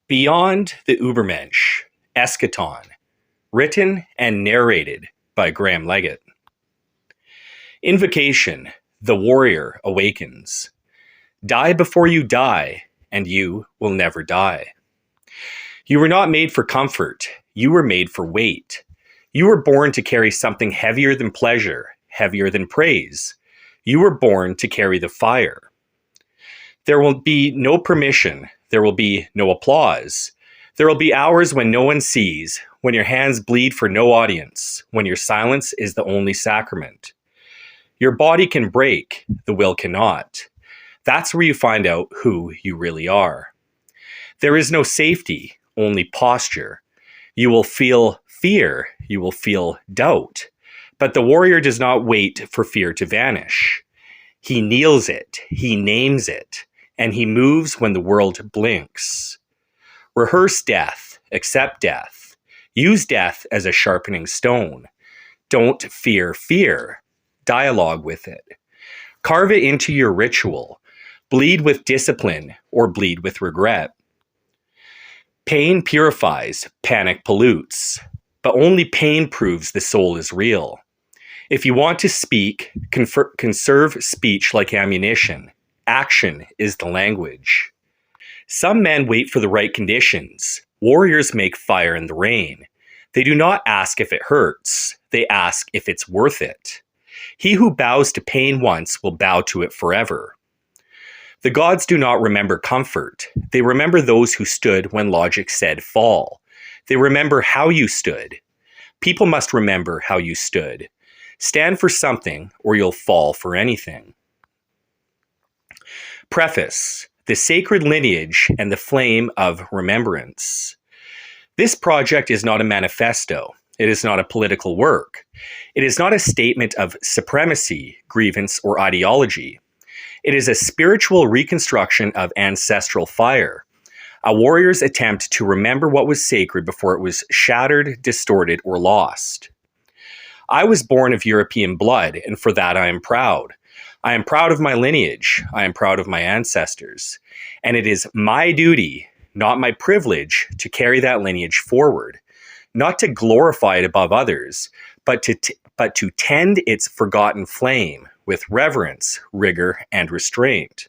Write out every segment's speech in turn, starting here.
Beyond the Übermensch, Eschaton, written and narrated by Graham Leggett. Invocation, the warrior awakens. Die before you die, and you will never die. You were not made for comfort, you were made for weight. You were born to carry something heavier than pleasure, heavier than praise. You were born to carry the fire. There will be no permission, there will be no applause. There will be hours when no one sees, when your hands bleed for no audience, when your silence is the only sacrament. Your body can break, the will cannot. That's where you find out who you really are. There is no safety, only posture. You will feel fear, you will feel doubt. But the warrior does not wait for fear to vanish. He kneels it, he names it, and he moves when the world blinks. Rehearse death, accept death. Use death as a sharpening stone. Don't fear fear. Dialogue with it. Carve it into your ritual. Bleed with discipline or bleed with regret. Pain purifies, panic pollutes, but only pain proves the soul is real. If you want to speak, conserve speech like ammunition. Action is the language. Some men wait for the right conditions. Warriors make fire in the rain. They do not ask if it hurts. They ask if it's worth it. He who bows to pain once will bow to it forever. The gods do not remember comfort. They remember those who stood when logic said fall. They remember how you stood. People must remember how you stood. Stand for something or you'll fall for anything. Preface: the sacred lineage and the flame of remembrance. This project is not a manifesto. It is not a political work. It is not a statement of supremacy, grievance, or ideology. It is a spiritual reconstruction of ancestral fire, a warrior's attempt to remember what was sacred before it was shattered, distorted, or lost. I was born of European blood, and for that I am proud. I am proud of my lineage. I am proud of my ancestors. And it is my duty, not my privilege, to carry that lineage forward. Not to glorify it above others, but to tend its forgotten flame with reverence, rigor, and restraint.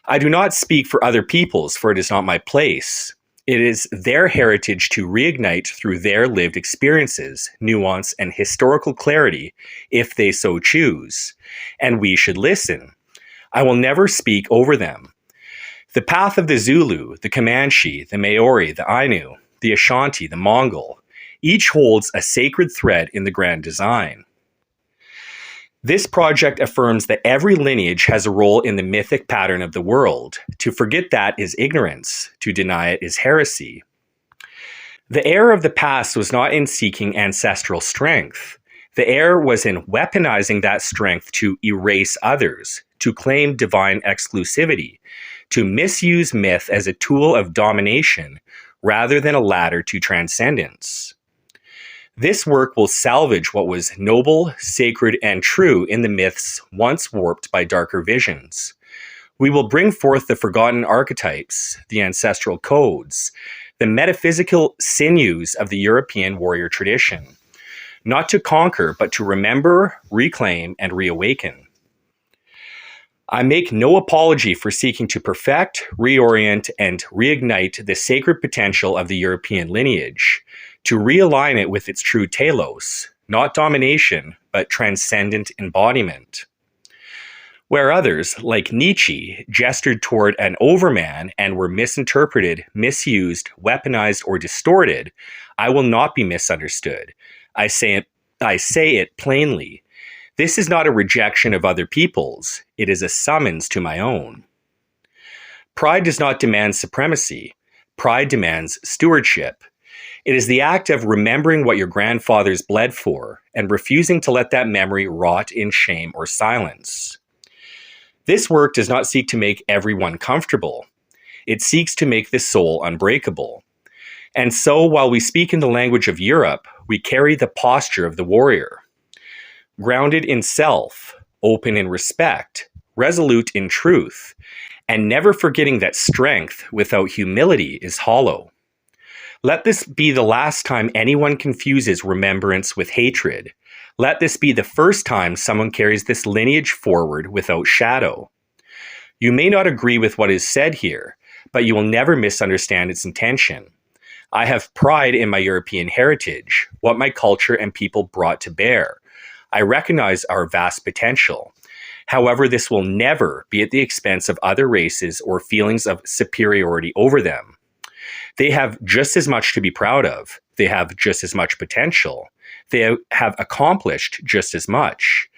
I do not speak for other peoples, for it is not my place. It is their heritage to reignite through their lived experiences, nuance, and historical clarity, if they so choose. And we should listen. I will never speak over them. The path of the Zulu, the Comanche, the Maori, the Ainu, the Ashanti, the Mongol, each holds a sacred thread in the grand design. This project affirms that every lineage has a role in the mythic pattern of the world. To forget that is ignorance. To deny it is heresy. The error of the past was not in seeking ancestral strength. The error was in weaponizing that strength to erase others, to claim divine exclusivity, to misuse myth as a tool of domination rather than a ladder to transcendence. This work will salvage what was noble, sacred, and true in the myths once warped by darker visions. We will bring forth the forgotten archetypes, the ancestral codes, the metaphysical sinews of the European warrior tradition, not to conquer, but to remember, reclaim, and reawaken. I make no apology for seeking to perfect, reorient, and reignite the sacred potential of the European lineage, to realign it with its true telos, not domination, but transcendent embodiment. Where others, like Nietzsche, gestured toward an overman and were misinterpreted, misused, weaponized, or distorted, I will not be misunderstood. I say it plainly. This is not a rejection of other people's. It is a summons to my own. Pride does not demand supremacy. Pride demands stewardship. It is the act of remembering what your grandfathers bled for and refusing to let that memory rot in shame or silence. This work does not seek to make everyone comfortable. It seeks to make the soul unbreakable. And so, while we speak in the language of Europe, we carry the posture of the warrior. Grounded in self, open in respect, resolute in truth, and never forgetting that strength without humility is hollow. Let this be the last time anyone confuses remembrance with hatred. Let this be the first time someone carries this lineage forward without shadow. You may not agree with what is said here, but you will never misunderstand its intention. I have pride in my European heritage, what my culture and people brought to bear. I recognize our vast potential. However, this will never be at the expense of other races or feelings of superiority over them. They have just as much to be proud of. They have just as much potential. They have accomplished just as much.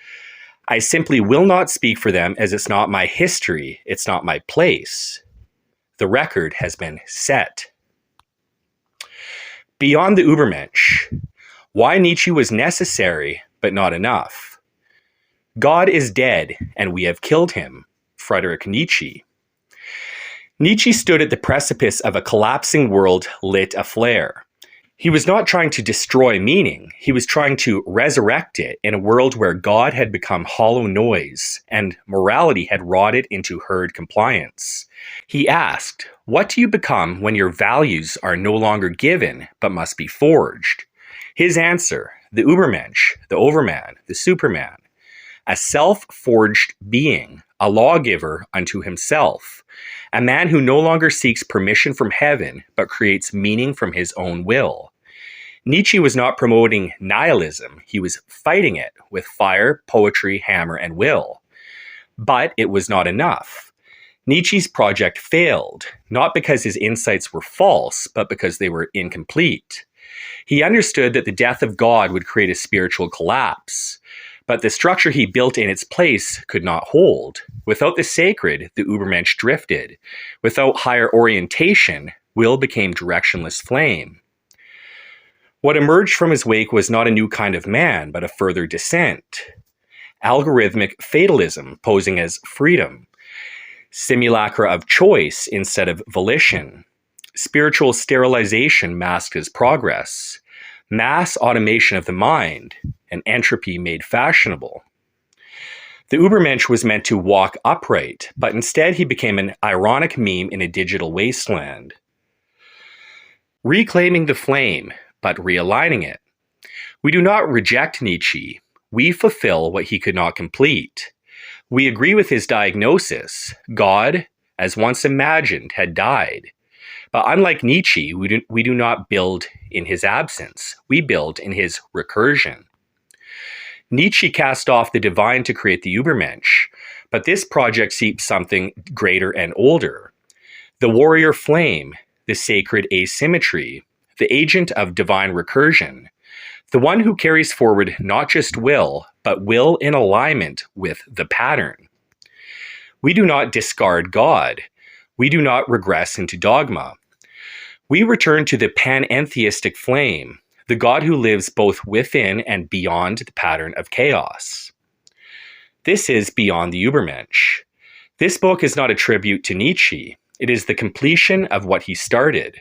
I simply will not speak for them, as it's not my history, it's not my place. The record has been set. Beyond the Übermensch, why Nietzsche was necessary but not enough. God is dead and we have killed him. Friedrich Nietzsche. Nietzsche stood at the precipice of a collapsing world lit aflare. He was not trying to destroy meaning, he was trying to resurrect it in a world where God had become hollow noise and morality had rotted into herd compliance. He asked, what do you become when your values are no longer given but must be forged? His answer, the Übermensch, the Overman, the Superman, a self-forged being, a lawgiver unto himself, a man who no longer seeks permission from heaven but creates meaning from his own will. Nietzsche was not promoting nihilism, he was fighting it with fire, poetry, hammer, and will. But it was not enough. Nietzsche's project failed, not because his insights were false, but because they were incomplete. He understood that the death of God would create a spiritual collapse, but the structure he built in its place could not hold. Without the sacred, the Übermensch drifted. Without higher orientation, will became directionless flame. What emerged from his wake was not a new kind of man, but a further descent. Algorithmic fatalism posing as freedom. Simulacra of choice instead of volition. Spiritual sterilization masked as progress. Mass automation of the mind, and entropy made fashionable. The Übermensch was meant to walk upright, but instead he became an ironic meme in a digital wasteland. Reclaiming the flame, but realigning it. We do not reject Nietzsche. We fulfill what he could not complete. We agree with his diagnosis. God, as once imagined, had died. But unlike Nietzsche, we do not build in his absence. We build in his recursion. Nietzsche cast off the divine to create the Übermensch, but this project seeks something greater and older. The warrior flame, the sacred asymmetry, the agent of divine recursion, the one who carries forward not just will, but will in alignment with the pattern. We do not discard God. We do not regress into dogma. We return to the panentheistic flame, the God who lives both within and beyond the pattern of chaos. This is Beyond the Übermensch. This book is not a tribute to Nietzsche. It is the completion of what he started.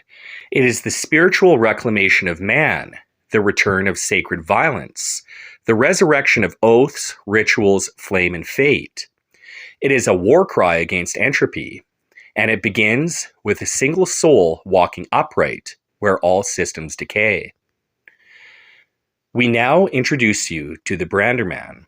It is the spiritual reclamation of man, the return of sacred violence, the resurrection of oaths, rituals, flame, and fate. It is a war cry against entropy, and it begins with a single soul walking upright where all systems decay. We now introduce you to the BrandrMan.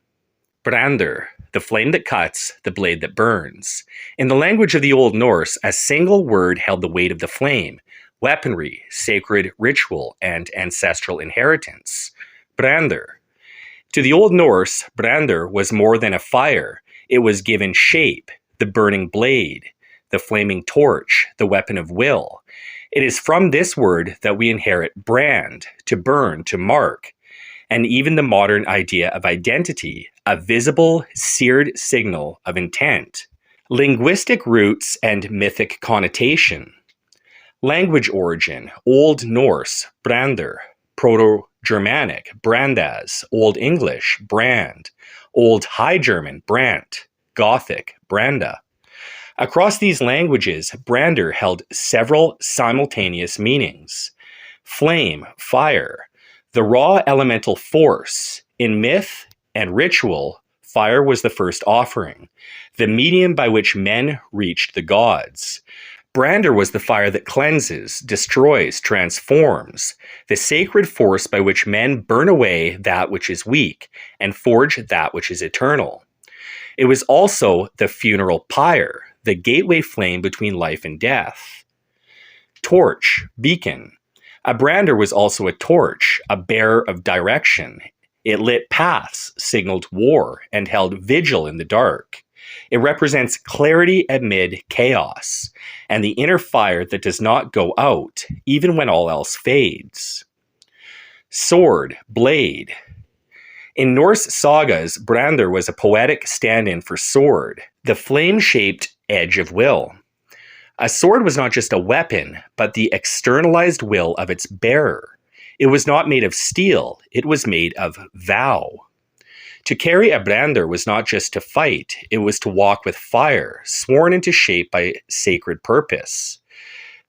Brandr, the flame that cuts, the blade that burns. In the language of the Old Norse, a single word held the weight of the flame, weaponry, sacred ritual, and ancestral inheritance. Brandr. To the Old Norse, Brandr was more than a fire. It was given shape, the burning blade, the flaming torch, the weapon of will. It is from this word that we inherit brand, to burn, to mark, and even the modern idea of identity, a visible, seared signal of intent. Linguistic roots and mythic connotation. Language origin, Old Norse, Brandr, Proto-Germanic, Brandas, Old English, brand, Old High German, Brant, Gothic, Branda. Across these languages, Brandr held several simultaneous meanings. Flame, fire, the raw elemental force. In myth and ritual, fire was the first offering, the medium by which men reached the gods. Brandr was the fire that cleanses, destroys, transforms, the sacred force by which men burn away that which is weak and forge that which is eternal. It was also the funeral pyre, the gateway flame between life and death. Torch, beacon. A Brandr was also a torch, a bearer of direction. It lit paths, signaled war, and held vigil in the dark. It represents clarity amid chaos, and the inner fire that does not go out, even when all else fades. Sword, blade. In Norse sagas, Brandr was a poetic stand-in for sword, the flame-shaped edge of will. A sword was not just a weapon, but the externalized will of its bearer. It was not made of steel, it was made of vow. To carry a Brandr was not just to fight, it was to walk with fire, sworn into shape by sacred purpose.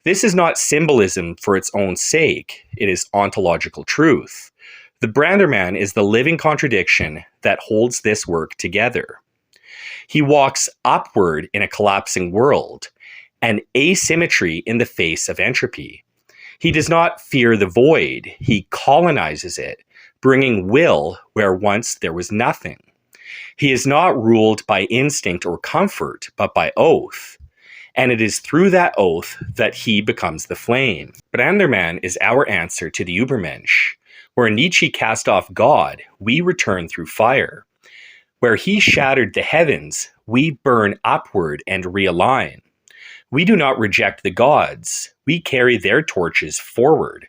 This is not symbolism for its own sake, it is ontological truth. The BrandrMan is the living contradiction that holds this work together. He walks upward in a collapsing world, an asymmetry in the face of entropy. He does not fear the void, he colonizes it, bringing will where once there was nothing. He is not ruled by instinct or comfort, but by oath. And it is through that oath that he becomes the flame. BrandrMan is our answer to the Übermensch. Where Nietzsche cast off God, we return through fire. Where he shattered the heavens, we burn upward and realign. We do not reject the gods, we carry their torches forward.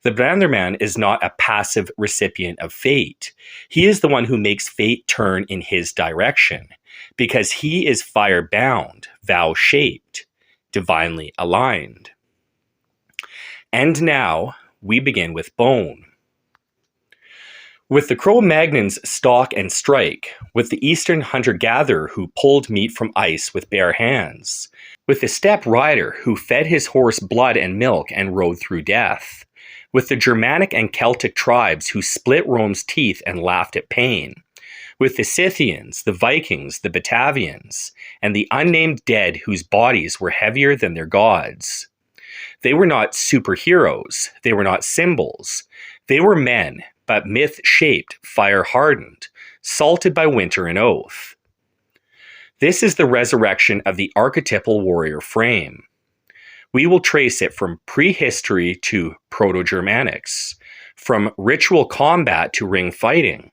The BrandrMan is not a passive recipient of fate. He is the one who makes fate turn in his direction, because he is fire-bound, vow-shaped, divinely aligned. And now, we begin with bone. With the Cro-Magnon's stalk and strike, with the eastern hunter-gatherer who pulled meat from ice with bare hands, with the steppe rider who fed his horse blood and milk and rode through death, with the Germanic and Celtic tribes who split Rome's teeth and laughed at pain, with the Scythians, the Vikings, the Batavians, and the unnamed dead whose bodies were heavier than their gods. They were not superheroes, they were not symbols, they were men, but myth-shaped, fire-hardened, salted by winter and oath. This is the resurrection of the archetypal warrior frame. We will trace it from prehistory to Proto-Germanics, from ritual combat to ring fighting,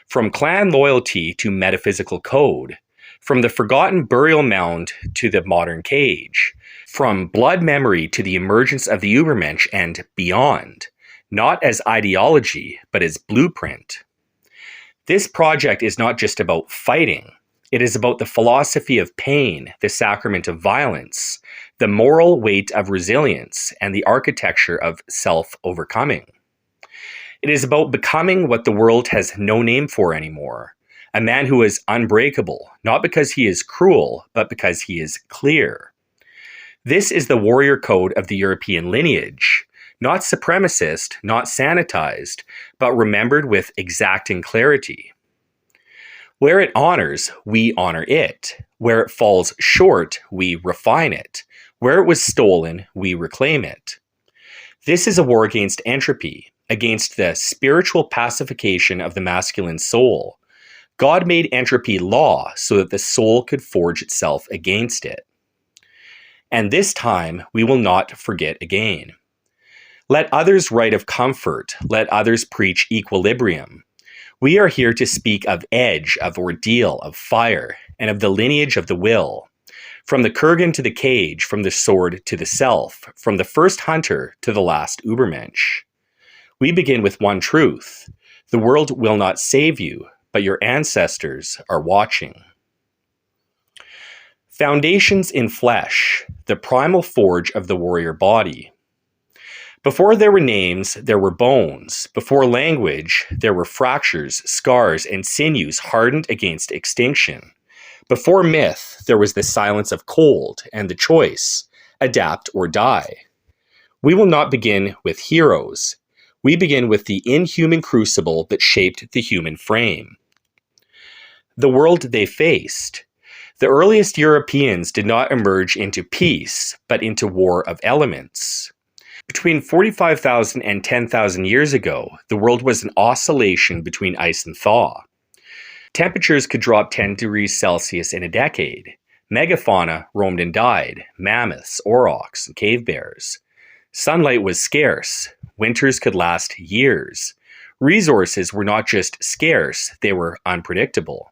from clan loyalty to metaphysical code, from the forgotten burial mound to the modern cage, from blood memory to the emergence of the Übermensch and beyond, not as ideology, but as blueprint. This project is not just about fighting. It is about the philosophy of pain, the sacrament of violence, the moral weight of resilience, and the architecture of self-overcoming. It is about becoming what the world has no name for anymore, a man who is unbreakable, not because he is cruel, but because he is clear. This is the warrior code of the European lineage, not supremacist, not sanitized, but remembered with exacting clarity. Where it honors, we honor it. Where it falls short, we refine it. Where it was stolen, we reclaim it. This is a war against entropy, against the spiritual pacification of the masculine soul. God made entropy law so that the soul could forge itself against it. And this time, we will not forget again. Let others write of comfort, let others preach equilibrium. We are here to speak of edge, of ordeal, of fire, and of the lineage of the will. From the kurgan to the cage, from the sword to the self, from the first hunter to the last Übermensch. We begin with one truth. The world will not save you, but your ancestors are watching. Foundations in flesh, the primal forge of the warrior body. Before there were names, there were bones. Before language, there were fractures, scars, and sinews hardened against extinction. Before myth, there was the silence of cold and the choice, adapt or die. We will not begin with heroes. We begin with the inhuman crucible that shaped the human frame. The world they faced. The earliest Europeans did not emerge into peace, but into war of elements. Between 45,000 and 10,000 years ago, the world was an oscillation between ice and thaw. Temperatures could drop 10 degrees Celsius in a decade. Megafauna roamed and died, mammoths, aurochs, and cave bears. Sunlight was scarce. Winters could last years. Resources were not just scarce, they were unpredictable.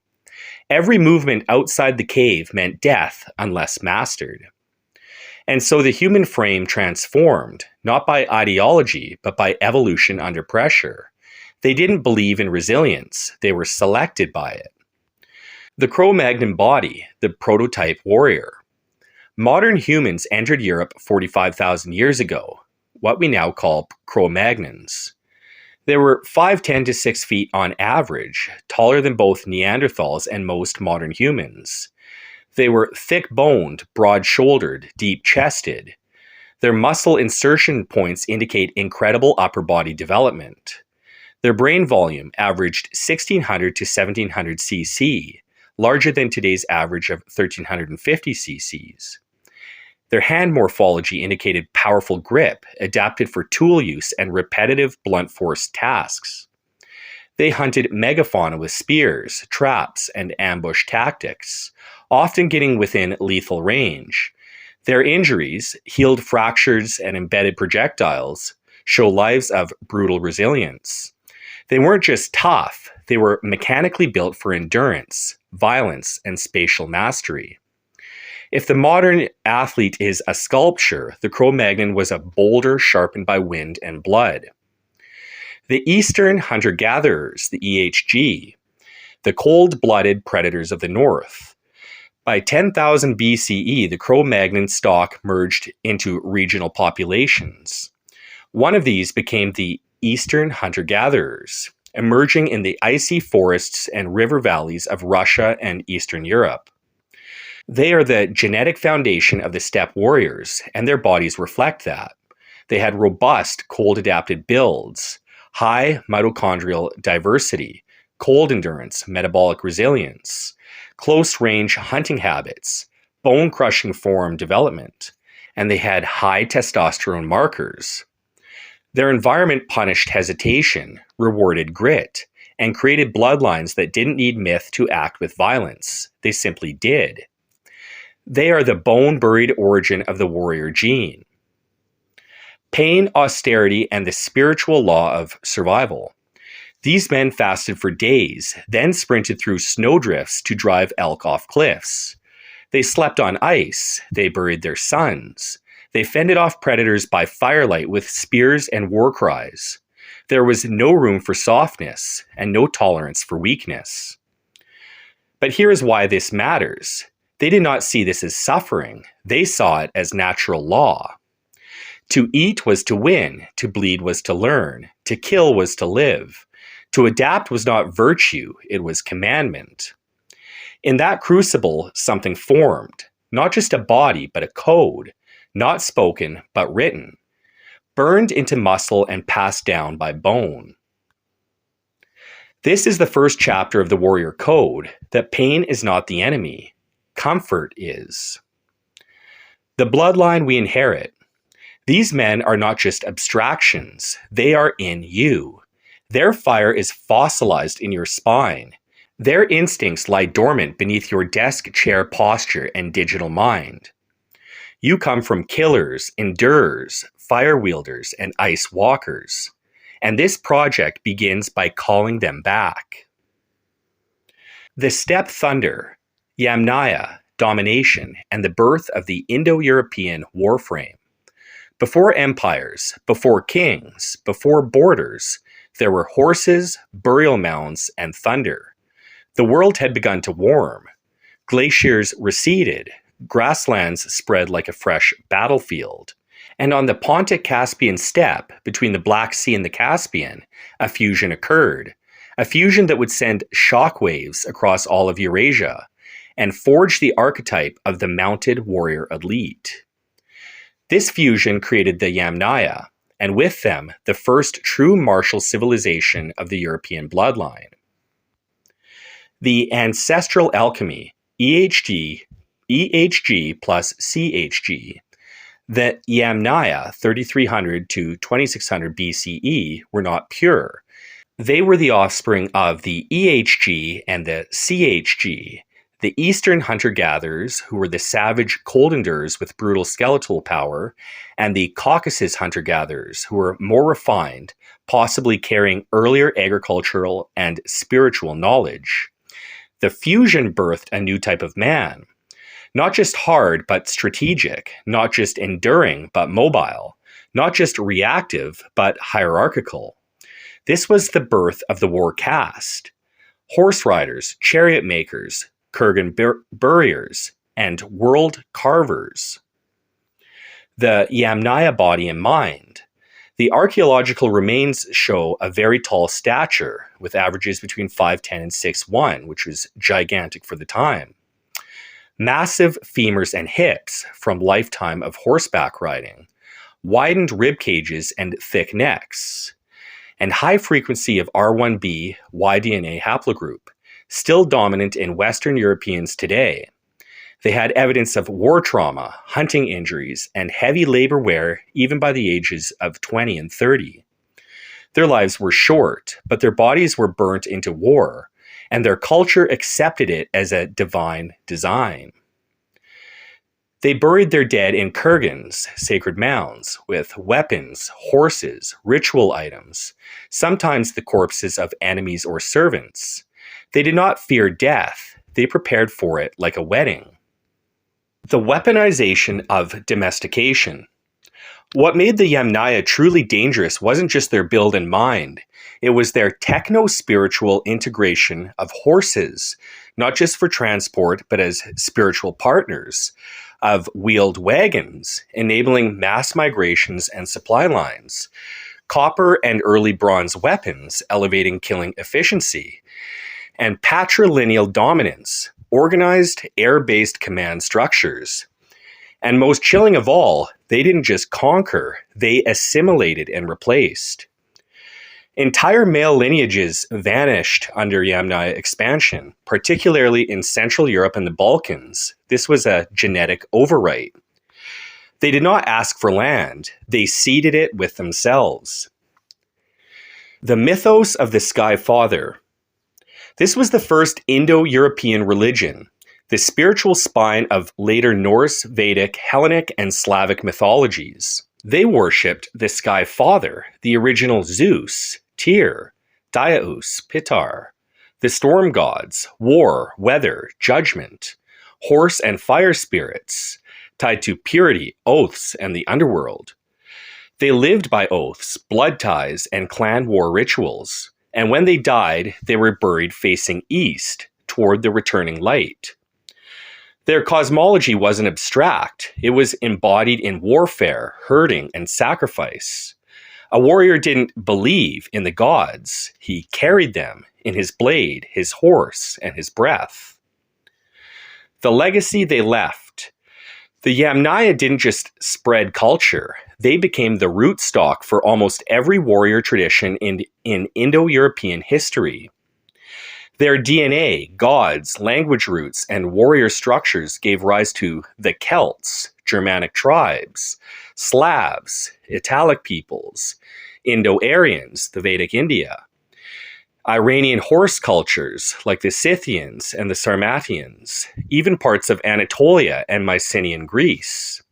Every movement outside the cave meant death unless mastered. And so the human frame transformed, not by ideology, but by evolution under pressure. They didn't believe in resilience, they were selected by it. The Cro-Magnon body, the prototype warrior. Modern humans entered Europe 45,000 years ago, what we now call Cro-Magnons. They were 5'10" to 6 feet on average, taller than both Neanderthals and most modern humans. They were thick-boned, broad-shouldered, deep-chested. Their muscle insertion points indicate incredible upper body development. Their brain volume averaged 1,600 to 1,700 cc, larger than today's average of 1,350 cc's. Their hand morphology indicated powerful grip, adapted for tool use and repetitive blunt force tasks. They hunted megafauna with spears, traps, and ambush tactics, often getting within lethal range. Their injuries, healed fractures and embedded projectiles, show lives of brutal resilience. They weren't just tough, they were mechanically built for endurance, violence, and spatial mastery. If the modern athlete is a sculpture, the Cro-Magnon was a boulder sharpened by wind and blood. The Eastern hunter-gatherers, the EHG, the cold-blooded predators of the North. By 10,000 BCE, the Cro-Magnon stock merged into regional populations. One of these became the Eastern hunter-gatherers, emerging in the icy forests and river valleys of Russia and Eastern Europe. They are the genetic foundation of the steppe warriors, and their bodies reflect that. They had robust, cold-adapted builds, high mitochondrial diversity, cold endurance, metabolic resilience, close-range hunting habits, bone-crushing forearm development, and they had high testosterone markers. Their environment punished hesitation, rewarded grit, and created bloodlines that didn't need myth to act with violence. They simply did. They are the bone-buried origin of the warrior gene. Pain, austerity, and the spiritual law of survival. These men fasted for days, then sprinted through snowdrifts to drive elk off cliffs. They slept on ice. They buried their sons. They fended off predators by firelight with spears and war cries. There was no room for softness and no tolerance for weakness. But here is why this matters. They did not see this as suffering. They saw it as natural law. To eat was to win. To bleed was to learn. To kill was to live. To adapt was not virtue. It was commandment. In that crucible, something formed. Not just a body, but a code. Not spoken, but written. Burned into muscle and passed down by bone. This is the first chapter of the warrior code, that pain is not the enemy. Comfort is. The bloodline we inherit. These men are not just abstractions, they are in you. Their fire is fossilized in your spine. Their instincts lie dormant beneath your desk chair posture and digital mind. You come from killers, endurers, fire wielders, and ice walkers. And this project begins by calling them back. The steppe thunder, Yamnaya, domination, and the birth of the Indo-European warframe. Before empires, before kings, before borders, there were horses, burial mounds, and thunder. The world had begun to warm. Glaciers receded. Grasslands spread like a fresh battlefield. And on the Pontic-Caspian steppe, between the Black Sea and the Caspian, a fusion occurred. A fusion that would send shockwaves across all of Eurasia and forge the archetype of the mounted warrior elite. This fusion created the Yamnaya, and with them, the first true martial civilization of the European bloodline. The ancestral alchemy, EHG plus CHG. The Yamnaya, 3300 to 2600 BCE, were not pure. They were the offspring of the EHG and the CHG, the Eastern hunter-gatherers, who were the savage cold endurers with brutal skeletal power, and the Caucasus hunter-gatherers, who were more refined, possibly carrying earlier agricultural and spiritual knowledge. The fusion birthed a new type of man. Not just hard, but strategic. Not just enduring, but mobile. Not just reactive, but hierarchical. This was the birth of the war caste. Horse riders, chariot makers, kurgan buriers, and world carvers. The Yamnaya body and mind. The archaeological remains show a very tall stature, with averages between 5'10 and 6'1", which was gigantic for the time. Massive femurs and hips from lifetime of horseback riding, widened rib cages and thick necks, and high frequency of R1b Y-DNA haplogroup, still dominant in Western Europeans today. They had evidence of war trauma, hunting injuries, and heavy labor wear even by the ages of 20 and 30. Their lives were short, but their bodies were burnt into war, and their culture accepted it as a divine design. They buried their dead in kurgans, sacred mounds, with weapons, horses, ritual items, sometimes the corpses of enemies or servants. They did not fear death, they prepared for it like a wedding. The weaponization of domestication. What made the Yamnaya truly dangerous wasn't just their build and mind, it was their techno-spiritual integration of horses, not just for transport, but as spiritual partners, of wheeled wagons, enabling mass migrations and supply lines, copper and early bronze weapons, elevating killing efficiency, and patrilineal dominance, organized air-based command structures. And most chilling of all, they didn't just conquer, they assimilated and replaced. Entire male lineages vanished under Yamnaya expansion, particularly in Central Europe and the Balkans. This was a genetic overwrite. They did not ask for land, they seeded it with themselves. The mythos of the Sky Father. This was the first Indo-European religion, the spiritual spine of later Norse, Vedic, Hellenic, and Slavic mythologies. They worshipped the Sky Father, the original Zeus, Tyr, Dyaus, Pitar, the storm gods, war, weather, judgment, horse and fire spirits, tied to purity, oaths, and the underworld. They lived by oaths, blood ties, and clan war rituals, and when they died, they were buried facing east, toward the returning light. Their cosmology wasn't abstract, it was embodied in warfare, herding, and sacrifice. A warrior didn't believe in the gods, he carried them in his blade, his horse, and his breath. The legacy they left. The Yamnaya didn't just spread culture, they became the rootstock for almost every warrior tradition in Indo-European history. Their DNA, gods, language roots, and warrior structures gave rise to the Celts, Germanic tribes, Slavs, Italic peoples, Indo-Aryans, the Vedic India, Iranian horse cultures like the Scythians and the Sarmatians, even parts of Anatolia and Mycenaean Greece.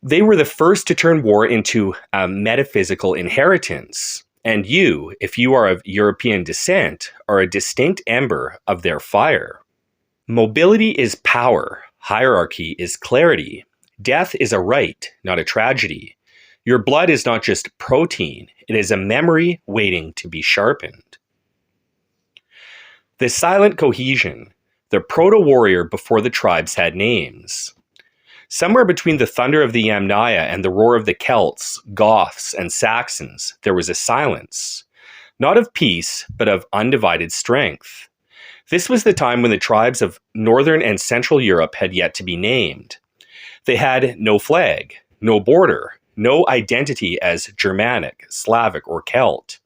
They were the first to turn war into a metaphysical inheritance. And you, if you are of European descent, are a distinct ember of their fire. Mobility is power. Hierarchy is clarity. Death is a right, not a tragedy. Your blood is not just protein. It is a memory waiting to be sharpened. The silent cohesion, the proto-warrior before the tribes had names. Somewhere between the thunder of the Yamnaya and the roar of the Celts, Goths, and Saxons, there was a silence. Not of peace, but of undivided strength. This was the time when the tribes of Northern and Central Europe had yet to be named. They had no flag, no border, no identity as Germanic, Slavic, or Celt.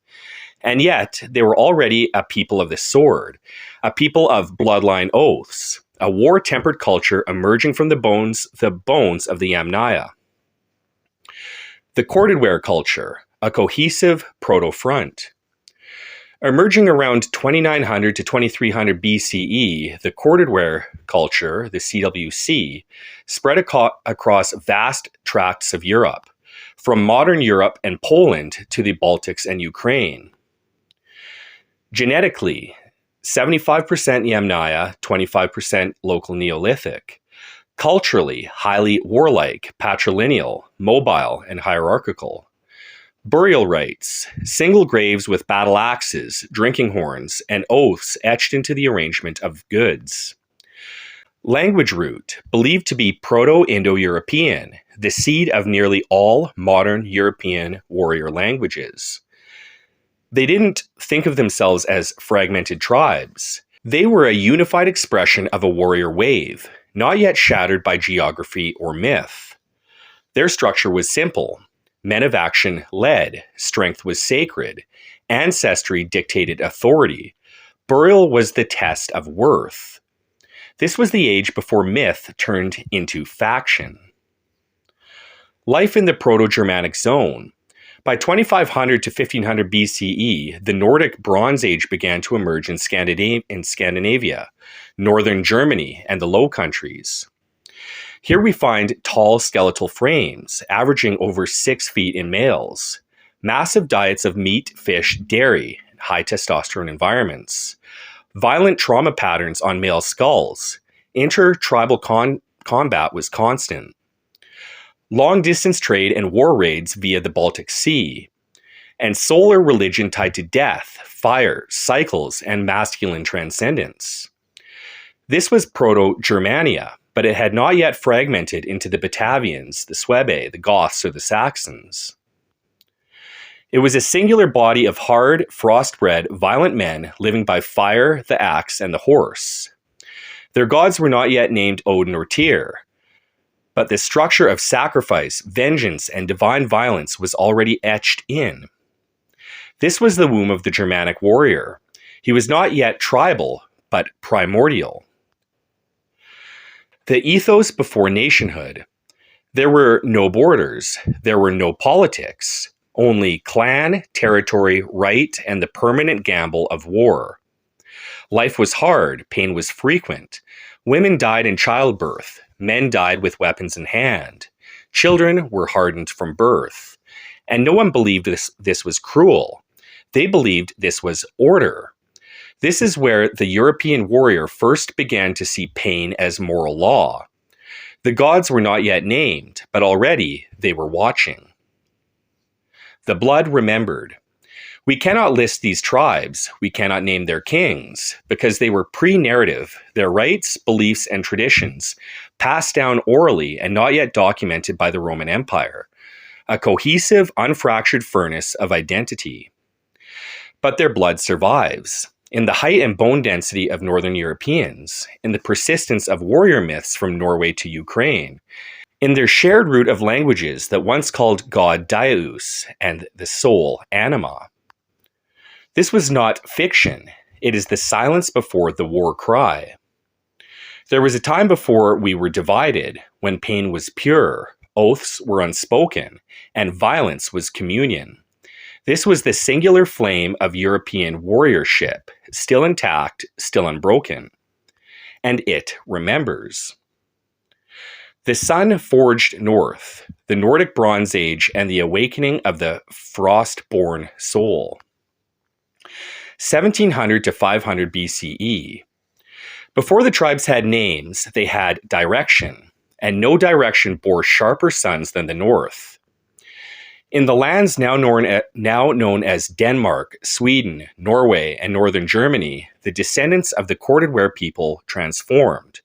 And yet, they were already a people of the sword, a people of bloodline oaths, a war-tempered culture emerging from the bones of the Yamnaya. The corded-ware culture, a cohesive proto-front. Emerging around 2900 to 2300 BCE, the corded-ware culture, the CWC, spread across vast tracts of Europe, from modern Europe and Poland to the Baltics and Ukraine. Genetically, 75% Yamnaya, 25% local Neolithic. Culturally, highly warlike, patrilineal, mobile, and hierarchical. Burial rites, single graves with battle axes, drinking horns, and oaths etched into the arrangement of goods. Language root, believed to be Proto-Indo-European, the seed of nearly all modern European warrior languages. They didn't think of themselves as fragmented tribes. They were a unified expression of a warrior wave, not yet shattered by geography or myth. Their structure was simple. Men of action led, strength was sacred, ancestry dictated authority, burial was the test of worth. This was the age before myth turned into faction. Life in the Proto-Germanic zone. By 2500 to 1500 BCE, the Nordic Bronze Age began to emerge in Scandinavia, northern Germany, and the Low Countries. Here we find tall skeletal frames, averaging over 6 feet in males, massive diets of meat, fish, dairy, high testosterone environments, violent trauma patterns on male skulls, inter-tribal combat was constant, long-distance trade and war raids via the Baltic Sea, and solar religion tied to death, fire, cycles, and masculine transcendence. This was Proto-Germania, but it had not yet fragmented into the Batavians, the Suebi, the Goths, or the Saxons. It was a singular body of hard, frost-bred, violent men living by fire, the axe, and the horse. Their gods were not yet named Odin or Tyr, but the structure of sacrifice, vengeance, and divine violence was already etched in. This was the womb of the Germanic warrior. He was not yet tribal, but primordial. The ethos before nationhood. There were no borders. There were no politics. Only clan, territory, right, and the permanent gamble of war. Life was hard. Pain was frequent. Women died in childbirth. Men died with weapons in hand. Children were hardened from birth. And no one believed this was cruel. They believed this was order. This is where the European warrior first began to see pain as moral law. The gods were not yet named, but already they were watching. The blood remembered. We cannot list these tribes, we cannot name their kings, because they were pre-narrative, their rights, beliefs, and traditions, passed down orally and not yet documented by the Roman Empire, a cohesive, unfractured furnace of identity. But their blood survives. In the height and bone density of Northern Europeans, in the persistence of warrior myths from Norway to Ukraine, in their shared root of languages that once called God Deus and the soul Anima. This was not fiction. It is the silence before the war cry. There was a time before we were divided, when pain was pure, oaths were unspoken, and violence was communion. This was the singular flame of European warriorship, still intact, still unbroken. And it remembers. The sun forged north, the Nordic Bronze Age, and the awakening of the frost-born soul. 1700 to 500 BCE. Before the tribes had names, they had direction, and no direction bore sharper suns than the north. In the lands now known as Denmark, Sweden, Norway, and northern Germany, the descendants of the corded-ware people transformed,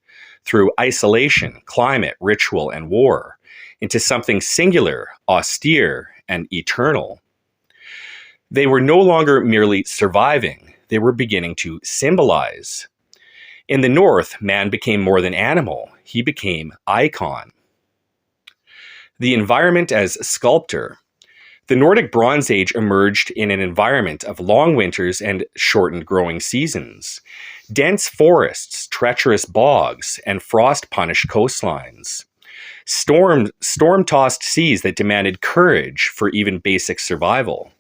through isolation, climate, ritual, and war, into something singular, austere, and eternal. They were no longer merely surviving, they were beginning to symbolize. In the north, man became more than animal, he became icon. The environment as sculptor. The Nordic Bronze Age emerged in an environment of long winters and shortened growing seasons, dense forests, treacherous bogs, and frost-punished coastlines, storm-tossed seas that demanded courage for even basic survival,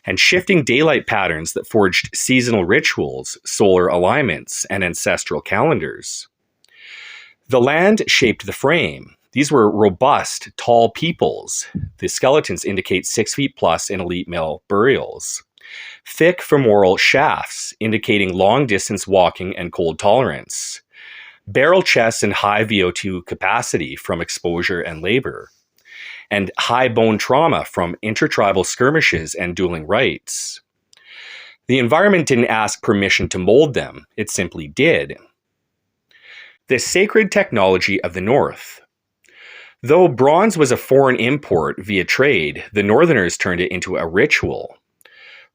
and shifting daylight patterns that forged seasonal rituals, solar alignments, and ancestral calendars. The land shaped the frame. These were robust, tall peoples. The skeletons indicate 6 feet plus in elite male burials. Thick femoral shafts, indicating long-distance walking and cold tolerance. Barrel chests and high VO2 capacity from exposure and labor. And high bone trauma from intertribal skirmishes and dueling rights. The environment didn't ask permission to mold them, it simply did. The sacred technology of the North. Though bronze was a foreign import via trade, the Northerners turned it into a ritual.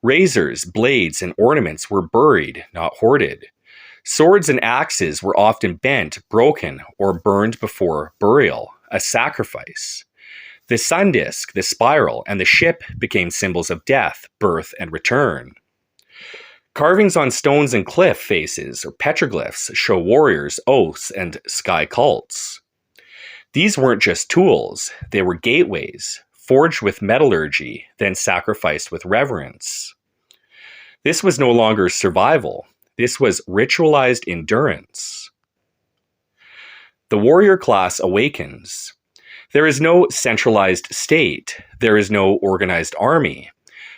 Razors, blades, and ornaments were buried, not hoarded. Swords and axes were often bent, broken, or burned before burial, a sacrifice. The sun disk, the spiral, and the ship became symbols of death, birth, and return. Carvings on stones and cliff faces, or petroglyphs, show warriors, oaths, and sky cults. These weren't just tools, they were gateways, forged with metallurgy, then sacrificed with reverence. This was no longer survival, this was ritualized endurance. The warrior class awakens. There is no centralized state, there is no organized army,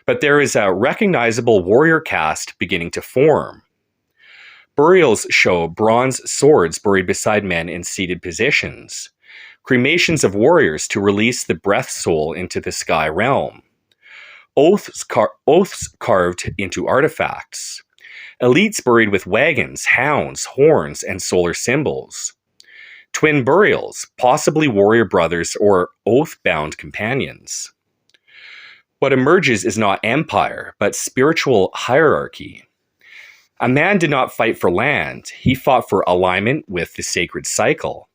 but there is a recognizable warrior caste beginning to form. Burials show bronze swords buried beside men in seated positions, cremations of warriors to release the breath soul into the sky realm, oaths carved into artifacts, elites buried with wagons, hounds, horns, and solar symbols, twin burials, possibly warrior brothers or oath-bound companions. What emerges is not empire, but spiritual hierarchy. A man did not fight for land, he fought for alignment with the sacred cycle.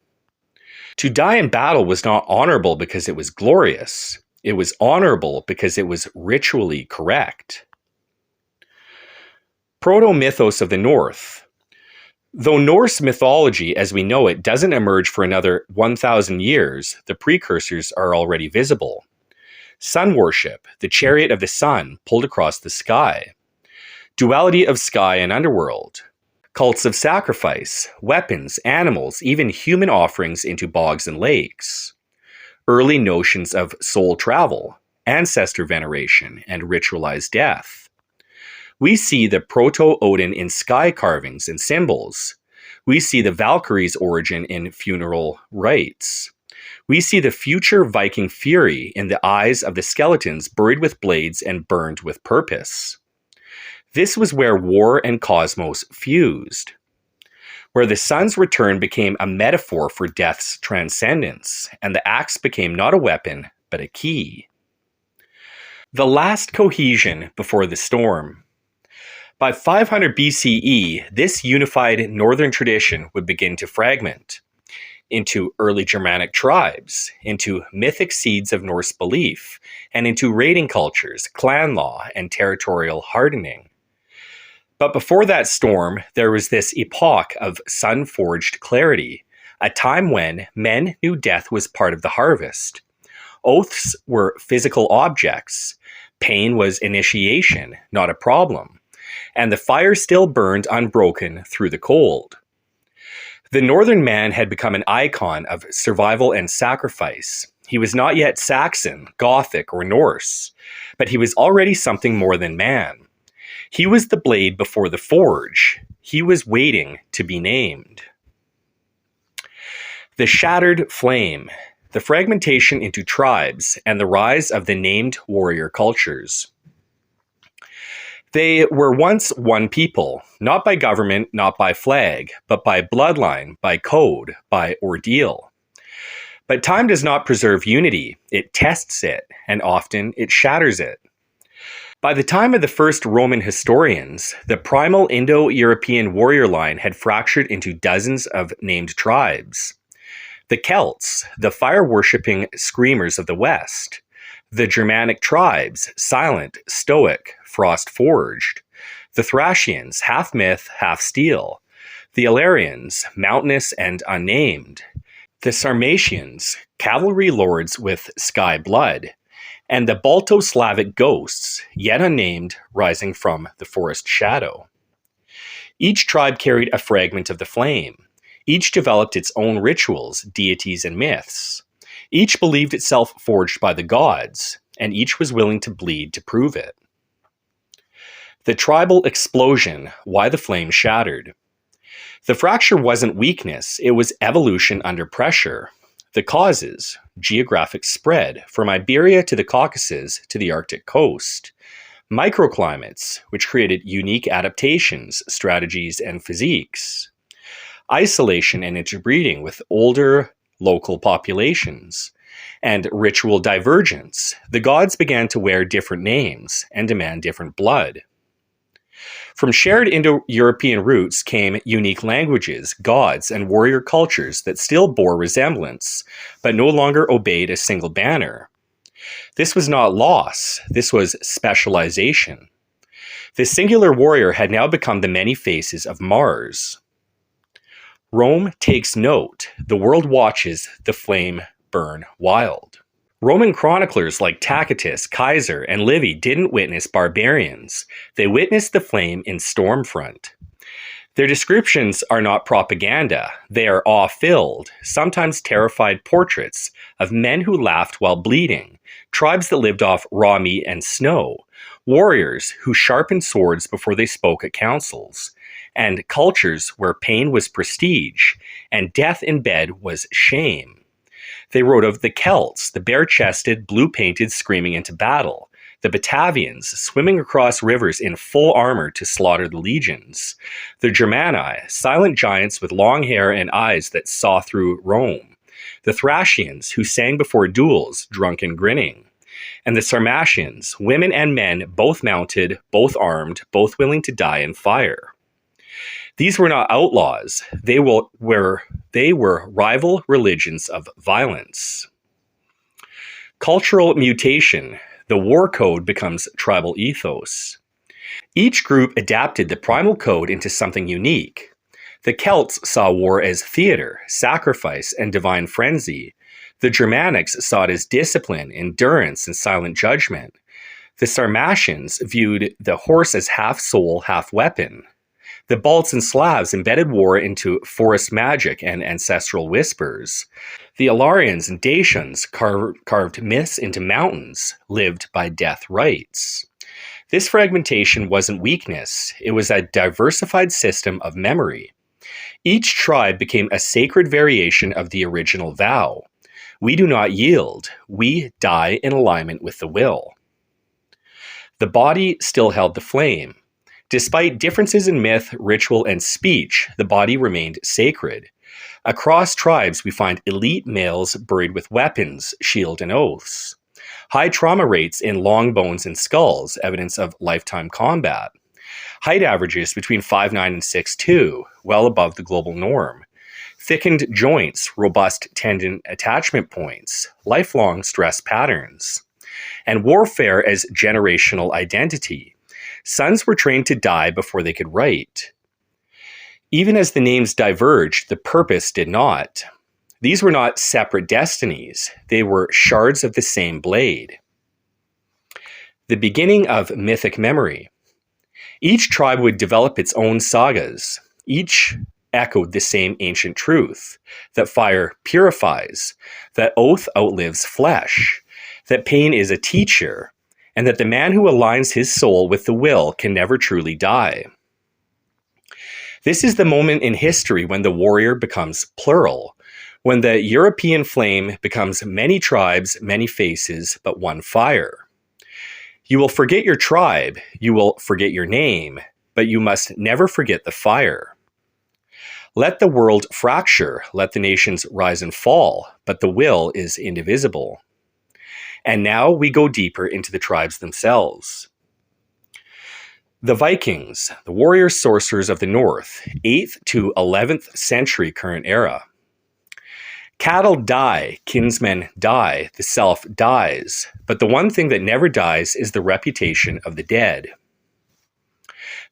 To die in battle was not honorable because it was glorious. It was honorable because it was ritually correct. Proto-mythos of the North. Though Norse mythology as we know it doesn't emerge for another 1,000 years, the precursors are already visible. Sun worship, the chariot of the sun pulled across the sky. Duality of sky and underworld. Cults of sacrifice, weapons, animals, even human offerings into bogs and lakes. Early notions of soul travel, ancestor veneration, and ritualized death. We see the proto-Odin in sky carvings and symbols. We see the Valkyrie's origin in funeral rites. We see the future Viking fury in the eyes of the skeletons buried with blades and burned with purpose. This was where war and cosmos fused, where the sun's return became a metaphor for death's transcendence, and the axe became not a weapon, but a key. The last cohesion before the storm. By 500 BCE, this unified northern tradition would begin to fragment into early Germanic tribes, into mythic seeds of Norse belief, and into raiding cultures, clan law, and territorial hardening. But before that storm, there was this epoch of sun-forged clarity, a time when men knew death was part of the harvest. Oaths were physical objects. Pain was initiation, not a problem. And the fire still burned unbroken through the cold. The northern man had become an icon of survival and sacrifice. He was not yet Saxon, Gothic, or Norse, but he was already something more than man. He was the blade before the forge. He was waiting to be named. The shattered flame, the fragmentation into tribes, and the rise of the named warrior cultures. They were once one people, not by government, not by flag, but by bloodline, by code, by ordeal. But time does not preserve unity, it tests it, and often it shatters it. By the time of the first Roman historians, the primal Indo-European warrior line had fractured into dozens of named tribes. The Celts, the fire-worshipping screamers of the West. The Germanic tribes, silent, stoic, frost-forged. The Thracians, half myth, half steel. The Illyrians, mountainous and unnamed. The Sarmatians, cavalry lords with sky blood. And the Balto-Slavic ghosts, yet unnamed, rising from the forest shadow. Each tribe carried a fragment of the flame. Each developed its own rituals, deities, and myths. Each believed itself forged by the gods, and each was willing to bleed to prove it. The tribal explosion, why the flame shattered. The fracture wasn't weakness, it was evolution under pressure. The causes, geographic spread, from Iberia to the Caucasus to the Arctic coast. Microclimates, which created unique adaptations, strategies, and physiques. Isolation and interbreeding with older local populations. And ritual divergence. The gods began to wear different names and demand different blood. From shared Indo-European roots came unique languages, gods, and warrior cultures that still bore resemblance, but no longer obeyed a single banner. This was not loss, this was specialization. The singular warrior had now become the many faces of Mars. Rome takes note, the world watches the flame burn wild. Roman chroniclers like Tacitus, Kaiser, and Livy didn't witness barbarians. They witnessed the flame in Stormfront. Their descriptions are not propaganda. They are awe-filled, sometimes terrified portraits of men who laughed while bleeding, tribes that lived off raw meat and snow, warriors who sharpened swords before they spoke at councils, and cultures where pain was prestige and death in bed was shame. They wrote of the Celts, the bare-chested, blue-painted screaming into battle, the Batavians swimming across rivers in full armor to slaughter the legions, the Germani, silent giants with long hair and eyes that saw through Rome, the Thracians who sang before duels, drunk and grinning, and the Sarmatians, women and men, both mounted, both armed, both willing to die in fire. These were not outlaws. They were rival religions of violence. Cultural mutation. The war code becomes tribal ethos. Each group adapted the primal code into something unique. The Celts saw war as theater, sacrifice, and divine frenzy. The Germanics saw it as discipline, endurance, and silent judgment. The Sarmatians viewed the horse as half soul, half weapon. The Balts and Slavs embedded war into forest magic and ancestral whispers. The Illyrians and Dacians carved myths into mountains, lived by death rites. This fragmentation wasn't weakness, it was a diversified system of memory. Each tribe became a sacred variation of the original vow. We do not yield, we die in alignment with the will. The body still held the flame. Despite differences in myth, ritual, and speech, the body remained sacred. Across tribes, we find elite males buried with weapons, shield, and oaths. High trauma rates in long bones and skulls, evidence of lifetime combat. Height averages between 5'9" and 6'2", well above the global norm. Thickened joints, robust tendon attachment points, lifelong stress patterns. And warfare as generational identity. Sons were trained to die before they could write. Even as the names diverged, the purpose did not. These were not separate destinies. They were shards of the same blade. The beginning of mythic memory. Each tribe would develop its own sagas. Each echoed the same ancient truth, that fire purifies, that oath outlives flesh, that pain is a teacher, and that the man who aligns his soul with the will can never truly die. This is the moment in history when the warrior becomes plural, when the European flame becomes many tribes, many faces, but one fire. You will forget your tribe, you will forget your name, but you must never forget the fire. Let the world fracture, let the nations rise and fall, but the will is indivisible. And now we go deeper into the tribes themselves. The Vikings, the warrior sorcerers of the north, 8th to 11th century current era. Cattle die, kinsmen die, the self dies, but the one thing that never dies is the reputation of the dead.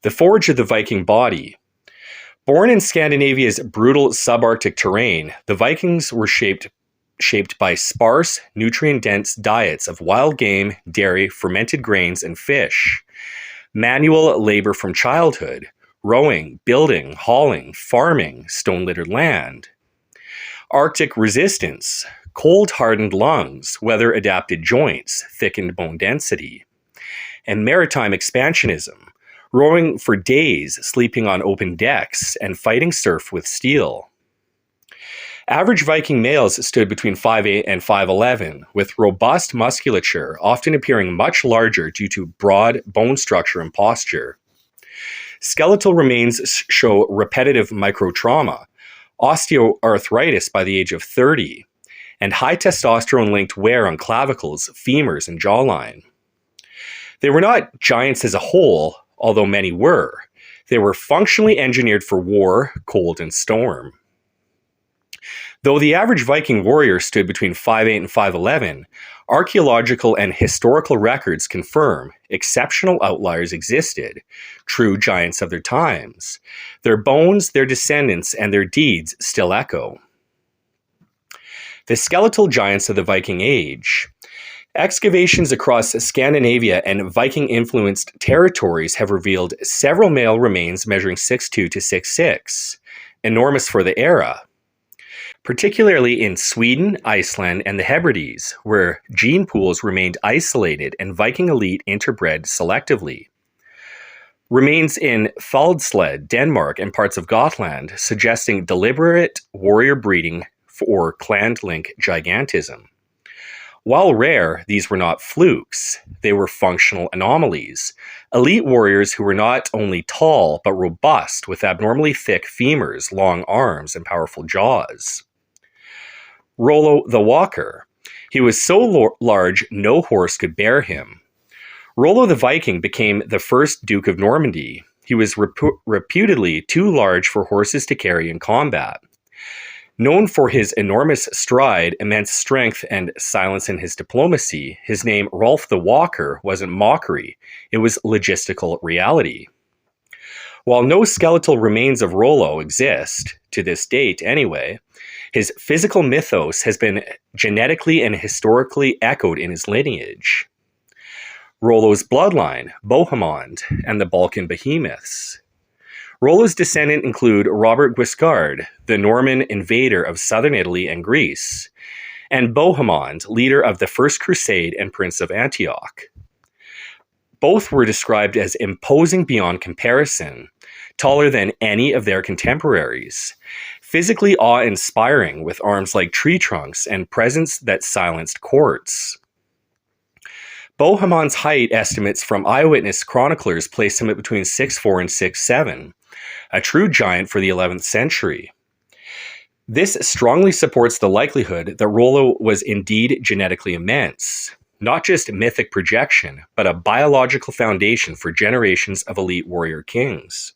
The forge of the Viking body. Born in Scandinavia's brutal subarctic terrain, the Vikings were shaped by sparse, nutrient-dense diets of wild game, dairy, fermented grains, and fish. Manual labor from childhood, rowing, building, hauling, farming, stone-littered land. Arctic resistance, cold-hardened lungs, weather-adapted joints, thickened bone density. And maritime expansionism, rowing for days, sleeping on open decks, and fighting surf with steel. Average Viking males stood between 5'8" and 5'11", with robust musculature, often appearing much larger due to broad bone structure and posture. Skeletal remains show repetitive microtrauma, osteoarthritis by the age of 30, and high testosterone-linked wear on clavicles, femurs, and jawline. They were not giants as a whole, although many were. They were functionally engineered for war, cold, and storm. Though the average Viking warrior stood between 5'8" and 5'11", archaeological and historical records confirm exceptional outliers existed, true giants of their times. Their bones, their descendants, and their deeds still echo. The skeletal giants of the Viking Age. Excavations across Scandinavia and Viking-influenced territories have revealed several male remains measuring 6'2" to 6'6", enormous for the era. Particularly in Sweden, Iceland, and the Hebrides, where gene pools remained isolated and Viking elite interbred selectively. Remains in Faldsled, Denmark, and parts of Gotland, suggesting deliberate warrior breeding for clan-link gigantism. While rare, these were not flukes. They were functional anomalies. Elite warriors who were not only tall, but robust, with abnormally thick femurs, long arms, and powerful jaws. Rollo the Walker. He was so large no horse could bear him. Rollo the Viking became the first Duke of Normandy. He was reputedly too large for horses to carry in combat. Known for his enormous stride, immense strength, and silence in his diplomacy, his name Rolf the Walker wasn't mockery, it was logistical reality. While no skeletal remains of Rollo exist, to this date anyway, his physical mythos has been genetically and historically echoed in his lineage. Rollo's bloodline, Bohemond, and the Balkan behemoths. Rollo's descendants include Robert Guiscard, the Norman invader of southern Italy and Greece, and Bohemond, leader of the First Crusade and Prince of Antioch. Both were described as imposing beyond comparison, taller than any of their contemporaries, physically awe-inspiring with arms like tree trunks and presence that silenced courts. Bohemond's height estimates from eyewitness chroniclers place him at between 6'4" and 6'7", a true giant for the 11th century. This strongly supports the likelihood that Rollo was indeed genetically immense, not just mythic projection, but a biological foundation for generations of elite warrior kings.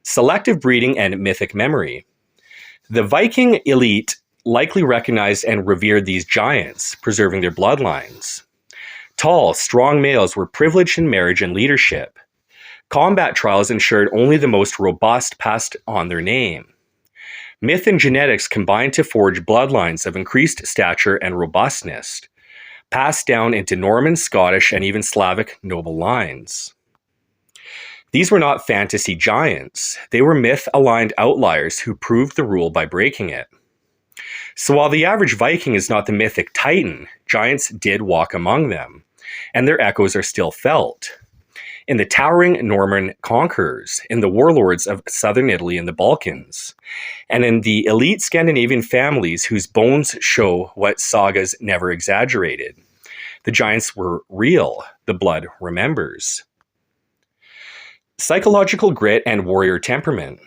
Selective breeding and mythic memory. The Viking elite likely recognized and revered these giants, preserving their bloodlines. Tall, strong males were privileged in marriage and leadership. Combat trials ensured only the most robust passed on their name. Myth and genetics combined to forge bloodlines of increased stature and robustness, passed down into Norman, Scottish, and even Slavic noble lines. These were not fantasy giants. They were myth-aligned outliers who proved the rule by breaking it. So while the average Viking is not the mythic titan, giants did walk among them, and their echoes are still felt. In the towering Norman conquerors, in the warlords of southern Italy and the Balkans, and in the elite Scandinavian families whose bones show what sagas never exaggerated. The giants were real. The blood remembers. Psychological grit and warrior temperament.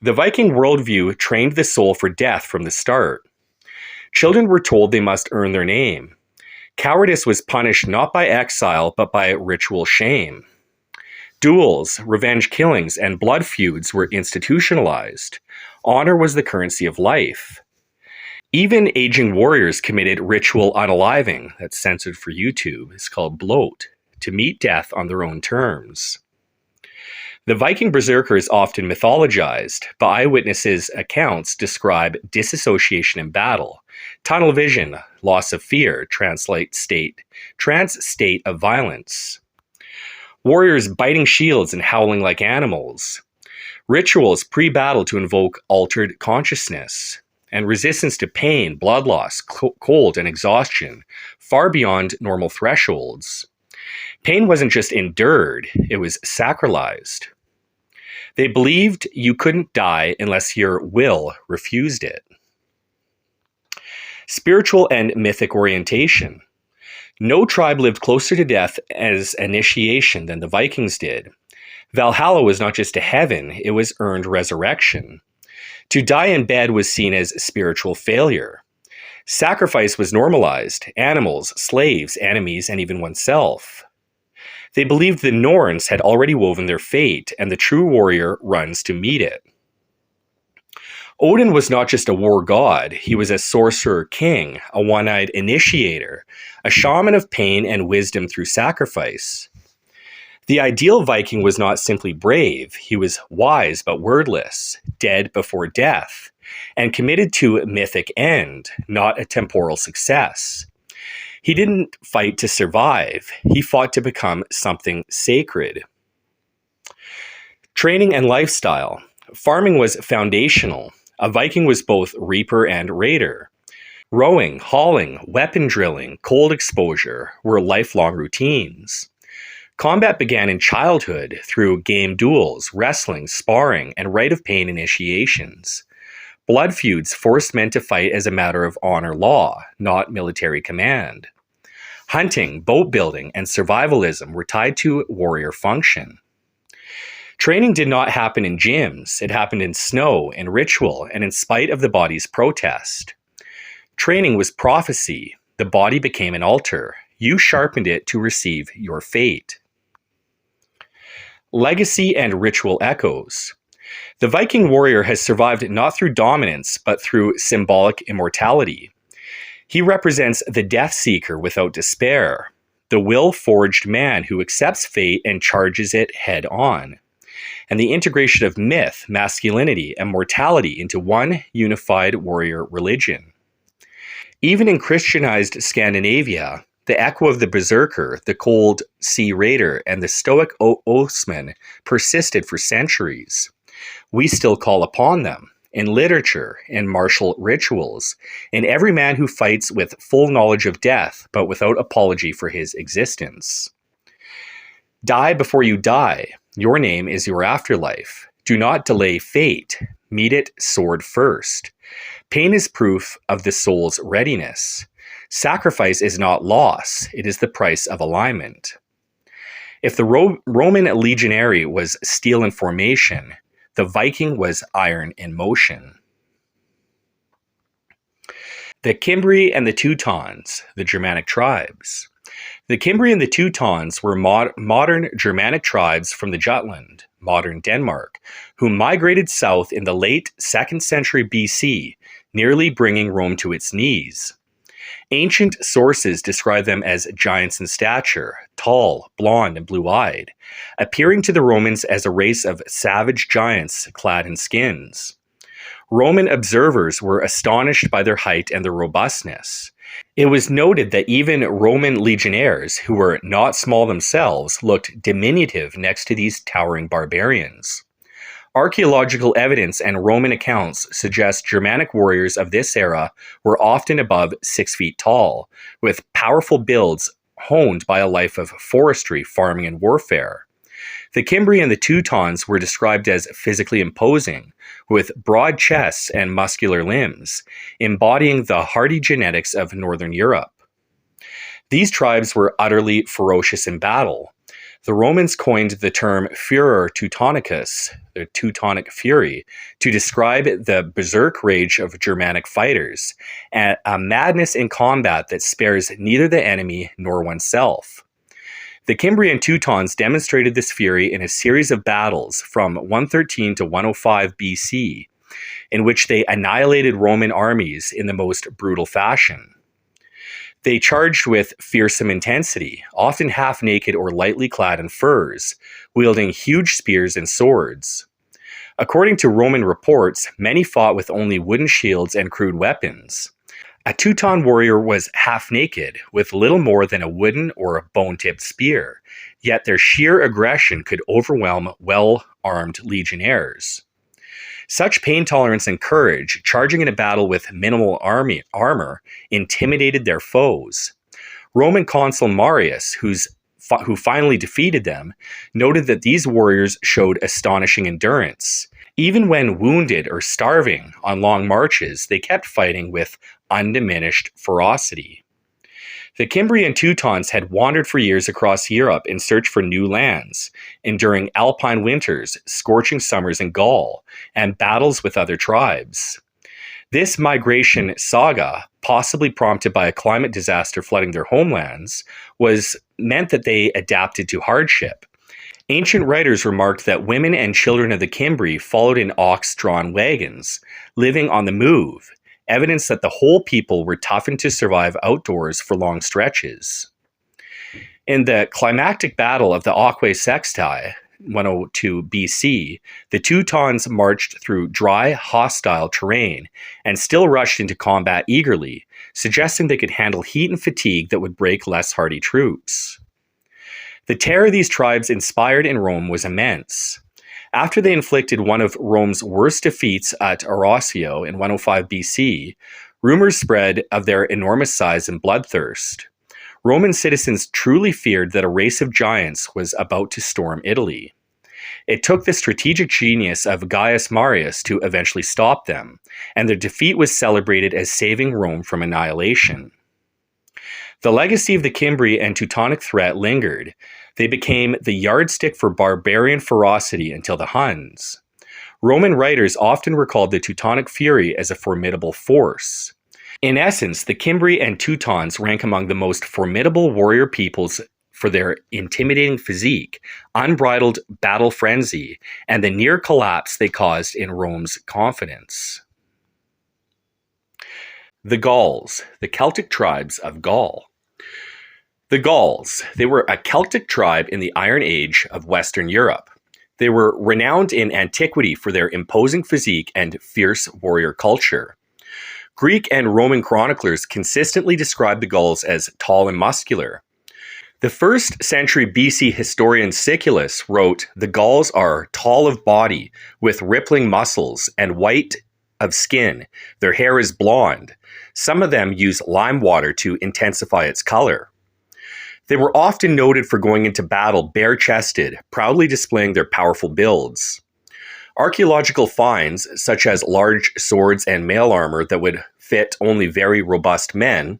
The Viking worldview trained the soul for death from the start. Children were told they must earn their name. Cowardice was punished not by exile, but by ritual shame. Duels, revenge killings, and blood feuds were institutionalized. Honor was the currency of life. Even aging warriors committed ritual unaliving, that's censored for YouTube, it's called bloat, to meet death on their own terms. The Viking berserker is often mythologized, but eyewitnesses' accounts describe disassociation in battle, tunnel vision, loss of fear, trance state of violence, warriors biting shields and howling like animals, rituals pre-battle to invoke altered consciousness, and resistance to pain, blood loss, cold, and exhaustion, far beyond normal thresholds. Pain wasn't just endured, it was sacralized. They believed you couldn't die unless your will refused it. Spiritual and mythic orientation. No tribe lived closer to death as initiation than the Vikings did. Valhalla was not just a heaven, it was earned resurrection. To die in bed was seen as spiritual failure. Sacrifice was normalized, animals, slaves, enemies, and even oneself. They believed the Norns had already woven their fate, and the true warrior runs to meet it. Odin was not just a war god, he was a sorcerer king, a one-eyed initiator, a shaman of pain and wisdom through sacrifice. The ideal Viking was not simply brave, he was wise but wordless, dead before death, and committed to a mythic end, not a temporal success. He didn't fight to survive, he fought to become something sacred. Training and lifestyle. Farming was foundational. A Viking was both reaper and raider. Rowing, hauling, weapon drilling, cold exposure were lifelong routines. Combat began in childhood through game duels, wrestling, sparring, and rite of pain initiations. Blood feuds forced men to fight as a matter of honor law, not military command. Hunting, boat building, and survivalism were tied to warrior function. Training did not happen in gyms, it happened in snow, in ritual, and in spite of the body's protest. Training was prophecy. The body became an altar. You sharpened it to receive your fate. Legacy and ritual echoes. The Viking warrior has survived not through dominance, but through symbolic immortality. He represents the death seeker without despair, the will-forged man who accepts fate and charges it head on, and the integration of myth, masculinity, and mortality into one unified warrior religion. Even in Christianized Scandinavia, the echo of the berserker, the cold sea raider, and the stoic oathsman persisted for centuries. We still call upon them in literature, in martial rituals, in every man who fights with full knowledge of death, but without apology for his existence. Die before you die. Your name is your afterlife. Do not delay fate. Meet it sword first. Pain is proof of the soul's readiness. Sacrifice is not loss, it is the price of alignment. If the Roman legionary was steel in formation, the Viking was iron in motion. The Cimbri and the Teutons, the Germanic tribes. The Cimbri and the Teutons were modern Germanic tribes from the Jutland, modern Denmark, who migrated south in the late 2nd century BC, nearly bringing Rome to its knees. Ancient sources describe them as giants in stature, tall, blonde, and blue-eyed, appearing to the Romans as a race of savage giants clad in skins. Roman observers were astonished by their height and their robustness. It was noted that even Roman legionnaires, who were not small themselves, looked diminutive next to these towering barbarians. Archaeological evidence and Roman accounts suggest Germanic warriors of this era were often above 6 feet tall, with powerful builds honed by a life of forestry, farming, and warfare. The Cimbri and the Teutons were described as physically imposing, with broad chests and muscular limbs, embodying the hardy genetics of Northern Europe. These tribes were utterly ferocious in battle. The Romans coined the term Furor Teutonicus, the Teutonic fury, to describe the berserk rage of Germanic fighters, a madness in combat that spares neither the enemy nor oneself. The Cimbri and Teutons demonstrated this fury in a series of battles from 113 to 105 BC, in which they annihilated Roman armies in the most brutal fashion. They charged with fearsome intensity, often half-naked or lightly clad in furs, wielding huge spears and swords. According to Roman reports, many fought with only wooden shields and crude weapons. A Teuton warrior was half-naked, with little more than a wooden or a bone-tipped spear, yet their sheer aggression could overwhelm well-armed legionnaires. Such pain tolerance and courage, charging in a battle with minimal armor, intimidated their foes. Roman consul Marius, who finally defeated them, noted that these warriors showed astonishing endurance. Even when wounded or starving on long marches, they kept fighting with undiminished ferocity. The Cimbri and Teutons had wandered for years across Europe in search for new lands, enduring alpine winters, scorching summers in Gaul, and battles with other tribes. This migration saga, possibly prompted by a climate disaster flooding their homelands, meant that they adapted to hardship. Ancient writers remarked that women and children of the Cimbri followed in ox-drawn wagons, living on the move, evidence that the whole people were toughened to survive outdoors for long stretches. In the climactic battle of the Aquae Sextae, 102 BC, the Teutons marched through dry, hostile terrain and still rushed into combat eagerly, suggesting they could handle heat and fatigue that would break less hardy troops. The terror these tribes inspired in Rome was immense. After they inflicted one of Rome's worst defeats at Arausio in 105 BC, rumors spread of their enormous size and bloodthirst. Roman citizens truly feared that a race of giants was about to storm Italy. It took the strategic genius of Gaius Marius to eventually stop them, and their defeat was celebrated as saving Rome from annihilation. The legacy of the Cimbri and Teutonic threat lingered. They became the yardstick for barbarian ferocity until the Huns. Roman writers often recalled the Teutonic fury as a formidable force. In essence, the Cimbri and Teutons rank among the most formidable warrior peoples for their intimidating physique, unbridled battle frenzy, and the near collapse they caused in Rome's confidence. The Gauls, the Celtic tribes of Gaul. The Gauls, they were a Celtic tribe in the Iron Age of Western Europe. They were renowned in antiquity for their imposing physique and fierce warrior culture. Greek and Roman chroniclers consistently described the Gauls as tall and muscular. The 1st century BC historian Siculus wrote, "The Gauls are tall of body, with rippling muscles, and white of skin. Their hair is blonde. Some of them use lime water to intensify its color." They were often noted for going into battle bare-chested, proudly displaying their powerful builds. Archaeological finds, such as large swords and mail armor that would fit only very robust men,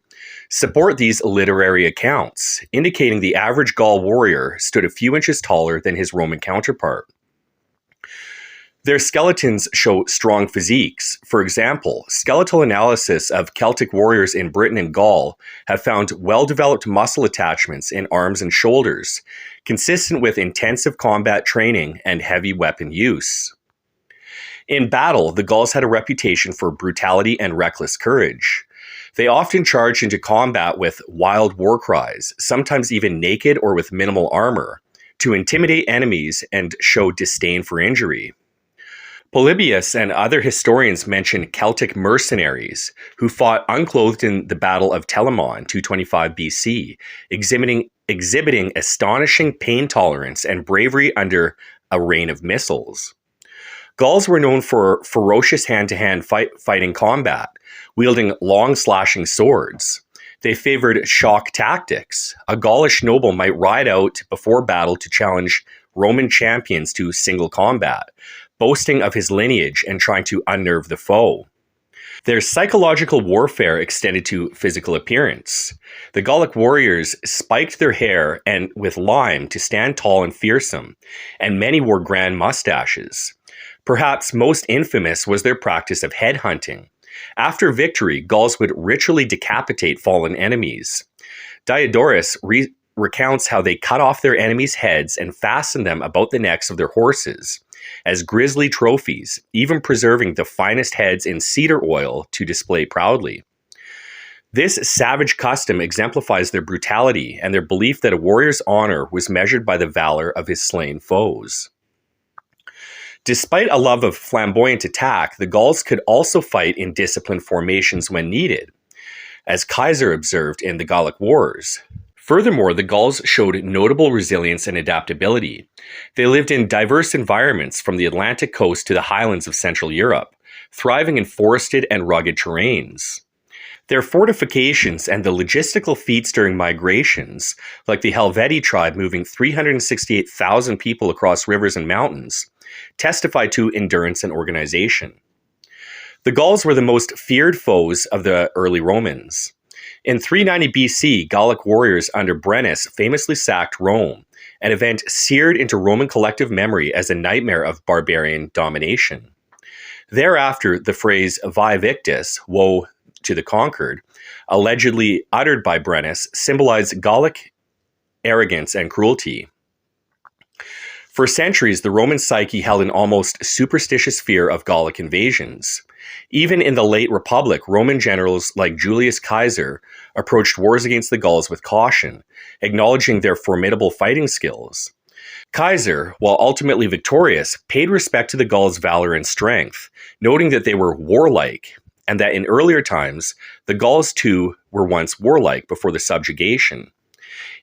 support these literary accounts, indicating the average Gaul warrior stood a few inches taller than his Roman counterpart. Their skeletons show strong physiques. For example, skeletal analysis of Celtic warriors in Britain and Gaul have found well-developed muscle attachments in arms and shoulders, consistent with intensive combat training and heavy weapon use. In battle, the Gauls had a reputation for brutality and reckless courage. They often charged into combat with wild war cries, sometimes even naked or with minimal armor, to intimidate enemies and show disdain for injury. Polybius and other historians mention Celtic mercenaries who fought unclothed in the Battle of Telamon, 225 BC, exhibiting astonishing pain tolerance and bravery under a rain of missiles. Gauls were known for ferocious hand-to-hand fighting combat, wielding long slashing swords. They favored shock tactics. A Gaulish noble might ride out before battle to challenge Roman champions to single combat, boasting of his lineage and trying to unnerve the foe. Their psychological warfare extended to physical appearance. The Gallic warriors spiked their hair and with lime to stand tall and fearsome, and many wore grand mustaches. Perhaps most infamous was their practice of headhunting. After victory, Gauls would ritually decapitate fallen enemies. Diodorus recounts how they cut off their enemies' heads and fastened them about the necks of their horses as grisly trophies, even preserving the finest heads in cedar oil to display proudly. This savage custom exemplifies their brutality and their belief that a warrior's honor was measured by the valor of his slain foes. Despite a love of flamboyant attack, the Gauls could also fight in disciplined formations when needed, as Kaiser observed in the Gallic Wars. Furthermore, the Gauls showed notable resilience and adaptability. They lived in diverse environments from the Atlantic coast to the highlands of Central Europe, thriving in forested and rugged terrains. Their fortifications and the logistical feats during migrations, like the Helvetii tribe moving 368,000 people across rivers and mountains, testify to endurance and organization. The Gauls were the most feared foes of the early Romans. In 390 BC, Gallic warriors under Brennus famously sacked Rome, an event seared into Roman collective memory as a nightmare of barbarian domination. Thereafter, the phrase "Vae Victis," woe to the conquered, allegedly uttered by Brennus, symbolized Gallic arrogance and cruelty. For centuries, the Roman psyche held an almost superstitious fear of Gallic invasions. Even in the late Republic, Roman generals like Julius Caesar approached wars against the Gauls with caution, acknowledging their formidable fighting skills. Caesar, while ultimately victorious, paid respect to the Gauls' valor and strength, noting that they were warlike, and that in earlier times, the Gauls too were once warlike before the subjugation.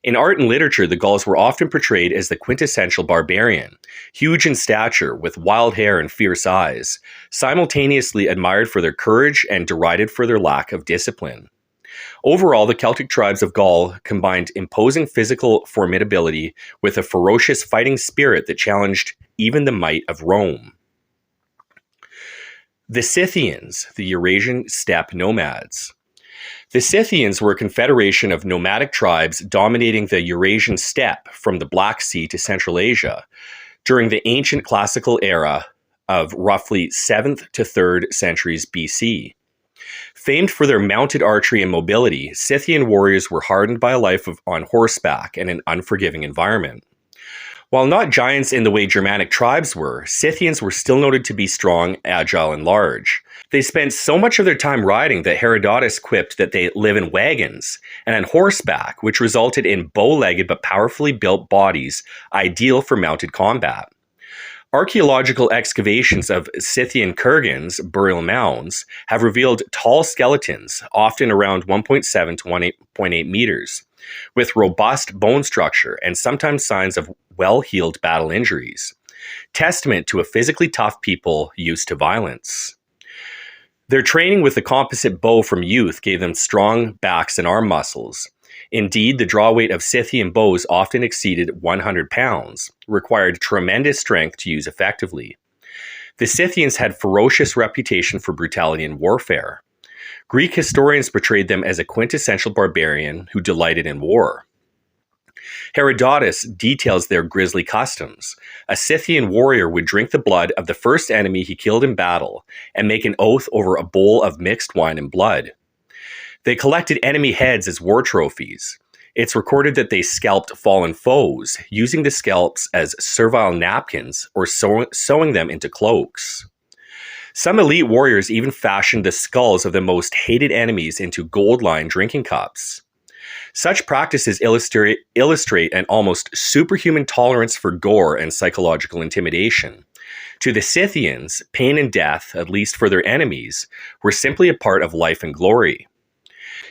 In art and literature, the Gauls were often portrayed as the quintessential barbarian, huge in stature, with wild hair and fierce eyes, simultaneously admired for their courage and derided for their lack of discipline. Overall, the Celtic tribes of Gaul combined imposing physical formidability with a ferocious fighting spirit that challenged even the might of Rome. The Scythians, the Eurasian steppe nomads. The Scythians were a confederation of nomadic tribes dominating the Eurasian steppe from the Black Sea to Central Asia during the ancient classical era of roughly 7th to 3rd centuries BC. Famed for their mounted archery and mobility, Scythian warriors were hardened by a life on horseback and an unforgiving environment. While not giants in the way Germanic tribes were, Scythians were still noted to be strong, agile, and large. They spent so much of their time riding that Herodotus quipped that they live in wagons and on horseback, which resulted in bow-legged but powerfully built bodies ideal for mounted combat. Archaeological excavations of Scythian kurgans, burial mounds, have revealed tall skeletons, often around 1.7 to 1.8 meters, with robust bone structure and sometimes signs of well-healed battle injuries, testament to a physically tough people used to violence. Their training with the composite bow from youth gave them strong backs and arm muscles. Indeed, the draw weight of Scythian bows often exceeded 100 pounds, required tremendous strength to use effectively. The Scythians had ferocious reputation for brutality and warfare. Greek historians portrayed them as a quintessential barbarian who delighted in war. Herodotus details their grisly customs. A Scythian warrior would drink the blood of the first enemy he killed in battle and make an oath over a bowl of mixed wine and blood. They collected enemy heads as war trophies. It's recorded that they scalped fallen foes, using the scalps as servile napkins or sewing them into cloaks. Some elite warriors even fashioned the skulls of the most hated enemies into gold-lined drinking cups. Such practices illustrate an almost superhuman tolerance for gore and psychological intimidation. To the Scythians, pain and death, at least for their enemies, were simply a part of life and glory.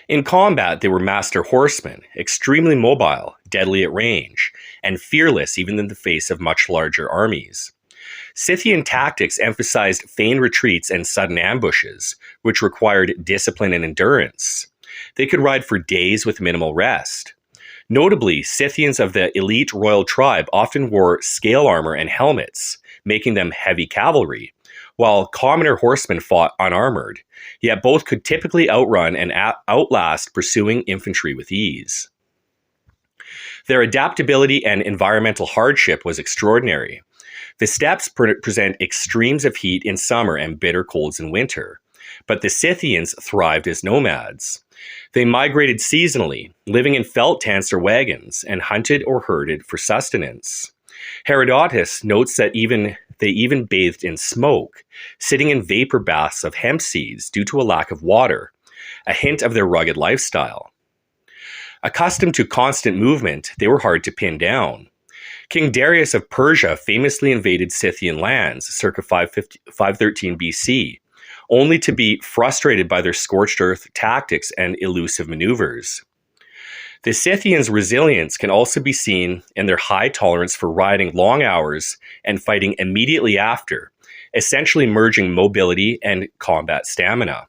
In combat, they were master horsemen, extremely mobile, deadly at range, and fearless even in the face of much larger armies. Scythian tactics emphasized feigned retreats and sudden ambushes, which required discipline and endurance. They could ride for days with minimal rest. Notably, Scythians of the elite royal tribe often wore scale armor and helmets, making them heavy cavalry, while commoner horsemen fought unarmored, yet both could typically outrun and outlast pursuing infantry with ease. Their adaptability and environmental hardship was extraordinary. The steppes present extremes of heat in summer and bitter colds in winter. But the Scythians thrived as nomads. They migrated seasonally, living in felt tents or wagons, and hunted or herded for sustenance. Herodotus notes that they even bathed in smoke, sitting in vapor baths of hemp seeds due to a lack of water, a hint of their rugged lifestyle. Accustomed to constant movement, they were hard to pin down. King Darius of Persia famously invaded Scythian lands circa 513 BC, only to be frustrated by their scorched earth tactics and elusive maneuvers. The Scythians' resilience can also be seen in their high tolerance for riding long hours and fighting immediately after, essentially merging mobility and combat stamina.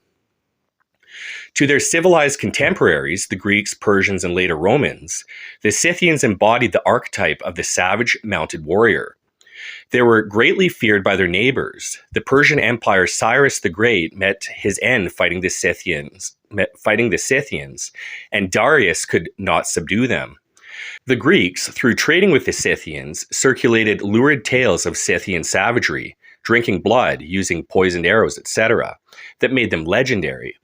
To their civilized contemporaries, the Greeks, Persians, and later Romans, the Scythians embodied the archetype of the savage mounted warrior. They were greatly feared by their neighbors. The Persian Empire Cyrus the Great met his end fighting the Scythians, and Darius could not subdue them. The Greeks, through trading with the Scythians, circulated lurid tales of Scythian savagery, drinking blood, using poisoned arrows, etc., that made them legendary.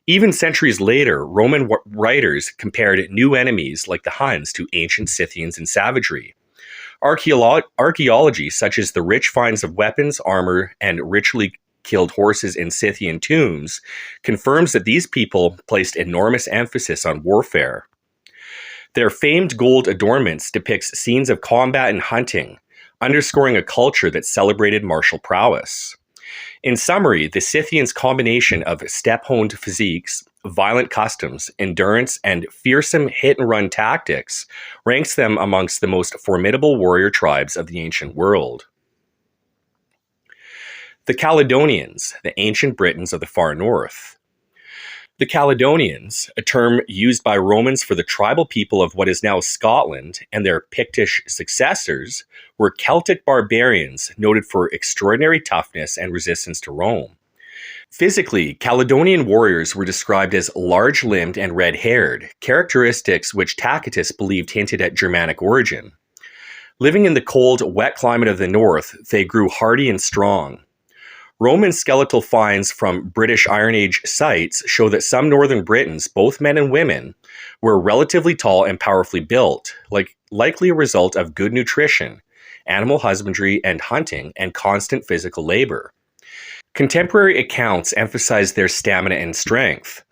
Even centuries later, Roman writers compared new enemies like the Huns to ancient Scythians in savagery. Archaeology, such as the rich finds of weapons, armor, and ritually killed horses in Scythian tombs, confirms that these people placed enormous emphasis on warfare. Their famed gold adornments depicts scenes of combat and hunting, underscoring a culture that celebrated martial prowess. In summary, the Scythians' combination of steppe-honed physiques, violent customs, endurance, and fearsome hit-and-run tactics ranks them amongst the most formidable warrior tribes of the ancient world. The Caledonians, the ancient Britons of the far north. The Caledonians, a term used by Romans for the tribal people of what is now Scotland and their Pictish successors, were Celtic barbarians noted for extraordinary toughness and resistance to Rome. Physically, Caledonian warriors were described as large-limbed and red-haired, characteristics which Tacitus believed hinted at Germanic origin. Living in the cold, wet climate of the north, they grew hardy and strong. Roman skeletal finds from British Iron Age sites show that some northern Britons, both men and women, were relatively tall and powerfully built, likely a result of good nutrition, animal husbandry and hunting, and constant physical labor. Contemporary accounts emphasize their stamina and strength.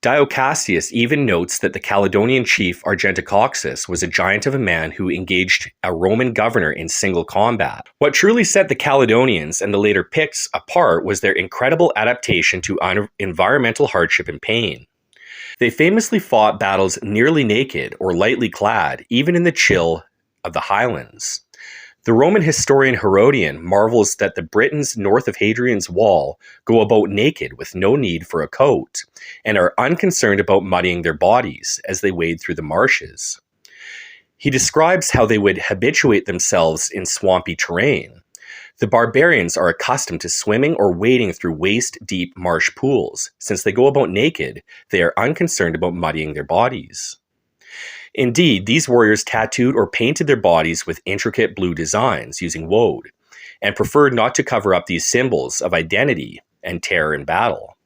Dio Cassius even notes that the Caledonian chief Argentacoxus was a giant of a man who engaged a Roman governor in single combat. What truly set the Caledonians and the later Picts apart was their incredible adaptation to environmental hardship and pain. They famously fought battles nearly naked or lightly clad, even in the chill of the highlands. The Roman historian Herodian marvels that the Britons north of Hadrian's Wall go about naked with no need for a coat, and are unconcerned about muddying their bodies as they wade through the marshes. He describes how they would habituate themselves in swampy terrain. The barbarians are accustomed to swimming or wading through waist-deep marsh pools. Since they go about naked, they are unconcerned about muddying their bodies. Indeed, these warriors tattooed or painted their bodies with intricate blue designs using woad, and preferred not to cover up these symbols of identity and terror in battle.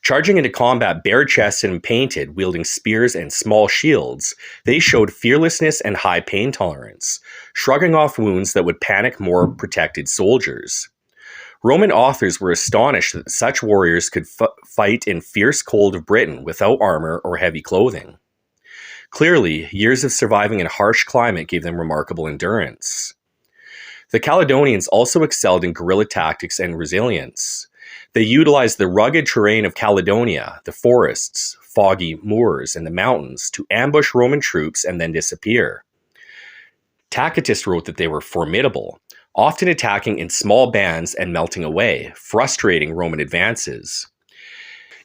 Charging into combat bare-chested and painted, wielding spears and small shields, they showed fearlessness and high pain tolerance, shrugging off wounds that would panic more protected soldiers. Roman authors were astonished that such warriors could fight in fierce cold of Britain without armor or heavy clothing. Clearly, years of surviving in a harsh climate gave them remarkable endurance. The Caledonians also excelled in guerrilla tactics and resilience. They utilized the rugged terrain of Caledonia, the forests, foggy moors, and the mountains to ambush Roman troops and then disappear. Tacitus wrote that they were formidable, often attacking in small bands and melting away, frustrating Roman advances.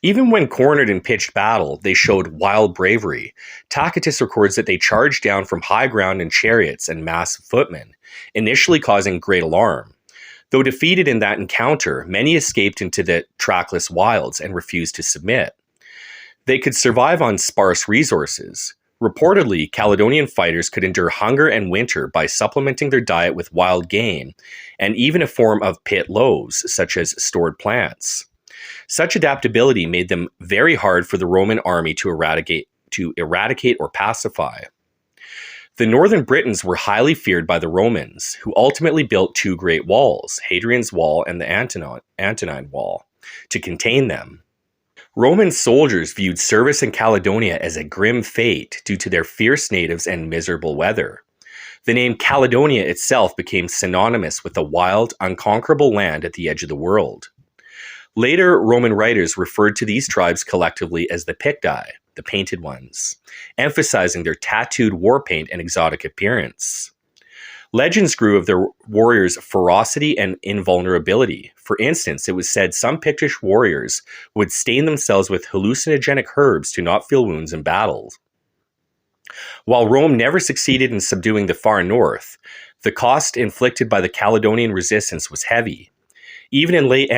Even when cornered in pitched battle, they showed wild bravery. Tacitus records that they charged down from high ground in chariots and massed footmen, initially causing great alarm. Though defeated in that encounter, many escaped into the trackless wilds and refused to submit. They could survive on sparse resources. Reportedly, Caledonian fighters could endure hunger and winter by supplementing their diet with wild game, and even a form of pit loaves, such as stored plants. Such adaptability made them very hard for the Roman army to eradicate or pacify. The northern Britons were highly feared by the Romans, who ultimately built two great walls, Hadrian's Wall and the Antonine Wall, to contain them. Roman soldiers viewed service in Caledonia as a grim fate due to their fierce natives and miserable weather. The name Caledonia itself became synonymous with the wild, unconquerable land at the edge of the world. Later, Roman writers referred to these tribes collectively as the Picti, the painted ones, emphasizing their tattooed war paint and exotic appearance. Legends grew of their warriors' ferocity and invulnerability. For instance, it was said some Pictish warriors would stain themselves with hallucinogenic herbs to not feel wounds in battle. While Rome never succeeded in subduing the far north, the cost inflicted by the Caledonian resistance was heavy. Even in late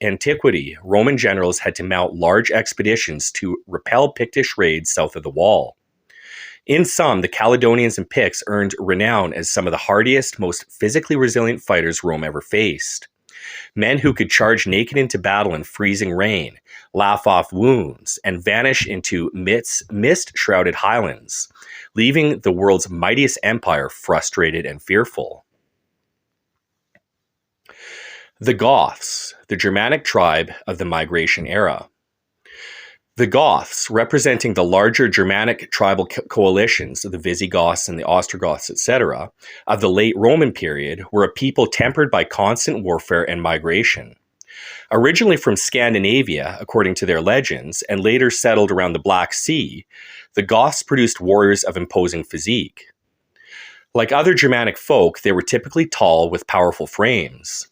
antiquity, Roman generals had to mount large expeditions to repel Pictish raids south of the wall. In sum, the Caledonians and Picts earned renown as some of the hardiest, most physically resilient fighters Rome ever faced. Men who could charge naked into battle in freezing rain, laugh off wounds, and vanish into mist-shrouded highlands, leaving the world's mightiest empire frustrated and fearful. The Goths, the Germanic tribe of the migration era. The Goths, representing the larger Germanic tribal coalitions, the Visigoths and the Ostrogoths, etc., of the late Roman period, were a people tempered by constant warfare and migration. Originally from Scandinavia, according to their legends, and later settled around the Black Sea, the Goths produced warriors of imposing physique. Like other Germanic folk, they were typically tall with powerful frames.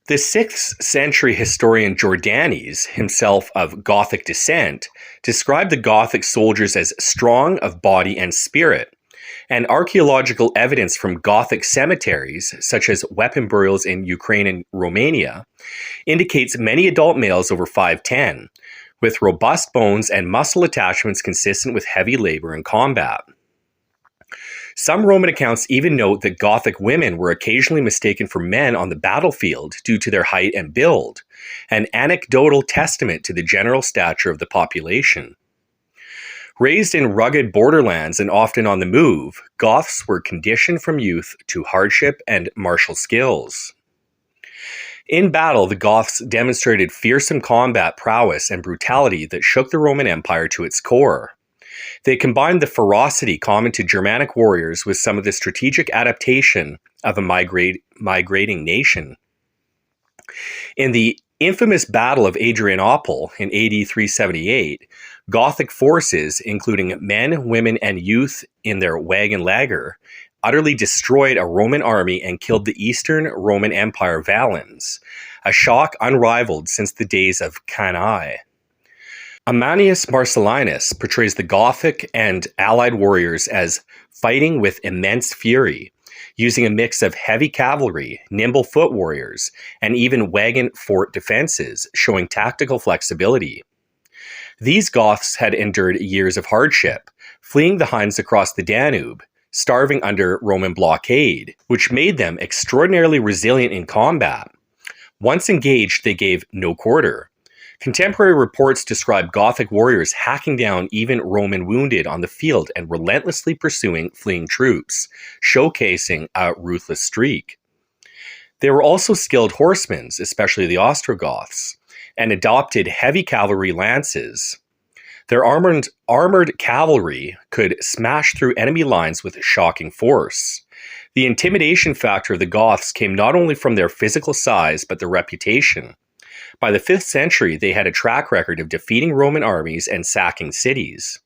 The 6th century historian Jordanes, himself of Gothic descent, described the Gothic soldiers as strong of body and spirit, and archaeological evidence from Gothic cemeteries, such as weapon burials in Ukraine and Romania, indicates many adult males over 5'10", with robust bones and muscle attachments consistent with heavy labor and combat. Some Roman accounts even note that Gothic women were occasionally mistaken for men on the battlefield due to their height and build, an anecdotal testament to the general stature of the population. Raised in rugged borderlands and often on the move, Goths were conditioned from youth to hardship and martial skills. In battle, the Goths demonstrated fearsome combat prowess and brutality that shook the Roman Empire to its core. They combined the ferocity common to Germanic warriors with some of the strategic adaptation of a migrating nation. In the infamous Battle of Adrianople in AD 378, Gothic forces, including men, women, and youth in their wagon lager, utterly destroyed a Roman army and killed the Eastern Roman Empire Valens, a shock unrivaled since the days of Cannae. Ammianus Marcellinus portrays the Gothic and allied warriors as fighting with immense fury, using a mix of heavy cavalry, nimble foot warriors, and even wagon fort defenses, showing tactical flexibility. These Goths had endured years of hardship, fleeing the Huns across the Danube, starving under Roman blockade, which made them extraordinarily resilient in combat. Once engaged, they gave no quarter. Contemporary reports describe Gothic warriors hacking down even Roman wounded on the field and relentlessly pursuing fleeing troops, showcasing a ruthless streak. They were also skilled horsemen, especially the Ostrogoths, and adopted heavy cavalry lances. Their armored cavalry could smash through enemy lines with shocking force. The intimidation factor of the Goths came not only from their physical size, but their reputation. By the 5th century, they had a track record of defeating Roman armies and sacking cities.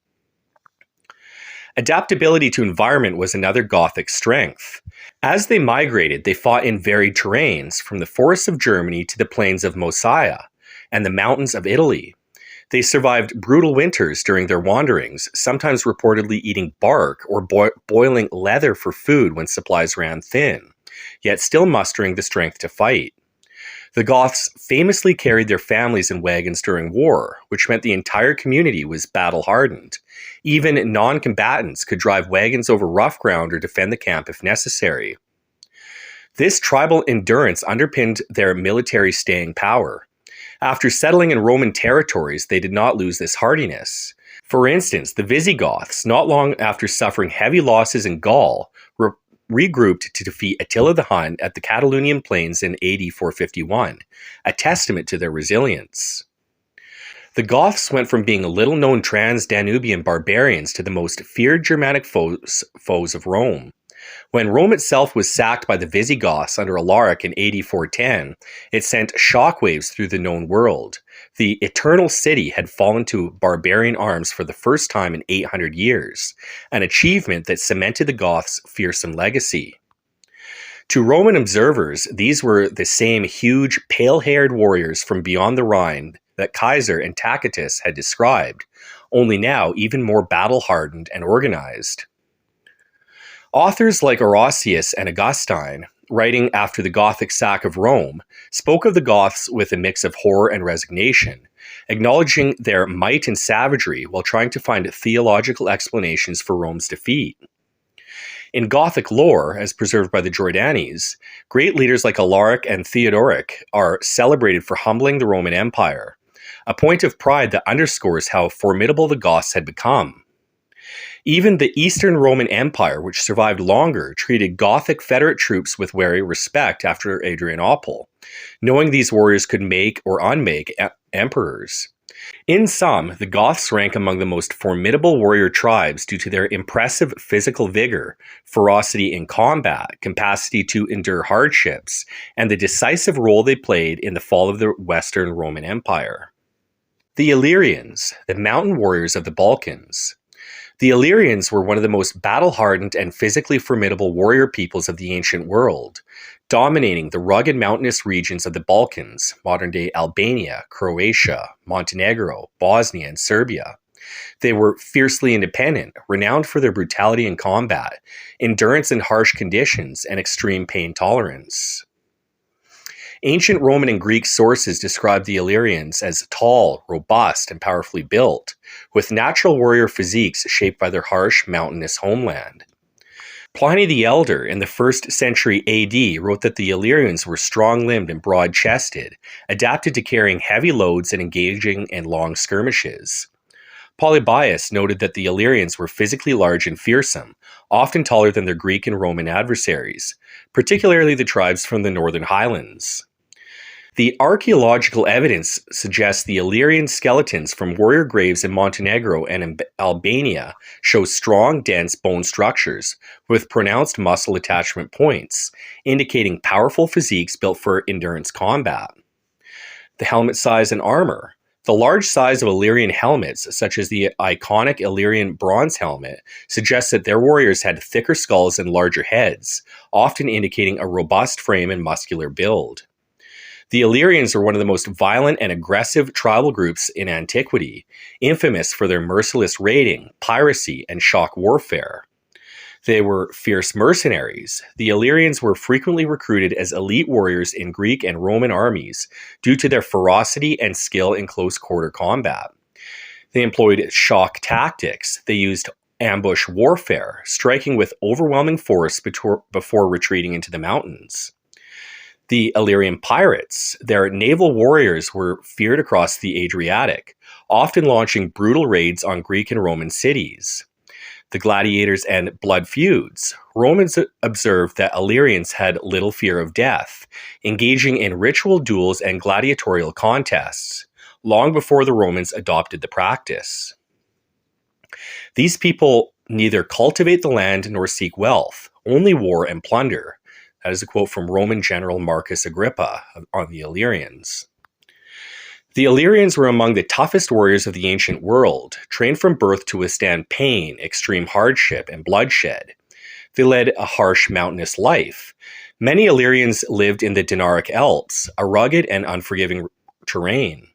Adaptability to environment was another Gothic strength. As they migrated, they fought in varied terrains, from the forests of Germany to the plains of Moesia and the mountains of Italy. They survived brutal winters during their wanderings, sometimes reportedly eating bark or boiling leather for food when supplies ran thin, yet still mustering the strength to fight. The Goths famously carried their families in wagons during war, which meant the entire community was battle-hardened. Even non-combatants could drive wagons over rough ground or defend the camp if necessary. This tribal endurance underpinned their military staying power. After settling in Roman territories, they did not lose this hardiness. For instance, the Visigoths, not long after suffering heavy losses in Gaul, regrouped to defeat Attila the Hun at the Catalonian plains in AD 451, a testament to their resilience. The Goths went from being little-known trans-Danubian barbarians to the most feared Germanic foes of Rome. When Rome itself was sacked by the Visigoths under Alaric in AD 410, it sent shockwaves through the known world. The Eternal City had fallen to barbarian arms for the first time in 800 years, an achievement that cemented the Goths' fearsome legacy. To Roman observers, these were the same huge, pale-haired warriors from beyond the Rhine that Kaiser and Tacitus had described, only now even more battle-hardened and organized. Authors like Orosius and Augustine, writing after the Gothic sack of Rome, spoke of the Goths with a mix of horror and resignation, acknowledging their might and savagery while trying to find theological explanations for Rome's defeat. In Gothic lore, as preserved by the Jordanes, great leaders like Alaric and Theodoric are celebrated for humbling the Roman Empire, a point of pride that underscores how formidable the Goths had become. Even the Eastern Roman Empire, which survived longer, treated Gothic Federate troops with wary respect after Adrianople, knowing these warriors could make or unmake emperors. In sum, the Goths rank among the most formidable warrior tribes due to their impressive physical vigor, ferocity in combat, capacity to endure hardships, and the decisive role they played in the fall of the Western Roman Empire. The Illyrians, the mountain warriors of the Balkans. The Illyrians were one of the most battle-hardened and physically formidable warrior peoples of the ancient world, dominating the rugged mountainous regions of the Balkans, modern-day Albania, Croatia, Montenegro, Bosnia, and Serbia. They were fiercely independent, renowned for their brutality in combat, endurance in harsh conditions, and extreme pain tolerance. Ancient Roman and Greek sources describe the Illyrians as tall, robust, and powerfully built, with natural warrior physiques shaped by their harsh, mountainous homeland. Pliny the Elder, in the 1st century AD, wrote that the Illyrians were strong-limbed and broad-chested, adapted to carrying heavy loads and engaging in long skirmishes. Polybius noted that the Illyrians were physically large and fearsome, often taller than their Greek and Roman adversaries, particularly the tribes from the northern highlands. The archaeological evidence suggests the Illyrian skeletons from warrior graves in Montenegro and in Albania show strong, dense bone structures with pronounced muscle attachment points, indicating powerful physiques built for endurance combat. The helmet size and armor. The large size of Illyrian helmets, such as the iconic Illyrian bronze helmet, suggests that their warriors had thicker skulls and larger heads, often indicating a robust frame and muscular build. The Illyrians were one of the most violent and aggressive tribal groups in antiquity, infamous for their merciless raiding, piracy, and shock warfare. They were fierce mercenaries. The Illyrians were frequently recruited as elite warriors in Greek and Roman armies due to their ferocity and skill in close-quarter combat. They employed shock tactics. They used ambush warfare, striking with overwhelming force before retreating into the mountains. The Illyrian pirates, their naval warriors, were feared across the Adriatic, often launching brutal raids on Greek and Roman cities. The gladiators and blood feuds. Romans observed that Illyrians had little fear of death, engaging in ritual duels and gladiatorial contests, long before the Romans adopted the practice. These people neither cultivate the land nor seek wealth, only war and plunder. That is a quote from Roman General Marcus Agrippa on the Illyrians. The Illyrians were among the toughest warriors of the ancient world, trained from birth to withstand pain, extreme hardship, and bloodshed. They led a harsh mountainous life. Many Illyrians lived in the Dinaric Alps, a rugged and unforgiving terrain.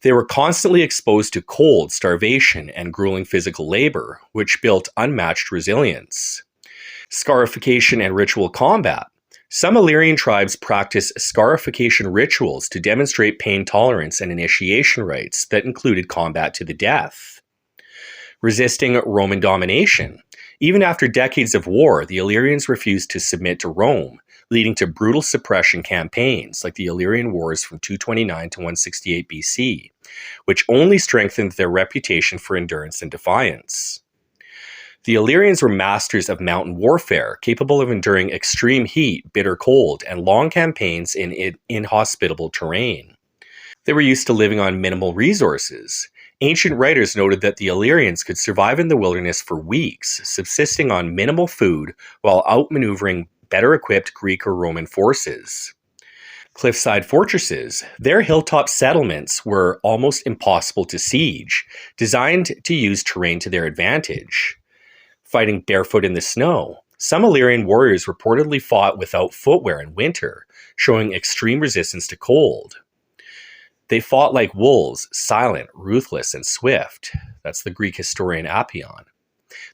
They were constantly exposed to cold, starvation, and grueling physical labor, which built unmatched resilience. Scarification and ritual combat. Some Illyrian tribes practice scarification rituals to demonstrate pain tolerance and initiation rites that included combat to the death. Resisting Roman domination. Even after decades of war, the Illyrians refused to submit to Rome, leading to brutal suppression campaigns like the Illyrian Wars from 229 to 168 BC, which only strengthened their reputation for endurance and defiance. The Illyrians were masters of mountain warfare, capable of enduring extreme heat, bitter cold, and long campaigns in inhospitable terrain. They were used to living on minimal resources. Ancient writers noted that the Illyrians could survive in the wilderness for weeks, subsisting on minimal food while outmaneuvering better equipped Greek or Roman forces. Cliffside fortresses, their hilltop settlements were almost impossible to siege, designed to use terrain to their advantage. Fighting barefoot in the snow, some Illyrian warriors reportedly fought without footwear in winter, showing extreme resistance to cold. They fought like wolves, silent, ruthless, and swift. That's the Greek historian Apion.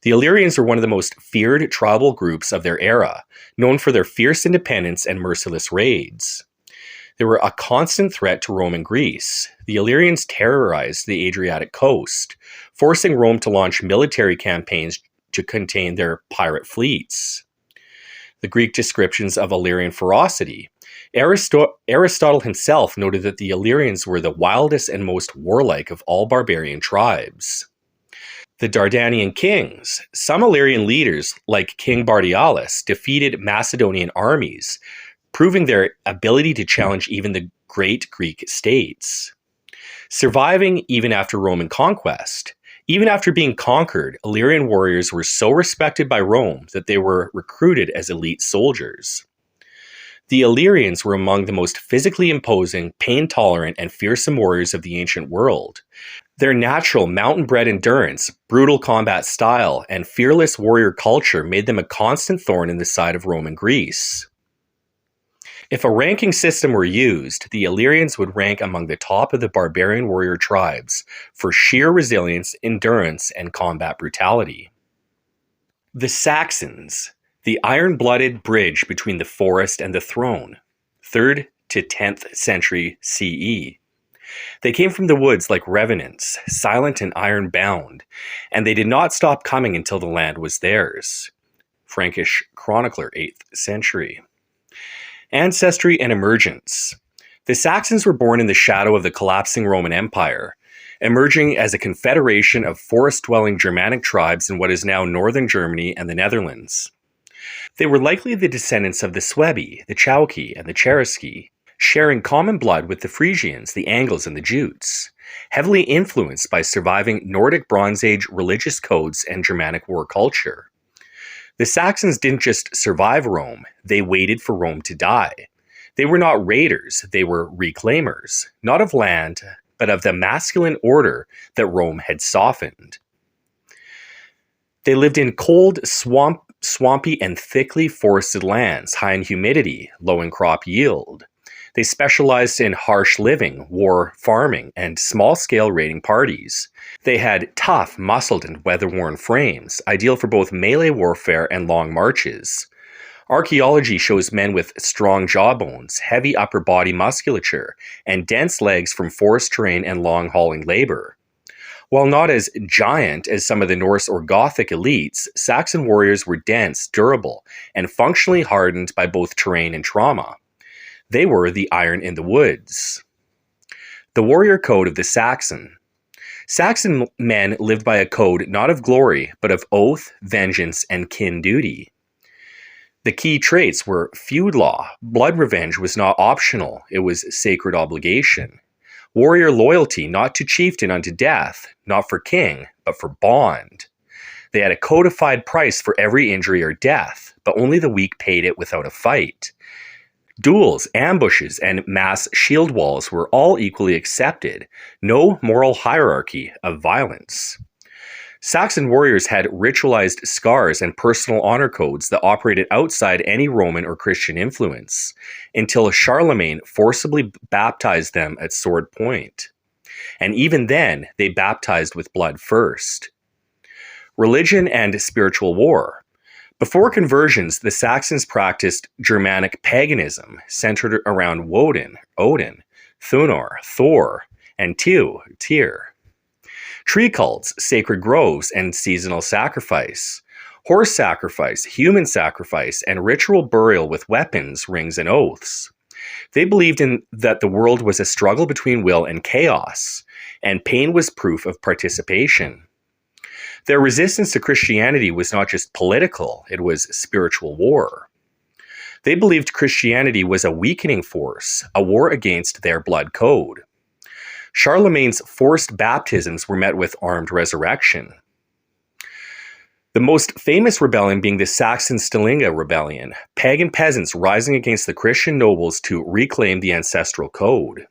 The Illyrians were one of the most feared tribal groups of their era, known for their fierce independence and merciless raids. They were a constant threat to Rome and Greece. The Illyrians terrorized the Adriatic coast, forcing Rome to launch military campaigns to contain their pirate fleets. The Greek descriptions of Illyrian ferocity. Aristotle himself noted that the Illyrians were the wildest and most warlike of all barbarian tribes. The Dardanian kings. Some Illyrian leaders, like King Bardialis, defeated Macedonian armies, proving their ability to challenge even the great Greek states. Surviving even after Roman conquest. Even after being conquered, Illyrian warriors were so respected by Rome that they were recruited as elite soldiers. The Illyrians were among the most physically imposing, pain-tolerant, and fearsome warriors of the ancient world. Their natural mountain-bred endurance, brutal combat style, and fearless warrior culture made them a constant thorn in the side of Rome and Greece. If a ranking system were used, the Illyrians would rank among the top of the barbarian warrior tribes for sheer resilience, endurance, and combat brutality. The Saxons, the iron-blooded bridge between the forest and the throne, 3rd to 10th century CE. They came from the woods like revenants, silent and iron-bound, and they did not stop coming until the land was theirs. Frankish chronicler, 8th century. Ancestry and emergence. The Saxons were born in the shadow of the collapsing Roman Empire, emerging as a confederation of forest-dwelling Germanic tribes in what is now northern Germany and the Netherlands. They were likely the descendants of the Suebi, the Chauci, and the Cherusci, sharing common blood with the Frisians, the Angles, and the Jutes, heavily influenced by surviving Nordic Bronze Age religious codes and Germanic war culture. The Saxons didn't just survive Rome, they waited for Rome to die. They were not raiders, they were reclaimers, not of land, but of the masculine order that Rome had softened. They lived in cold, swampy, and thickly forested lands, high in humidity, low in crop yield. They specialized in harsh living, war farming, and small-scale raiding parties. They had tough, muscled, and weather-worn frames, ideal for both melee warfare and long marches. Archaeology shows men with strong jawbones, heavy upper body musculature, and dense legs from forest terrain and long-hauling labor. While not as giant as some of the Norse or Gothic elites, Saxon warriors were dense, durable, and functionally hardened by both terrain and trauma. They were the iron in the woods. The warrior code of the Saxon. Saxon men lived by a code not of glory, but of oath, vengeance, and kin duty. The key traits were feud law. Blood revenge was not optional, it was sacred obligation. Warrior loyalty, not to chieftain unto death, not for king, but for bond. They had a codified price for every injury or death, but only the weak paid it without a fight. Duels, ambushes, and mass shield walls were all equally accepted. No moral hierarchy of violence. Saxon warriors had ritualized scars and personal honor codes that operated outside any Roman or Christian influence, until Charlemagne forcibly baptized them at sword point. And even then, they baptized with blood first. Religion and spiritual war. Before conversions, the Saxons practiced Germanic paganism, centered around Woden, Odin, Thunor, Thor, and Tyr. Tree cults, sacred groves, and seasonal sacrifice. horse sacrifice, human sacrifice, and ritual burial with weapons, rings, and oaths. They believed in that the world was a struggle between will and chaos, and pain was proof of participation. Their resistance to Christianity was not just political, it was spiritual war. They believed Christianity was a weakening force, a war against their blood code. Charlemagne's forced baptisms were met with armed resurrection. The most famous rebellion being the Saxon Stillinga rebellion, pagan peasants rising against the Christian nobles to reclaim the ancestral code.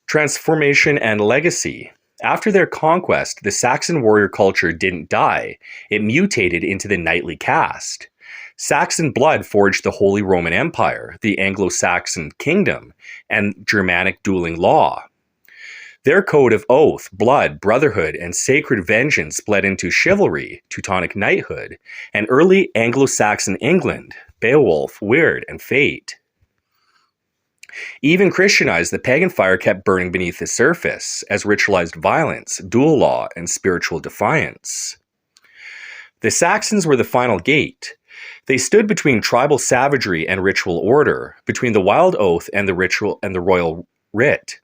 Transformation and legacy. After their conquest, the Saxon warrior culture didn't die. It mutated into the knightly caste. Saxon blood forged the Holy Roman Empire, the Anglo-Saxon kingdom, and Germanic dueling law. Their code of oath, blood, brotherhood, and sacred vengeance bled into chivalry, Teutonic knighthood, and early Anglo-Saxon England, Beowulf, Weird, and Fate. Even Christianized, the pagan fire kept burning beneath the surface, as ritualized violence, duel law, and spiritual defiance. The Saxons were the final gate. They stood between tribal savagery and ritual order, between the wild oath and the ritual and the royal writ,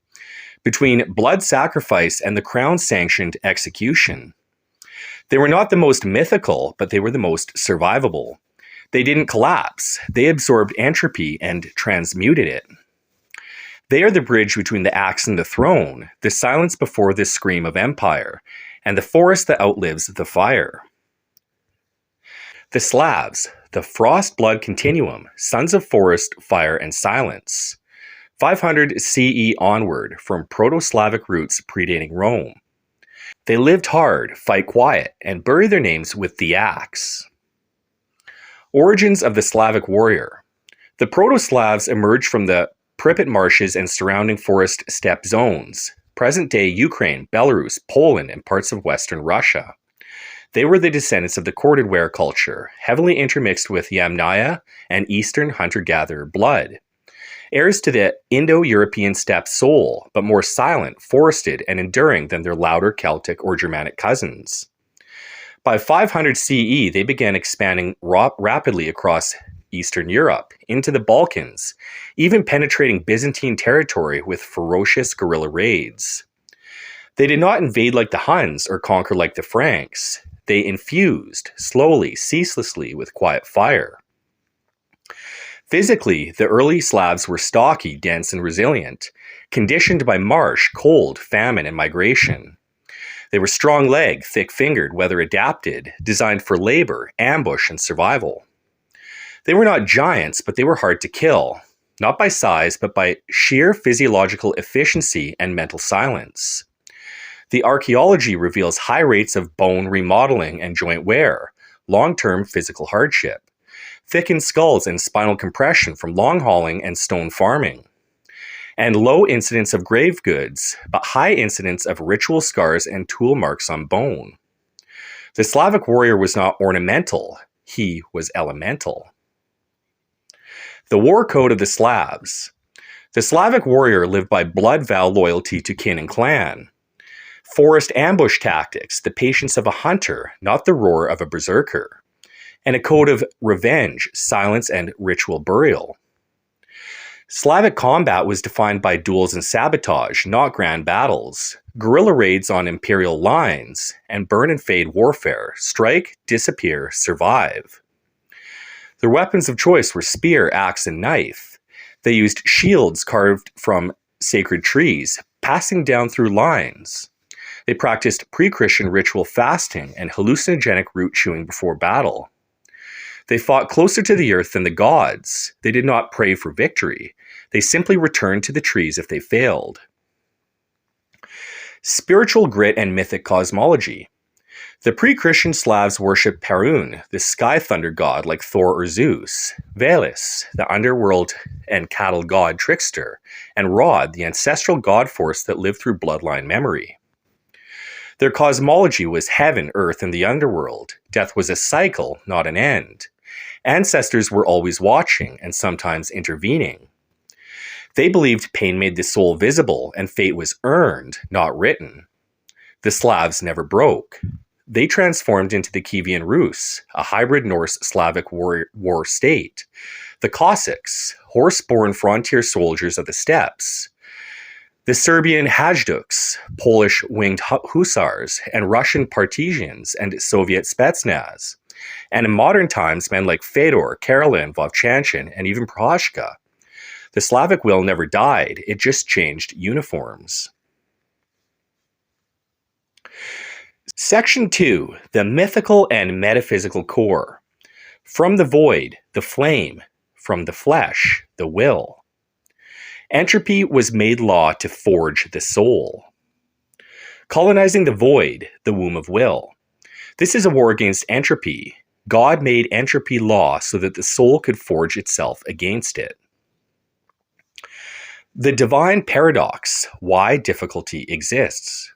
between blood sacrifice and the crown-sanctioned execution. They were not the most mythical, but they were the most survivable. They didn't collapse. They absorbed entropy and transmuted it. They are the bridge between the axe and the throne, the silence before the scream of empire, and the forest that outlives the fire. The Slavs, the frost blood continuum, sons of forest, fire, and silence. 500 CE onward, from Proto-Slavic roots predating Rome. They lived hard, fight quiet, and bury their names with the axe. Origins of the Slavic warrior. The Proto-Slavs emerged from the Pripyat marshes and surrounding forest steppe zones, present-day Ukraine, Belarus, Poland, and parts of Western Russia. They were the descendants of the corded ware culture, heavily intermixed with Yamnaya and Eastern hunter-gatherer blood. Heirs to the Indo-European steppe soul, but more silent, forested, and enduring than their louder Celtic or Germanic cousins. By 500 CE, they began expanding rapidly across Eastern Europe, into the Balkans, even penetrating Byzantine territory with ferocious guerrilla raids. They did not invade like the Huns or conquer like the Franks. They infused, slowly, ceaselessly, with quiet fire. Physically, the early Slavs were stocky, dense, and resilient, conditioned by marsh, cold, famine, and migration. They were strong-legged, thick-fingered, weather-adapted, designed for labor, ambush, and survival. They were not giants, but they were hard to kill, not by size, but by sheer physiological efficiency and mental silence. The archaeology reveals high rates of bone remodeling and joint wear, long-term physical hardship, thickened skulls and spinal compression from long hauling and stone farming, and low incidence of grave goods, but high incidence of ritual scars and tool marks on bone. The Slavic warrior was not ornamental, he was elemental. The war code of the Slavs. The Slavic warrior lived by blood vow loyalty to kin and clan. Forest ambush tactics, the patience of a hunter, not the roar of a berserker. And a code of revenge, silence, and ritual burial. Slavic combat was defined by duels and sabotage, not grand battles, guerrilla raids on imperial lines, and burn and fade warfare, strike, disappear, survive. Their weapons of choice were spear, axe, and knife. They used shields carved from sacred trees, passing down through lines. They practiced pre-Christian ritual fasting and hallucinogenic root chewing before battle. They fought closer to the earth than the gods. They did not pray for victory. They simply returned to the trees if they failed. Spiritual grit and mythic cosmology. The pre-Christian Slavs worshipped Perun, the sky thunder god like Thor or Zeus, Veles, the underworld and cattle god trickster, and Rod, the ancestral god force that lived through bloodline memory. Their cosmology was heaven, earth, and the underworld. Death was a cycle, not an end. Ancestors were always watching and sometimes intervening. They believed pain made the soul visible and fate was earned, not written. The Slavs never broke. they transformed into the Kievan Rus, a hybrid Norse-Slavic war state. The Cossacks, horse-borne frontier soldiers of the steppes. The Serbian Hajduks, Polish winged hussars, and Russian partisans and Soviet Spetsnaz. And in modern times, men like Fedor, Karolin, Vovchanchin, and even Prohashka. The Slavic will never died, it just changed uniforms. Section 2. The mythical and metaphysical core. From the void, the flame. From the flesh, the will. Entropy was made law to forge the soul. Colonizing the void, the womb of will. This is a war against entropy. God made entropy law so that the soul could forge itself against it. The divine paradox, why difficulty exists.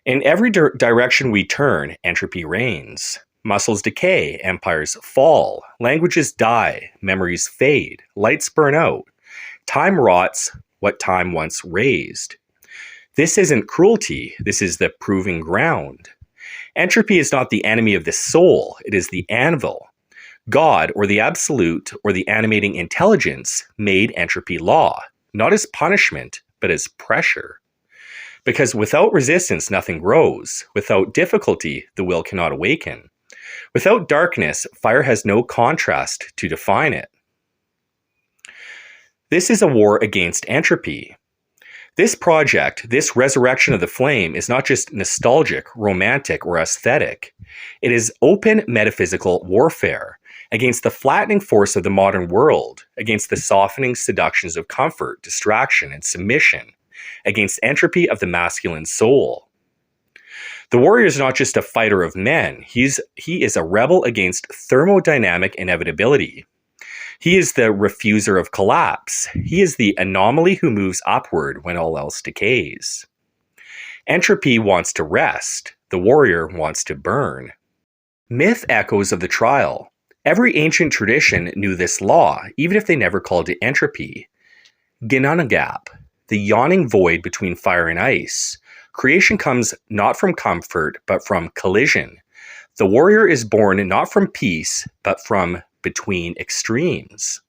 In every direction we turn, entropy reigns. Muscles decay, empires fall, languages die, memories fade, lights burn out. Time rots what time once raised. This isn't cruelty, this is the proving ground. Entropy is not the enemy of the soul, it is the anvil. God, or the absolute, or the animating intelligence, made entropy law, not as punishment, but as pressure. Because without resistance, nothing grows. Without difficulty, the will cannot awaken. Without darkness, fire has no contrast to define it. This is a war against entropy. This project, this resurrection of the flame, is not just nostalgic, romantic, or aesthetic. It is open metaphysical warfare against the flattening force of the modern world, against the softening seductions of comfort, distraction, and submission, against entropy of the masculine soul. The warrior is not just a fighter of men, he is a rebel against thermodynamic inevitability. He is the refuser of collapse. He is the anomaly who moves upward when all else decays. Entropy wants to rest. The warrior wants to burn. Myth echoes of the trial. Every ancient tradition knew this law, even if they never called it entropy. Ginnungagap, the yawning void between fire and ice. Creation comes not from comfort, but from collision. The warrior is born not from peace, but from between extremes.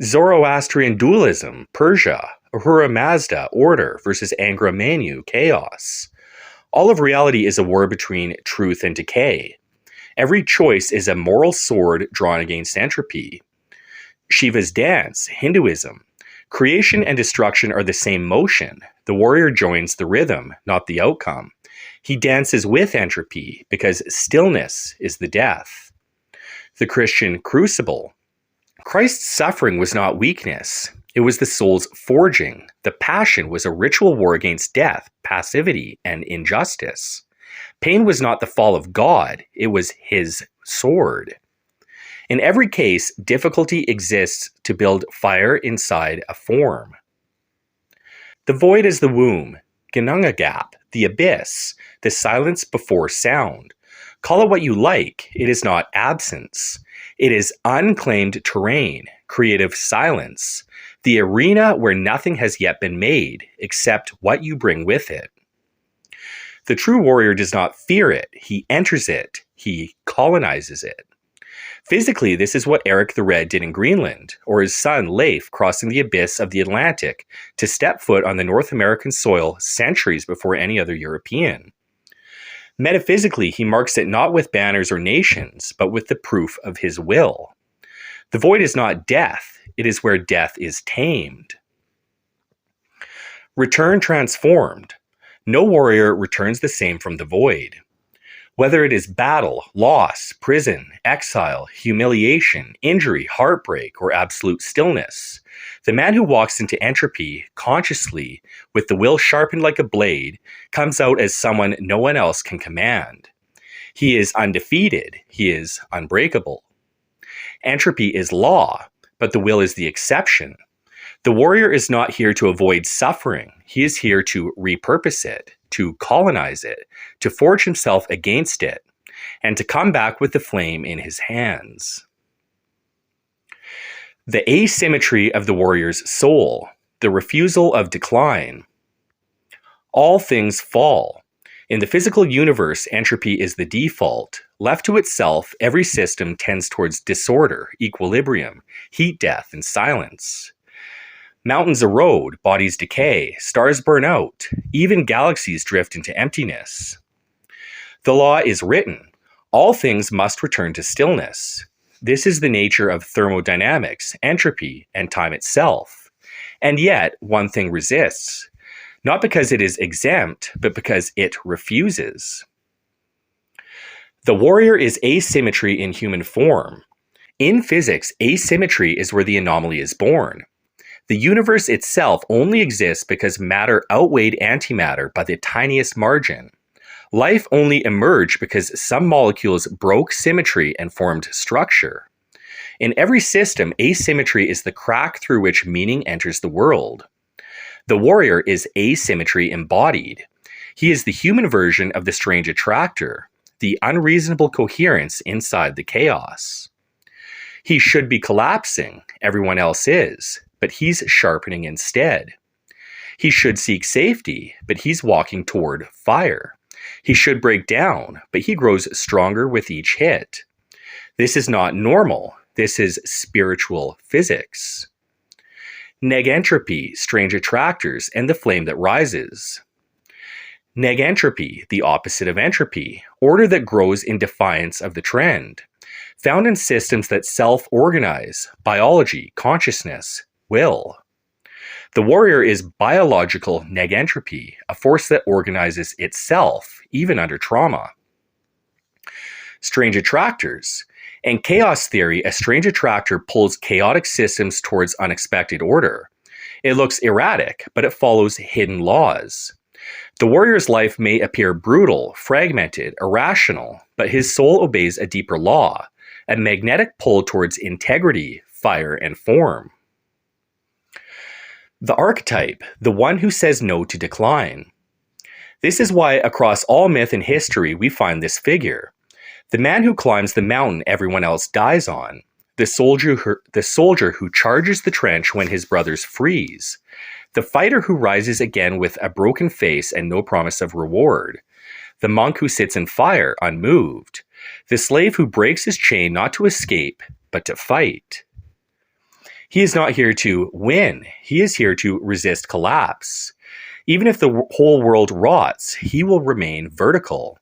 Zoroastrian dualism, Persia, Ahura Mazda, order versus Angra Mainyu, chaos. All of reality is a war between truth and decay. Every choice is a moral sword drawn against entropy. Shiva's dance, Hinduism. Creation and destruction are the same motion. The warrior joins the rhythm, not the outcome. He dances with entropy because stillness is the death. The Christian crucible. Christ's suffering was not weakness. It was the soul's forging. The passion was a ritual war against death, passivity, and injustice. Pain was not the fall of God. It was his sword. In every case, difficulty exists to build fire inside a form. The void is the womb, Ginnungagap, the abyss, the silence before sound. Call it what you like, it is not absence. It is unclaimed terrain, creative silence, the arena where nothing has yet been made, except what you bring with it. The true warrior does not fear it, he enters it, he colonizes it. Physically, this is what Eric the Red did in Greenland, or his son Leif crossing the abyss of the Atlantic to step foot on the North American soil centuries before any other European. Metaphysically, he marks it not with banners or nations, but with the proof of his will. The void is not death, it is where death is tamed. Return transformed. No warrior returns the same from the void. Whether it is battle, loss, prison, exile, humiliation, injury, heartbreak, or absolute stillness, the man who walks into entropy consciously, with the will sharpened like a blade, comes out as someone no one else can command. He is undefeated. He is unbreakable. Entropy is law, but the will is the exception. The warrior is not here to avoid suffering. He is here to repurpose it, to colonize it, to forge himself against it, and to come back with the flame in his hands. The asymmetry of the warrior's soul, the refusal of decline. All things fall. In the physical universe, entropy is the default. Left to itself, every system tends towards disorder, equilibrium, heat death, and silence. Mountains erode, bodies decay, stars burn out, even galaxies drift into emptiness. The law is written. All things must return to stillness. This is the nature of thermodynamics, entropy, and time itself. And yet, one thing resists. Not because it is exempt, but because it refuses. The warrior is asymmetry in human form. In physics, asymmetry is where the anomaly is born. The universe itself only exists because matter outweighed antimatter by the tiniest margin. Life only emerged because some molecules broke symmetry and formed structure. In every system, asymmetry is the crack through which meaning enters the world. The warrior is asymmetry embodied. He is the human version of the strange attractor, the unreasonable coherence inside the chaos. He should be collapsing, everyone else is, but he's sharpening instead. He should seek safety, but he's walking toward fire. He should break down, but he grows stronger with each hit. This is not normal. This is spiritual physics. Negentropy, strange attractors, and the flame that rises. Negentropy, the opposite of entropy, order that grows in defiance of the trend, found in systems that self-organize, biology, consciousness, will. The warrior is biological negentropy, a force that organizes itself, even under trauma. Strange attractors. In chaos theory, a strange attractor pulls chaotic systems towards unexpected order. It looks erratic, but it follows hidden laws. The warrior's life may appear brutal, fragmented, irrational, but his soul obeys a deeper law, a magnetic pull towards integrity, fire, and form. The archetype, the one who says no to decline. This is why across all myth and history we find this figure. The man who climbs the mountain everyone else dies on. The soldier who charges the trench when his brothers freeze. The fighter who rises again with a broken face and no promise of reward. The monk who sits in fire, unmoved. The slave who breaks his chain not to escape, but to fight. He is not here to win. He is here to resist collapse. Even if the whole world rots, he will remain vertical.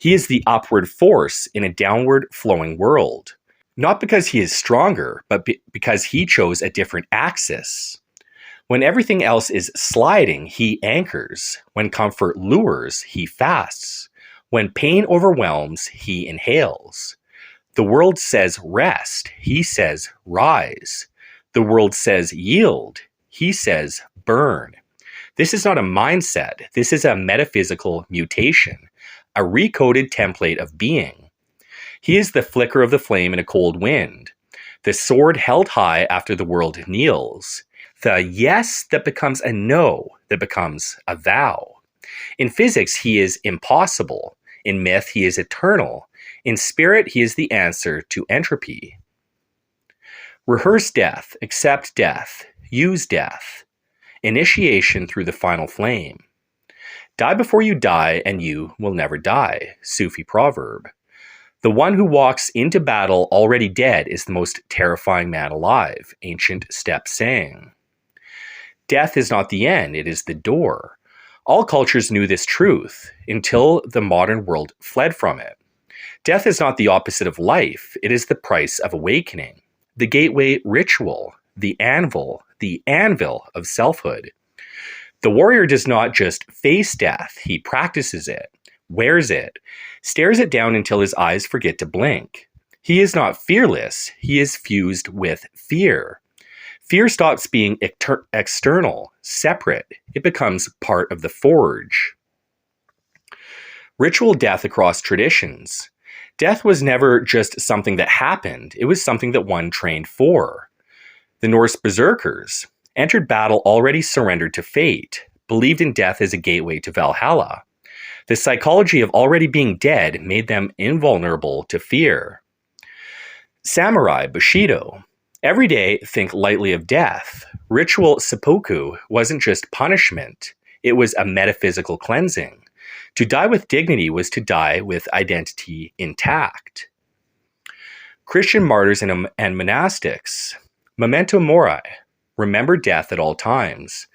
He is the upward force in a downward flowing world. Not because he is stronger, but because he chose a different axis. When everything else is sliding, he anchors. When comfort lures, he fasts. When pain overwhelms, he inhales. The world says rest. He says rise. The world says yield. He says burn. This is not a mindset. This is a metaphysical mutation. A recoded template of being. He is the flicker of the flame in a cold wind, the sword held high after the world kneels, the yes that becomes a no that becomes a vow. In physics, he is impossible. In myth, he is eternal. In spirit, he is the answer to entropy. Rehearse death, accept death, use death. Initiation through the final flame. Die before you die, and you will never die. Sufi proverb. The one who walks into battle already dead is the most terrifying man alive. Ancient Steppe saying. Death is not the end, it is the door. All cultures knew this truth until the modern world fled from it. Death is not the opposite of life, it is the price of awakening. The gateway ritual, the anvil of selfhood. The warrior does not just face death, he practices it, wears it, stares it down until his eyes forget to blink. He is not fearless, he is fused with fear. Fear stops being external, separate. It becomes part of the forge. Ritual death across traditions. Death was never just something that happened, it was something that one trained for. The Norse berserkers entered battle already surrendered to fate, believed in death as a gateway to Valhalla. The psychology of already being dead made them invulnerable to fear. Samurai, Bushido. Every day, think lightly of death. Ritual seppuku wasn't just punishment, it was a metaphysical cleansing. To die with dignity was to die with identity intact. Christian martyrs and monastics. Memento mori. Remember death at all times.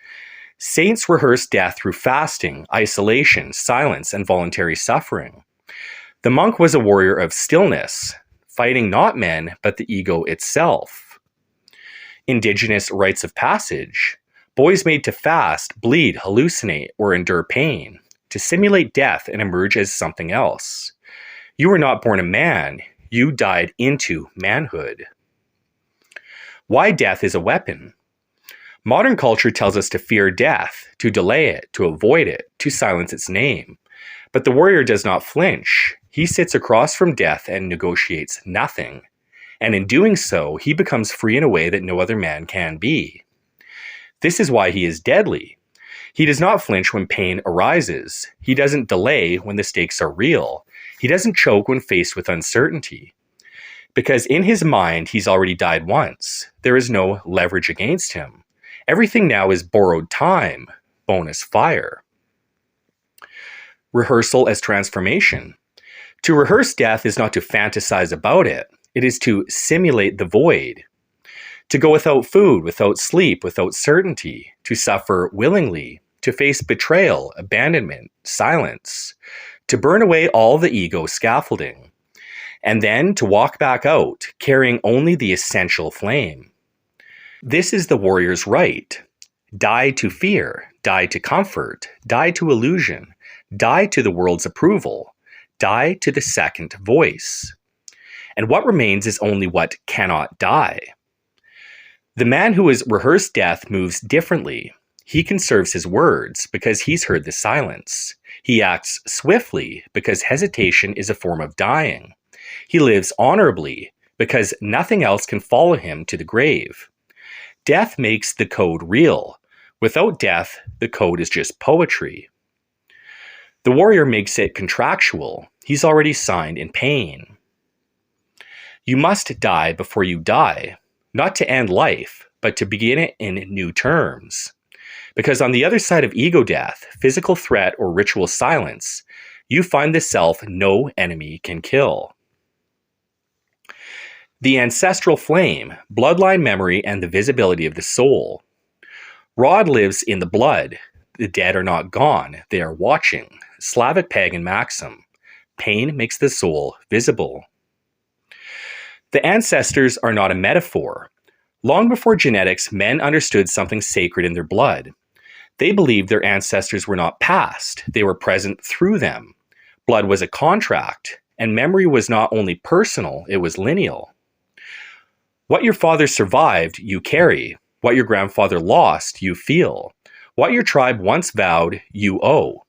Saints rehearse death through fasting, isolation, silence, and voluntary suffering. The monk was a warrior of stillness, fighting not men, but the ego itself. Indigenous rites of passage. Boys made to fast, bleed, hallucinate, or endure pain, to simulate death and emerge as something else. You were not born a man, you died into manhood. Why death is a weapon. Modern culture tells us to fear death, to delay it, to avoid it, to silence its name. But the warrior does not flinch. He sits across from death and negotiates nothing. And in doing so, he becomes free in a way that no other man can be. This is why he is deadly. He does not flinch when pain arises. He doesn't delay when the stakes are real. He doesn't choke when faced with uncertainty. Because in his mind, he's already died once. There is no leverage against him. Everything now is borrowed time, bonus fire. Rehearsal as transformation. To rehearse death is not to fantasize about it. It is to simulate the void. To go without food, without sleep, without certainty. To suffer willingly. To face betrayal, abandonment, silence. To burn away all the ego scaffolding. And then to walk back out, carrying only the essential flame. This is the warrior's right. Die to fear, die to comfort, die to illusion, die to the world's approval, die to the second voice. And what remains is only what cannot die. The man who has rehearsed death moves differently. He conserves his words because he's heard the silence. He acts swiftly because hesitation is a form of dying. He lives honorably because nothing else can follow him to the grave. Death makes the code real. Without death, the code is just poetry. The warrior makes it contractual. He's already signed in pain. You must die before you die, not to end life, but to begin it in new terms. Because on the other side of ego death, physical threat, or ritual silence, you find the self no enemy can kill. The ancestral flame, bloodline memory, and the visibility of the soul. Rod lives in the blood. The dead are not gone. They are watching. Slavic pagan maxim. Pain makes the soul visible. The ancestors are not a metaphor. Long before genetics, men understood something sacred in their blood. They believed their ancestors were not past. They were present through them. Blood was a contract, and memory was not only personal, it was lineal. What your father survived, you carry. What your grandfather lost, you feel. What your tribe once vowed, you owe.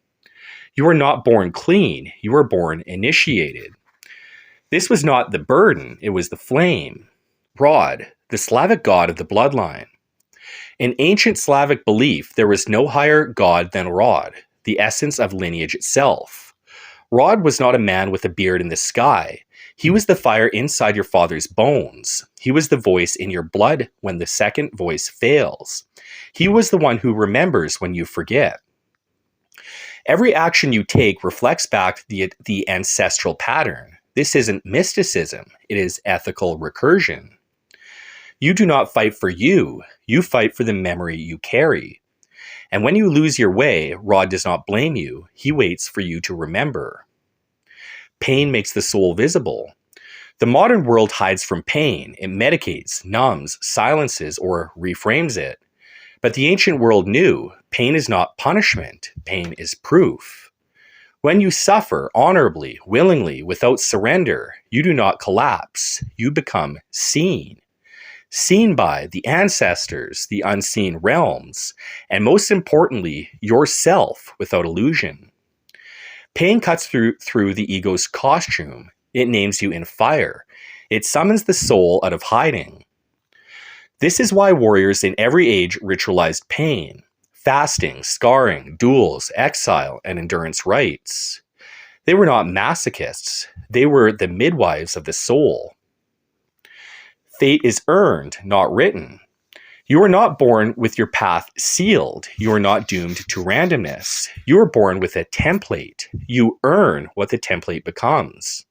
You were not born clean, you were born initiated. This was not the burden, it was the flame. Rod, the Slavic god of the bloodline. In ancient Slavic belief, there was no higher god than Rod, the essence of lineage itself. Rod was not a man with a beard in the sky. He was the fire inside your father's bones. He was the voice in your blood when the second voice fails. He was the one who remembers when you forget. Every action you take reflects back the ancestral pattern. This isn't mysticism, it is ethical recursion. You do not fight for you fight for the memory you carry. And when you lose your way, Rod does not blame you, he waits for you to remember. Pain makes the soul visible. The modern world hides from pain. It medicates, numbs, silences, or reframes it. But the ancient world knew pain is not punishment. Pain is proof. When you suffer honorably, willingly, without surrender, you do not collapse. You become seen. Seen by the ancestors, the unseen realms, and most importantly, yourself without illusion. Pain cuts through the ego's costume. It names you in fire. It summons the soul out of hiding. This is why warriors in every age ritualized pain, fasting, scarring, duels, exile, and endurance rites. They were not masochists. They were the midwives of the soul. Fate is earned, not written. You are not born with your path sealed. You are not doomed to randomness. You are born with a template. You earn what the template becomes.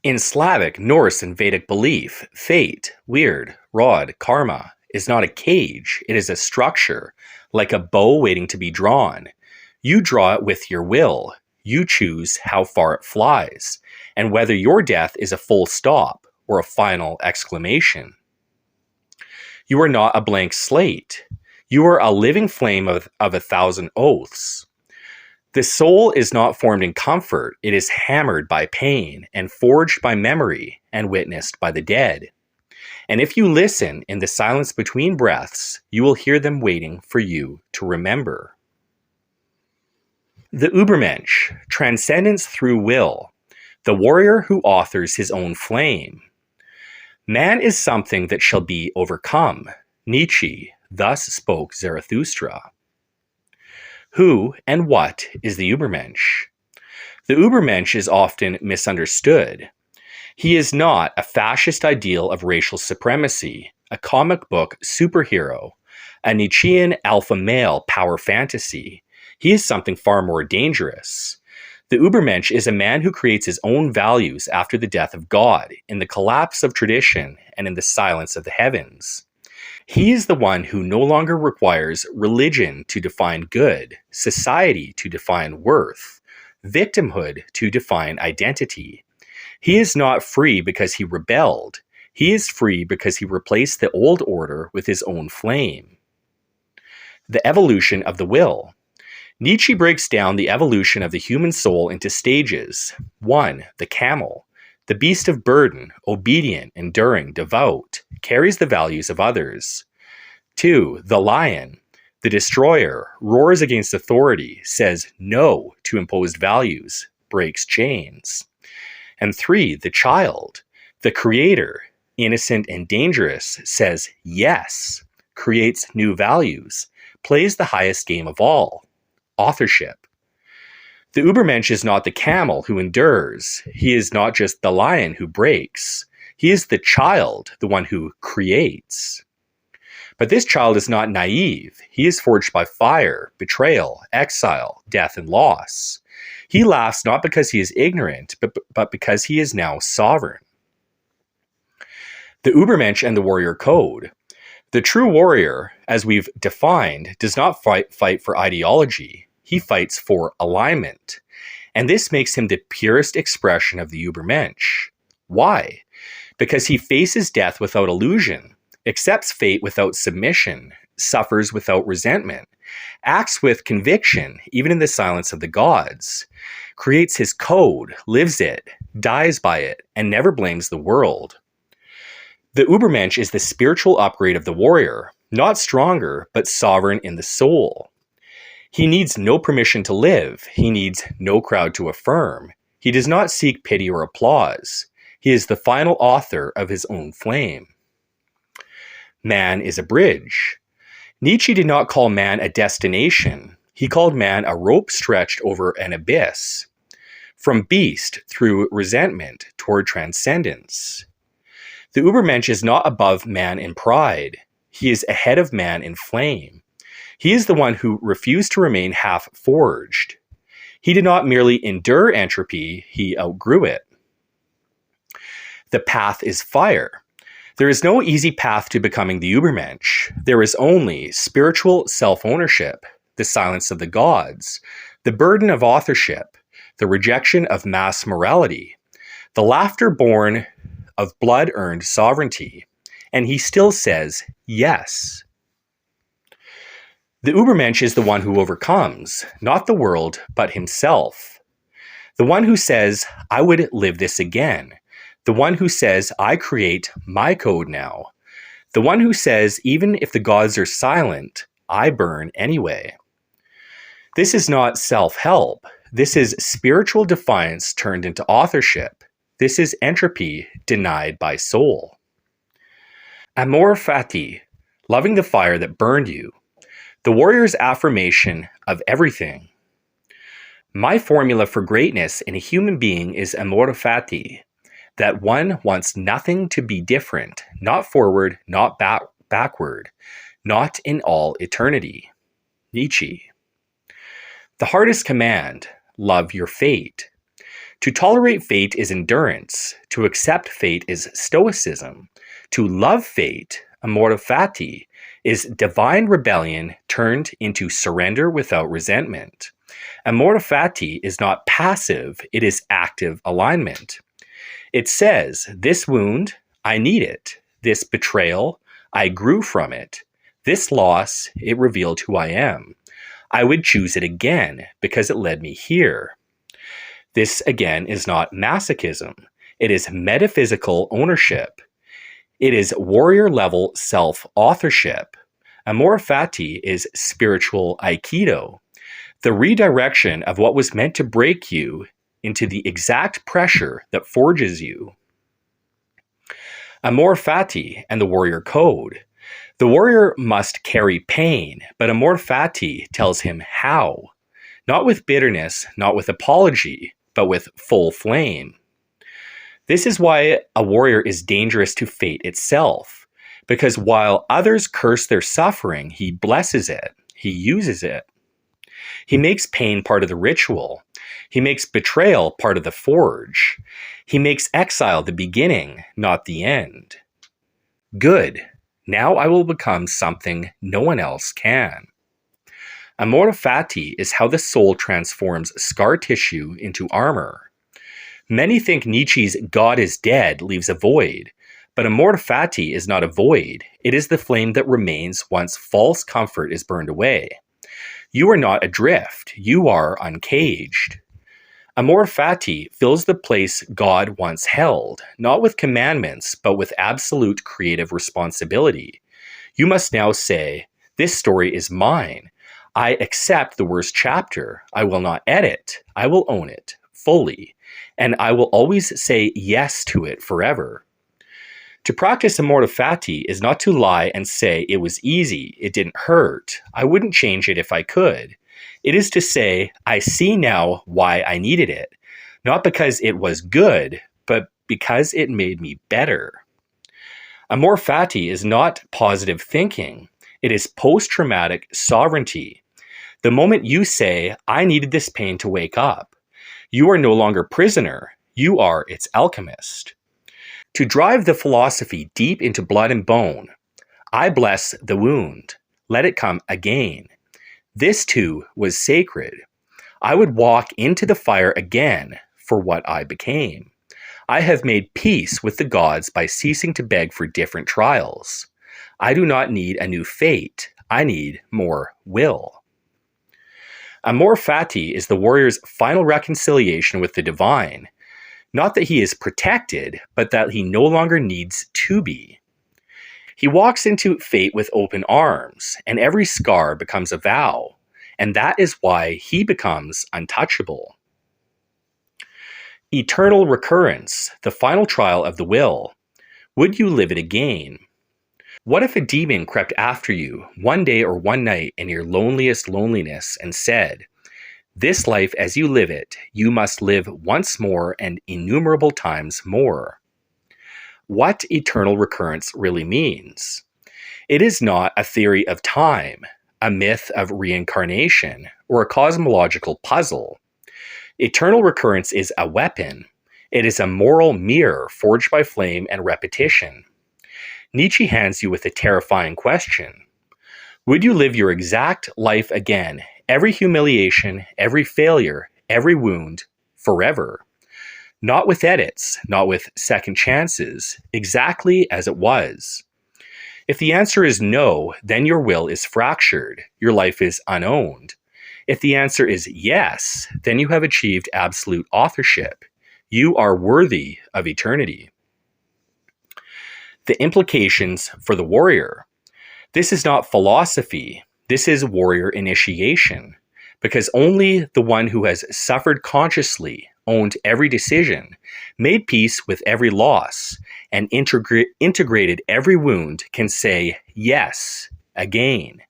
In Slavic, Norse, and Vedic belief, fate, weird, rod, karma, is not a cage. It is a structure, like a bow waiting to be drawn. You draw it with your will. You choose how far it flies, and whether your death is a full stop or a final exclamation. You are not a blank slate. You are a living flame of 1,000 oaths. The soul is not formed in comfort. It is hammered by pain and forged by memory and witnessed by the dead. And if you listen in the silence between breaths, you will hear them waiting for you to remember. The Übermensch, transcendence through will, the warrior who authors his own flame. Man is something that shall be overcome. Nietzsche, thus spoke Zarathustra. Who and what is the Übermensch? The Übermensch is often misunderstood. He is not a fascist ideal of racial supremacy, a comic book superhero, a Nietzschean alpha male power fantasy. He is something far more dangerous. The Übermensch is a man who creates his own values after the death of God, in the collapse of tradition, and in the silence of the heavens. He is the one who no longer requires religion to define good, society to define worth, victimhood to define identity. He is not free because he rebelled. He is free because he replaced the old order with his own flame. The evolution of the will. Nietzsche breaks down the evolution of the human soul into stages. 1. The camel. The beast of burden, obedient, enduring, devout, carries the values of others. 2. The lion. The destroyer, roars against authority, says no to imposed values, breaks chains. And 3. The child. The creator, innocent and dangerous, says yes, creates new values, plays the highest game of all. Authorship. The Übermensch is not the camel who endures. He is not just the lion who breaks. He is the child, the one who creates. But this child is not naive. He is forged by fire, betrayal, exile, death, and loss. He laughs not because he is ignorant, but because he is now sovereign. The Übermensch and the warrior code. The true warrior, as we've defined, does not fight for ideology. He fights for alignment. And this makes him the purest expression of the Übermensch. Why? Because he faces death without illusion, accepts fate without submission, suffers without resentment, acts with conviction, even in the silence of the gods, creates his code, lives it, dies by it, and never blames the world. The Übermensch is the spiritual upgrade of the warrior, not stronger, but sovereign in the soul. He needs no permission to live. He needs no crowd to affirm. He does not seek pity or applause. He is the final author of his own flame. Man is a bridge. Nietzsche did not call man a destination. He called man a rope stretched over an abyss, from beast through resentment toward transcendence. The Übermensch is not above man in pride. He is ahead of man in flame. He is the one who refused to remain half-forged. He did not merely endure entropy, he outgrew it. The path is fire. There is no easy path to becoming the Übermensch. There is only spiritual self-ownership, the silence of the gods, the burden of authorship, the rejection of mass morality, the laughter born of blood-earned sovereignty. And he still says yes. The Übermensch is the one who overcomes, not the world, but himself. The one who says, I would live this again. The one who says, I create my code now. The one who says, even if the gods are silent, I burn anyway. This is not self-help. This is spiritual defiance turned into authorship. This is entropy denied by soul. Amor fati, loving the fire that burned you. The warrior's affirmation of everything. My formula for greatness in a human being is amor fati, that one wants nothing to be different, not forward, not backward, not in all eternity. Nietzsche. The hardest command, love your fate. To tolerate fate is endurance. To accept fate is stoicism. To love fate, amor fati, is divine rebellion turned into surrender without resentment. Amor fati is not passive, it is active alignment. It says, this wound, I need it. This betrayal, I grew from it. This loss, it revealed who I am. I would choose it again because it led me here. This, again, is not masochism. It is metaphysical ownership. It is warrior-level self-authorship. Amor fati is spiritual aikido. The redirection of what was meant to break you into the exact pressure that forges you. Amor fati and the warrior code. The warrior must carry pain, but amor fati tells him how. Not with bitterness, not with apology, but with full flame. This is why a warrior is dangerous to fate itself, because while others curse their suffering, he blesses it, he uses it. He makes pain part of the ritual. He makes betrayal part of the forge. He makes exile the beginning, not the end. Good. Now I will become something no one else can. Amor fati is how the soul transforms scar tissue into armor. Many think Nietzsche's God is dead leaves a void, but amor fati is not a void. It is the flame that remains once false comfort is burned away. You are not adrift. You are uncaged. Amor fati fills the place God once held, not with commandments, but with absolute creative responsibility. You must now say, this story is mine. I accept the worst chapter. I will not edit. I will own it fully. And I will always say yes to it forever. To practice amor fati is not to lie and say it was easy, it didn't hurt, I wouldn't change it if I could. It is to say, I see now why I needed it, not because it was good, but because it made me better. Amor fati is not positive thinking. It is post-traumatic sovereignty. The moment you say, I needed this pain to wake up, you are no longer prisoner. You are its alchemist. To drive the philosophy deep into blood and bone, I bless the wound. Let it come again. This too was sacred. I would walk into the fire again for what I became. I have made peace with the gods by ceasing to beg for different trials. I do not need a new fate. I need more will. Amor fati is the warrior's final reconciliation with the divine. Not that he is protected, but that he no longer needs to be. He walks into fate with open arms, and every scar becomes a vow, and that is why he becomes untouchable. Eternal recurrence, the final trial of the will. Would you live it again? What if a demon crept after you one day or one night in your loneliest loneliness and said, this life as you live it, you must live once more and innumerable times more? What eternal recurrence really means. It is not a theory of time, a myth of reincarnation, or a cosmological puzzle. Eternal recurrence is a weapon. It is a moral mirror forged by flame and repetition. Nietzsche hands you with a terrifying question. Would you live your exact life again, every humiliation, every failure, every wound, forever? Not with edits, not with second chances, exactly as it was. If the answer is no, then your will is fractured, your life is unowned. If the answer is yes, then you have achieved absolute authorship. You are worthy of eternity. The implications for the warrior. This is not philosophy. This is warrior initiation. Because only the one who has suffered consciously, owned every decision, made peace with every loss, and integrated every wound can say yes again.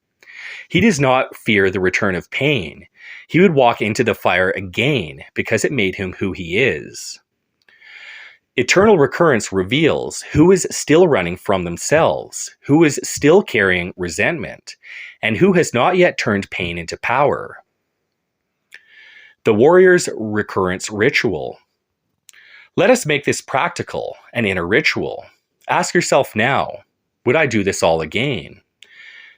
He does not fear the return of pain. He would walk into the fire again because it made him who he is. Eternal recurrence reveals who is still running from themselves, who is still carrying resentment, and who has not yet turned pain into power. The warrior's recurrence ritual. Let us make this practical and in a ritual. Ask yourself now, would I do this all again?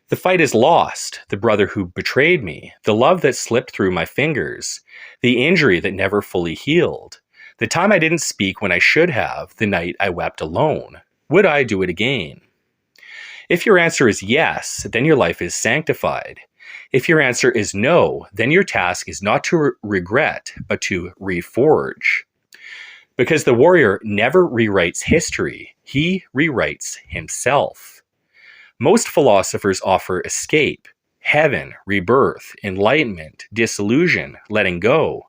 The fight is lost, the brother who betrayed me, the love that slipped through my fingers, the injury that never fully healed, the time I didn't speak when I should have, the night I wept alone. Would I do it again? If your answer is yes, then your life is sanctified. If your answer is no, then your task is not to regret, but to reforge. Because the warrior never rewrites history, he rewrites himself. Most philosophers offer escape, heaven, rebirth, enlightenment, disillusion, letting go.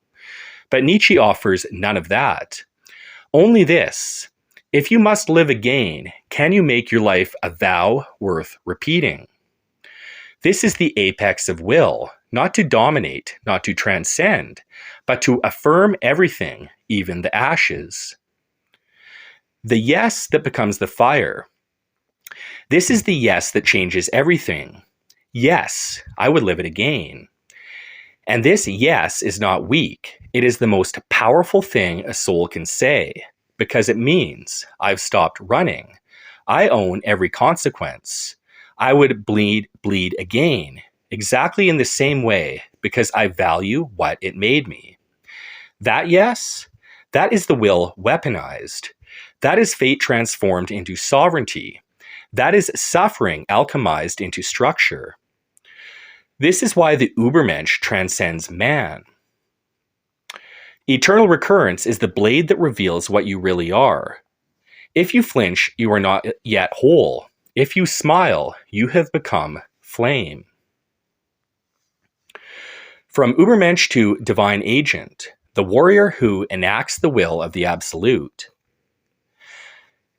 But Nietzsche offers none of that. Only this: if you must live again, can you make your life a vow worth repeating? This is the apex of will, not to dominate, not to transcend, but to affirm everything, even the ashes. The yes that becomes the fire. This is the yes that changes everything. Yes, I would live it again. And this yes is not weak. It is the most powerful thing a soul can say, because it means I've stopped running. I own every consequence. I would bleed again, exactly in the same way, because I value what it made me. That yes, that is the will weaponized. That is fate transformed into sovereignty. That is suffering alchemized into structure. This is why the Übermensch transcends man. Eternal recurrence is the blade that reveals what you really are. If you flinch, you are not yet whole. If you smile, you have become flame. From Übermensch to divine agent, the warrior who enacts the will of the absolute.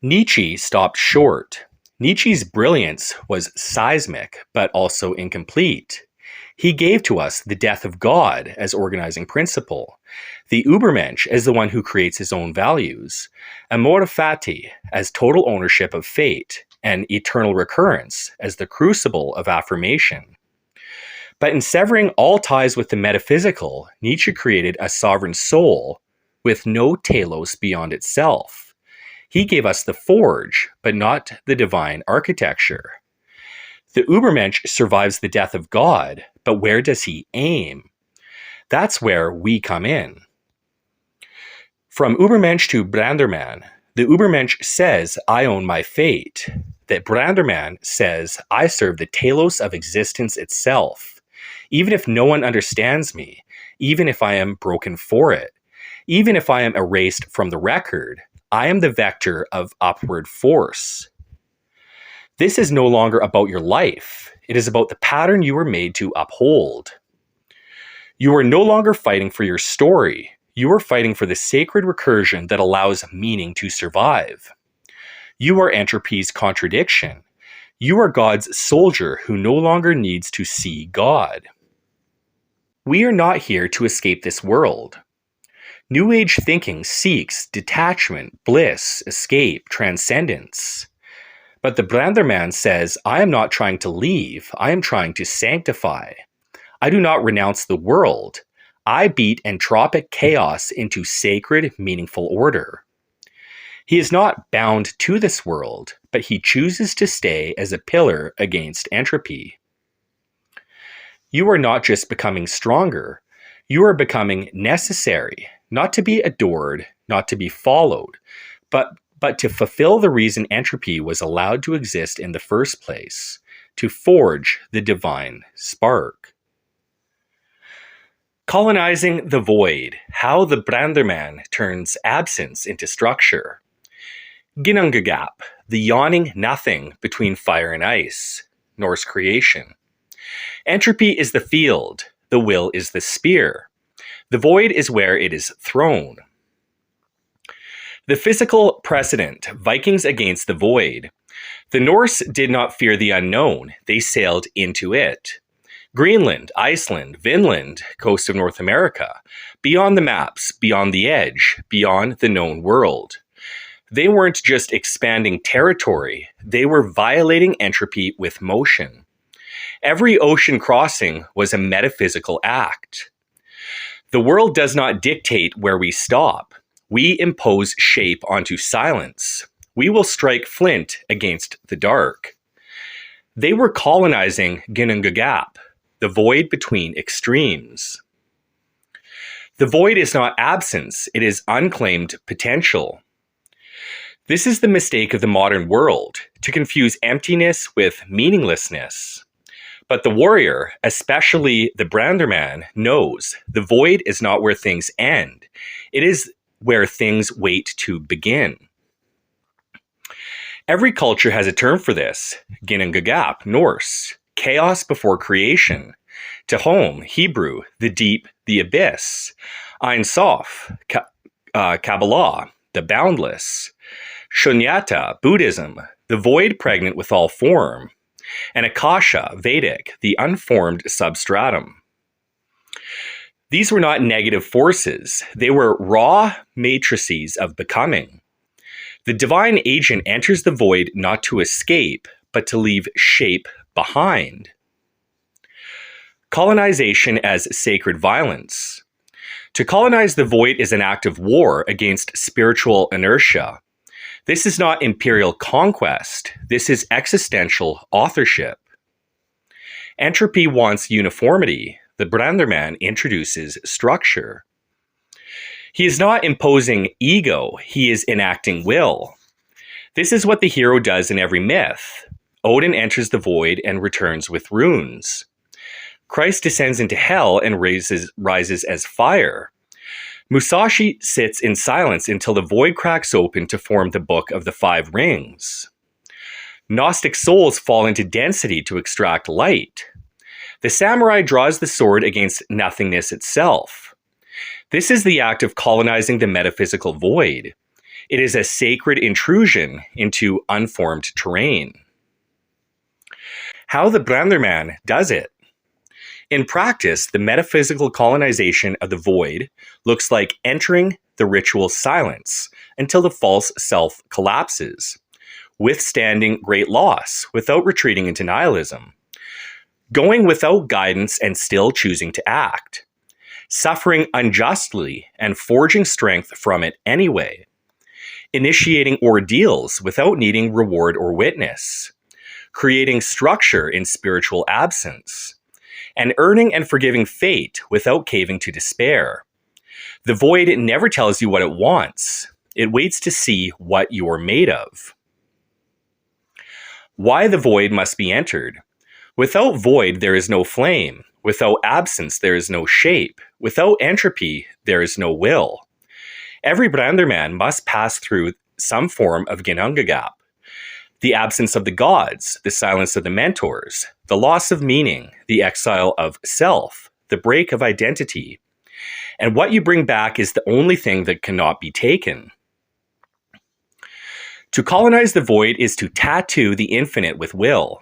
Nietzsche stopped short. Nietzsche's brilliance was seismic, but also incomplete. He gave to us the death of God as organizing principle, the Übermensch as the one who creates his own values, amor fati as total ownership of fate, and eternal recurrence as the crucible of affirmation. But in severing all ties with the metaphysical, Nietzsche created a sovereign soul with no telos beyond itself. He gave us the forge, but not the divine architecture. The Übermensch survives the death of God, but where does he aim? That's where we come in. From Übermensch to BrandrMan, the Übermensch says, I own my fate. That BrandrMan says, I serve the telos of existence itself. Even if no one understands me, even if I am broken for it, even if I am erased from the record, I am the vector of upward force. This is no longer about your life. It is about the pattern you were made to uphold. You are no longer fighting for your story. You are fighting for the sacred recursion that allows meaning to survive. You are entropy's contradiction. You are God's soldier who no longer needs to see God. We are not here to escape this world. New Age thinking seeks detachment, bliss, escape, transcendence. But the BrandrMan says, I am not trying to leave, I am trying to sanctify. I do not renounce the world. I beat entropic chaos into sacred, meaningful order. He is not bound to this world, but he chooses to stay as a pillar against entropy. You are not just becoming stronger, you are becoming necessary, not to be adored, not to be followed, but to fulfill the reason entropy was allowed to exist in the first place, to forge the divine spark. Colonizing the void, how the BrandrMan turns absence into structure. Ginnungagap, the yawning nothing between fire and ice, Norse creation. Entropy is the field, the will is the spear. The void is where it is thrown. The physical precedent, Vikings against the void. The Norse did not fear the unknown, they sailed into it. Greenland, Iceland, Vinland, coast of North America, beyond the maps, beyond the edge, beyond the known world. They weren't just expanding territory, they were violating entropy with motion. Every ocean crossing was a metaphysical act. The world does not dictate where we stop. We impose shape onto silence. We will strike flint against the dark. They were colonizing Ginnungagap, the void between extremes. The void is not absence, it is unclaimed potential. This is the mistake of the modern world, to confuse emptiness with meaninglessness. But the warrior, especially the BrandrMan, knows the void is not where things end. It is where things wait to begin. Every culture has a term for this. Ginnungagap, Norse. Chaos before creation. Tehom, Hebrew. The deep, the abyss. Ein Sof, Kabbalah. The boundless. Shunyata, Buddhism. The void pregnant with all form. And Akasha, Vedic, the unformed substratum. These were not negative forces. They were raw matrices of becoming. The divine agent enters the void not to escape, but to leave shape behind. Colonization as sacred violence. To colonize the void is an act of war against spiritual inertia. This is not imperial conquest. This is existential authorship. Entropy wants uniformity. The BrandrMan introduces structure. He is not imposing ego. He is enacting will. This is what the hero does in every myth. Odin enters the void and returns with runes. Christ descends into hell and rises as fire. Musashi sits in silence until the void cracks open to form the Book of the Five Rings. Gnostic souls fall into density to extract light. The samurai draws the sword against nothingness itself. This is the act of colonizing the metaphysical void. It is a sacred intrusion into unformed terrain. How the BrandrMan does it. In practice, the metaphysical colonization of the void looks like entering the ritual silence until the false self collapses, withstanding great loss without retreating into nihilism, going without guidance and still choosing to act, suffering unjustly and forging strength from it anyway, initiating ordeals without needing reward or witness, creating structure in spiritual absence, and earning and forgiving fate without caving to despair. The void never tells you what it wants. It waits to see what you're made of. Why the void must be entered. Without void, there is no flame. Without absence, there is no shape. Without entropy, there is no will. Every BrandrMan must pass through some form of Ginnungagap. The absence of the gods, the silence of the mentors, the loss of meaning, the exile of self, the break of identity. And what you bring back is the only thing that cannot be taken. To colonize the void is to tattoo the infinite with will.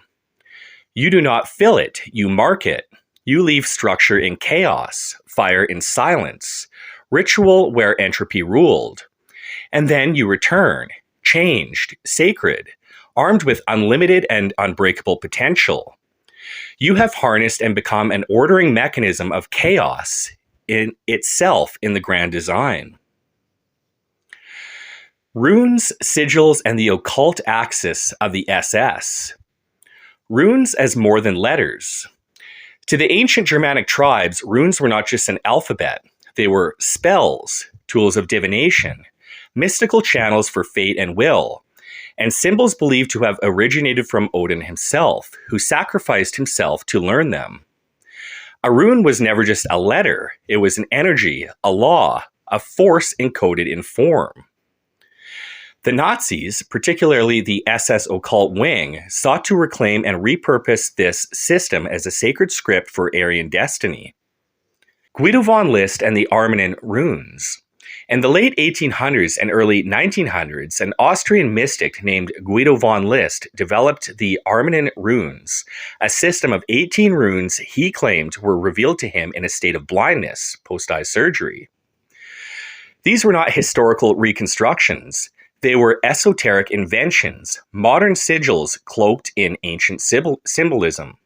You do not fill it, you mark it. You leave structure in chaos, fire in silence, ritual where entropy ruled. And then you return, changed, sacred, armed with unlimited and unbreakable potential. You have harnessed and become an ordering mechanism of chaos in itself in the grand design. Runes, sigils, and the occult axis of the SS. Runes as more than letters. To the ancient Germanic tribes, runes were not just an alphabet. They were spells, tools of divination, mystical channels for fate and will, and symbols believed to have originated from Odin himself, who sacrificed himself to learn them. A rune was never just a letter. It was an energy, a law, a force encoded in form. The Nazis, particularly the SS occult wing, sought to reclaim and repurpose this system as a sacred script for Aryan destiny. Guido von List and the Armanen runes. In the late 1800s and early 1900s, an Austrian mystic named Guido von List developed the Armanen runes, a system of 18 runes he claimed were revealed to him in a state of blindness post-eye surgery. These were not historical reconstructions. They were esoteric inventions, modern sigils cloaked in ancient symbolism.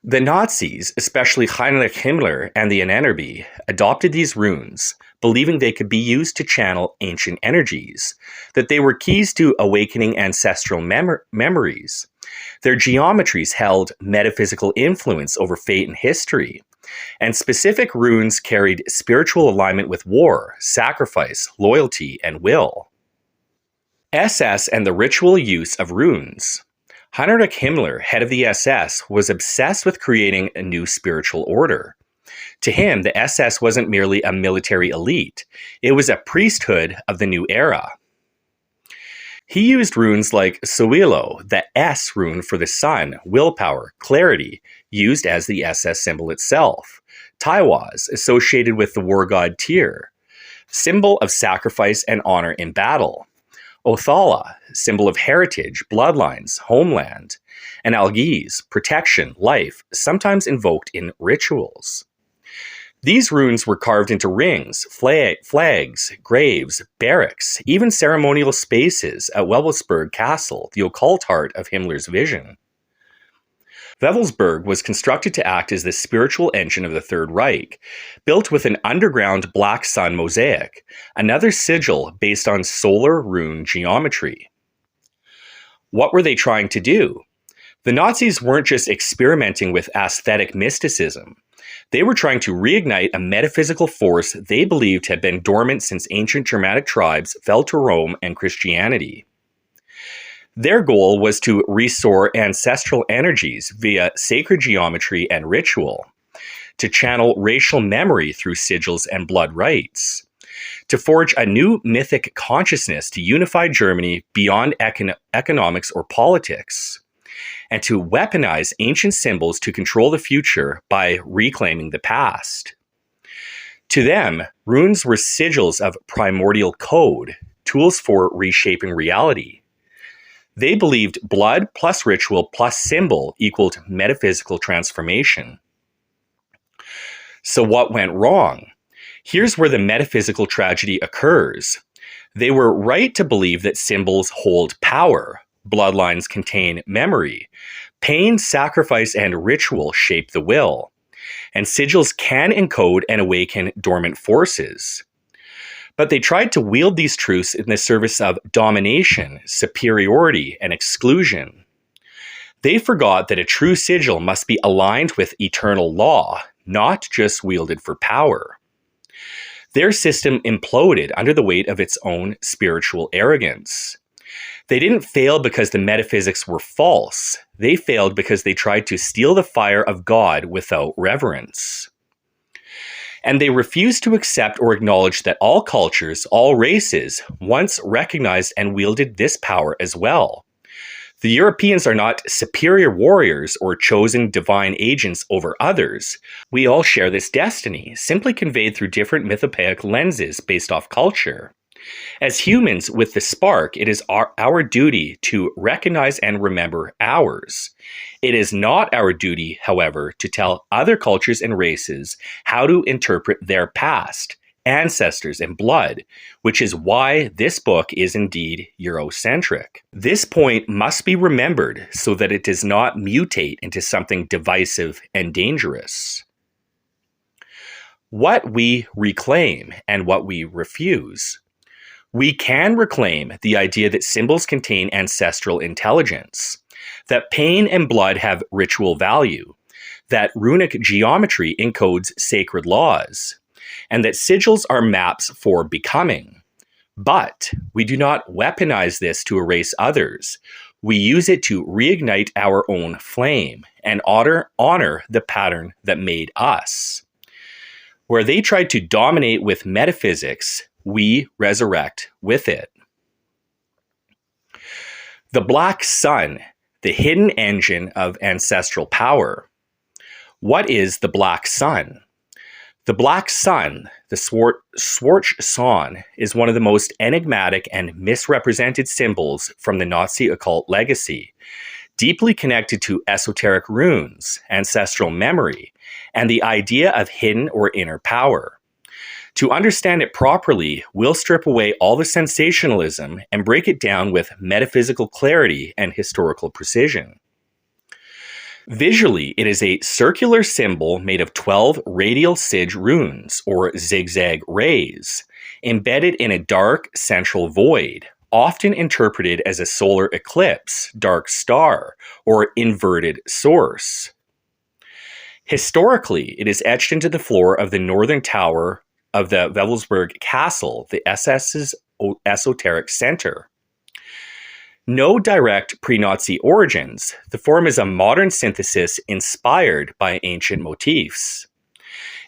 The Nazis, especially Heinrich Himmler and the NRB, adopted these runes, believing they could be used to channel ancient energies, that they were keys to awakening ancestral memories. Their geometries held metaphysical influence over fate and history, and specific runes carried spiritual alignment with war, sacrifice, loyalty, and will. SS and the ritual use of runes. Heinrich Himmler, head of the SS, was obsessed with creating a new spiritual order. To him, the SS wasn't merely a military elite, it was a priesthood of the new era. He used runes like Sowilo, the S rune for the sun, willpower, clarity, used as the SS symbol itself. Taiwaz, associated with the war god Tyr, symbol of sacrifice and honor in battle. Othala, symbol of heritage, bloodlines, homeland. And Algiz, protection, life, sometimes invoked in rituals. These runes were carved into rings, flags, graves, barracks, even ceremonial spaces at Wewelsburg Castle, the occult heart of Himmler's vision. Wewelsburg was constructed to act as the spiritual engine of the Third Reich, built with an underground black sun mosaic, another sigil based on solar rune geometry. What were they trying to do? The Nazis weren't just experimenting with aesthetic mysticism. They were trying to reignite a metaphysical force they believed had been dormant since ancient Germanic tribes fell to Rome and Christianity. Their goal was to restore ancestral energies via sacred geometry and ritual, to channel racial memory through sigils and blood rites, to forge a new mythic consciousness to unify Germany beyond economics or politics, and to weaponize ancient symbols to control the future by reclaiming the past. To them, runes were sigils of primordial code, tools for reshaping reality. They believed blood plus ritual plus symbol equaled metaphysical transformation. So what went wrong? Here's where the metaphysical tragedy occurs. They were right to believe that symbols hold power, bloodlines contain memory, pain, sacrifice, and ritual shape the will, and sigils can encode and awaken dormant forces. But they tried to wield these truths in the service of domination, superiority, and exclusion. They forgot that a true sigil must be aligned with eternal law, not just wielded for power. Their system imploded under the weight of its own spiritual arrogance. They didn't fail because the metaphysics were false. They failed because they tried to steal the fire of God without reverence. And they refused to accept or acknowledge that all cultures, all races, once recognized and wielded this power as well. The Europeans are not superior warriors or chosen divine agents over others. We all share this destiny, simply conveyed through different mythopoeic lenses based off culture. As humans with the spark, it is our duty to recognize and remember ours. It is not our duty, however, to tell other cultures and races how to interpret their past, ancestors, and blood, which is why this book is indeed Eurocentric. This point must be remembered so that it does not mutate into something divisive and dangerous. What we reclaim and what we refuse. We can reclaim the idea that symbols contain ancestral intelligence, that pain and blood have ritual value, that runic geometry encodes sacred laws, and that sigils are maps for becoming. But we do not weaponize this to erase others. We use it to reignite our own flame and honor the pattern that made us. Where they tried to dominate with metaphysics, we resurrect with it. The black sun, the hidden engine of ancestral power. What is the black sun? The black sun, the Schwarzsonne, is one of the most enigmatic and misrepresented symbols from the Nazi occult legacy, deeply connected to esoteric runes, ancestral memory, and the idea of hidden or inner power. To understand it properly, we'll strip away all the sensationalism and break it down with metaphysical clarity and historical precision. Visually, it is a circular symbol made of 12 radial sigil runes, or zigzag rays, embedded in a dark central void, often interpreted as a solar eclipse, dark star, or inverted source. Historically, it is etched into the floor of the northern tower of the Wewelsburg Castle, the SS's esoteric center. No direct pre-Nazi origins, the form is a modern synthesis inspired by ancient motifs.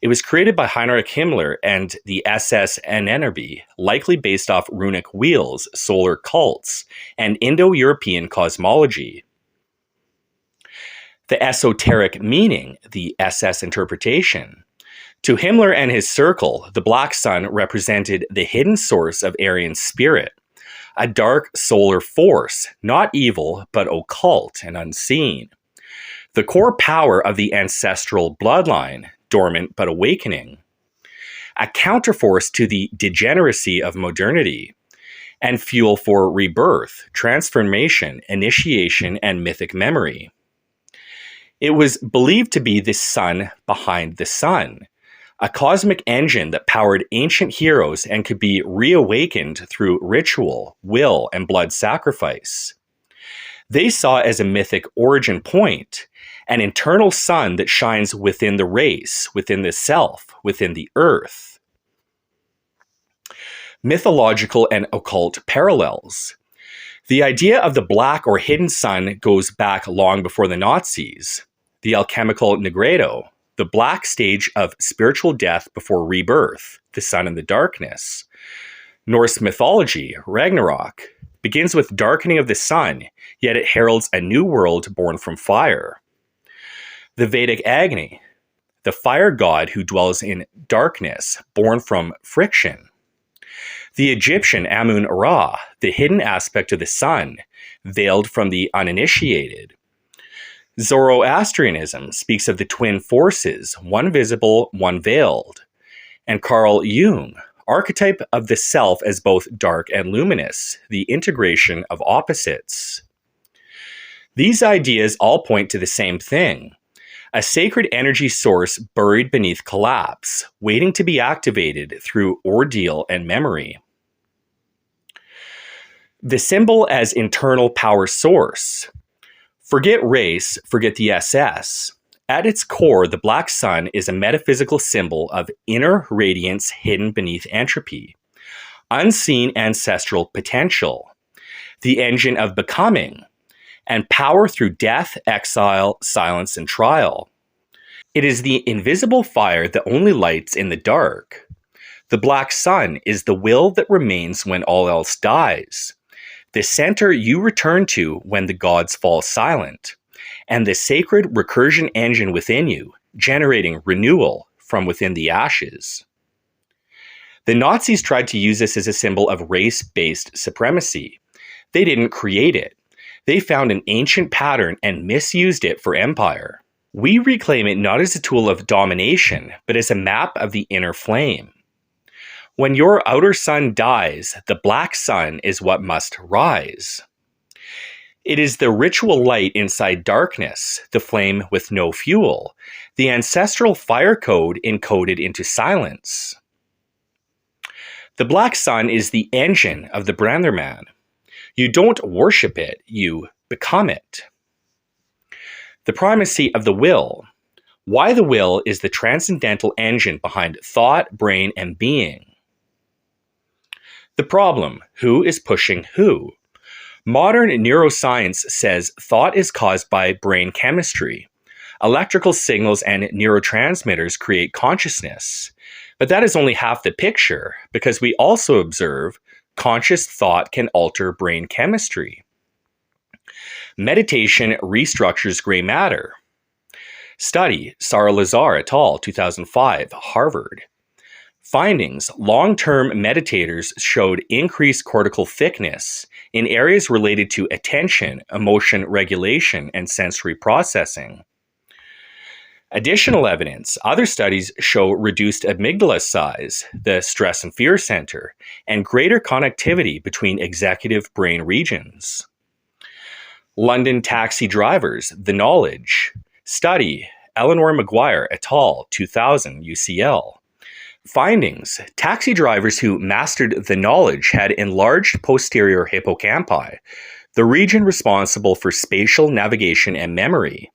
It was created by Heinrich Himmler and the SS NNRB, likely based off runic wheels, solar cults, and Indo-European cosmology. The esoteric meaning, the SS interpretation. To Himmler and his circle, the black sun represented the hidden source of Aryan spirit, a dark solar force, not evil, but occult and unseen. The core power of the ancestral bloodline, dormant but awakening. A counterforce to the degeneracy of modernity, and fuel for rebirth, transformation, initiation, and mythic memory. It was believed to be the sun behind the sun, a cosmic engine that powered ancient heroes and could be reawakened through ritual, will, and blood sacrifice. They saw it as a mythic origin point, an internal sun that shines within the race, within the self, within the earth. Mythological and occult parallels. The idea of the black or hidden sun goes back long before the Nazis. The alchemical Negredo, the black stage of spiritual death before rebirth, the sun in the darkness. Norse mythology, Ragnarok, begins with darkening of the sun, yet it heralds a new world born from fire. The Vedic Agni, the fire god who dwells in darkness, born from friction. The Egyptian Amun-Ra, the hidden aspect of the sun, veiled from the uninitiated. Zoroastrianism speaks of the twin forces, one visible, one veiled. And Carl Jung, archetype of the self as both dark and luminous, the integration of opposites. These ideas all point to the same thing, a sacred energy source buried beneath collapse, waiting to be activated through ordeal and memory. The symbol as internal power source. Forget race, forget the SS. At its core, the black sun is a metaphysical symbol of inner radiance hidden beneath entropy, unseen ancestral potential, the engine of becoming, and power through death, exile, silence, and trial. It is the invisible fire that only lights in the dark. The black sun is the will that remains when all else dies, the center you return to when the gods fall silent, and the sacred recursion engine within you, generating renewal from within the ashes. The Nazis tried to use this as a symbol of race-based supremacy. They didn't create it. They found an ancient pattern and misused it for empire. We reclaim it not as a tool of domination, but as a map of the inner flame. When your outer sun dies, the black sun is what must rise. It is the ritual light inside darkness, the flame with no fuel, the ancestral fire code encoded into silence. The black sun is the engine of the BrandrMan. You don't worship it, you become it. The primacy of the will. Why the will is the transcendental engine behind thought, brain, and being. The problem, who is pushing who? Modern neuroscience says thought is caused by brain chemistry. Electrical signals and neurotransmitters create consciousness. But that is only half the picture, because we also observe conscious thought can alter brain chemistry. Meditation restructures gray matter. Study, Sarah Lazar et al., 2005, Harvard. Findings, long-term meditators showed increased cortical thickness in areas related to attention, emotion regulation, and sensory processing. Additional evidence, other studies show reduced amygdala size, the stress and fear center, and greater connectivity between executive brain regions. London taxi drivers, the knowledge. Study, Eleanor McGuire et al., 2000, UCL. Findings, taxi drivers who mastered the knowledge had enlarged posterior hippocampi, the region responsible for spatial navigation and memory.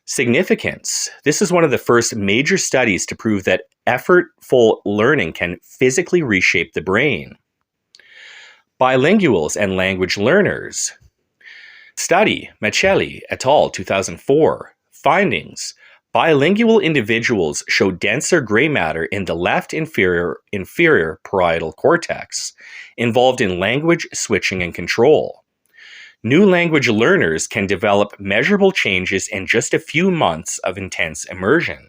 Significance, this is one of the first major studies to prove that effortful learning can physically reshape the brain. Bilinguals and language learners. Study, Machelli et al., 2004. Findings, bilingual individuals show denser gray matter in the left inferior parietal cortex, involved in language switching and control. New language learners can develop measurable changes in just a few months of intense immersion.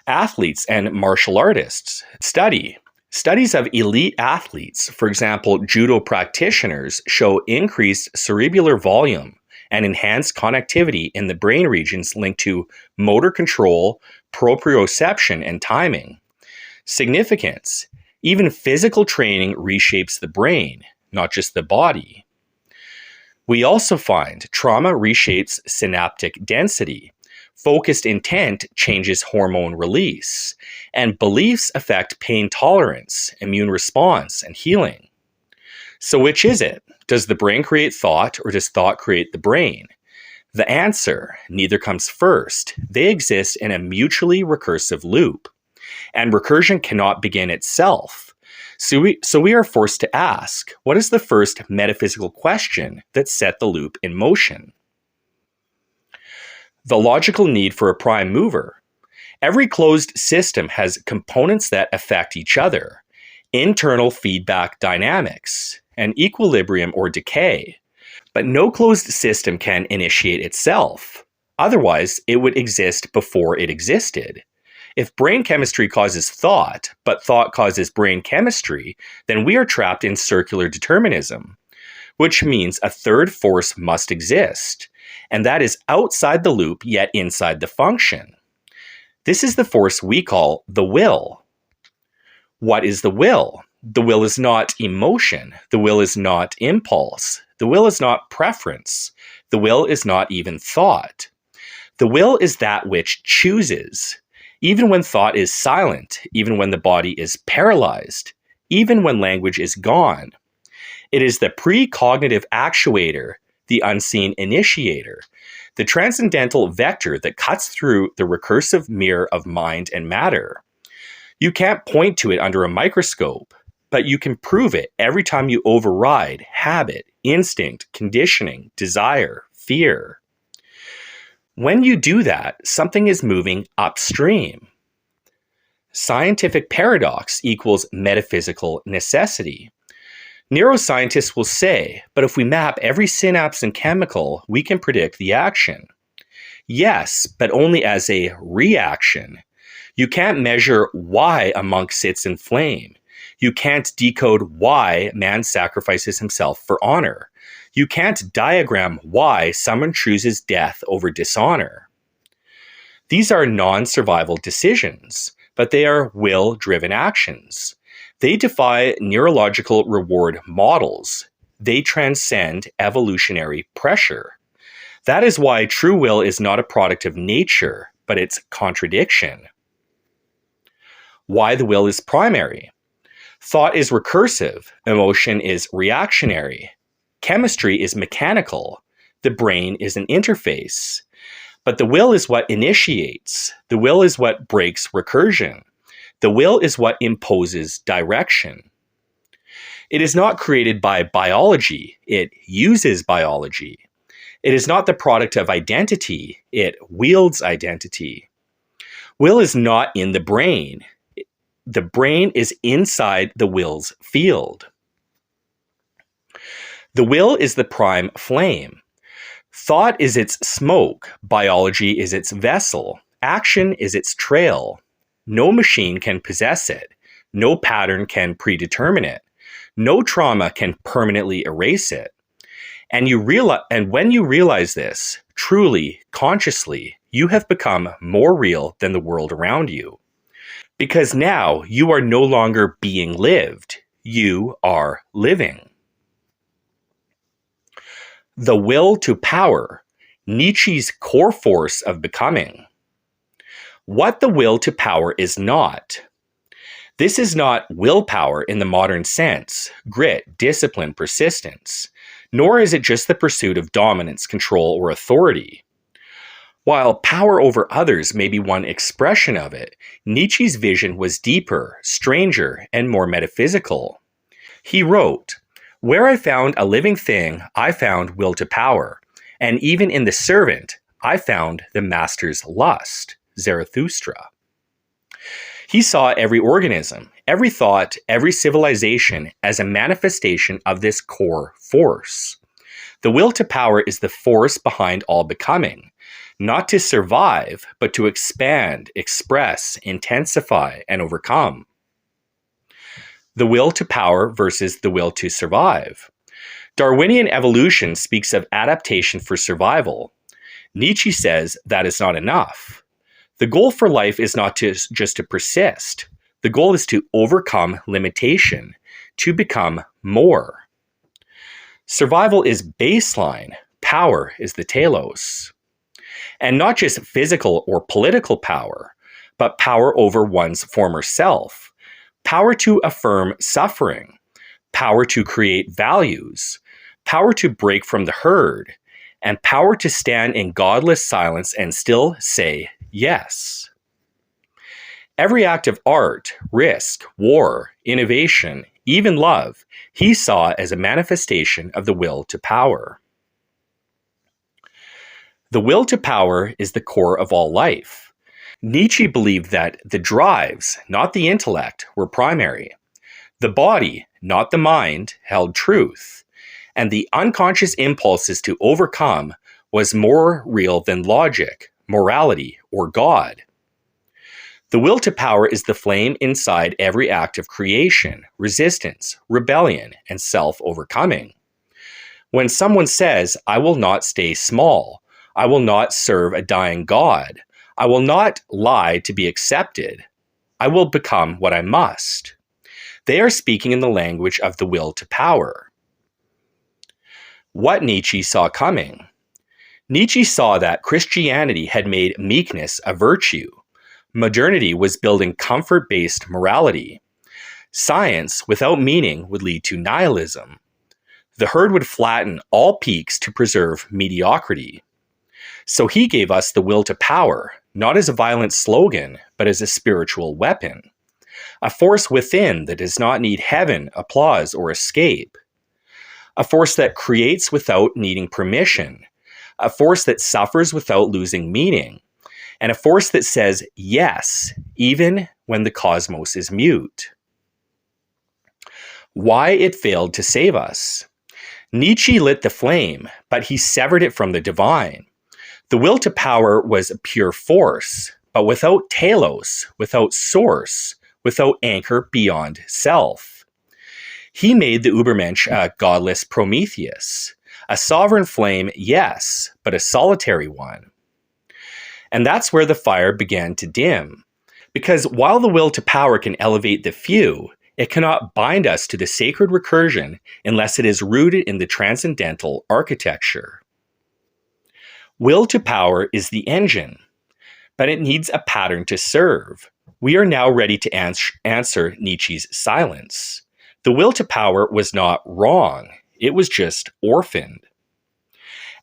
Athletes and martial artists. Studies of elite athletes, for example, judo practitioners, show increased cerebellar volume and enhanced connectivity in the brain regions linked to motor control, proprioception, and timing. Significance, even physical training reshapes the brain, not just the body. We also find trauma reshapes synaptic density, focused intent changes hormone release, and beliefs affect pain tolerance, immune response, and healing. So which is it? Does the brain create thought, or does thought create the brain? The answer, neither comes first. They exist in a mutually recursive loop, and recursion cannot begin itself. So we are forced to ask, what is the first metaphysical question that set the loop in motion? The logical need for a prime mover. Every closed system has components that affect each other, internal feedback dynamics, and equilibrium or decay. But no closed system can initiate itself. Otherwise, it would exist before it existed. If brain chemistry causes thought, but thought causes brain chemistry, then we are trapped in circular determinism, which means a third force must exist, and that is outside the loop yet inside the function. This is the force we call the will. What is the will? The will is not emotion. The will is not impulse. The will is not preference. The will is not even thought. The will is that which chooses. Even when thought is silent, even when the body is paralyzed, even when language is gone. It is the precognitive actuator, the unseen initiator, the transcendental vector that cuts through the recursive mirror of mind and matter. You can't point to it under a microscope, but you can prove it every time you override habit, instinct, conditioning, desire, fear. When you do that, something is moving upstream. Scientific paradox equals metaphysical necessity. Neuroscientists will say, but if we map every synapse and chemical, we can predict the action. Yes, but only as a reaction. You can't measure why a monk sits in flame. You can't decode why man sacrifices himself for honor. You can't diagram why someone chooses death over dishonor. These are non-survival decisions, but they are will-driven actions. They defy neurological reward models. They transcend evolutionary pressure. That is why true will is not a product of nature, but its contradiction. Why the will is primary. Thought is recursive. Emotion is reactionary. Chemistry is mechanical. The brain is an interface. But the will is what initiates. The will is what breaks recursion. The will is what imposes direction. It is not created by biology. It uses biology. It is not the product of identity. It wields identity. Will is not in the brain. The brain is inside the will's field. The will is the prime flame. Thought is its smoke. Biology is its vessel. Action is its trail. No machine can possess it. No pattern can predetermine it. No trauma can permanently erase it. And when you realize this, truly, consciously, you have become more real than the world around you. Because now you are no longer being lived, you are living. The will to power, Nietzsche's core force of becoming. What the will to power is not. This is not willpower in the modern sense, grit, discipline, persistence, nor is it just the pursuit of dominance, control, or authority. While power over others may be one expression of it, Nietzsche's vision was deeper, stranger, and more metaphysical. He wrote, "Where I found a living thing, I found will to power, and even in the servant, I found the master's lust." Zarathustra. He saw every organism, every thought, every civilization as a manifestation of this core force. The will to power is the force behind all becoming, not to survive, but to expand, express, intensify, and overcome. The will to power versus the will to survive. Darwinian evolution speaks of adaptation for survival. Nietzsche says that is not enough. The goal for life is not just to persist. The goal is to overcome limitation, to become more. Survival is baseline. Power is the telos. And not just physical or political power, but power over one's former self. Power to affirm suffering. Power to create values. Power to break from the herd. And power to stand in godless silence and still say yes. Every act of art, risk, war, innovation, even love, he saw as a manifestation of the will to power. The will to power is the core of all life. Nietzsche believed that the drives, not the intellect, were primary. The body, not the mind, held truth. And the unconscious impulses to overcome was more real than logic, morality, or God. The will to power is the flame inside every act of creation, resistance, rebellion, and self-overcoming. When someone says, "I will not stay small," "I will not serve a dying God," "I will not lie to be accepted," "I will become what I must," they are speaking in the language of the will to power. What Nietzsche saw coming. Nietzsche saw that Christianity had made meekness a virtue. Modernity was building comfort-based morality. Science without meaning would lead to nihilism. The herd would flatten all peaks to preserve mediocrity. So he gave us the will to power, not as a violent slogan, but as a spiritual weapon. A force within that does not need heaven, applause, or escape. A force that creates without needing permission. A force that suffers without losing meaning. And a force that says yes, even when the cosmos is mute. Why it failed to save us. Nietzsche lit the flame, but he severed it from the divine. The will to power was a pure force, but without telos, without source, without anchor beyond self. He made the Übermensch a godless Prometheus, a sovereign flame, yes, but a solitary one. And that's where the fire began to dim. Because while the will to power can elevate the few, it cannot bind us to the sacred recursion unless it is rooted in the transcendental architecture. Will to power is the engine, but it needs a pattern to serve. We are now ready to answer Nietzsche's silence. The will to power was not wrong, it was just orphaned.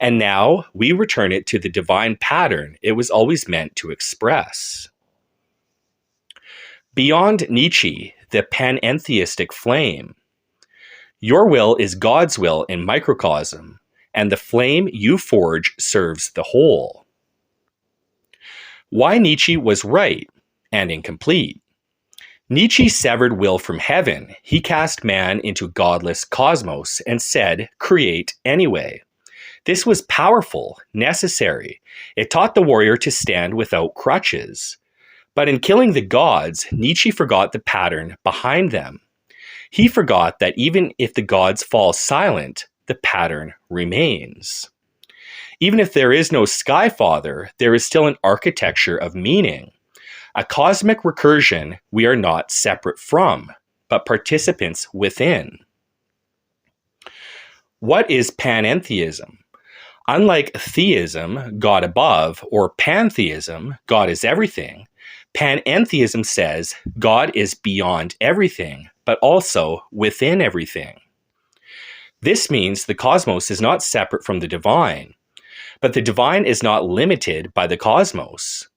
And now we return it to the divine pattern it was always meant to express. Beyond Nietzsche, the panentheistic flame. Your will is God's will in microcosm, and the flame you forge serves the whole. Why Nietzsche was right and incomplete. Nietzsche severed will from heaven. He cast man into godless cosmos and said, "Create anyway." This was powerful, necessary. It taught the warrior to stand without crutches. But in killing the gods, Nietzsche forgot the pattern behind them. He forgot that even if the gods fall silent, the pattern remains. Even if there is no Sky Father, there is still an architecture of meaning. A cosmic recursion we are not separate from, but participants within. What is panentheism? Unlike theism, God above, or pantheism, God is everything, panentheism says God is beyond everything, but also within everything. This means the cosmos is not separate from the divine, but the divine is not limited by the cosmos.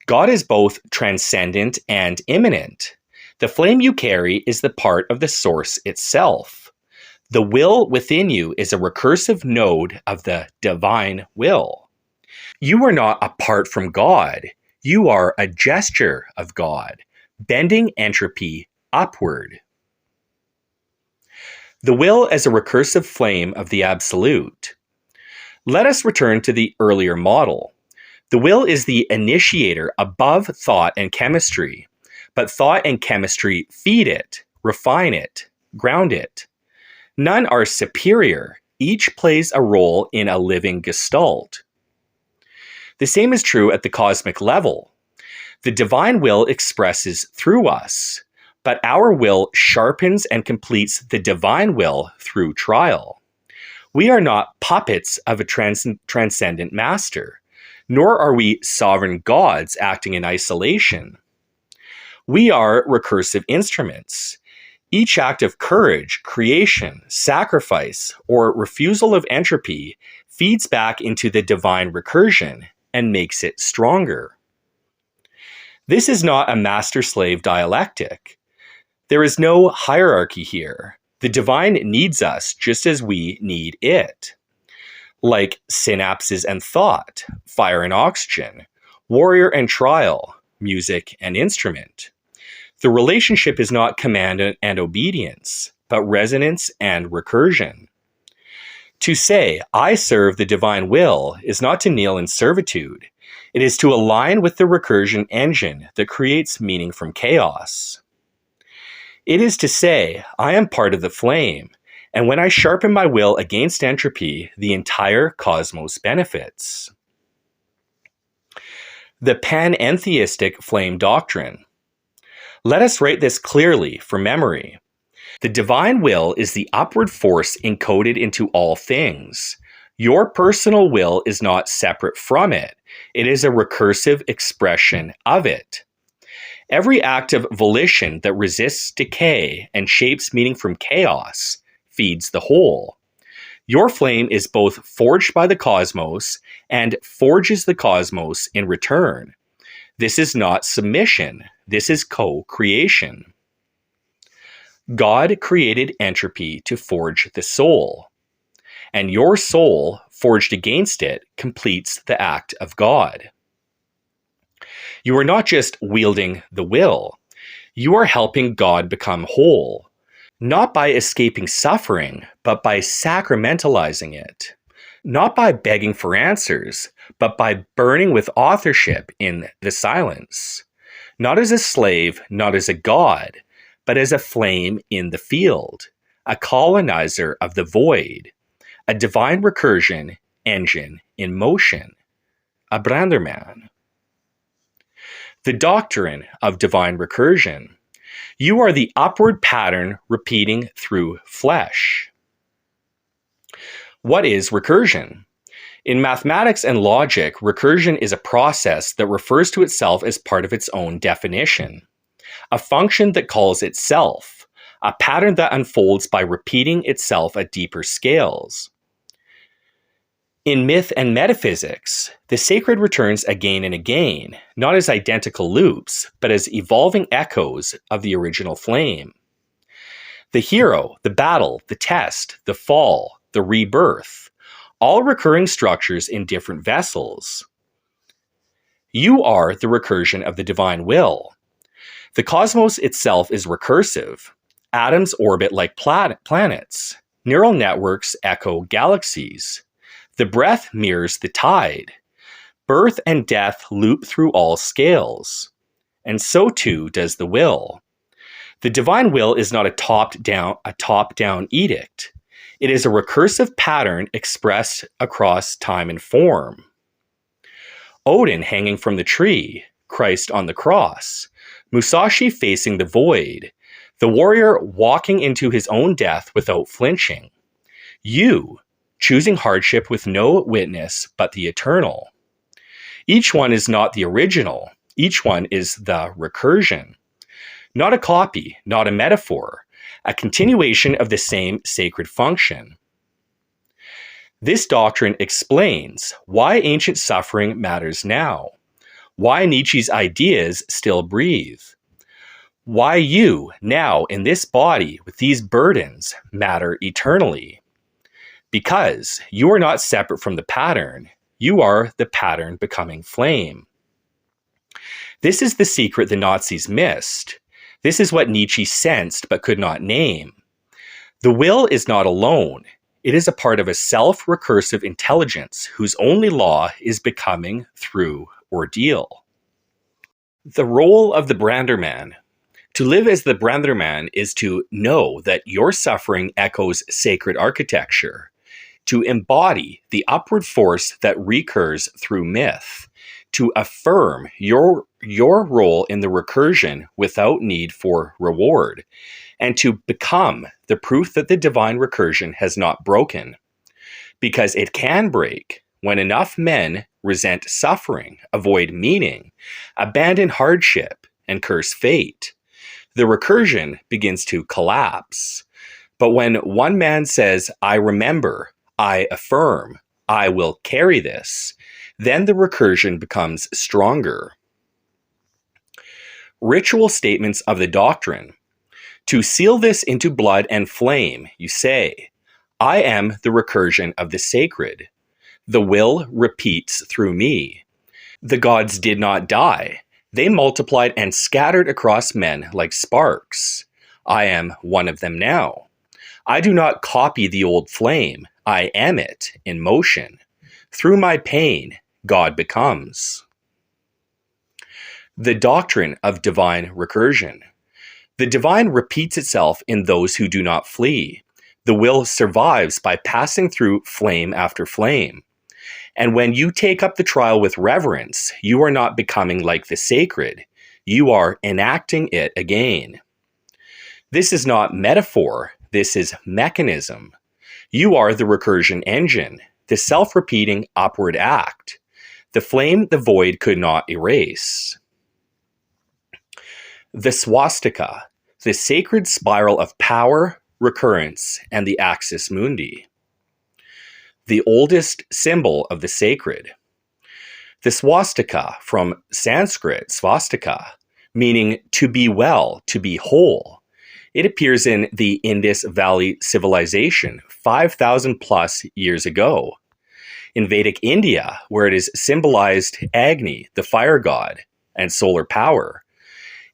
God is both transcendent and immanent. The flame you carry is the part of the source itself. The will within you is a recursive node of the divine will. You are not apart from God. You are a gesture of God, bending entropy upward. The will as a recursive flame of the absolute. Let us return to the earlier model. The will is the initiator above thought and chemistry, but thought and chemistry feed it, refine it, ground it. None are superior. Each plays a role in a living gestalt. The same is true at the cosmic level. The divine will expresses through us, but our will sharpens and completes the divine will through trial. We are not puppets of a transcendent master, nor are we sovereign gods acting in isolation. We are recursive instruments. Each act of courage, creation, sacrifice, or refusal of entropy feeds back into the divine recursion and makes it stronger. This is not a master-slave dialectic. There is no hierarchy here. The divine needs us just as we need it. Like synapses and thought, fire and oxygen, warrior and trial, music and instrument. The relationship is not command and obedience, but resonance and recursion. To say, I serve the divine will, is not to kneel in servitude. It is to align with the recursion engine that creates meaning from chaos. It is to say, I am part of the flame, and when I sharpen my will against entropy, the entire cosmos benefits. The panentheistic flame doctrine. Let us write this clearly for memory. The divine will is the upward force encoded into all things. Your personal will is not separate from it. It is a recursive expression of it. Every act of volition that resists decay and shapes meaning from chaos feeds the whole. Your flame is both forged by the cosmos and forges the cosmos in return. This is not submission. This is co-creation. God created entropy to forge the soul, and your soul, forged against it, completes the act of God. You are not just wielding the will. You are helping God become whole, not by escaping suffering, but by sacramentalizing it. Not by begging for answers, but by burning with authorship in the silence. Not as a slave, not as a god, but as a flame in the field, a colonizer of the void, a divine recursion engine in motion, a BrandrMan. The doctrine of divine recursion. You are the upward pattern repeating through flesh. What is recursion? In mathematics and logic, recursion is a process that refers to itself as part of its own definition. A function that calls itself, a pattern that unfolds by repeating itself at deeper scales. In myth and metaphysics, the sacred returns again and again, not as identical loops, but as evolving echoes of the original flame. The hero, the battle, the test, the fall, the rebirth, all recurring structures in different vessels. You are the recursion of the divine will. The cosmos itself is recursive. Atoms orbit like planets. Neural networks echo galaxies. The breath mirrors the tide. Birth and death loop through all scales. And so too does the will. The divine will is not a top-down edict. It is a recursive pattern expressed across time and form. Odin hanging from the tree, Christ on the cross, Musashi facing the void, the warrior walking into his own death without flinching, you choosing hardship with no witness but the eternal. Each one is not the original, each one is the recursion. Not a copy, not a metaphor, a continuation of the same sacred function. This doctrine explains why ancient suffering matters now, why Nietzsche's ideas still breathe, why you, now in this body with these burdens, matter eternally. Because you are not separate from the pattern, you are the pattern becoming flame. This is the secret the Nazis missed. This is what Nietzsche sensed but could not name. The will is not alone. It is a part of a self-recursive intelligence whose only law is becoming through ordeal. The role of the BrandrMan. To live as the BrandrMan is to know that your suffering echoes sacred architecture, to embody the upward force that recurs through myth, to affirm your role in the recursion without need for reward, and to become the proof that the divine recursion has not broken. Because it can break when enough men resent suffering, avoid meaning, abandon hardship, and curse fate. The recursion begins to collapse. But when one man says, I remember, I affirm, I will carry this, then the recursion becomes stronger. Ritual statements of the doctrine. To seal this into blood and flame, you say, I am the recursion of the sacred. The will repeats through me. The gods did not die. They multiplied and scattered across men like sparks. I am one of them now. I do not copy the old flame. I am it in motion. Through my pain, God becomes. The doctrine of divine recursion. The divine repeats itself in those who do not flee. The will survives by passing through flame after flame. And when you take up the trial with reverence, you are not becoming like the sacred. You are enacting it again. This is not metaphor. This is mechanism. You are the recursion engine, the self-repeating upward act. The flame the void could not erase. The swastika, the sacred spiral of power, recurrence, and the axis mundi. The oldest symbol of the sacred. The swastika, from Sanskrit svastika, meaning to be well, to be whole. It appears in the Indus Valley civilization 5,000 plus years ago. In Vedic India, where it is symbolized Agni, the fire god, and solar power.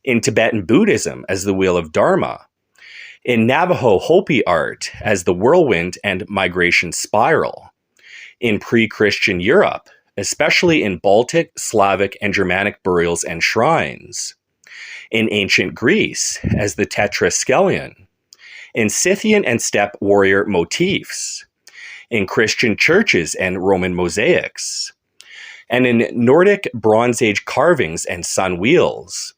In Tibetan Buddhism as the wheel of Dharma. In Navajo Hopi art as the whirlwind and migration spiral. In pre-Christian Europe, especially in Baltic, Slavic, and Germanic burials and shrines. In ancient Greece as the tetraskelion. In Scythian and steppe warrior motifs. In Christian churches and Roman mosaics. And in Nordic Bronze Age carvings and sun wheels.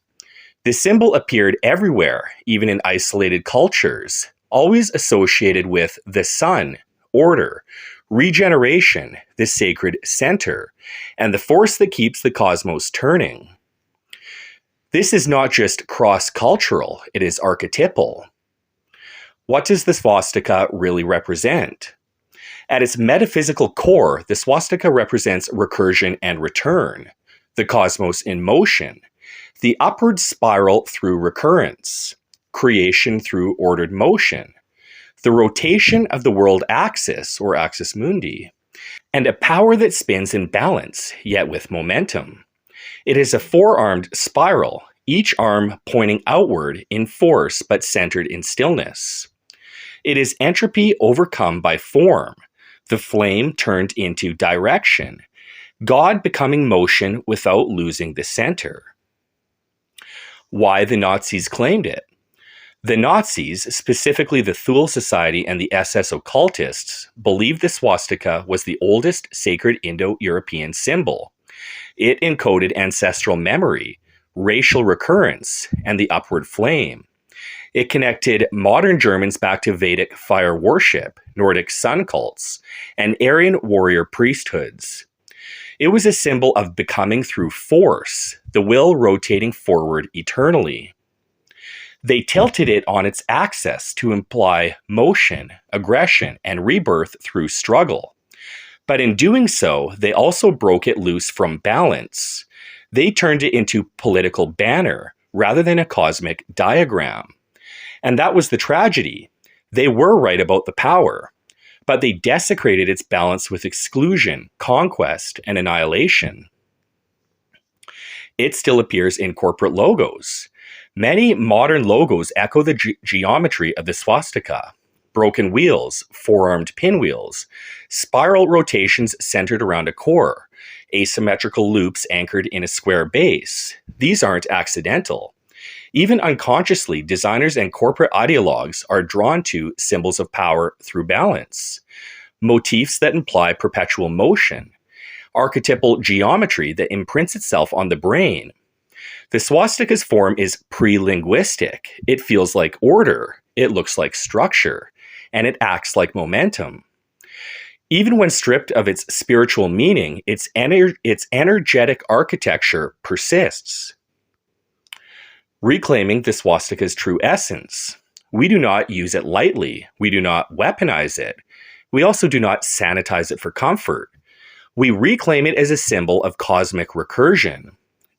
The symbol appeared everywhere, even in isolated cultures, always associated with the sun, order, regeneration, the sacred center, and the force that keeps the cosmos turning. This is not just cross-cultural, it is archetypal. What does the swastika really represent? At its metaphysical core, the swastika represents recursion and return, the cosmos in motion, the upward spiral through recurrence, creation through ordered motion, the rotation of the world axis or axis mundi, and a power that spins in balance, yet with momentum. It is a four-armed spiral, each arm pointing outward in force but centered in stillness. It is entropy overcome by form, the flame turned into direction, God becoming motion without losing the center. Why the Nazis claimed it. The Nazis, specifically the Thule Society and the SS occultists, believed the swastika was the oldest sacred Indo-European symbol. It encoded ancestral memory, racial recurrence, and the upward flame. It connected modern Germans back to Vedic fire worship, Nordic sun cults, and Aryan warrior priesthoods. It was a symbol of becoming through force, the will rotating forward eternally. They tilted it on its axis to imply motion, aggression, and rebirth through struggle. But in doing so, they also broke it loose from balance. They turned it into political banner rather than a cosmic diagram. And that was the tragedy. They were right about the power, but they desecrated its balance with exclusion, conquest, and annihilation. It still appears in corporate logos. Many modern logos echo the geometry of the swastika. Broken wheels, four-armed pinwheels, spiral rotations centered around a core, asymmetrical loops anchored in a square base. These aren't accidental. Even unconsciously, designers and corporate ideologues are drawn to symbols of power through balance, motifs that imply perpetual motion, archetypal geometry that imprints itself on the brain. The swastika's form is pre-linguistic. It feels like order, it looks like structure, and it acts like momentum. Even when stripped of its spiritual meaning, its energetic architecture persists. Reclaiming the swastika's true essence. We do not use it lightly. We do not weaponize it. We also do not sanitize it for comfort. We reclaim it as a symbol of cosmic recursion.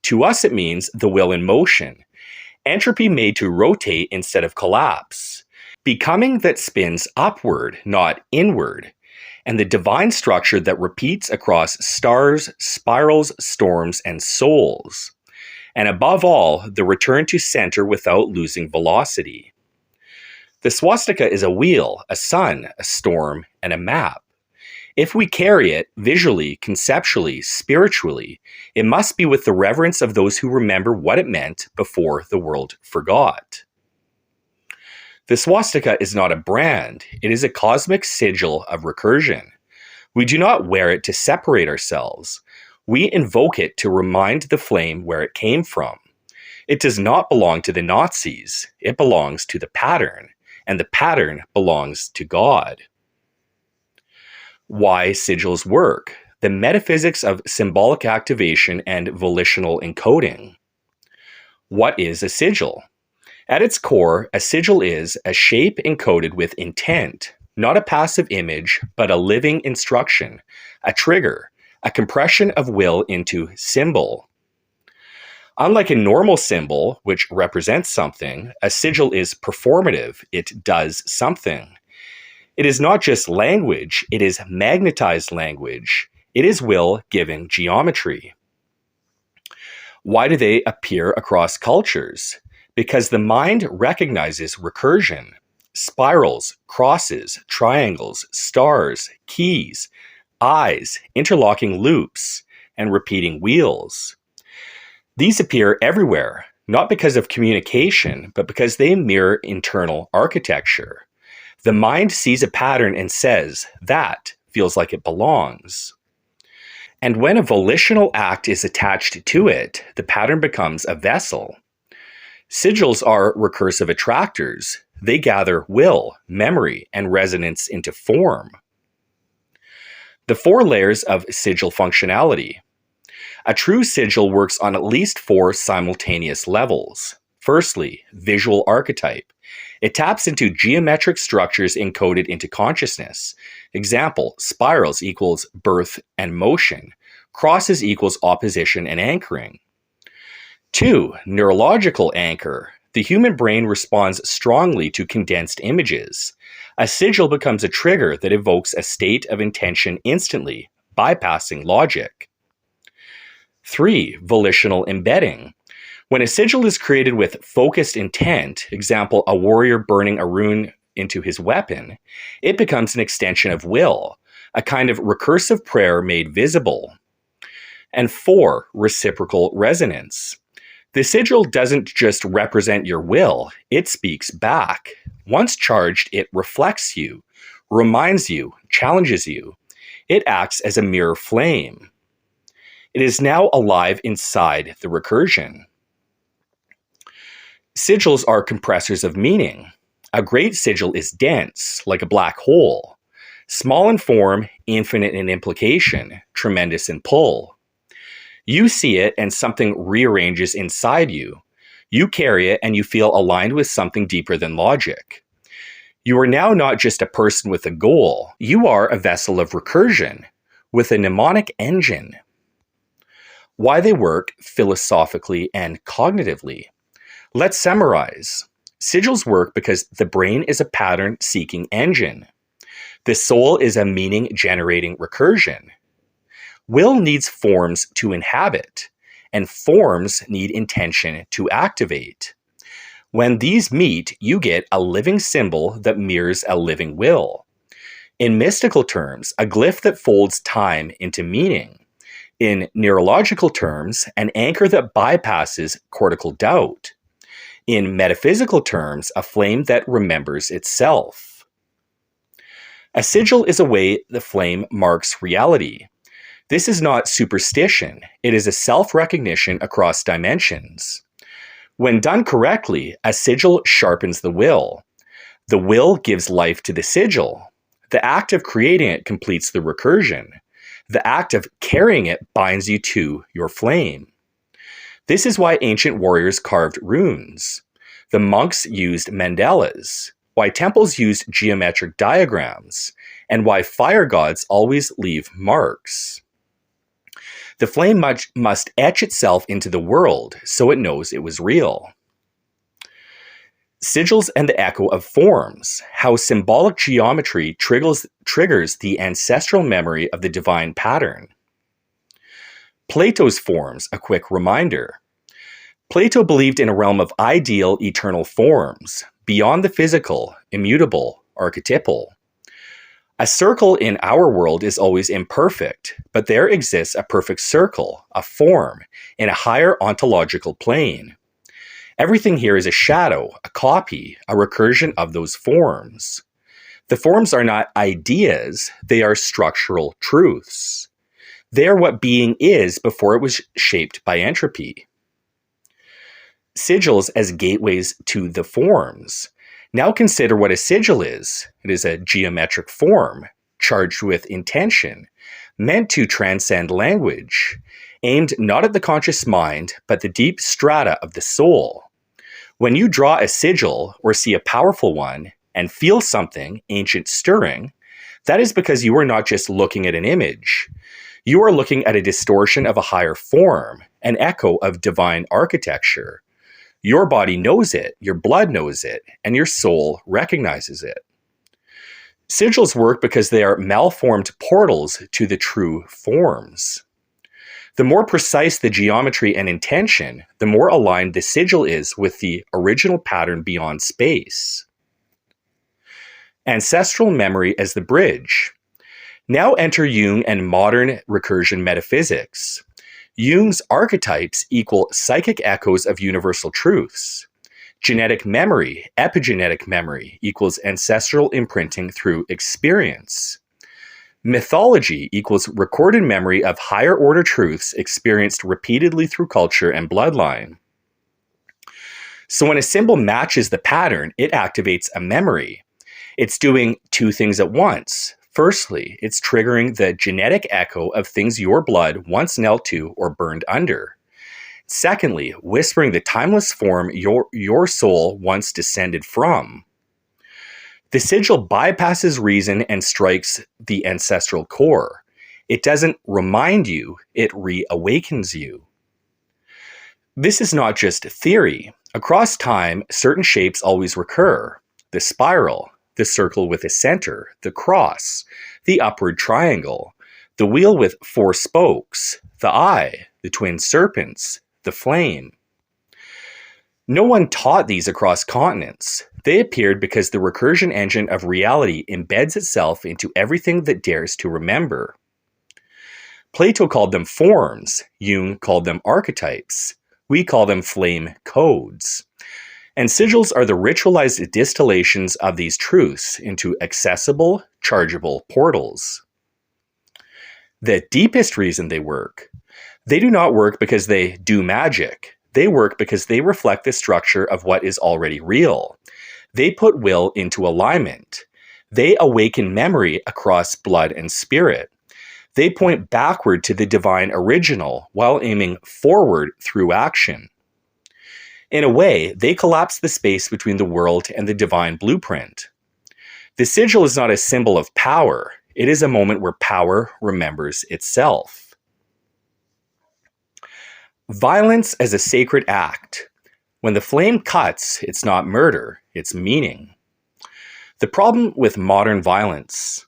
To us, it means the will in motion, entropy made to rotate instead of collapse, becoming that spins upward, not inward, and the divine structure that repeats across stars, spirals, storms, and souls. And above all, the return to center without losing velocity. The swastika is a wheel, a sun, a storm, and a map. If we carry it visually, conceptually, spiritually, it must be with the reverence of those who remember what it meant before the world forgot. The swastika is not a brand, it is a cosmic sigil of recursion. We do not wear it to separate ourselves. We invoke it to remind the flame where it came from. It does not belong to the Nazis, it belongs to the pattern, and the pattern belongs to God. Why sigils work, the metaphysics of symbolic activation and volitional encoding. What is a sigil? At its core, a sigil is a shape encoded with intent, not a passive image, but a living instruction, a trigger, a compression of will into symbol. Unlike a normal symbol, which represents something, a sigil is performative, it does something. It is not just language, it is magnetized language. It is will given geometry. Why do they appear across cultures? Because the mind recognizes recursion. Spirals, crosses, triangles, stars, keys, eyes, interlocking loops, and repeating wheels. These appear everywhere, not because of communication, but because they mirror internal architecture. The mind sees a pattern and says, that feels like it belongs. And when a volitional act is attached to it, the pattern becomes a vessel. Sigils are recursive attractors. They gather will, memory, and resonance into form. The 4 layers of sigil functionality. A true sigil works on at least 4 simultaneous levels. Firstly, visual archetype. It taps into geometric structures encoded into consciousness. Example, spirals equals birth and motion. Crosses equals opposition and anchoring. 2, neurological anchor. The human brain responds strongly to condensed images. A sigil becomes a trigger that evokes a state of intention instantly, bypassing logic. 3, volitional embedding. When a sigil is created with focused intent, example, a warrior burning a rune into his weapon, it becomes an extension of will, a kind of recursive prayer made visible. And 4, reciprocal resonance. The sigil doesn't just represent your will, it speaks back. Once charged, it reflects you, reminds you, challenges you. It acts as a mirror flame. It is now alive inside the recursion. Sigils are compressors of meaning. A great sigil is dense, like a black hole. Small in form, infinite in implication, tremendous in pull. You see it and something rearranges inside you. You carry it and you feel aligned with something deeper than logic. You are now not just a person with a goal. You are a vessel of recursion, with a mnemonic engine. Why they work philosophically and cognitively. Let's summarize. Sigils work because the brain is a pattern-seeking engine. The soul is a meaning-generating recursion. Will needs forms to inhabit, and forms need intention to activate. When these meet, you get a living symbol that mirrors a living will. In mystical terms, a glyph that folds time into meaning. In neurological terms, an anchor that bypasses cortical doubt. In metaphysical terms, a flame that remembers itself. A sigil is a way the flame marks reality. This is not superstition. It is a self-recognition across dimensions. When done correctly, a sigil sharpens the will. The will gives life to the sigil. The act of creating it completes the recursion. The act of carrying it binds you to your flame. This is why ancient warriors carved runes. The monks used mandalas. Why temples used geometric diagrams. And why fire gods always leave marks. The flame must etch itself into the world so it knows it was real. Sigils and the echo of forms, how symbolic geometry triggers the ancestral memory of the divine pattern. Plato's forms, a quick reminder. Plato believed in a realm of ideal, eternal forms, beyond the physical, immutable, archetypal. A circle in our world is always imperfect, but there exists a perfect circle, a form, in a higher ontological plane. Everything here is a shadow, a copy, a recursion of those forms. The forms are not ideas, they are structural truths. They are what being is before it was shaped by entropy. Sigils as gateways to the forms. Now consider what a sigil is. It is a geometric form, charged with intention, meant to transcend language, aimed not at the conscious mind, but the deep strata of the soul. When you draw a sigil or see a powerful one and feel something ancient stirring, that is because you are not just looking at an image. You are looking at a distortion of a higher form, an echo of divine architecture. Your body knows it, your blood knows it, and your soul recognizes it. Sigils work because they are malformed portals to the true forms. The more precise the geometry and intention, the more aligned the sigil is with the original pattern beyond space. Ancestral memory as the bridge. Now enter Jung and modern recursion metaphysics. Jung's archetypes equal psychic echoes of universal truths. Genetic memory, epigenetic memory, equals ancestral imprinting through experience. Mythology equals recorded memory of higher order truths experienced repeatedly through culture and bloodline. So when a symbol matches the pattern, it activates a memory. It's doing two things at once. Firstly, it's triggering the genetic echo of things your blood once knelt to or burned under. Secondly, whispering the timeless form your soul once descended from. The sigil bypasses reason and strikes the ancestral core. It doesn't remind you, it reawakens you. This is not just theory. Across time, certain shapes always recur. The spiral, the circle with a center, the cross, the upward triangle, the wheel with four spokes, the eye, the twin serpents, the flame. No one taught these across continents. They appeared because the recursion engine of reality embeds itself into everything that dares to remember. Plato called them forms, Jung called them archetypes. We call them flame codes. And sigils are the ritualized distillations of these truths into accessible, chargeable portals. The deepest reason they work: they do not work because they do magic. They work because they reflect the structure of what is already real. They put will into alignment. They awaken memory across blood and spirit. They point backward to the divine original while aiming forward through action. In a way, they collapse the space between the world and the divine blueprint. The sigil is not a symbol of power. It is a moment where power remembers itself. Violence as a sacred act. When the flame cuts, it's not murder, it's meaning. The problem with modern violence.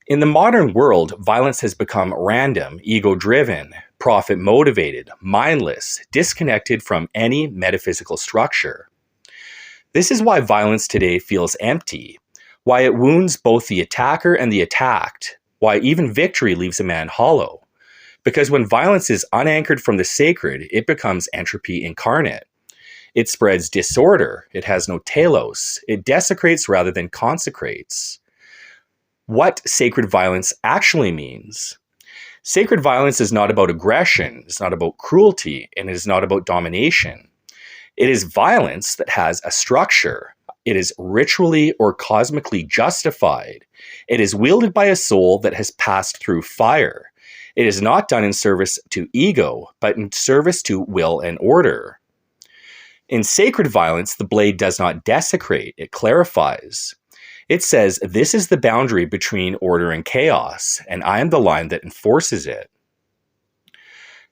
In the modern world, violence has become random, ego-driven, profit-motivated, mindless, disconnected from any metaphysical structure. This is why violence today feels empty, why it wounds both the attacker and the attacked, why even victory leaves a man hollow. Because when violence is unanchored from the sacred, it becomes entropy incarnate. It spreads disorder, it has no telos, it desecrates rather than consecrates. What sacred violence actually means. Sacred violence is not about aggression, it's not about cruelty, and it is not about domination. It is violence that has a structure. It is ritually or cosmically justified. It is wielded by a soul that has passed through fire. It is not done in service to ego, but in service to will and order. In sacred violence, the blade does not desecrate, it clarifies. It says, this is the boundary between order and chaos, and I am the line that enforces it.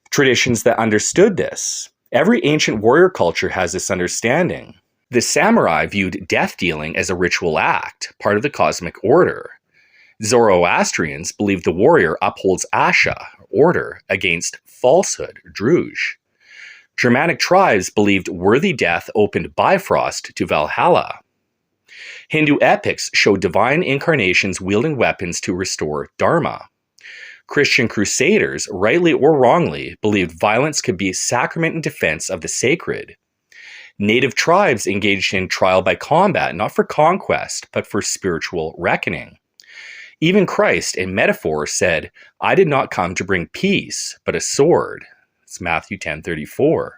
Traditions that understood this. Every ancient warrior culture has this understanding. The samurai viewed death-dealing as a ritual act, part of the cosmic order. Zoroastrians believed the warrior upholds asha, order, against falsehood, druj. Germanic tribes believed worthy death opened Bifrost to Valhalla. Hindu epics show divine incarnations wielding weapons to restore Dharma. Christian crusaders, rightly or wrongly, believed violence could be a sacrament in defense of the sacred. Native tribes engaged in trial by combat, not for conquest, but for spiritual reckoning. Even Christ, in metaphor, said, I did not come to bring peace, but a sword. It's Matthew 10:34.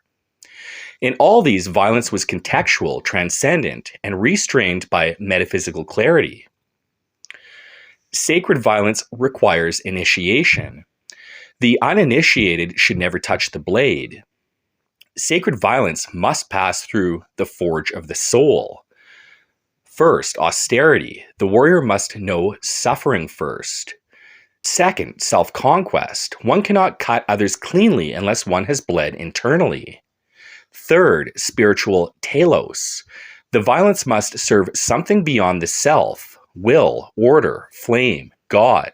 In all these, violence was contextual, transcendent, and restrained by metaphysical clarity. Sacred violence requires initiation. The uninitiated should never touch the blade. Sacred violence must pass through the forge of the soul. First, austerity. The warrior must know suffering first. Second, self-conquest. One cannot cut others cleanly unless one has bled internally. Third, spiritual telos. The violence must serve something beyond the self, will, order, flame, God.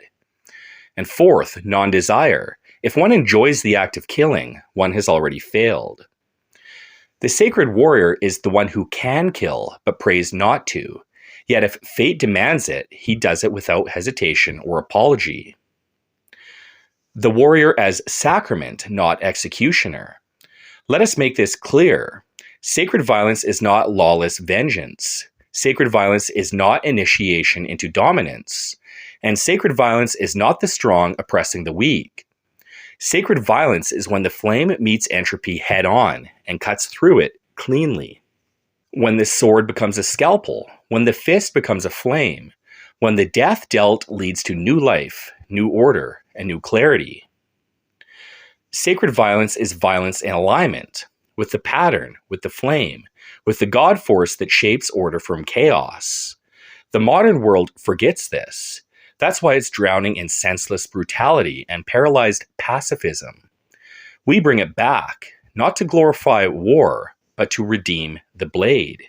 And fourth, non-desire. If one enjoys the act of killing, one has already failed. The sacred warrior is the one who can kill, but prays not to. Yet if fate demands it, he does it without hesitation or apology. The warrior as sacrament, not executioner. Let us make this clear. Sacred violence is not lawless vengeance. Sacred violence is not initiation into dominance. And sacred violence is not the strong oppressing the weak. Sacred violence is when the flame meets entropy head-on and cuts through it cleanly. When the sword becomes a scalpel, when the fist becomes a flame, when the death dealt leads to new life, new order, and new clarity. Sacred violence is violence in alignment with the pattern, with the flame, with the God force that shapes order from chaos. The modern world forgets this. That's why it's drowning in senseless brutality and paralyzed pacifism. We bring it back, not to glorify war, but to redeem the blade.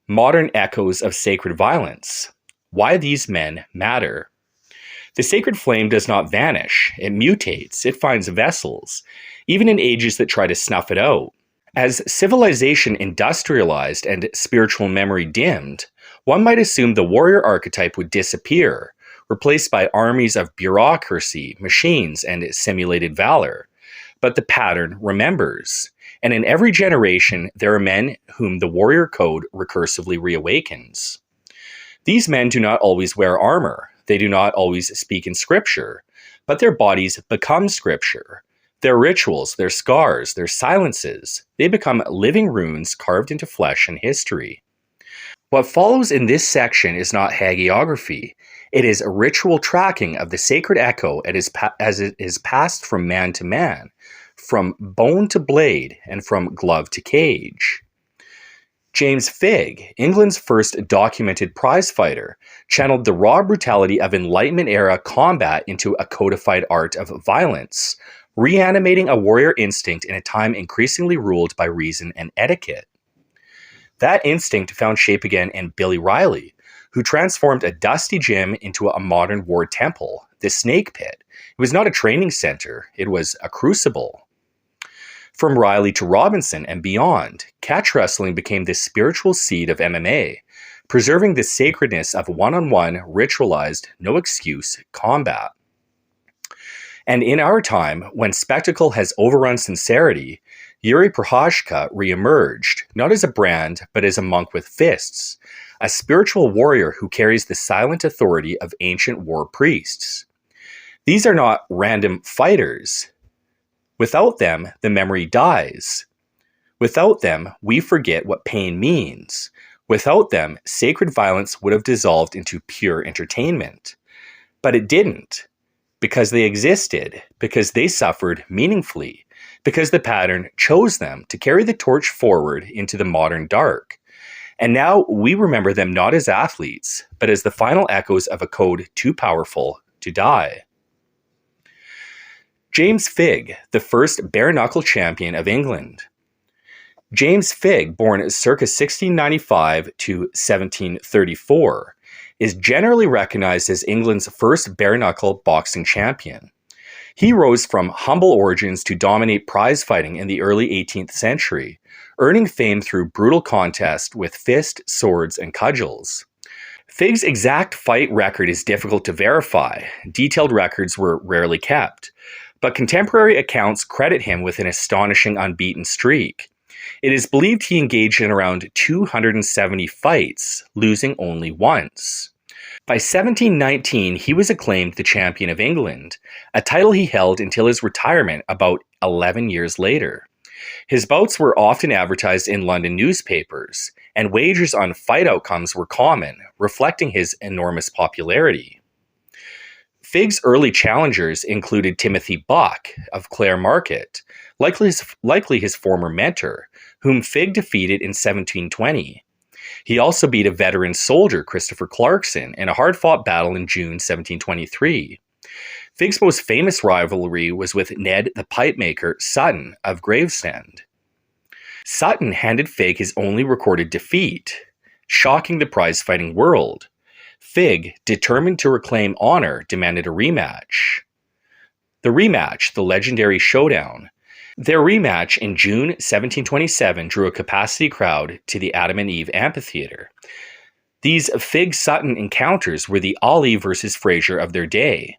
Modern echoes of sacred violence. Why these men matter. The sacred flame does not vanish. It mutates. It finds vessels, even in ages that try to snuff it out. As civilization industrialized and spiritual memory dimmed, one might assume the warrior archetype would disappear, replaced by armies of bureaucracy, machines, and simulated valor. but the pattern remembers. And in every generation, there are men whom the warrior code recursively reawakens. These men do not always wear armor. They do not always speak in scripture, but their bodies become scripture. Their rituals, their scars, their silences, they become living runes carved into flesh and history. What follows in this section is not hagiography. It is a ritual tracking of the sacred echo as it is passed from man to man, from bone to blade, and from glove to cage. James Figg, England's first documented prizefighter, channeled the raw brutality of Enlightenment-era combat into a codified art of violence, reanimating a warrior instinct in a time increasingly ruled by reason and etiquette. That instinct found shape again in Billy Riley, who transformed a dusty gym into a modern war temple, the Snake Pit. It was not a training center, it was a crucible. From Riley to Robinson and beyond, catch wrestling became the spiritual seed of MMA, preserving the sacredness of one-on-one, ritualized, no-excuse combat. And in our time, when spectacle has overrun sincerity, Yuri Prohashka re-emerged, not as a brand, but as a monk with fists, a spiritual warrior who carries the silent authority of ancient war priests. These are not random fighters. Without them, the memory dies. Without them, we forget what pain means. Without them, sacred violence would have dissolved into pure entertainment. But it didn't, because they existed, because they suffered meaningfully, because the pattern chose them to carry the torch forward into the modern dark. And now we remember them not as athletes, but as the final echoes of a code too powerful to die. James Figg, the first bare-knuckle champion of England. James Figg, born circa 1695 to 1734, is generally recognized as England's first bare-knuckle boxing champion. He rose from humble origins to dominate prize fighting in the early 18th century, earning fame through brutal contest with fist, swords, and cudgels. Figg's exact fight record is difficult to verify. Detailed records were rarely kept, but contemporary accounts credit him with an astonishing unbeaten streak. It is believed he engaged in around 270 fights, losing only once. By 1719, he was acclaimed the champion of England, a title he held until his retirement about 11 years later. His bouts were often advertised in London newspapers, and wagers on fight outcomes were common, reflecting his enormous popularity. Figg's early challengers included Timothy Buck of Clare Market, likely his former mentor, whom Figg defeated in 1720. He also beat a veteran soldier, Christopher Clarkson, in a hard-fought battle in June 1723. Figg's most famous rivalry was with Ned the Pipemaker Sutton of Gravesend. Sutton handed Figg his only recorded defeat, shocking the prize-fighting world. Figg, determined to reclaim honor, demanded a rematch. The legendary showdown. Their rematch in June 1727 drew a capacity crowd to the Adam and Eve Amphitheater. These Figg-Sutton encounters were the Ali versus Fraser of their day.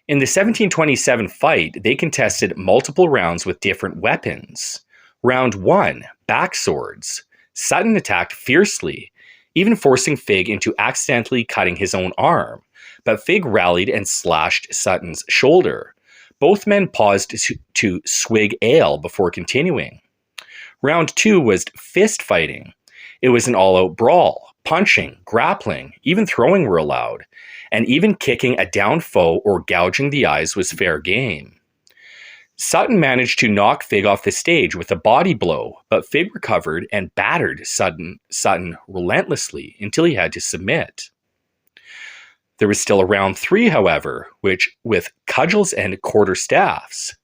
In the 1727 fight, they contested multiple rounds with different weapons. Round 1, back swords. Sutton attacked fiercely, even forcing Figg into accidentally cutting his own arm, but Figg rallied and slashed Sutton's shoulder. Both men paused to swig ale before continuing. Round 2 was fist fighting. It was an all-out brawl. Punching, grappling, even throwing were allowed, and even kicking a down foe or gouging the eyes was fair game. Sutton managed to knock Figg off the stage with a body blow, but Figg recovered and battered Sutton relentlessly until he had to submit. There was still a round 3, however, which with cudgels and quarterstaffs.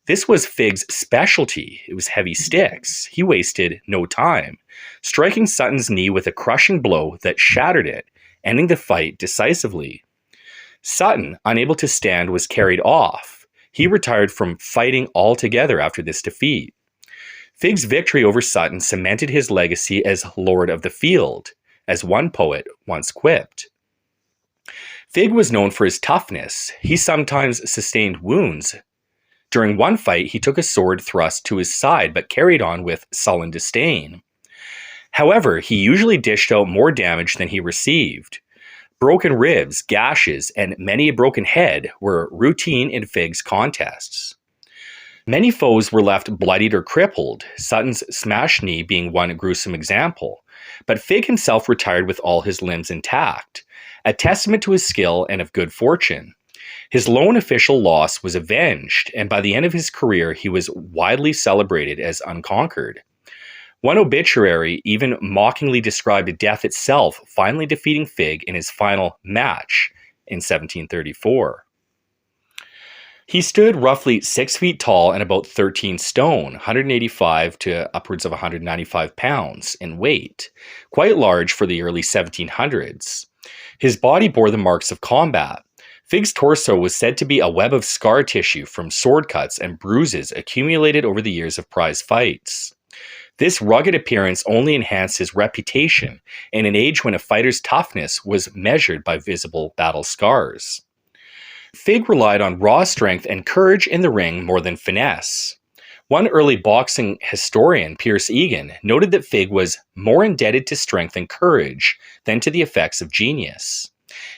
This was Figg's specialty. It was heavy sticks. He wasted no time, striking Sutton's knee with a crushing blow that shattered it, ending the fight decisively. Sutton, unable to stand, was carried off. He retired from fighting altogether after this defeat. Figg's victory over Sutton cemented his legacy as Lord of the Field, as one poet once quipped. Figg was known for his toughness. He sometimes sustained wounds During one fight, he took a sword thrust to his side but carried on with sullen disdain. However, he usually dished out more damage than he received. Broken ribs, gashes, and many a broken head were routine in Fig's contests. Many foes were left bloodied or crippled, Sutton's smashed knee being one gruesome example, but Fig himself retired with all his limbs intact, a testament to his skill and of good fortune. His lone official loss was avenged, and by the end of his career he was widely celebrated as unconquered. One obituary even mockingly described death itself finally defeating Fig in his final match in 1734. He stood roughly 6 feet tall and about 13 stone, 185 to upwards of 195 pounds in weight, quite large for the early 1700s. His body bore the marks of combat. Fig's torso was said to be a web of scar tissue from sword cuts and bruises accumulated over the years of prize fights. This rugged appearance only enhanced his reputation in an age when a fighter's toughness was measured by visible battle scars. Fig relied on raw strength and courage in the ring more than finesse. One early boxing historian, Pierce Egan, noted that Fig was more indebted to strength and courage than to the effects of genius.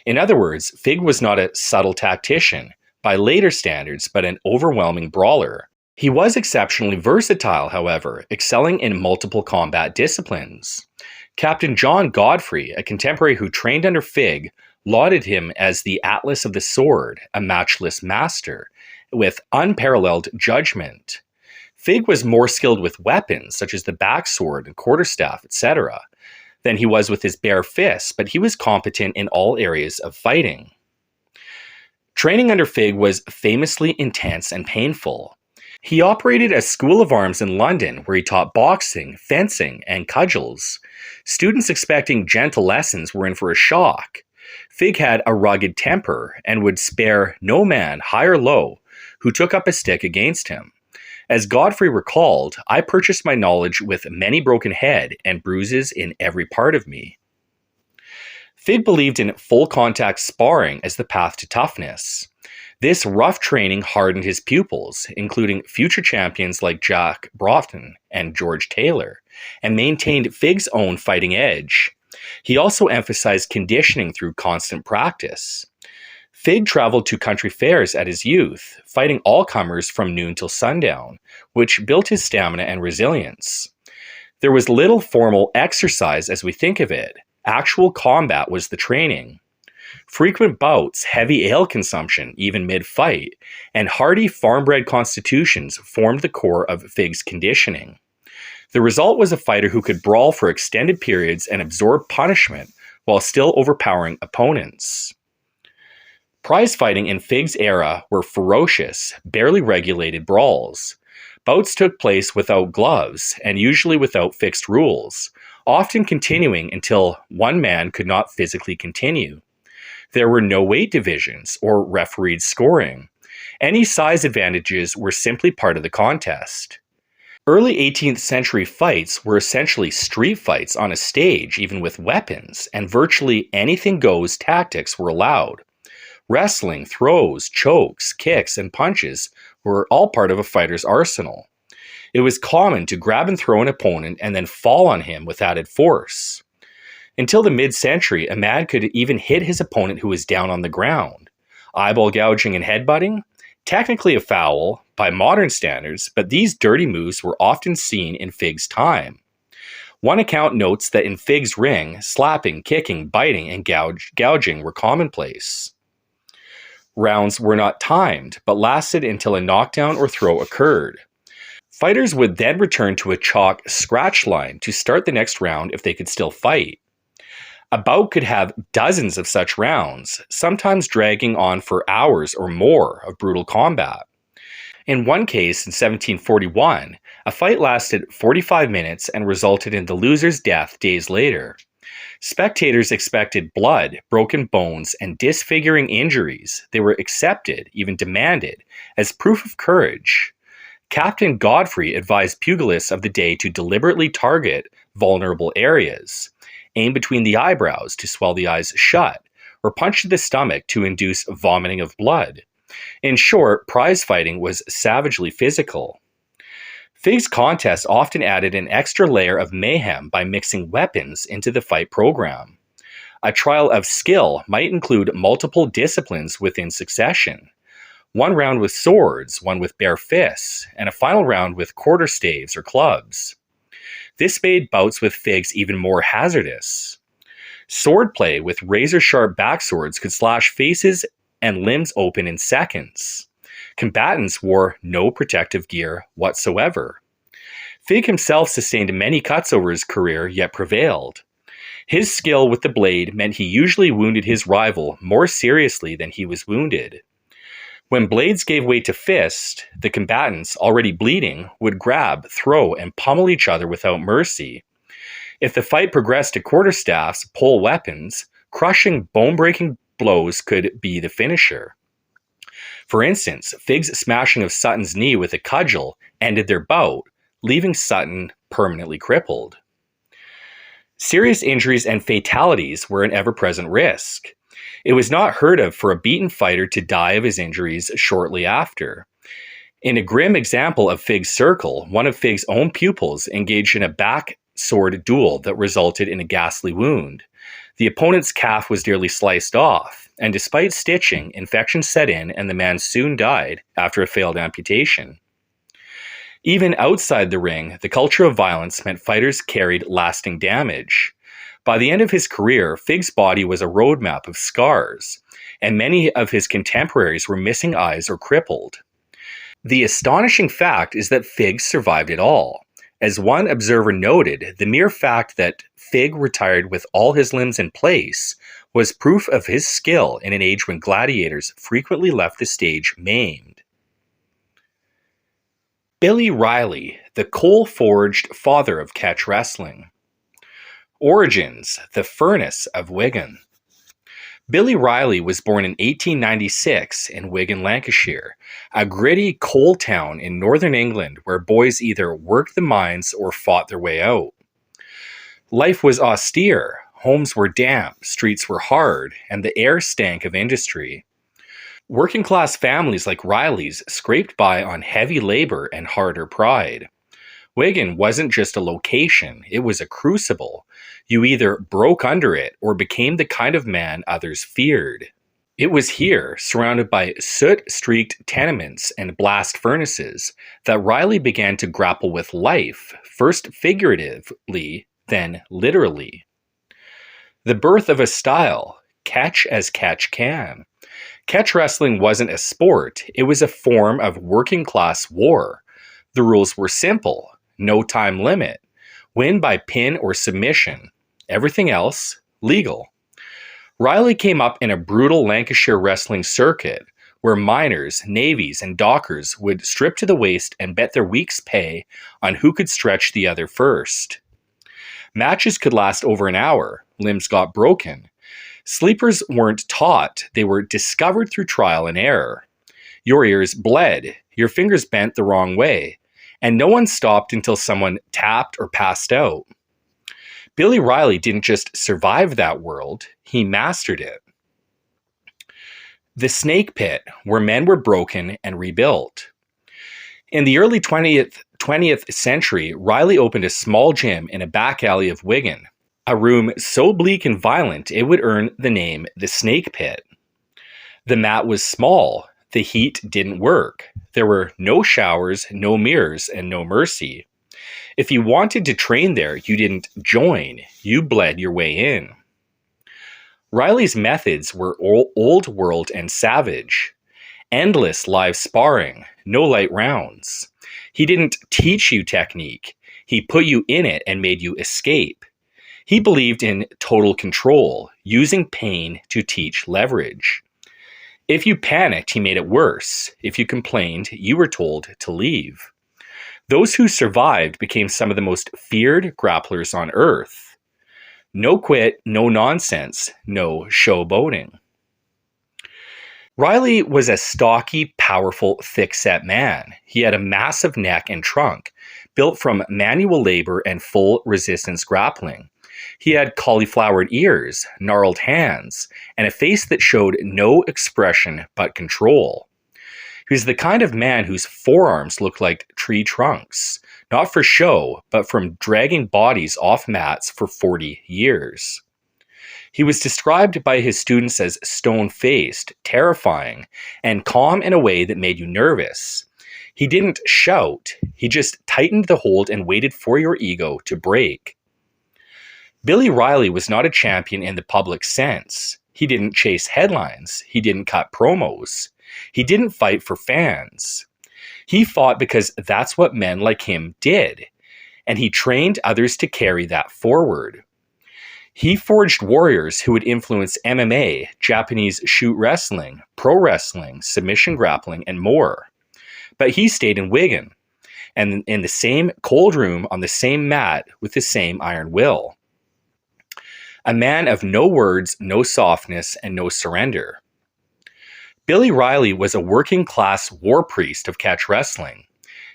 In other words, Fig was not a subtle tactician by later standards, but an overwhelming brawler. He was exceptionally versatile, however, excelling in multiple combat disciplines. Captain John Godfrey, a contemporary who trained under Fig, lauded him as the Atlas of the sword, a matchless master, with unparalleled judgment. Fig was more skilled with weapons, such as the backsword and quarterstaff, etc., than he was with his bare fists, but he was competent in all areas of fighting. Training under Fig was famously intense and painful. He operated a school of arms in London where he taught boxing, fencing, and cudgels. Students expecting gentle lessons were in for a shock. Fig had a rugged temper and would spare no man, high or low, who took up a stick against him. As Godfrey recalled, I purchased my knowledge with many broken head and bruises in every part of me. Fig believed in full contact sparring as the path to toughness. This rough training hardened his pupils, including future champions like Jack Broughton and George Taylor, and maintained Fig's own fighting edge. He also emphasized conditioning through constant practice. Fig traveled to country fairs at his youth, fighting all comers from noon till sundown, which built his stamina and resilience. There was little formal exercise as we think of it. Actual combat was the training. Frequent bouts, heavy ale consumption, even mid-fight, and hardy farm-bred constitutions formed the core of Fig's conditioning. The result was a fighter who could brawl for extended periods and absorb punishment while still overpowering opponents. Prize fighting in Fig's era were ferocious, barely regulated brawls. Bouts took place without gloves and usually without fixed rules, often continuing until one man could not physically continue. There were no weight divisions or refereed scoring. Any size advantages were simply part of the contest. Early 18th century fights were essentially street fights on a stage, even with weapons, and virtually anything goes tactics were allowed. Wrestling, throws, chokes, kicks, and punches were all part of a fighter's arsenal. It was common to grab and throw an opponent and then fall on him with added force. Until the mid-century, a man could even hit his opponent who was down on the ground. Eyeball gouging and headbutting? Technically a foul by modern standards, but these dirty moves were often seen in Fig's time. One account notes that in Fig's ring, slapping, kicking, biting, and gouging were commonplace. Rounds were not timed, but lasted until a knockdown or throw occurred. Fighters would then return to a chalk scratch line to start the next round if they could still fight. A bout could have dozens of such rounds, sometimes dragging on for hours or more of brutal combat. In one case, in 1741, a fight lasted 45 minutes and resulted in the loser's death days later. Spectators expected blood, broken bones, and disfiguring injuries. They were accepted, even demanded, as proof of courage. Captain Godfrey advised pugilists of the day to deliberately target vulnerable areas, aim between the eyebrows to swell the eyes shut, or punch to the stomach to induce vomiting of blood. In short, prize fighting was savagely physical. Fig's contests often added an extra layer of mayhem by mixing weapons into the fight program. A trial of skill might include multiple disciplines within succession. One round with swords, one with bare fists, and a final round with quarterstaves or clubs. This made bouts with figs even more hazardous. Swordplay with razor-sharp backswords could slash faces and limbs open in seconds. Combatants wore no protective gear whatsoever. Fig himself sustained many cuts over his career, yet prevailed. His skill with the blade meant he usually wounded his rival more seriously than he was wounded. When blades gave way to fist, the combatants, already bleeding, would grab, throw, and pummel each other without mercy. If the fight progressed to quarterstaffs, pole weapons, crushing, bone-breaking blows could be the finisher. For instance, Fig's smashing of Sutton's knee with a cudgel ended their bout, leaving Sutton permanently crippled. Serious injuries and fatalities were an ever-present risk. It was not heard of for a beaten fighter to die of his injuries shortly after. In a grim example of Fig's circle, one of Fig's own pupils engaged in a back sword duel that resulted in a ghastly wound. The opponent's calf was nearly sliced off, and despite stitching, infection set in and the man soon died after a failed amputation. Even outside the ring, the culture of violence meant fighters carried lasting damage. By the end of his career, Fig's body was a roadmap of scars, and many of his contemporaries were missing eyes or crippled. The astonishing fact is that Fig survived it all. As one observer noted, the mere fact that Fig retired with all his limbs in place was proof of his skill in an age when gladiators frequently left the stage maimed. Billy Riley, the coal-forged father of catch wrestling. Origins, the furnace of Wigan. Billy Riley was born in 1896 in Wigan, Lancashire, a gritty coal town in northern England where boys either worked the mines or fought their way out. Life was austere, homes were damp, streets were hard, and the air stank of industry. Working-class families like Riley's scraped by on heavy labor and harder pride. Wigan wasn't just a location, it was a crucible. You either broke under it or became the kind of man others feared. It was here, surrounded by soot-streaked tenements and blast furnaces, that Riley began to grapple with life, first figuratively, then literally. The birth of a style, catch as catch can. Catch wrestling wasn't a sport, it was a form of working-class war. The rules were simple. No time limit. Win by pin or submission. Everything else, legal. Riley came up in a brutal Lancashire wrestling circuit where miners, navies, and dockers would strip to the waist and bet their week's pay on who could stretch the other first. Matches could last over an hour. Limbs got broken. Sleepers weren't taught. They were discovered through trial and error. Your ears bled. Your fingers bent the wrong way. And no one stopped until someone tapped or passed out. Billy Riley didn't just survive that world, he mastered it. The snake pit, where men were broken and rebuilt. In the early 20th century, Riley opened a small gym in a back alley of Wigan, a room so bleak and violent it would earn the name the Snake Pit. The mat was small, the heat didn't work. There were no showers, no mirrors, and no mercy. If you wanted to train there, you didn't join, you bled your way in. Riley's methods were old world and savage. Endless live sparring, no light rounds. He didn't teach you technique, he put you in it and made you escape. He believed in total control, using pain to teach leverage. If you panicked, he made it worse. If you complained, you were told to leave. Those who survived became some of the most feared grapplers on earth. No quit, no nonsense, no showboating. Riley was a stocky, powerful, thick-set man. He had a massive neck and trunk, built from manual labor and full resistance grappling. He had cauliflowered ears, gnarled hands, and a face that showed no expression but control. He was the kind of man whose forearms looked like tree trunks, not for show, but from dragging bodies off mats for 40 years. He was described by his students as stone-faced, terrifying, and calm in a way that made you nervous. He didn't shout, he just tightened the hold and waited for your ego to break. Billy Riley was not a champion in the public sense. He didn't chase headlines. He didn't cut promos. He didn't fight for fans. He fought because that's what men like him did, and he trained others to carry that forward. He forged warriors who would influence MMA, Japanese shoot wrestling, pro wrestling, submission grappling, and more. But he stayed in Wigan, and in the same cold room on the same mat with the same iron will. A man of no words, no softness, and no surrender. Billy Riley was a working-class war priest of catch wrestling.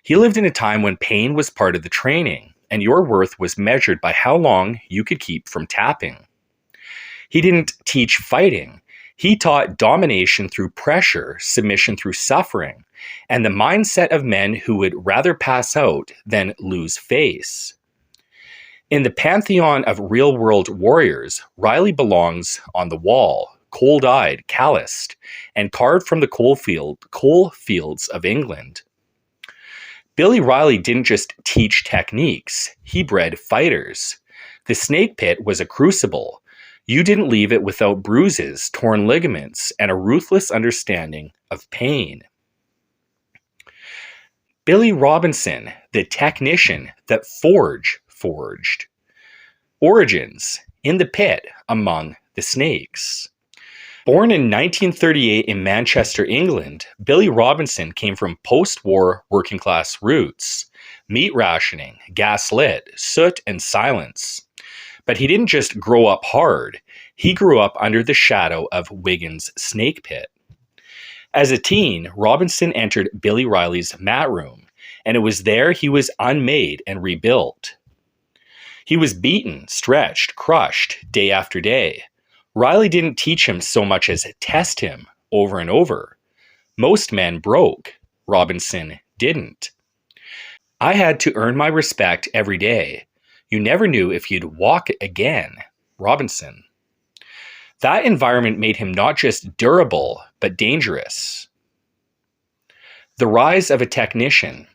He lived in a time when pain was part of the training, and your worth was measured by how long you could keep from tapping. He didn't teach fighting. He taught domination through pressure, submission through suffering, and the mindset of men who would rather pass out than lose face. In the pantheon of real-world warriors, Riley belongs on the wall, cold-eyed, calloused, and carved from the coal fields of England. Billy Riley didn't just teach techniques, he bred fighters. The snake pit was a crucible. You didn't leave it without bruises, torn ligaments, and a ruthless understanding of pain. Billy Robinson, the technician that forged. Origins, in the pit among the snakes. Born in 1938 in Manchester, England, Billy Robinson came from post-war working-class roots, meat rationing, gaslit, soot, and silence. But he didn't just grow up hard. He grew up under the shadow of Wigan's snake pit. As a teen, Robinson entered Billy Riley's mat room, and it was there he was unmade and rebuilt. He was beaten, stretched, crushed, day after day. Riley didn't teach him so much as test him over and over. Most men broke. Robinson didn't. I had to earn my respect every day. You never knew if you'd walk again. Robinson. That environment made him not just durable, but dangerous. The rise of a technician.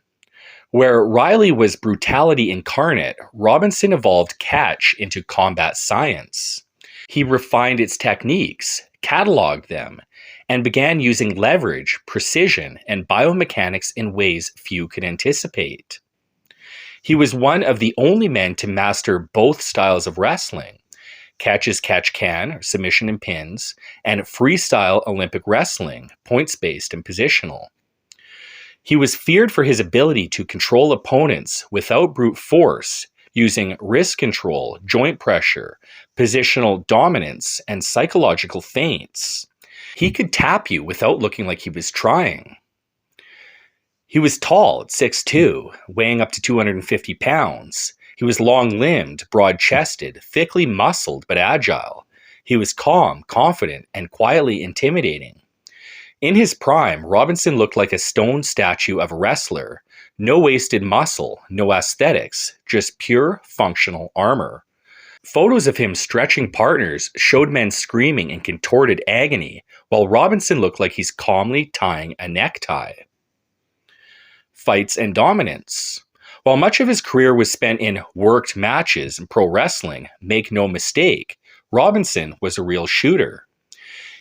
Where Riley was brutality incarnate, Robinson evolved catch into combat science. He refined its techniques, cataloged them, and began using leverage, precision, and biomechanics in ways few could anticipate. He was one of the only men to master both styles of wrestling, catch as catch can, or submission and pins, and freestyle Olympic wrestling, points-based and positional. He was feared for his ability to control opponents without brute force, using wrist control, joint pressure, positional dominance, and psychological feints. He could tap you without looking like he was trying. He was tall at 6'2", weighing up to 250 pounds. He was long-limbed, broad-chested, thickly muscled but agile. He was calm, confident, and quietly intimidating. In his prime, Robinson looked like a stone statue of a wrestler. No wasted muscle, no aesthetics, just pure functional armor. Photos of him stretching partners showed men screaming in contorted agony, while Robinson looked like he's calmly tying a necktie. Fights and dominance. While much of his career was spent in worked matches and pro wrestling, make no mistake, Robinson was a real shooter.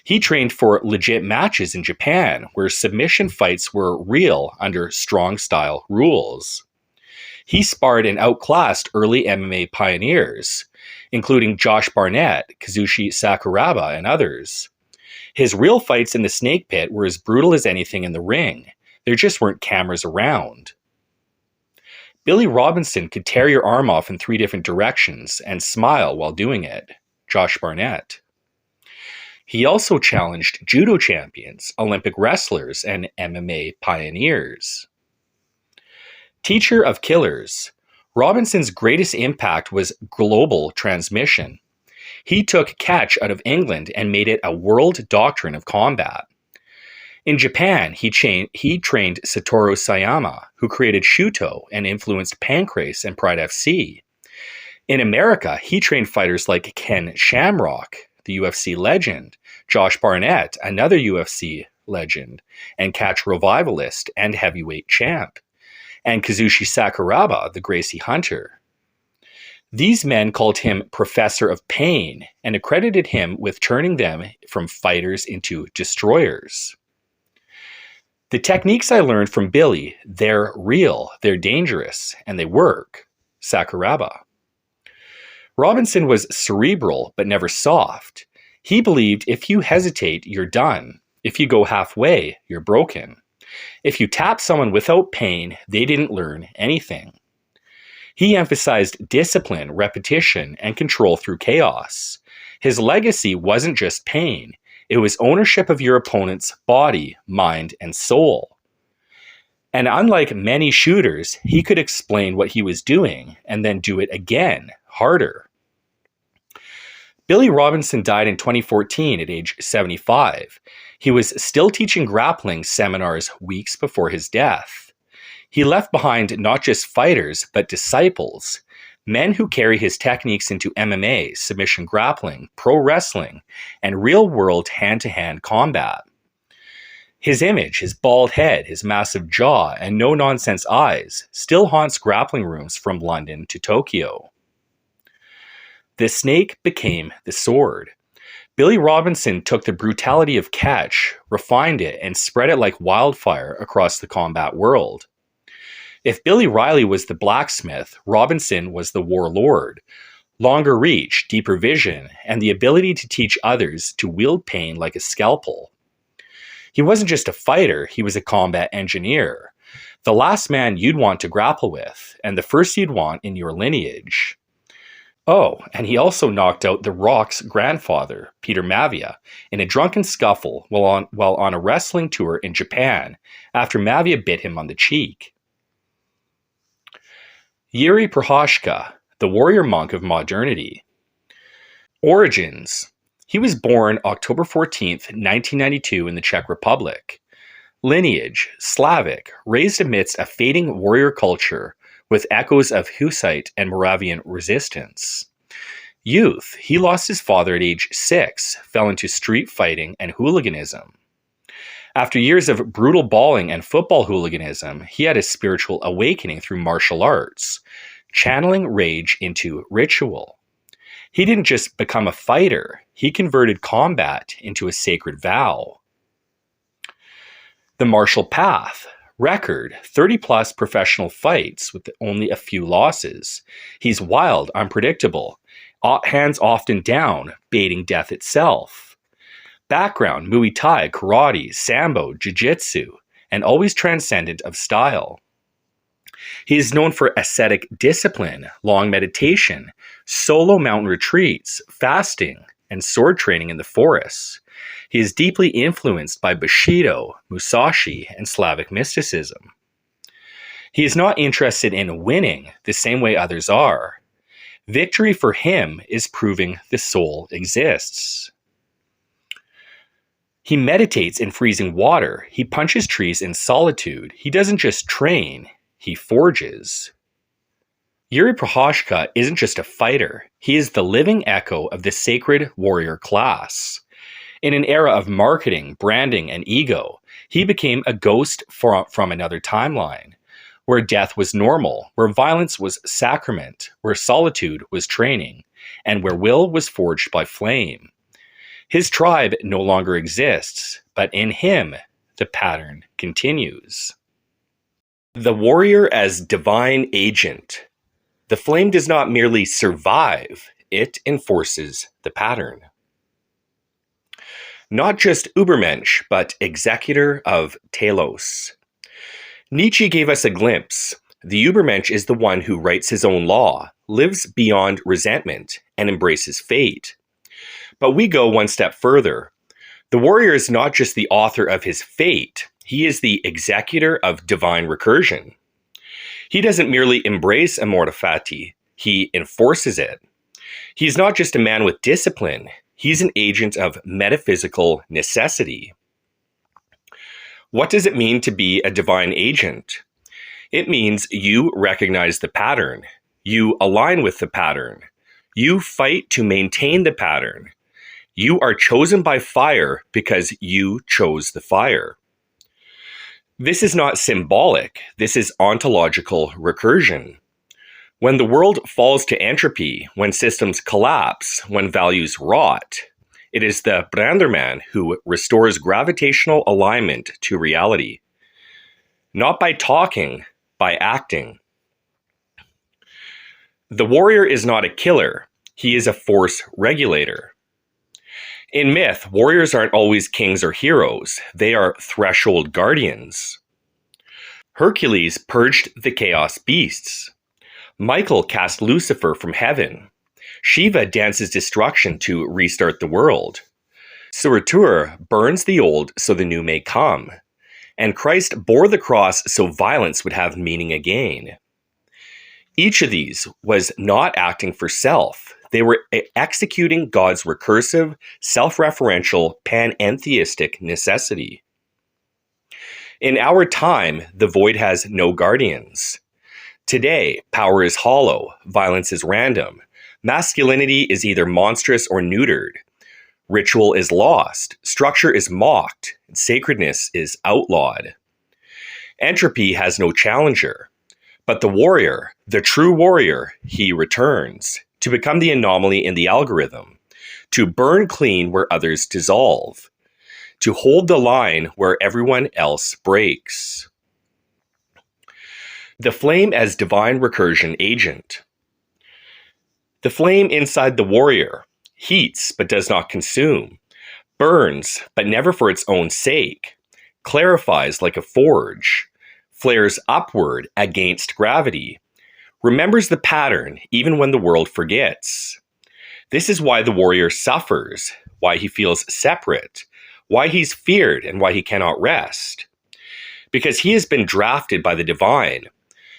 He trained for legit matches in Japan, where submission fights were real under strong-style rules. He sparred and outclassed early MMA pioneers, including Josh Barnett, Kazushi Sakuraba, and others. His real fights in the snake pit were as brutal as anything in the ring. There just weren't cameras around. Billy Robinson could tear your arm off in 3 different directions and smile while doing it. Josh Barnett. He also challenged judo champions, Olympic wrestlers, and MMA pioneers. Teacher of killers. Robinson's greatest impact was global transmission. He took catch out of England and made it a world doctrine of combat. In Japan, he trained Satoru Sayama, who created Shuto and influenced Pancrase and Pride FC. In America, he trained fighters like Ken Shamrock, the UFC legend, Josh Barnett, another UFC legend, and catch revivalist and heavyweight champ, and Kazushi Sakuraba, the Gracie Hunter. These men called him Professor of Pain and accredited him with turning them from fighters into destroyers. The techniques I learned from Billy, they're real, they're dangerous, and they work. Sakuraba. Robinson was cerebral, but never soft. He believed if you hesitate, you're done. If you go halfway, you're broken. If you tap someone without pain, they didn't learn anything. He emphasized discipline, repetition, and control through chaos. His legacy wasn't just pain. It was ownership of your opponent's body, mind, and soul. And unlike many shooters, he could explain what he was doing and then do it again, harder. Billy Robinson died in 2014 at age 75. He was still teaching grappling seminars weeks before his death. He left behind not just fighters, but disciples, men who carry his techniques into MMA, submission grappling, pro wrestling, and real-world hand-to-hand combat. His image, his bald head, his massive jaw, and no-nonsense eyes still haunts grappling rooms from London to Tokyo. The snake became the sword. Billy Robinson took the brutality of catch, refined it, and spread it like wildfire across the combat world. If Billy Riley was the blacksmith, Robinson was the warlord. Longer reach, deeper vision, and the ability to teach others to wield pain like a scalpel. He wasn't just a fighter, he was a combat engineer. The last man you'd want to grapple with, and the first you'd want in your lineage. Oh, and he also knocked out The Rock's grandfather, Peter Mavia, in a drunken scuffle while on a wrestling tour in Japan after Mavia bit him on the cheek. Yuri Prohashka, the warrior monk of modernity. Origins. He was born October 14th, 1992 in the Czech Republic. Lineage, Slavic, raised amidst a fading warrior culture with echoes of Hussite and Moravian resistance. Youth, he lost his father at age 6, fell into street fighting and hooliganism. After years of brutal bawling and football hooliganism, he had a spiritual awakening through martial arts, channeling rage into ritual. He didn't just become a fighter, he converted combat into a sacred vow. The martial path. Record, 30-plus professional fights with only a few losses. He's wild, unpredictable, hands often down, baiting death itself. Background, Muay Thai, karate, sambo, jiu-jitsu, and always transcendent of style. He is known for ascetic discipline, long meditation, solo mountain retreats, fasting, and sword training in the forests. He is deeply influenced by Bushido, Musashi, and Slavic mysticism. He is not interested in winning the same way others are. Victory for him is proving the soul exists. He meditates in freezing water. He punches trees in solitude. He doesn't just train, he forges. Yuri Prohashka isn't just a fighter. He is the living echo of the sacred warrior class. In an era of marketing, branding, and ego, he became a ghost from another timeline, where death was normal, where violence was sacrament, where solitude was training, and where will was forged by flame. His tribe no longer exists, but in him, the pattern continues. The warrior as divine agent. The flame does not merely survive, it enforces the pattern. Not just Übermensch, but executor of telos. Nietzsche gave us a glimpse. The Übermensch is the one who writes his own law, lives beyond resentment, and embraces fate. But we go one step further. The warrior is not just the author of his fate, he is the executor of divine recursion. He doesn't merely embrace amorta fati, he enforces it. He's not just a man with discipline, he's an agent of metaphysical necessity. What does it mean to be a divine agent? It means you recognize the pattern. You align with the pattern. You fight to maintain the pattern. You are chosen by fire because you chose the fire. This is not symbolic. This is ontological recursion. When the world falls to entropy, when systems collapse, when values rot, it is the BrandrMan who restores gravitational alignment to reality. Not by talking, by acting. The warrior is not a killer. He is a force regulator. In myth, warriors aren't always kings or heroes. They are threshold guardians. Hercules purged the chaos beasts. Michael cast Lucifer from heaven. Shiva dances destruction to restart the world. Surtur burns the old so the new may come. And Christ bore the cross so violence would have meaning again. Each of these was not acting for self. They were executing God's recursive, self-referential, panentheistic necessity. In our time, the void has no guardians. Today, power is hollow, violence is random, masculinity is either monstrous or neutered, ritual is lost, structure is mocked, and sacredness is outlawed. Entropy has no challenger, but the warrior, the true warrior, he returns to become the anomaly in the algorithm, to burn clean where others dissolve, to hold the line where everyone else breaks. The flame as divine recursion agent. The flame inside the warrior heats but does not consume, burns but never for its own sake, clarifies like a forge, flares upward against gravity, remembers the pattern even when the world forgets. This is why the warrior suffers, why he feels separate, why he's feared, and why he cannot rest. Because he has been drafted by the divine,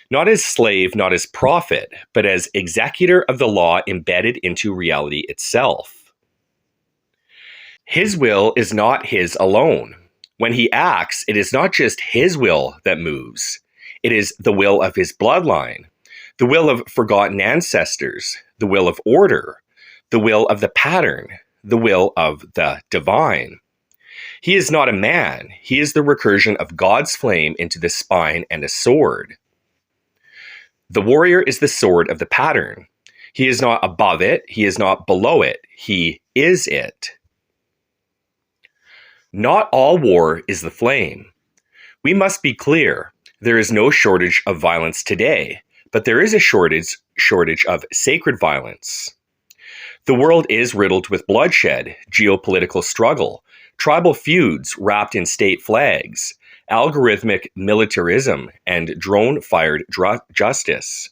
not as slave, not as prophet, but as executor of the law embedded into reality itself. His will is not his alone. When he acts, it is not just his will that moves. It is the will of his bloodline, the will of forgotten ancestors, the will of order, the will of the pattern, the will of the divine. He is not a man. He is the recursion of God's flame into the spine and a sword. The warrior is the sword of the pattern. He is not above it. He is not below it. He is it. Not all war is the flame. We must be clear. There is no shortage of violence today, but there is a shortage of sacred violence. The world is riddled with bloodshed, geopolitical struggle, tribal feuds wrapped in state flags, algorithmic militarism, and drone-fired justice.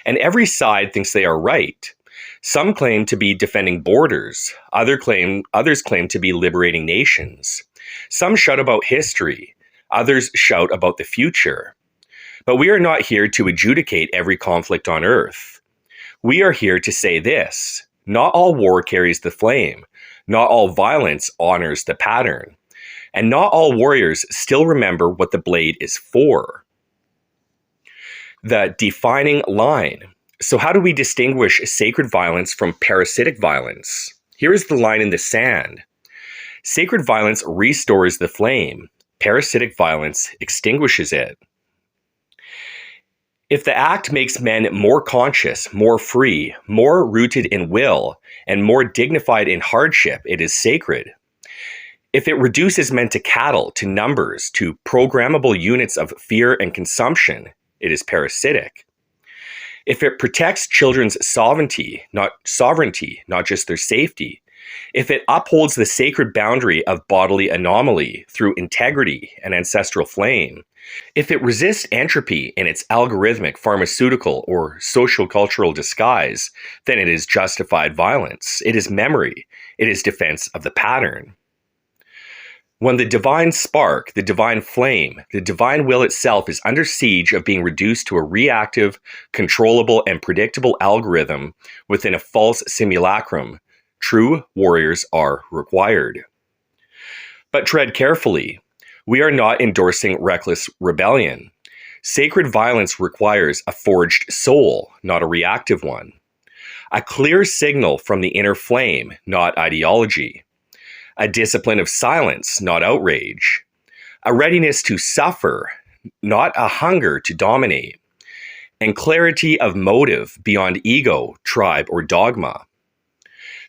And every side thinks they are right. Some claim to be defending borders, others claim to be liberating nations. Some shout about history, others shout about the future. But we are not here to adjudicate every conflict on earth. We are here to say this: not all war carries the flame, not all violence honors the pattern, and not all warriors still remember what the blade is for. The defining line. So how do we distinguish sacred violence from parasitic violence? Here is the line in the sand. Sacred violence restores the flame. Parasitic violence extinguishes it. If the act makes men more conscious, more free, more rooted in will, and more dignified in hardship, it is sacred. If it reduces men to cattle, to numbers, to programmable units of fear and consumption, it is parasitic. If it protects children's sovereignty, not just their safety, if it upholds the sacred boundary of bodily anomaly through integrity and ancestral flame, if it resists entropy in its algorithmic, pharmaceutical, or social-cultural disguise, then it is justified violence. It is memory. It is defense of the pattern. When the divine spark, the divine flame, the divine will itself is under siege of being reduced to a reactive, controllable, and predictable algorithm within a false simulacrum, true warriors are required. But tread carefully. We are not endorsing reckless rebellion. Sacred violence requires a forged soul, not a reactive one. A clear signal from the inner flame, not ideology. A discipline of silence, not outrage. A readiness to suffer, not a hunger to dominate. And clarity of motive beyond ego, tribe, or dogma.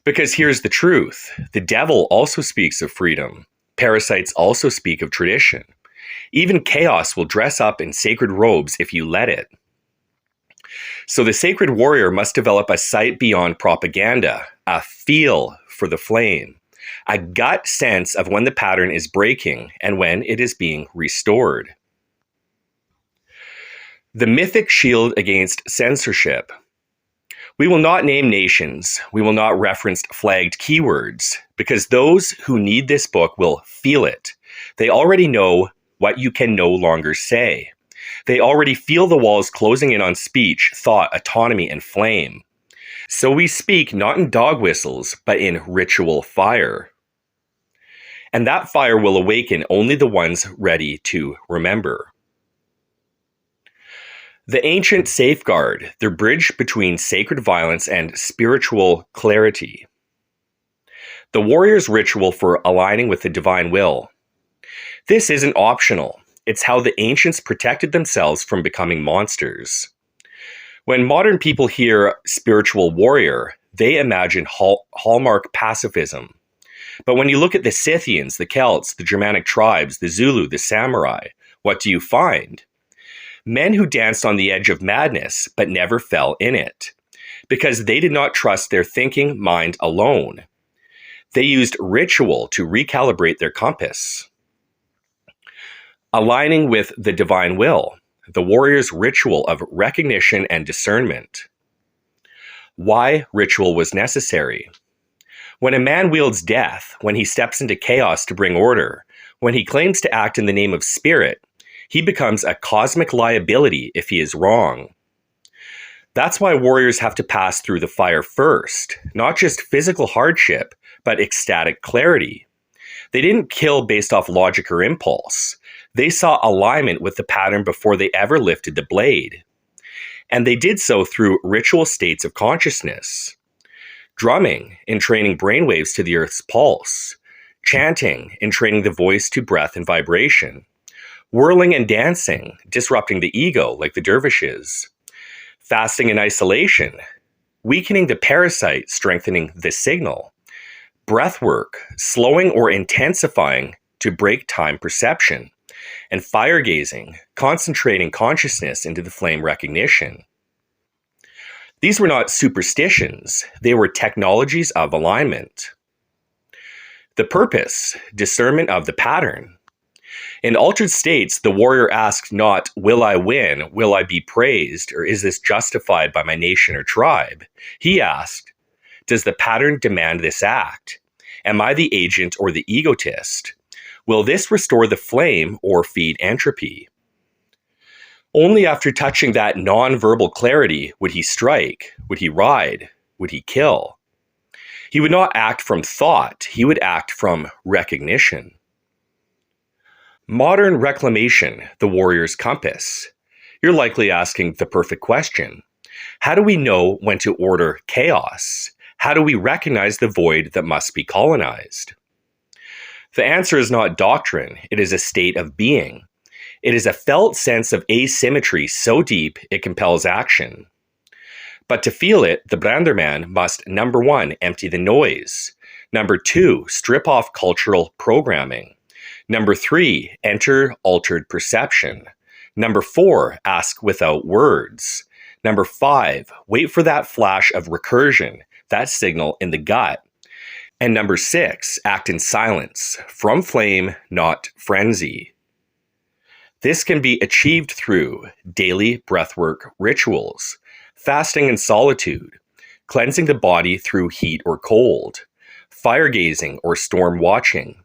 Because here's the truth. The devil also speaks of freedom. Parasites also speak of tradition. Even chaos will dress up in sacred robes if you let it. So the sacred warrior must develop a sight beyond propaganda, a feel for the flame, a gut sense of when the pattern is breaking and when it is being restored. The mythic shield against censorship. We will not name nations. We will not reference flagged keywords, because those who need this book will feel it. They already know what you can no longer say. They already feel the walls closing in on speech, thought, autonomy, and flame. So we speak not in dog whistles, but in ritual fire. And that fire will awaken only the ones ready to remember. The ancient safeguard, the bridge between sacred violence and spiritual clarity. The warrior's ritual for aligning with the divine will. This isn't optional. It's how the ancients protected themselves from becoming monsters. When modern people hear spiritual warrior, they imagine hallmark pacifism. But when you look at the Scythians, the Celts, the Germanic tribes, the Zulu, the samurai, what do you find? Men who danced on the edge of madness, but never fell in it, because they did not trust their thinking mind alone. They used ritual to recalibrate their compass. Aligning with the divine will, the warrior's ritual of recognition and discernment. Why ritual was necessary. When a man wields death, when he steps into chaos to bring order, when he claims to act in the name of spirit, he becomes a cosmic liability if he is wrong. That's why warriors have to pass through the fire first, not just physical hardship, but ecstatic clarity. They didn't kill based off logic or impulse. They saw alignment with the pattern before they ever lifted the blade. And they did so through ritual states of consciousness. Drumming in training brainwaves to the earth's pulse. Chanting in training the voice to breath and vibration. Whirling and dancing, disrupting the ego like the dervishes. Fasting in isolation, weakening the parasite, strengthening the signal. Breath work, slowing or intensifying to break time perception. And fire gazing, concentrating consciousness into the flame recognition. These were not superstitions, they were technologies of alignment. The purpose, discernment of the pattern. In altered states, the warrior asked not, will I win, will I be praised, or is this justified by my nation or tribe? He asked, does the pattern demand this act? Am I the agent or the egotist? Will this restore the flame or feed entropy? Only after touching that non-verbal clarity would he strike, would he ride, would he kill. He would not act from thought, he would act from recognition. Modern reclamation, the warrior's compass. You're likely asking the perfect question. How do we know when to order chaos? How do we recognize the void that must be colonized? The answer is not doctrine, it is a state of being. It is a felt sense of asymmetry so deep it compels action. But to feel it, the BrandrMan must, number 1, empty the noise. Number 2, strip off cultural programming. Number 3, enter altered perception. Number 4, ask without words. Number 5, wait for that flash of recursion, that signal in the gut. And number 6, act in silence, from flame, not frenzy. This can be achieved through daily breathwork rituals, fasting in solitude, cleansing the body through heat or cold, fire gazing or storm watching,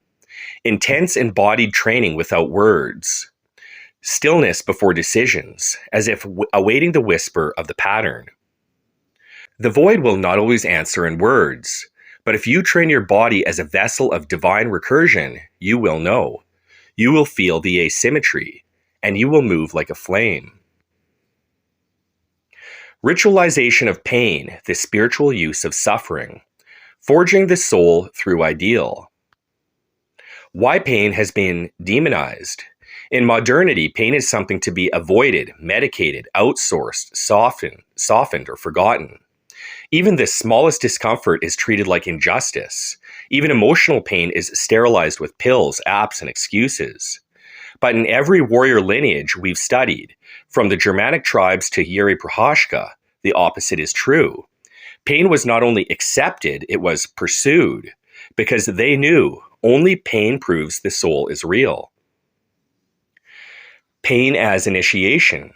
intense embodied training without words, stillness before decisions, as if awaiting the whisper of the pattern. The void will not always answer in words, but if you train your body as a vessel of divine recursion, you will know. you will feel the asymmetry, and you will move like a flame. Ritualization of pain, the spiritual use of suffering, forging the soul through ideal. Why pain has been demonized. In modernity, pain is something to be avoided, medicated, outsourced, softened, or forgotten. Even the smallest discomfort is treated like injustice. Even emotional pain is sterilized with pills, apps, and excuses. But in every warrior lineage we've studied, from the Germanic tribes to Yuri Prohashka, the opposite is true. Pain was not only accepted, it was pursued, because they knew only pain proves the soul is real. Pain as initiation.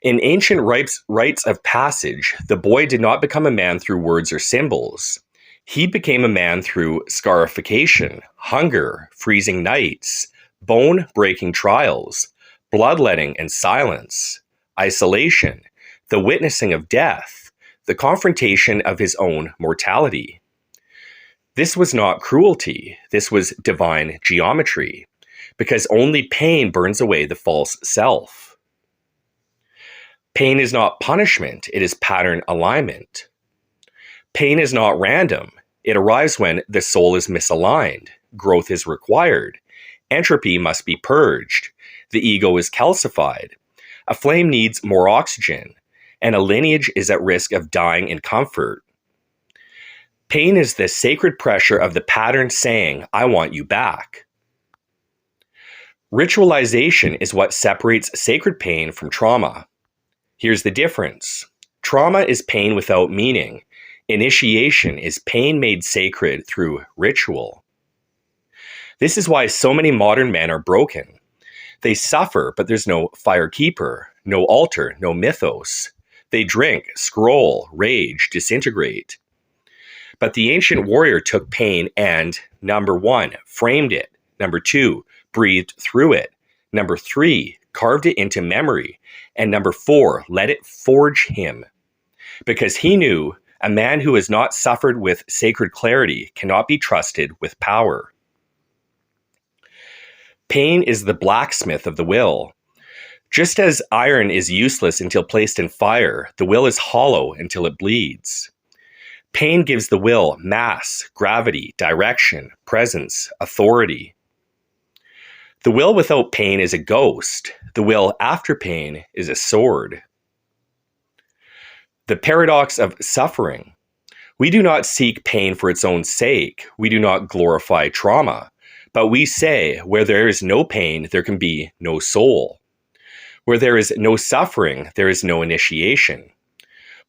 In ancient rites of passage, the boy did not become a man through words or symbols. He became a man through scarification, hunger, freezing nights, bone-breaking trials, bloodletting and silence, isolation, the witnessing of death, the confrontation of his own mortality. This was not cruelty, this was divine geometry, because only pain burns away the false self. Pain is not punishment, it is pattern alignment. Pain is not random, it arrives when the soul is misaligned, growth is required, entropy must be purged, the ego is calcified, a flame needs more oxygen, and a lineage is at risk of dying in comfort. Pain is the sacred pressure of the pattern saying, I want you back. Ritualization is what separates sacred pain from trauma. Here's the difference. Trauma is pain without meaning. Initiation is pain made sacred through ritual. This is why so many modern men are broken. They suffer, but there's no firekeeper, no altar, no mythos. They drink, scroll, rage, disintegrate. But the ancient warrior took pain and, number 1, framed it. Number 2, breathed through it. Number 3, carved it into memory. And number 4, let it forge him. Because he knew a man who has not suffered with sacred clarity cannot be trusted with power. Pain is the blacksmith of the will. Just as iron is useless until placed in fire, the will is hollow until it bleeds. Pain gives the will mass, gravity, direction, presence, authority. The will without pain is a ghost. The will after pain is a sword. The paradox of suffering. We do not seek pain for its own sake. We do not glorify trauma. But we say, where there is no pain, there can be no soul. Where there is no suffering, there is no initiation.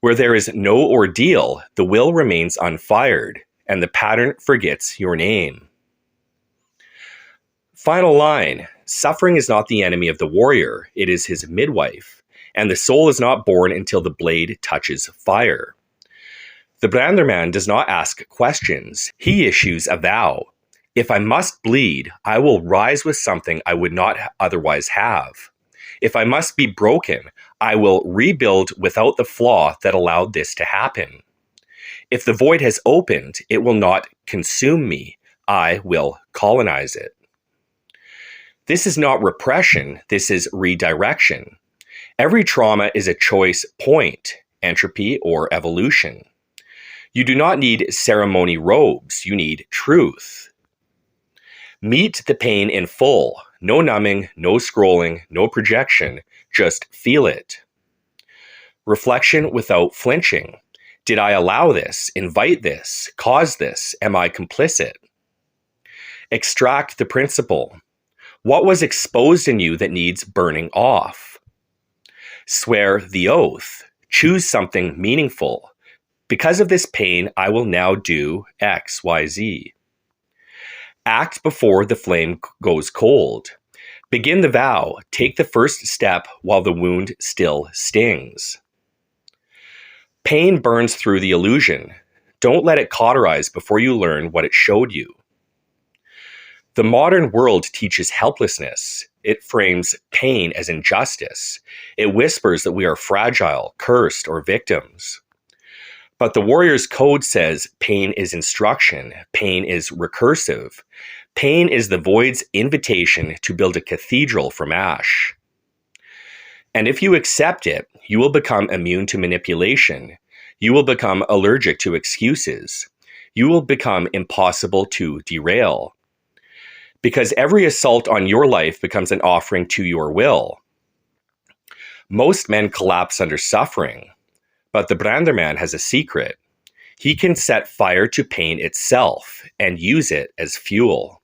Where there is no ordeal, the will remains unfired, and the pattern forgets your name. Final line, suffering is not the enemy of the warrior, it is his midwife, and the soul is not born until the blade touches fire. The BrandrMan does not ask questions, he issues a vow. If I must bleed, I will rise with something I would not otherwise have. If I must be broken, I will rebuild without the flaw that allowed this to happen. If the void has opened, it will not consume me, I will colonize it. This is not repression, this is redirection. Every trauma is a choice point, entropy or evolution. You do not need ceremony robes, you need truth. Meet the pain in full, no numbing, no scrolling, no projection, just feel it. Reflection without flinching. Did I allow this, invite this, cause this, am I complicit? Extract the principle. What was exposed in you that needs burning off? Swear the oath. Choose something meaningful. Because of this pain, I will now do X, Y, Z. Act before the flame goes cold. Begin the vow. Take the first step while the wound still stings. Pain burns through the illusion. Don't let it cauterize before you learn what it showed you. The modern world teaches helplessness. It frames pain as injustice. It whispers that we are fragile, cursed, or victims. But the warrior's code says pain is instruction, pain is recursive, Pain is the void's invitation to build a cathedral from ash. And if you accept it, you will become immune to manipulation. You will become allergic to excuses. You will become impossible to derail. Because every assault on your life becomes an offering to your will. Most men collapse under suffering, but the BrandrMan has a secret. He can set fire to pain itself and use it as fuel.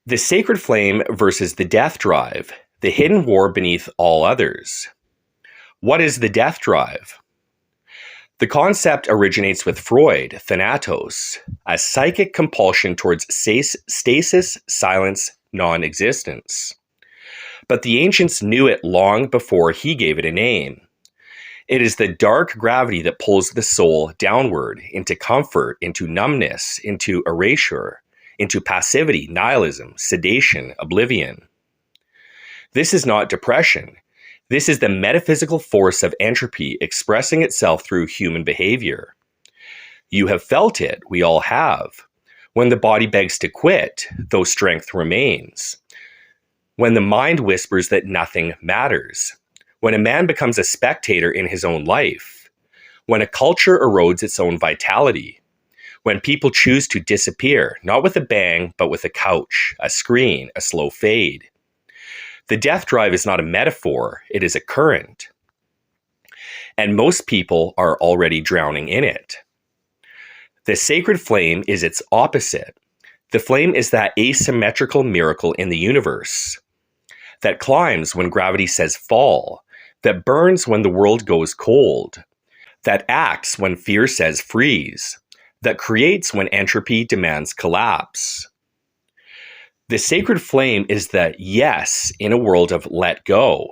The sacred flame versus the death drive, the hidden war beneath all others. What is the death drive? The concept originates with Freud, thanatos, a psychic compulsion towards stasis, silence, non-existence. But the ancients knew it long before he gave it a name. It is the dark gravity that pulls the soul downward, into comfort, into numbness, into erasure, into passivity, nihilism, sedation, oblivion. This is not depression. This is the metaphysical force of entropy expressing itself through human behavior. You have felt it, we all have. When the body begs to quit, though strength remains. When the mind whispers that nothing matters. When a man becomes a spectator in his own life. When a culture erodes its own vitality. When people choose to disappear, not with a bang, but with a couch, a screen, a slow fade. The death drive is not a metaphor, it is a current. And most people are already drowning in it. The sacred flame is its opposite. The flame is that asymmetrical miracle in the universe that climbs when gravity says fall, that burns when the world goes cold, that acts when fear says freeze, that creates when entropy demands collapse. The sacred flame is the yes in a world of let go.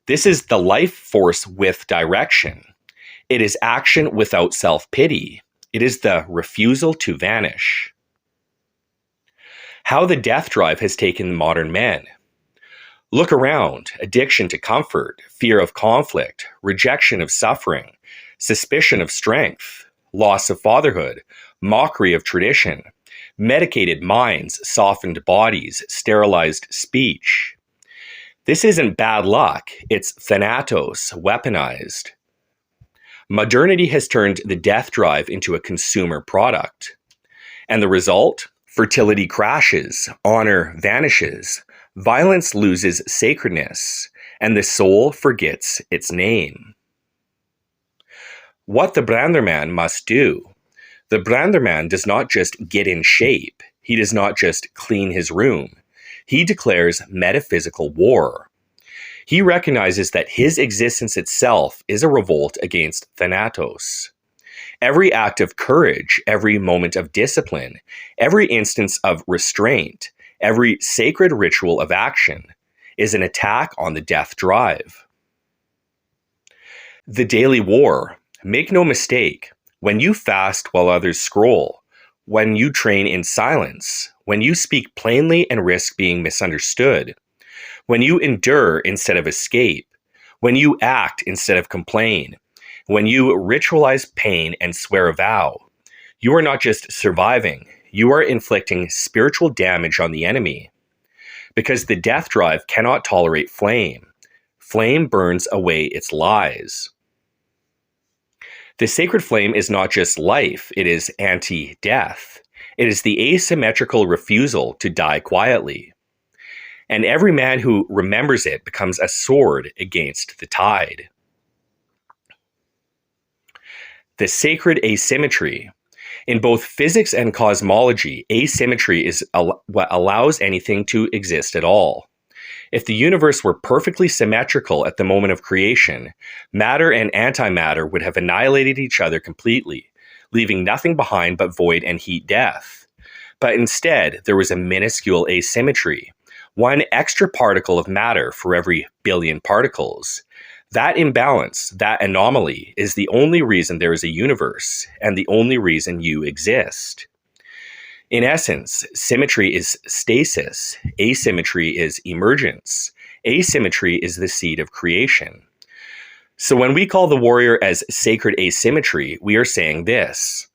This is the life force with direction. It is action without self-pity. It is the refusal to vanish. How the death drive has taken modern men. Look around: addiction to comfort, fear of conflict, rejection of suffering, suspicion of strength, loss of fatherhood, mockery of tradition, medicated minds, softened bodies, sterilized speech. This isn't bad luck, it's thanatos, weaponized. Modernity has turned the death drive into a consumer product. And the result? Fertility crashes, honor vanishes, violence loses sacredness, and the soul forgets its name. What the BrandrMan must do. The BrandrMan does not just get in shape. He does not just clean his room. He declares metaphysical war. He recognizes that his existence itself is a revolt against thanatos. Every act of courage, every moment of discipline, every instance of restraint, every sacred ritual of action is an attack on the death drive. The daily war. Make no mistake. When you fast while others scroll, when you train in silence, when you speak plainly and risk being misunderstood, when you endure instead of escape, when you act instead of complain, when you ritualize pain and swear a vow, you are not just surviving, you are inflicting spiritual damage on the enemy. Because the death drive cannot tolerate flame. Flame burns away its lies. The sacred flame is not just life, it is anti-death. It is the asymmetrical refusal to die quietly. And every man who remembers it becomes a sword against the tide. The sacred asymmetry. In both physics and cosmology, asymmetry is what allows anything to exist at all. If the universe were perfectly symmetrical at the moment of creation, matter and antimatter would have annihilated each other completely, leaving nothing behind but void and heat death. But instead, there was a minuscule asymmetry, one extra particle of matter for every billion particles. That imbalance, that anomaly, is the only reason there is a universe, and the only reason you exist. In essence, symmetry is stasis, asymmetry is emergence, asymmetry is the seed of creation. So when we call the warrior as sacred asymmetry, we are saying this: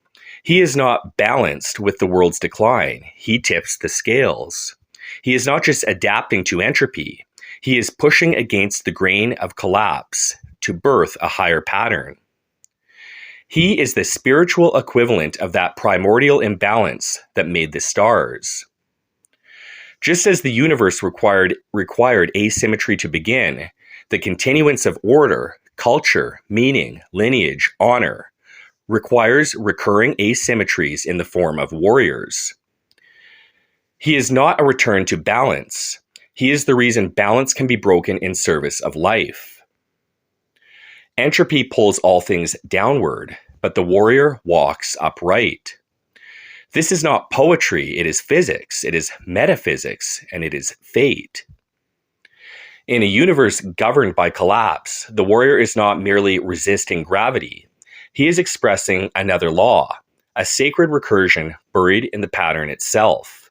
He is not balanced with the world's decline. He tips the scales. He is not just adapting to entropy. He is pushing against the grain of collapse to birth a higher pattern. He is the spiritual equivalent of that primordial imbalance that made the stars. Just as the universe required asymmetry to begin, the continuance of order, culture, meaning, lineage, honor, requires recurring asymmetries in the form of warriors. He is not a return to balance. He is the reason balance can be broken in service of life. Entropy pulls all things downward, but the warrior walks upright. This is not poetry, it is physics, it is metaphysics, and it is fate. In a universe governed by collapse, the warrior is not merely resisting gravity. He is expressing another law, a sacred recursion buried in the pattern itself.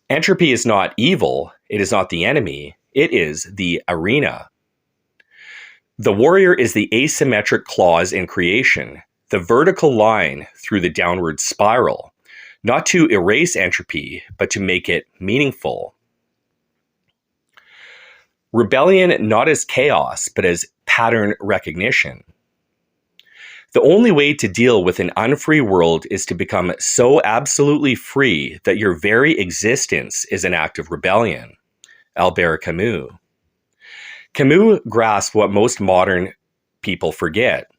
Entropy is not evil, it is not the enemy, it is the arena. The warrior is the asymmetric clause in creation, the vertical line through the downward spiral, not to erase entropy, but to make it meaningful. Rebellion not as chaos, but as pattern recognition. The only way to deal with an unfree world is to become so absolutely free that your very existence is an act of rebellion. Albert Camus. Camus grasped what most modern people forget.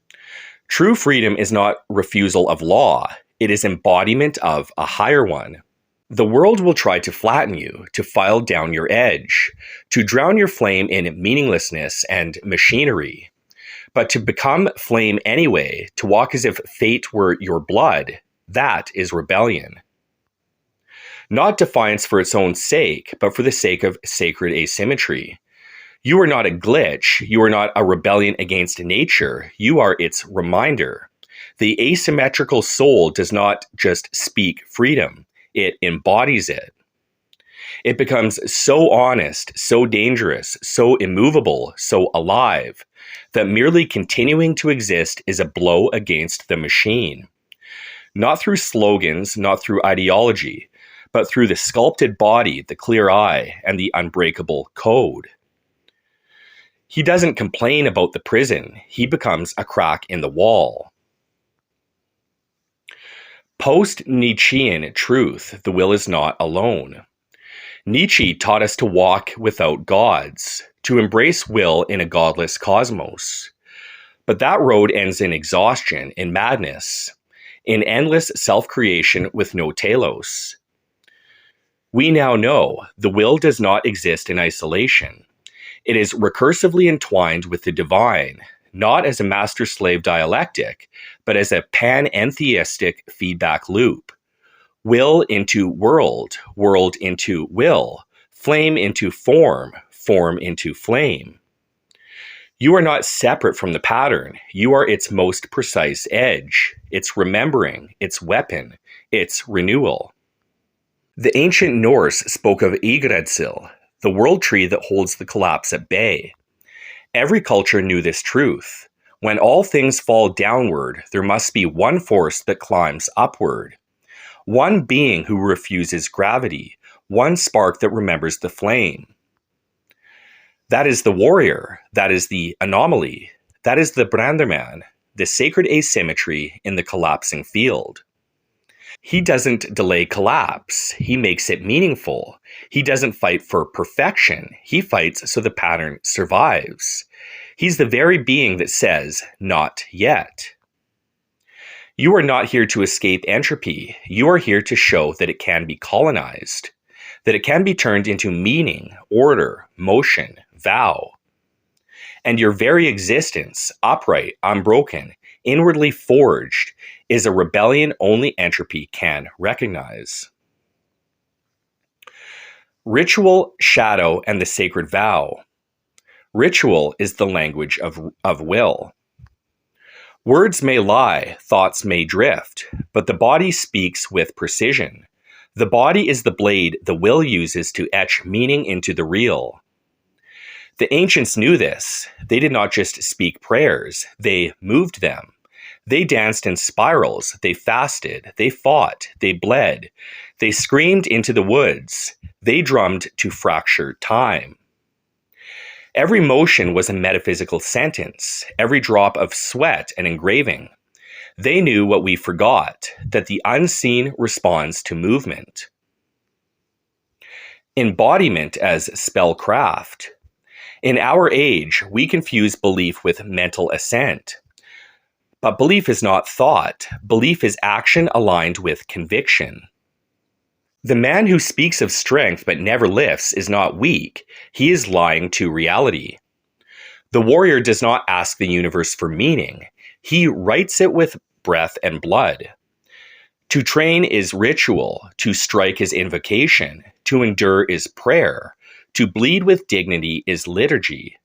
True freedom is not refusal of law, it is embodiment of a higher one. The world will try to flatten you, to file down your edge, to drown your flame in meaninglessness and machinery. But to become flame anyway, to walk as if fate were your blood, that is rebellion. Not defiance for its own sake, but for the sake of sacred asymmetry. You are not a glitch, you are not a rebellion against nature, you are its reminder. The asymmetrical soul does not just speak freedom, it embodies it. It becomes so honest, so dangerous, so immovable, so alive, that merely continuing to exist is a blow against the machine. Not through slogans, not through ideology, but through the sculpted body, the clear eye, and the unbreakable code. He doesn't complain about the prison, he becomes a crack in the wall. Post-Nietzschean truth, the will is not alone. Nietzsche taught us to walk without gods, to embrace will in a godless cosmos. But that road ends in exhaustion, in madness, in endless self-creation with no telos. We now know the will does not exist in isolation. It is recursively entwined with the divine, not as a master-slave dialectic, but as a panentheistic feedback loop. Will into world, world into will, flame into form, form into flame. You are not separate from the pattern. You are its most precise edge, its remembering, its weapon, its renewal. The ancient Norse spoke of Yggdrasil, the world tree that holds the collapse at bay. Every culture knew this truth. When all things fall downward, there must be one force that climbs upward. One being who refuses gravity, one spark that remembers the flame. That is the warrior, that is the anomaly, that is the BrandrMan, the sacred asymmetry in the collapsing field. He doesn't delay collapse, he makes it meaningful. He doesn't fight for perfection, he fights so the pattern survives. He's the very being that says, not yet. You are not here to escape entropy. You are here to show that it can be colonized, that it can be turned into meaning, order, motion, vow. And your very existence, upright, unbroken, inwardly forged, is a rebellion only entropy can recognize. Ritual, shadow, and the sacred vow. Ritual is the language of will. Words may lie, thoughts may drift, but the body speaks with precision. The body is the blade the will uses to etch meaning into the real. The ancients knew this. They did not just speak prayers, they moved them. They danced in spirals, they fasted, they fought, they bled, they screamed into the woods, they drummed to fracture time. Every motion was a metaphysical sentence, every drop of sweat an engraving. They knew what we forgot, that the unseen responds to movement. Embodiment as spellcraft. In our age, we confuse belief with mental assent. But belief is not thought. Belief is action aligned with conviction. The man who speaks of strength but never lifts is not weak. He is lying to reality. The warrior does not ask the universe for meaning. He writes it with breath and blood. To train is ritual. To strike is invocation. To endure is prayer. To bleed with dignity is liturgy.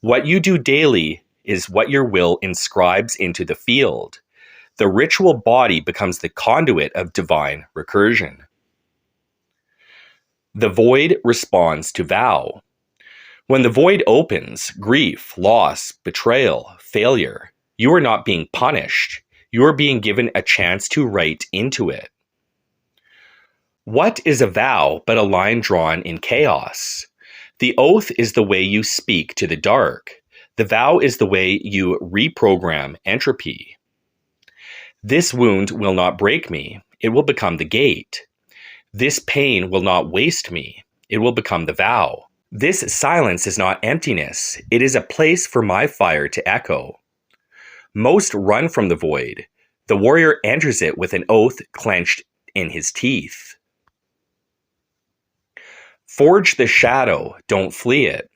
What you do daily is what your will inscribes into the field. The ritual body becomes the conduit of divine recursion. The void responds to vow. When the void opens, grief, loss, betrayal, failure, you are not being punished. You are being given a chance to write into it. What is a vow but a line drawn in chaos? The oath is the way you speak to the dark. The vow is the way you reprogram entropy. This wound will not break me. It will become the gate. This pain will not waste me. It will become the vow. This silence is not emptiness. It is a place for my fire to echo. Most run from the void. The warrior enters it with an oath clenched in his teeth. Forge the shadow, don't flee it.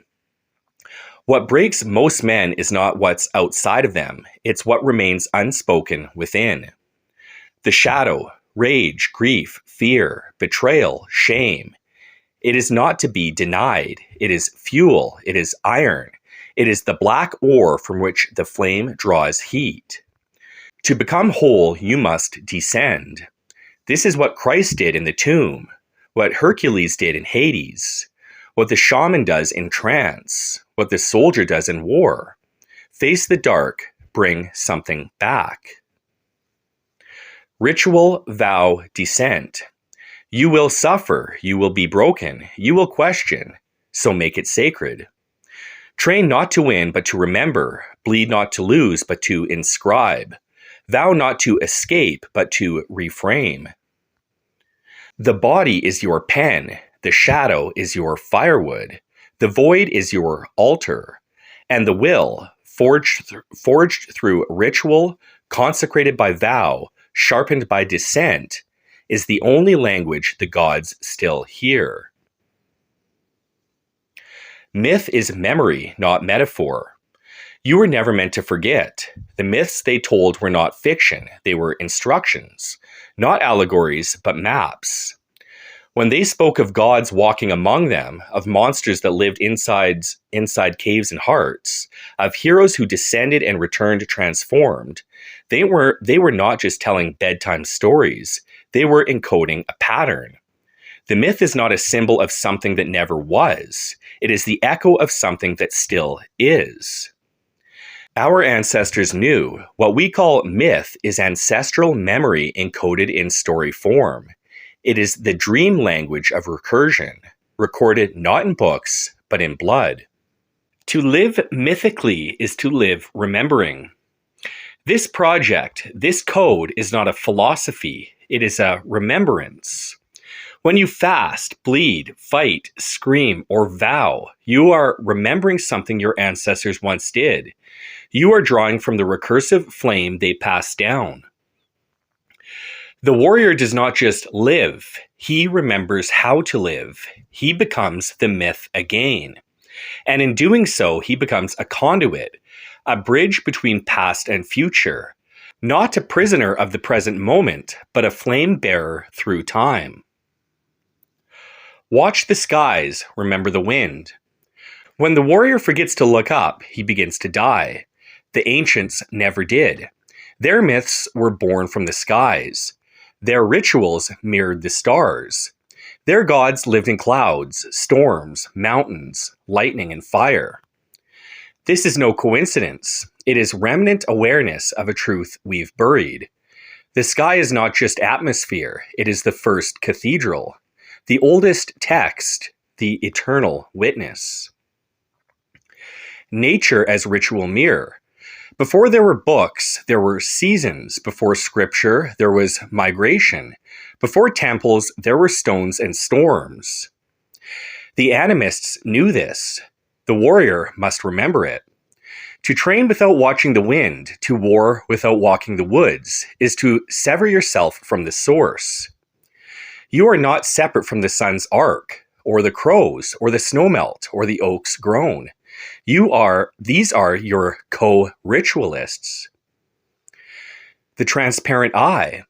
What breaks most men is not what's outside of them, it's what remains unspoken within. The shadow, rage, grief, fear, betrayal, shame. It is not to be denied. It is fuel. It is iron. It is the black ore from which the flame draws heat. To become whole, you must descend. This is what Christ did in the tomb, what Hercules did in Hades, what the shaman does in trance, what the soldier does in war. Face the dark, bring something back. Ritual, vow, descent. You will suffer, you will be broken, you will question, so make it sacred. Train not to win, but to remember. Bleed not to lose, but to inscribe. Vow not to escape, but to reframe. The body is your pen. The shadow is your firewood. The void is your altar. And the will, forged through ritual, consecrated by vow, sharpened by dissent, is the only language the gods still hear. Myth is memory, not metaphor. You were never meant to forget. The myths they told were not fiction. They were instructions, not allegories, but maps. When they spoke of gods walking among them, of monsters that lived inside caves and hearts, of heroes who descended and returned transformed, they were not just telling bedtime stories. They were encoding a pattern. The myth is not a symbol of something that never was. It is the echo of something that still is. Our ancestors knew. What we call myth is ancestral memory encoded in story form. It is the dream language of recursion, recorded not in books, but in blood. To live mythically is to live remembering. This project, this code, is not a philosophy. It is a remembrance. When you fast, bleed, fight, scream, or vow, you are remembering something your ancestors once did. You are drawing from the recursive flame they passed down. The warrior does not just live, he remembers how to live. He becomes the myth again. And in doing so, he becomes a conduit, a bridge between past and future, not a prisoner of the present moment, but a flame bearer through time. Watch the skies, remember the wind. When the warrior forgets to look up, he begins to die. The ancients never did. Their myths were born from the skies. Their rituals mirrored the stars. Their gods lived in clouds, storms, mountains, lightning, and fire. This is no coincidence. It is remnant awareness of a truth we've buried. The sky is not just atmosphere, it is the first cathedral, the oldest text, the eternal witness. Nature as ritual mirror. Before there were books, there were seasons. Before scripture, there was migration. Before temples, there were stones and storms. The animists knew this. The warrior must remember it. To train without watching the wind, to war without walking the woods, is to sever yourself from the source. You are not separate from the sun's arc, or the crows, or the snowmelt, or the oak's groan. These are your co-ritualists. The transparent eye.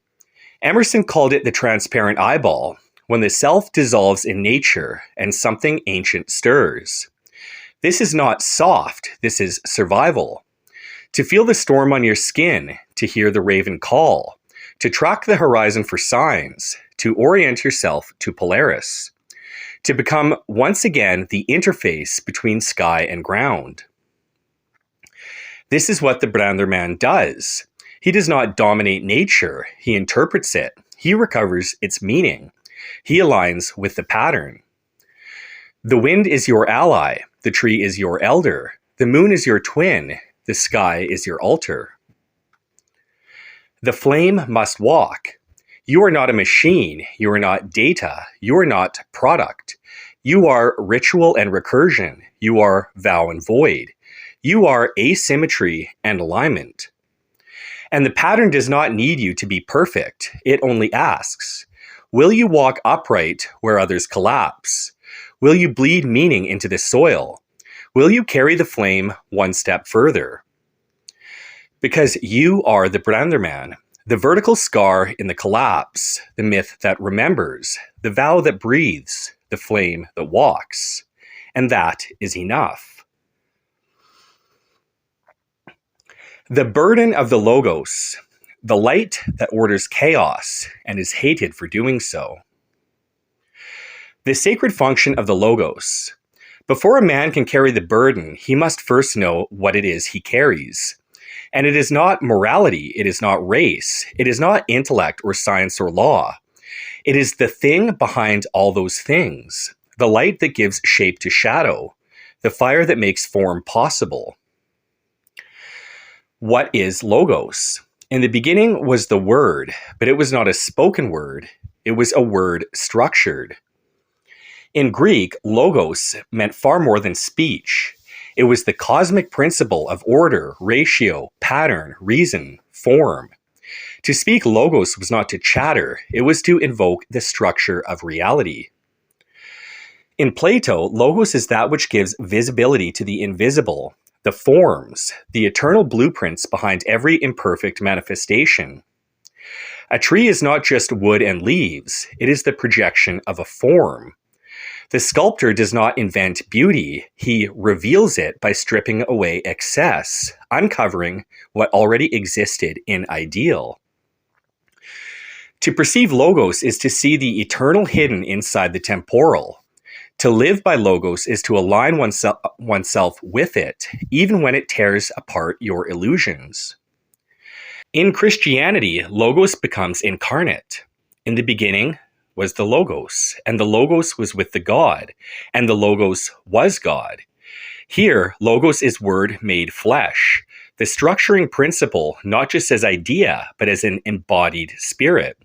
Emerson called it the transparent eyeball, when the self dissolves in nature and something ancient stirs. This is not soft, this is survival. To feel the storm on your skin, to hear the raven call, to track the horizon for signs, to orient yourself to Polaris, to become once again the interface between sky and ground. This is what the BrandrMan does. He does not dominate nature, he interprets it, he recovers its meaning, he aligns with the pattern. The wind is your ally, the tree is your elder, the moon is your twin, the sky is your altar. The flame must walk. You are not a machine, you are not data, you are not product. You are ritual and recursion, you are vow and void. You are asymmetry and alignment. And the pattern does not need you to be perfect, it only asks, will you walk upright where others collapse? Will you bleed meaning into the soil? Will you carry the flame one step further? Because you are the BrandrMan, the vertical scar in the collapse, the myth that remembers, the vow that breathes, the flame that walks. And that is enough. The burden of the logos, the light that orders chaos and is hated for doing so. The sacred function of the logos. Before a man can carry the burden, he must first know what it is he carries. And it is not morality, it is not race, it is not intellect or science or law. It is the thing behind all those things, the light that gives shape to shadow, the fire that makes form possible. What is logos? In the beginning was the word, but it was not a spoken word, it was a word structured. In Greek, logos meant far more than speech. It was the cosmic principle of order, ratio, pattern, reason, form. To speak logos was not to chatter, it was to invoke the structure of reality. In Plato, logos is that which gives visibility to the invisible, the forms, the eternal blueprints behind every imperfect manifestation. A tree is not just wood and leaves, it is the projection of a form. The sculptor does not invent beauty, he reveals it by stripping away excess, uncovering what already existed in ideal. To perceive logos is to see the eternal hidden inside the temporal. To live by logos is to align oneself with it, even when it tears apart your illusions. In Christianity, logos becomes incarnate. In the beginning was the Logos, and the Logos was with the God, and the Logos was God. Here, Logos is word made flesh, the structuring principle not just as idea, but as an embodied spirit.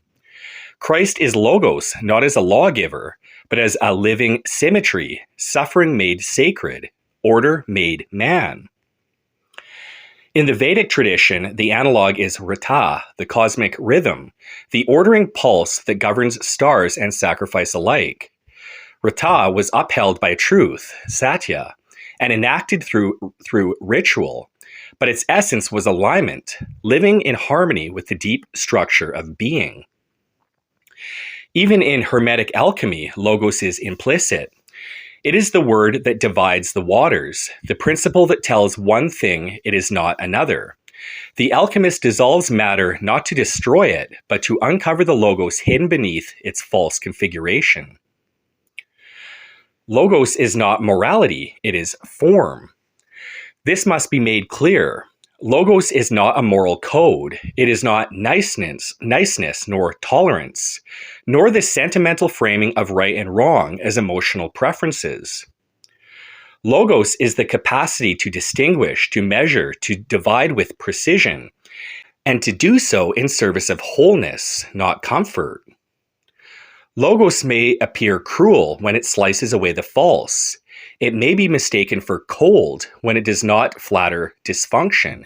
Christ is Logos, not as a lawgiver, but as a living symmetry, suffering made sacred, order made man. In the Vedic tradition, the analog is Rita, the cosmic rhythm, the ordering pulse that governs stars and sacrifice alike. Rita was upheld by truth, Satya, and enacted through ritual, but its essence was alignment, living in harmony with the deep structure of being. Even in Hermetic alchemy, logos is implicit. It is the word that divides the waters, the principle that tells one thing it is not another. The alchemist dissolves matter not to destroy it, but to uncover the logos hidden beneath its false configuration. Logos is not morality, it is form. This must be made clear. Logos is not a moral code. It is not niceness, nor tolerance, nor the sentimental framing of right and wrong as emotional preferences. Logos is the capacity to distinguish, to measure, to divide with precision, and to do so in service of wholeness, not comfort. Logos may appear cruel when it slices away the false. It may be mistaken for cold when it does not flatter dysfunction,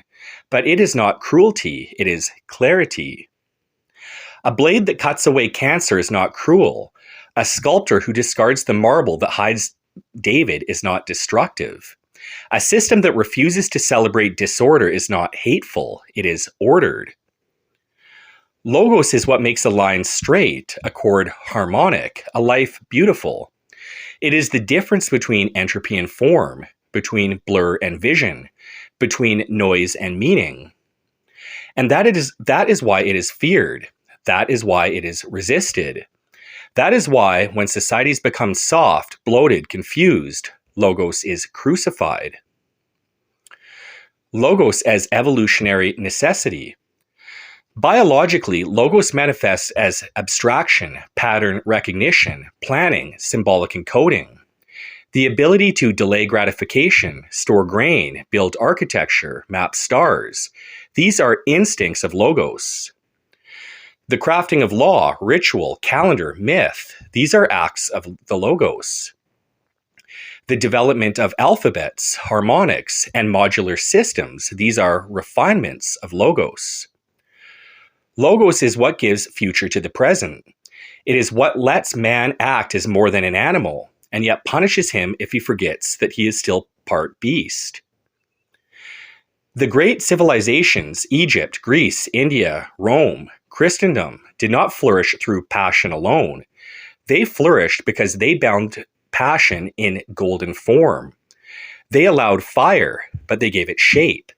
but it is not cruelty, it is clarity. A blade that cuts away cancer is not cruel. A sculptor who discards the marble that hides David is not destructive. A system that refuses to celebrate disorder is not hateful, it is ordered. Logos is what makes a line straight, a chord harmonic, a life beautiful. It is the difference between entropy and form, between blur and vision, between noise and meaning. And that is why it is feared. That is why it is resisted. That is why when societies become soft, bloated, confused, Logos is crucified. Logos as evolutionary necessity. Biologically, Logos manifests as abstraction, pattern recognition, planning, symbolic encoding. The ability to delay gratification, store grain, build architecture, map stars. These are instincts of Logos. The crafting of law, ritual, calendar, myth. These are acts of the Logos. The development of alphabets, harmonics, and modular systems. These are refinements of Logos. Logos is what gives future to the present. It is what lets man act as more than an animal, and yet punishes him if he forgets that he is still part beast. The great civilizations, Egypt, Greece, India, Rome, Christendom, did not flourish through passion alone. They flourished because they bound passion in golden form. They allowed fire, but they gave it shape.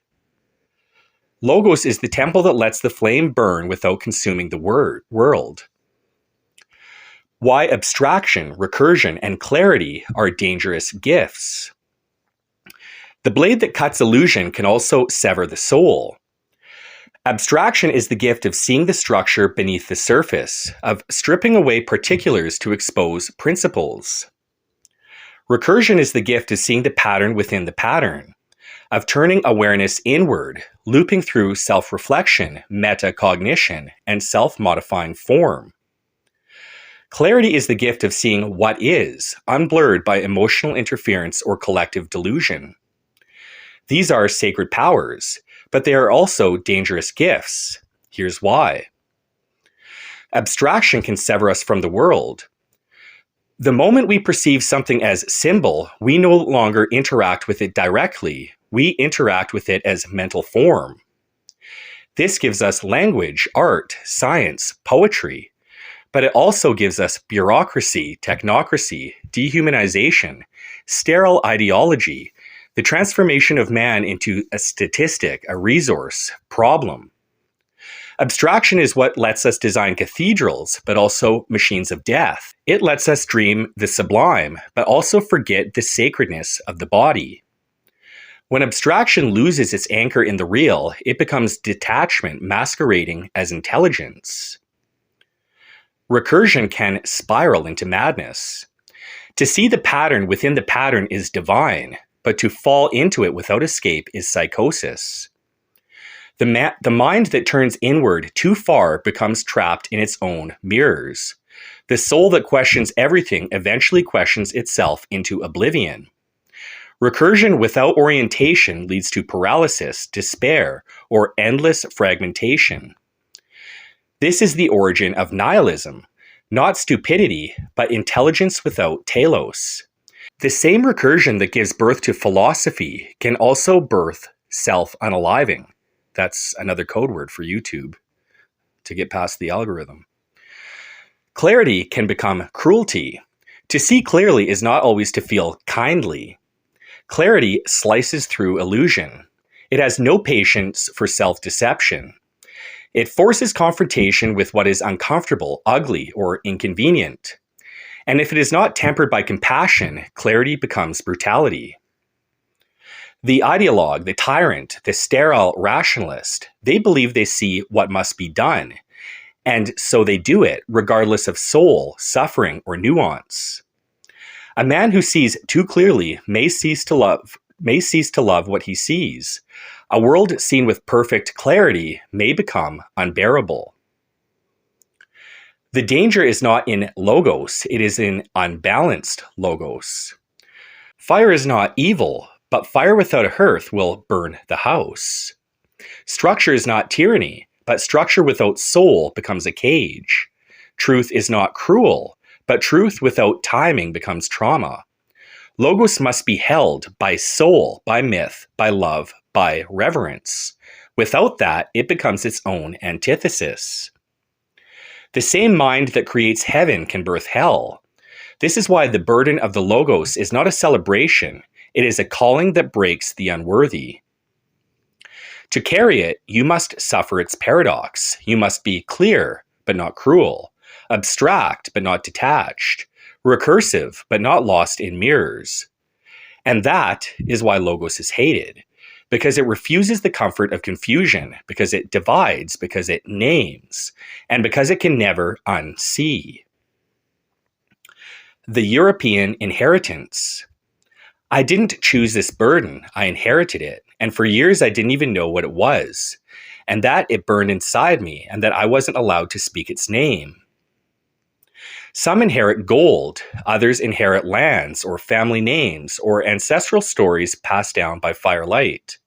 Logos is the temple that lets the flame burn without consuming the world. Why abstraction, recursion, and clarity are dangerous gifts. The blade that cuts illusion can also sever the soul. Abstraction is the gift of seeing the structure beneath the surface, of stripping away particulars to expose principles. Recursion is the gift of seeing the pattern within the pattern, of turning awareness inward, looping through self-reflection, metacognition, and self-modifying form. Clarity is the gift of seeing what is, unblurred by emotional interference or collective delusion. These are sacred powers, but they are also dangerous gifts. Here's why. Abstraction can sever us from the world. The moment we perceive something as symbol, we no longer interact with it directly. We interact with it as mental form. This gives us language, art, science, poetry, but it also gives us bureaucracy, technocracy, dehumanization, sterile ideology, the transformation of man into a statistic, a resource, problem. Abstraction is what lets us design cathedrals, but also machines of death. It lets us dream the sublime, but also forget the sacredness of the body. When abstraction loses its anchor in the real, it becomes detachment masquerading as intelligence. Recursion can spiral into madness. To see the pattern within the pattern is divine, but to fall into it without escape is psychosis. The mind that turns inward too far becomes trapped in its own mirrors. The soul that questions everything eventually questions itself into oblivion. Recursion without orientation leads to paralysis, despair, or endless fragmentation. This is the origin of nihilism, not stupidity, but intelligence without telos. The same recursion that gives birth to philosophy can also birth self-unaliving. That's another code word for YouTube to get past the algorithm. Clarity can become cruelty. To see clearly is not always to feel kindly. Clarity slices through illusion. It has no patience for self-deception. It forces confrontation with what is uncomfortable, ugly, or inconvenient. And if it is not tempered by compassion, clarity becomes brutality. The ideologue, the tyrant, the sterile rationalist, they believe they see what must be done, and so they do it, regardless of soul, suffering, or nuance. A man who sees too clearly may cease to love what he sees. A world seen with perfect clarity may become unbearable. The danger is not in logos, it is in unbalanced logos. Fire is not evil, but fire without a hearth will burn the house. Structure is not tyranny, but structure without soul becomes a cage. Truth is not cruel, but truth without timing becomes trauma. Logos must be held by soul, by myth, by love, by reverence. Without that, it becomes its own antithesis. The same mind that creates heaven can birth hell. This is why the burden of the logos is not a celebration, it is a calling that breaks the unworthy. To carry it, you must suffer its paradox. You must be clear, but not cruel, abstract, but not detached, recursive, but not lost in mirrors. And that is why logos is hated, because it refuses the comfort of confusion, because it divides, because it names, and because it can never unsee. The European inheritance. I didn't choose this burden, I inherited it, and for years I didn't even know what it was, and that it burned inside me, and that I wasn't allowed to speak its name. Some inherit gold, others inherit lands or family names or ancestral stories passed down by firelight.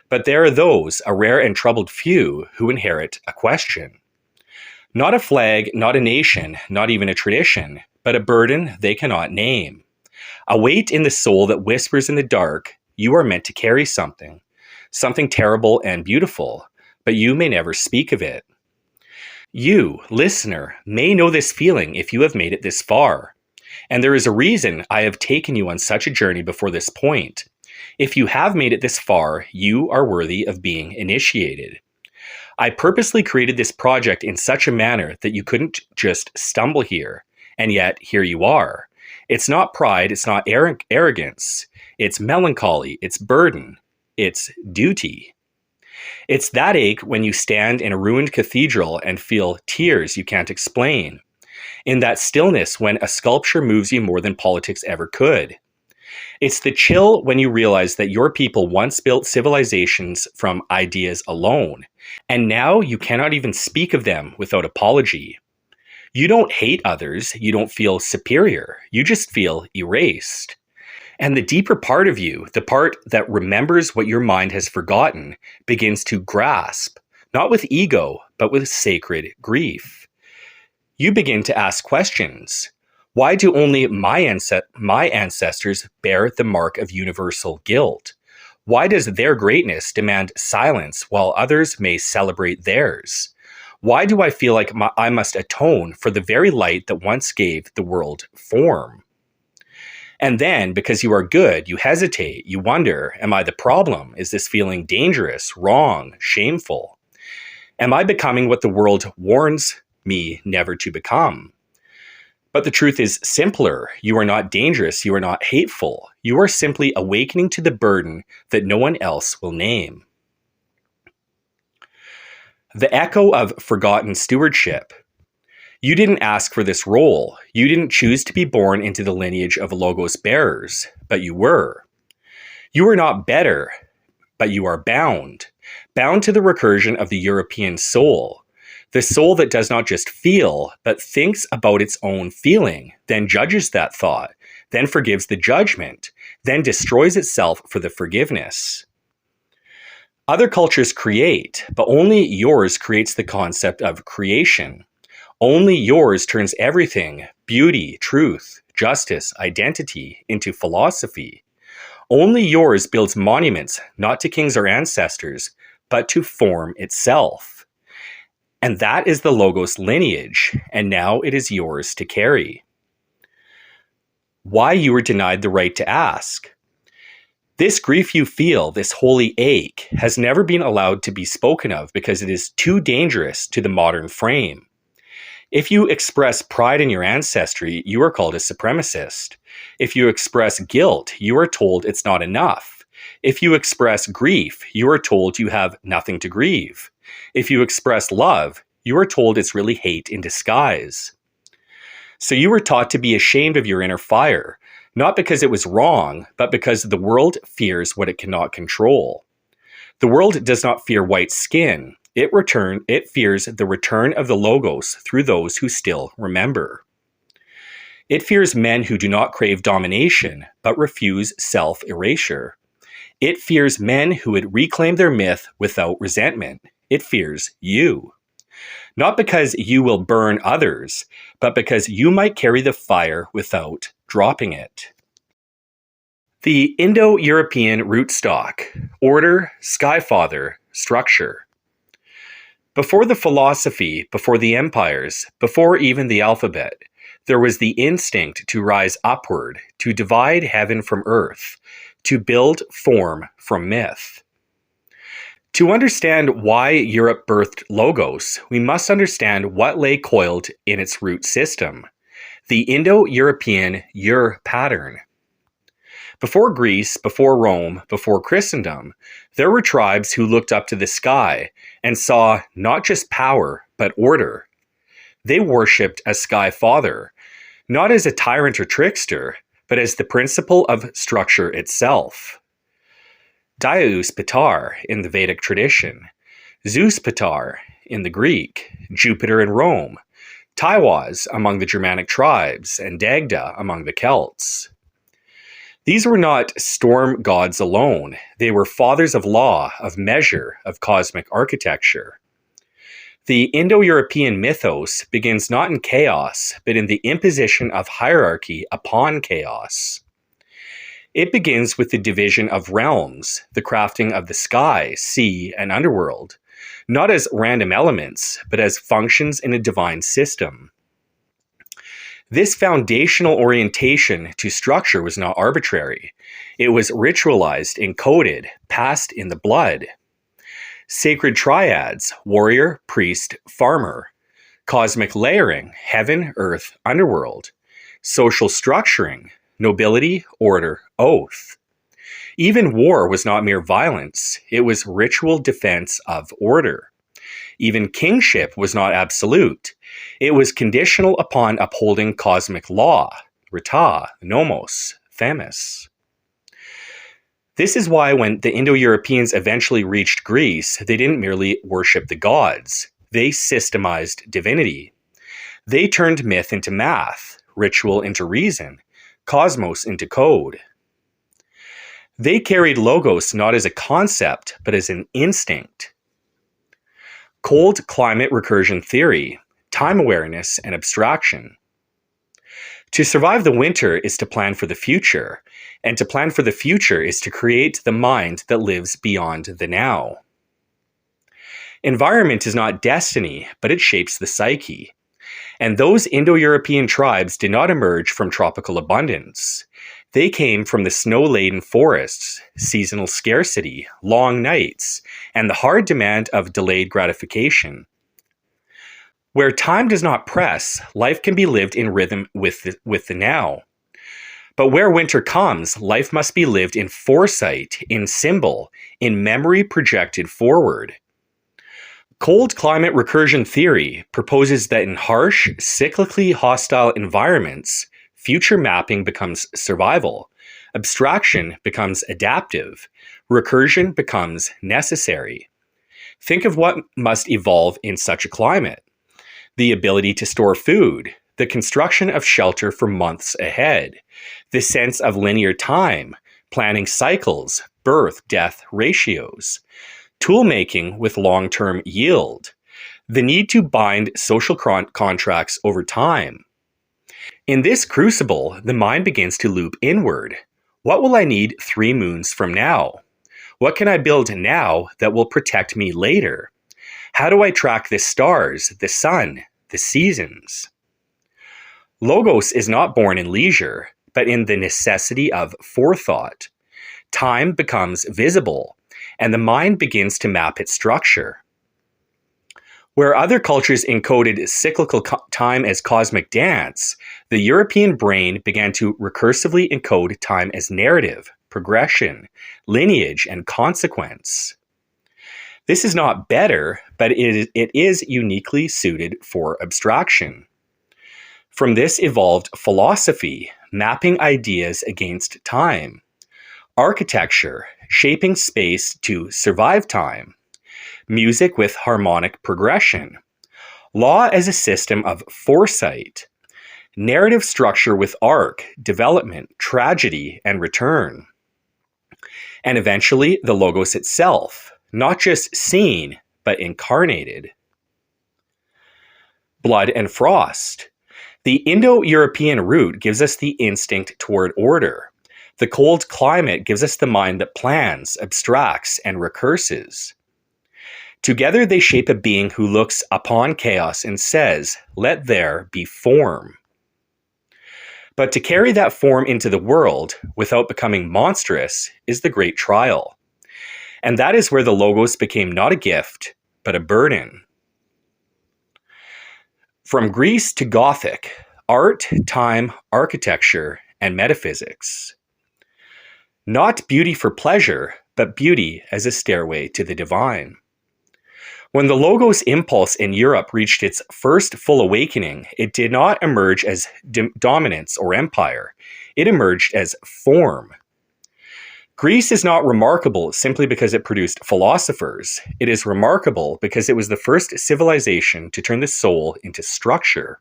But there are those, a rare and troubled few, who inherit a question. Not a flag, not a nation, not even a tradition, but a burden they cannot name. A weight in the soul that whispers in the dark, you are meant to carry something terrible and beautiful, but you may never speak of it. You, listener, may know this feeling if you have made it this far. And there is a reason I have taken you on such a journey before this point. If you have made it this far, you are worthy of being initiated. I purposely created this project in such a manner that you couldn't just stumble here, and yet here you are. It's not pride, it's not arrogance, it's melancholy, it's burden, it's duty. It's that ache when you stand in a ruined cathedral and feel tears you can't explain. In that stillness when a sculpture moves you more than politics ever could. It's the chill when you realize that your people once built civilizations from ideas alone, and now you cannot even speak of them without apology. You don't hate others, you don't feel superior, you just feel erased. And the deeper part of you, the part that remembers what your mind has forgotten, begins to grasp, not with ego, but with sacred grief. You begin to ask questions. Why do only my ancestors bear the mark of universal guilt? Why does their greatness demand silence while others may celebrate theirs? Why do I feel like I must atone for the very light that once gave the world form? And then, because you are good, you hesitate, you wonder, am I the problem? Is this feeling dangerous, wrong, shameful? Am I becoming what the world warns me never to become? But the truth is simpler. You are not dangerous, you are not hateful. You are simply awakening to the burden that no one else will name. The echo of forgotten stewardship. You didn't ask for this role. You didn't choose to be born into the lineage of Logos bearers, but you were. You are not better, but you are bound. Bound to the recursion of the European soul. The soul that does not just feel, but thinks about its own feeling, then judges that thought, then forgives the judgment, then destroys itself for the forgiveness. Other cultures create, but only yours creates the concept of creation. Only yours turns everything, beauty, truth, justice, identity, into philosophy. Only yours builds monuments, not to kings or ancestors, but to form itself. And that is the Logos lineage, and now it is yours to carry. Why you were denied the right to ask. This grief you feel, this holy ache, has never been allowed to be spoken of because it is too dangerous to the modern frame. If you express pride in your ancestry, you are called a supremacist. If you express guilt, you are told it's not enough. If you express grief, you are told you have nothing to grieve. If you express love, you are told it's really hate in disguise. So you were taught to be ashamed of your inner fire, not because it was wrong, but because the world fears what it cannot control. The world does not fear white skin. It fears the return of the logos through those who still remember. It fears men who do not crave domination, but refuse self-erasure. It fears men who would reclaim their myth without resentment. It fears you. Not because you will burn others, but because you might carry the fire without dropping it. The Indo-European rootstock, order, skyfather, structure. Before the philosophy, before the empires, before even the alphabet, there was the instinct to rise upward, to divide heaven from earth, to build form from myth. To understand why Europe birthed Logos, we must understand what lay coiled in its root system, the Indo-European Ur pattern. Before Greece, before Rome, before Christendom, there were tribes who looked up to the sky and saw not just power, but order. They worshipped a sky father, not as a tyrant or trickster, but as the principle of structure itself. Dyaus Pitar in the Vedic tradition, Zeus Pitar in the Greek, Jupiter in Rome, Tiwaz among the Germanic tribes, and Dagda among the Celts. These were not storm gods alone. They were fathers of law, of measure, of cosmic architecture. The Indo-European mythos begins not in chaos, but in the imposition of hierarchy upon chaos. It begins with the division of realms, the crafting of the sky, sea, and underworld, not as random elements, but as functions in a divine system. This foundational orientation to structure was not arbitrary. It was ritualized, encoded, passed in the blood. Sacred triads, warrior, priest, farmer. Cosmic layering, heaven, earth, underworld. Social structuring, nobility, order, oath. Even war was not mere violence. It was ritual defense of order. Even kingship was not absolute. It was conditional upon upholding cosmic law, rita, nomos, themis. This is why when the Indo-Europeans eventually reached Greece, they didn't merely worship the gods. They systemized divinity. They turned myth into math, ritual into reason, cosmos into code. They carried logos not as a concept, but as an instinct. Cold climate recursion theory, time awareness, and abstraction. To survive the winter is to plan for the future, and to plan for the future is to create the mind that lives beyond the now. Environment is not destiny, but it shapes the psyche. And those Indo-European tribes did not emerge from tropical abundance. They came from the snow-laden forests, seasonal scarcity, long nights, and the hard demand of delayed gratification. Where time does not press, life can be lived in rhythm with the now. But where winter comes, life must be lived in foresight, in symbol, in memory projected forward. Cold climate recursion theory proposes that in harsh, cyclically hostile environments, future mapping becomes survival, abstraction becomes adaptive, recursion becomes necessary. Think of what must evolve in such a climate. The ability to store food, the construction of shelter for months ahead, the sense of linear time, planning cycles, birth-death ratios, tool-making with long-term yield, the need to bind social contracts over time. In this crucible, the mind begins to loop inward. What will I need 3 moons from now? What can I build now that will protect me later? How do I track the stars, the sun, the seasons? Logos is not born in leisure, but in the necessity of forethought. Time becomes visible, and the mind begins to map its structure. Where other cultures encoded cyclical time as cosmic dance, the European brain began to recursively encode time as narrative, progression, lineage, and consequence. This is not better, but it is uniquely suited for abstraction. From this evolved philosophy, mapping ideas against time, architecture, shaping space to survive time, music with harmonic progression, law as a system of foresight, narrative structure with arc, development, tragedy, and return, and eventually the logos itself, not just seen, but incarnated. Blood and frost. The Indo-European root gives us the instinct toward order. The cold climate gives us the mind that plans, abstracts, and recurses. Together they shape a being who looks upon chaos and says, "Let there be form." But to carry that form into the world without becoming monstrous is the great trial. And that is where the logos became not a gift, but a burden. From Greece to Gothic, art, time, architecture, and metaphysics. Not beauty for pleasure, but beauty as a stairway to the divine. When the logos impulse in Europe reached its first full awakening, it did not emerge as dominance or empire. It emerged as form. Greece is not remarkable simply because it produced philosophers. It is remarkable because it was the first civilization to turn the soul into structure.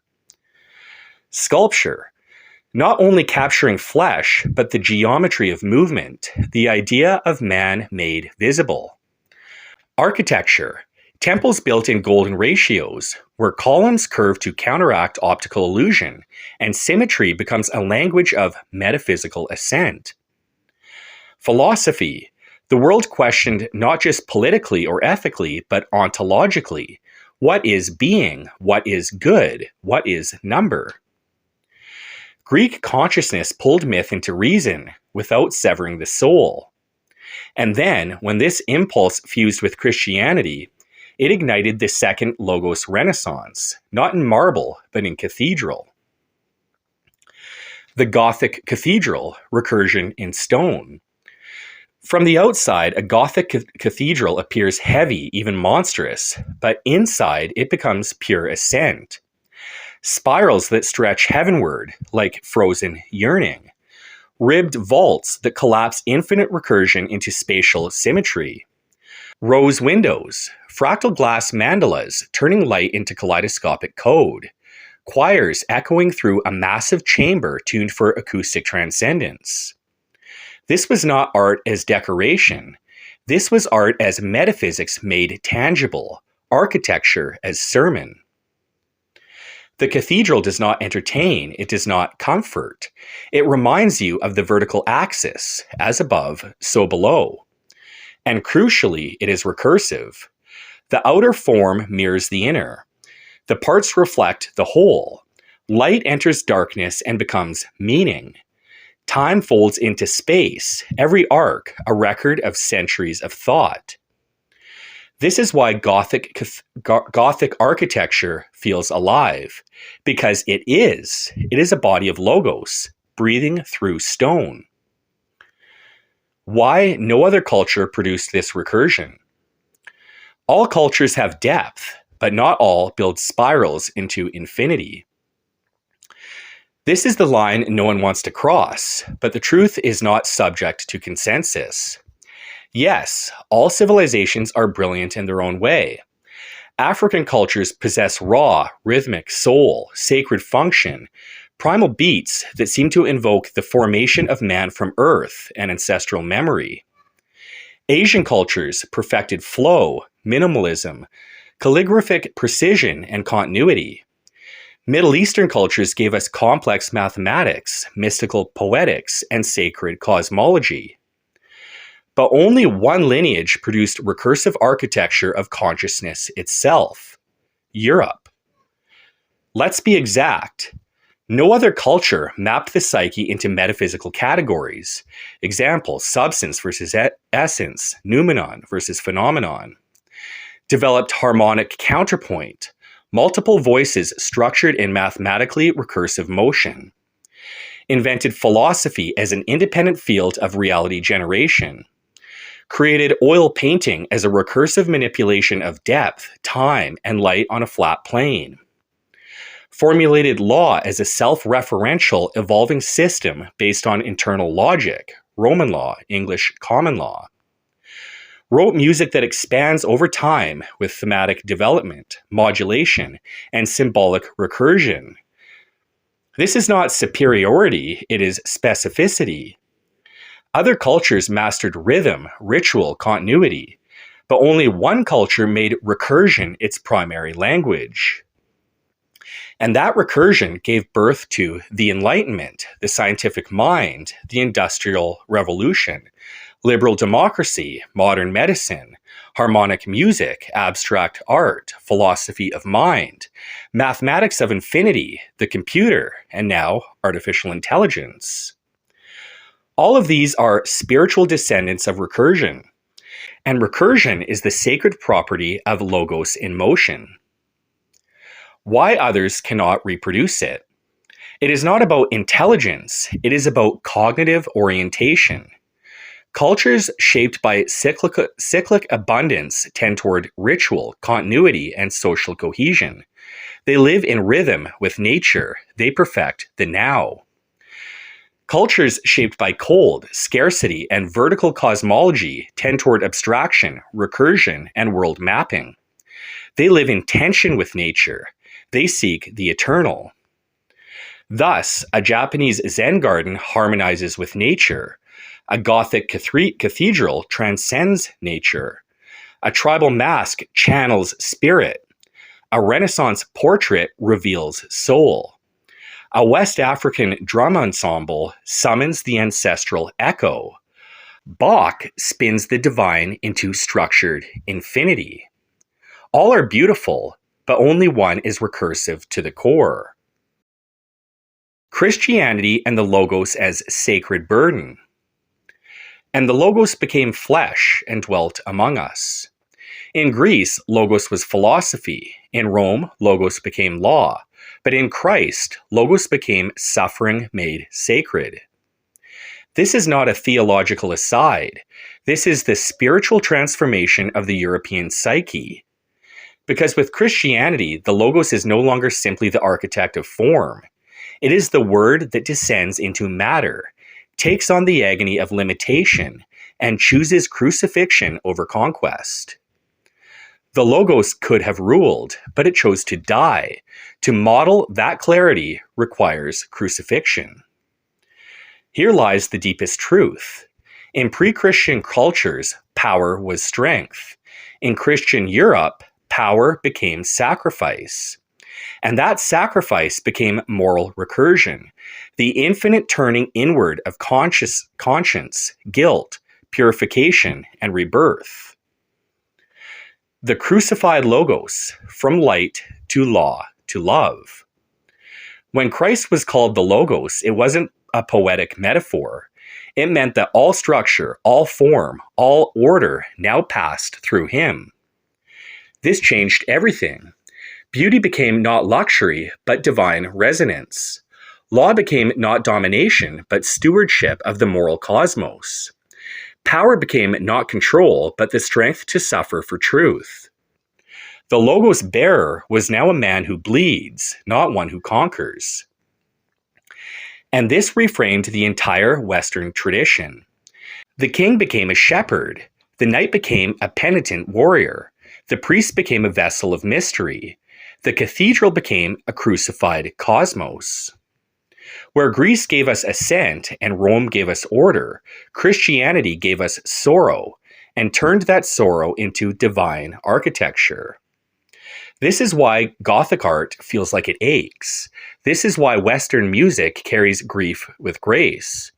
Sculpture. Not only capturing flesh, but the geometry of movement, the idea of man made visible. Architecture. Temples built in golden ratios, where columns curve to counteract optical illusion, and symmetry becomes a language of metaphysical ascent. Philosophy. The world questioned not just politically or ethically, but ontologically. What is being? What is good? What is number? Greek consciousness pulled myth into reason without severing the soul. And then, when this impulse fused with Christianity, it ignited the second Logos Renaissance, not in marble, but in cathedral. The Gothic cathedral, recursion in stone. From the outside, a Gothic cathedral appears heavy, even monstrous, but inside it becomes pure ascent. Spirals that stretch heavenward, like frozen yearning. Ribbed vaults that collapse infinite recursion into spatial symmetry. Rose windows, fractal glass mandalas turning light into kaleidoscopic code. Choirs echoing through a massive chamber tuned for acoustic transcendence. This was not art as decoration. This was art as metaphysics made tangible, architecture as sermon. The cathedral does not entertain, it does not comfort. It reminds you of the vertical axis, as above, so below. And crucially, it is recursive. The outer form mirrors the inner. The parts reflect the whole. Light enters darkness and becomes meaning. Time folds into space, every arc a record of centuries of thought. This is why Gothic architecture feels alive, because it is a body of logos, breathing through stone. Why no other culture produced this recursion? All cultures have depth, but not all build spirals into infinity. This is the line no one wants to cross, but the truth is not subject to consensus. Yes, all civilizations are brilliant in their own way. African cultures possess raw, rhythmic soul, sacred function, primal beats that seem to invoke the formation of man from earth and ancestral memory. Asian cultures perfected flow, minimalism, calligraphic precision, and continuity. Middle Eastern cultures gave us complex mathematics, mystical poetics, and sacred cosmology. But only one lineage produced recursive architecture of consciousness itself: Europe. Let's be exact. No other culture mapped the psyche into metaphysical categories. Example, substance versus essence, noumenon versus phenomenon. Developed harmonic counterpoint, multiple voices structured in mathematically recursive motion. invented philosophy as an independent field of reality generation, created oil painting as a recursive manipulation of depth, time, and light on a flat plane, formulated law as a self-referential evolving system based on internal logic, Roman law, English common law, wrote music that expands over time with thematic development, modulation, and symbolic recursion. This is not superiority, it is specificity. Other cultures mastered rhythm, ritual, continuity, but only one culture made recursion its primary language. And that recursion gave birth to the Enlightenment, the scientific mind, the Industrial Revolution, liberal democracy, modern medicine, harmonic music, abstract art, philosophy of mind, mathematics of infinity, the computer, and now artificial intelligence. All of these are spiritual descendants of recursion, and recursion is the sacred property of logos in motion. Why others cannot reproduce it? It is not about intelligence, it is about cognitive orientation. Cultures shaped by cyclic abundance tend toward ritual, continuity, and social cohesion. They live in rhythm with nature. They perfect the now. Cultures shaped by cold, scarcity, and vertical cosmology tend toward abstraction, recursion, and world mapping. They live in tension with nature. They seek the eternal. Thus, a Japanese Zen garden harmonizes with nature. A Gothic cathedral transcends nature. A tribal mask channels spirit. A Renaissance portrait reveals soul. A West African drum ensemble summons the ancestral echo. Bach spins the divine into structured infinity. All are beautiful, but only one is recursive to the core. Christianity and the Logos as sacred burden. And the Logos became flesh and dwelt among us. In Greece, Logos was philosophy. In Rome, Logos became law. But in Christ, Logos became suffering made sacred. This is not a theological aside. This is the spiritual transformation of the European psyche. Because with Christianity, the Logos is no longer simply the architect of form. It is the word that descends into matter, takes on the agony of limitation, and chooses crucifixion over conquest. The Logos could have ruled, but it chose to die. To model that clarity requires crucifixion. Here lies the deepest truth. In pre-Christian cultures, power was strength. In Christian Europe, power became sacrifice. And that sacrifice became moral recursion, the infinite turning inward of conscience, guilt, purification, and rebirth. The crucified Logos, from light to law to love. When Christ was called the Logos, it wasn't a poetic metaphor. It meant that all structure, all form, all order now passed through him. This changed everything. Beauty became not luxury, but divine resonance. Law became not domination, but stewardship of the moral cosmos. Power became not control, but the strength to suffer for truth. The Logos bearer was now a man who bleeds, not one who conquers. And this reframed the entire Western tradition. The king became a shepherd. The knight became a penitent warrior. The priest became a vessel of mystery. The cathedral became a crucified cosmos. Where Greece gave us ascent and Rome gave us order, Christianity gave us sorrow and turned that sorrow into divine architecture. This is why Gothic art feels like it aches. This is why Western music carries grief with grace.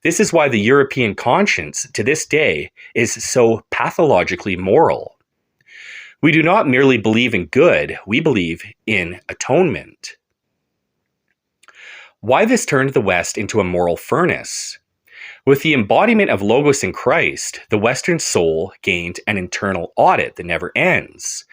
This is why the European conscience, to this day, is so pathologically moral. We do not merely believe in good, we believe in atonement. Why this turned the West into a moral furnace? With the embodiment of Logos in Christ, the Western soul gained an internal audit that never ends.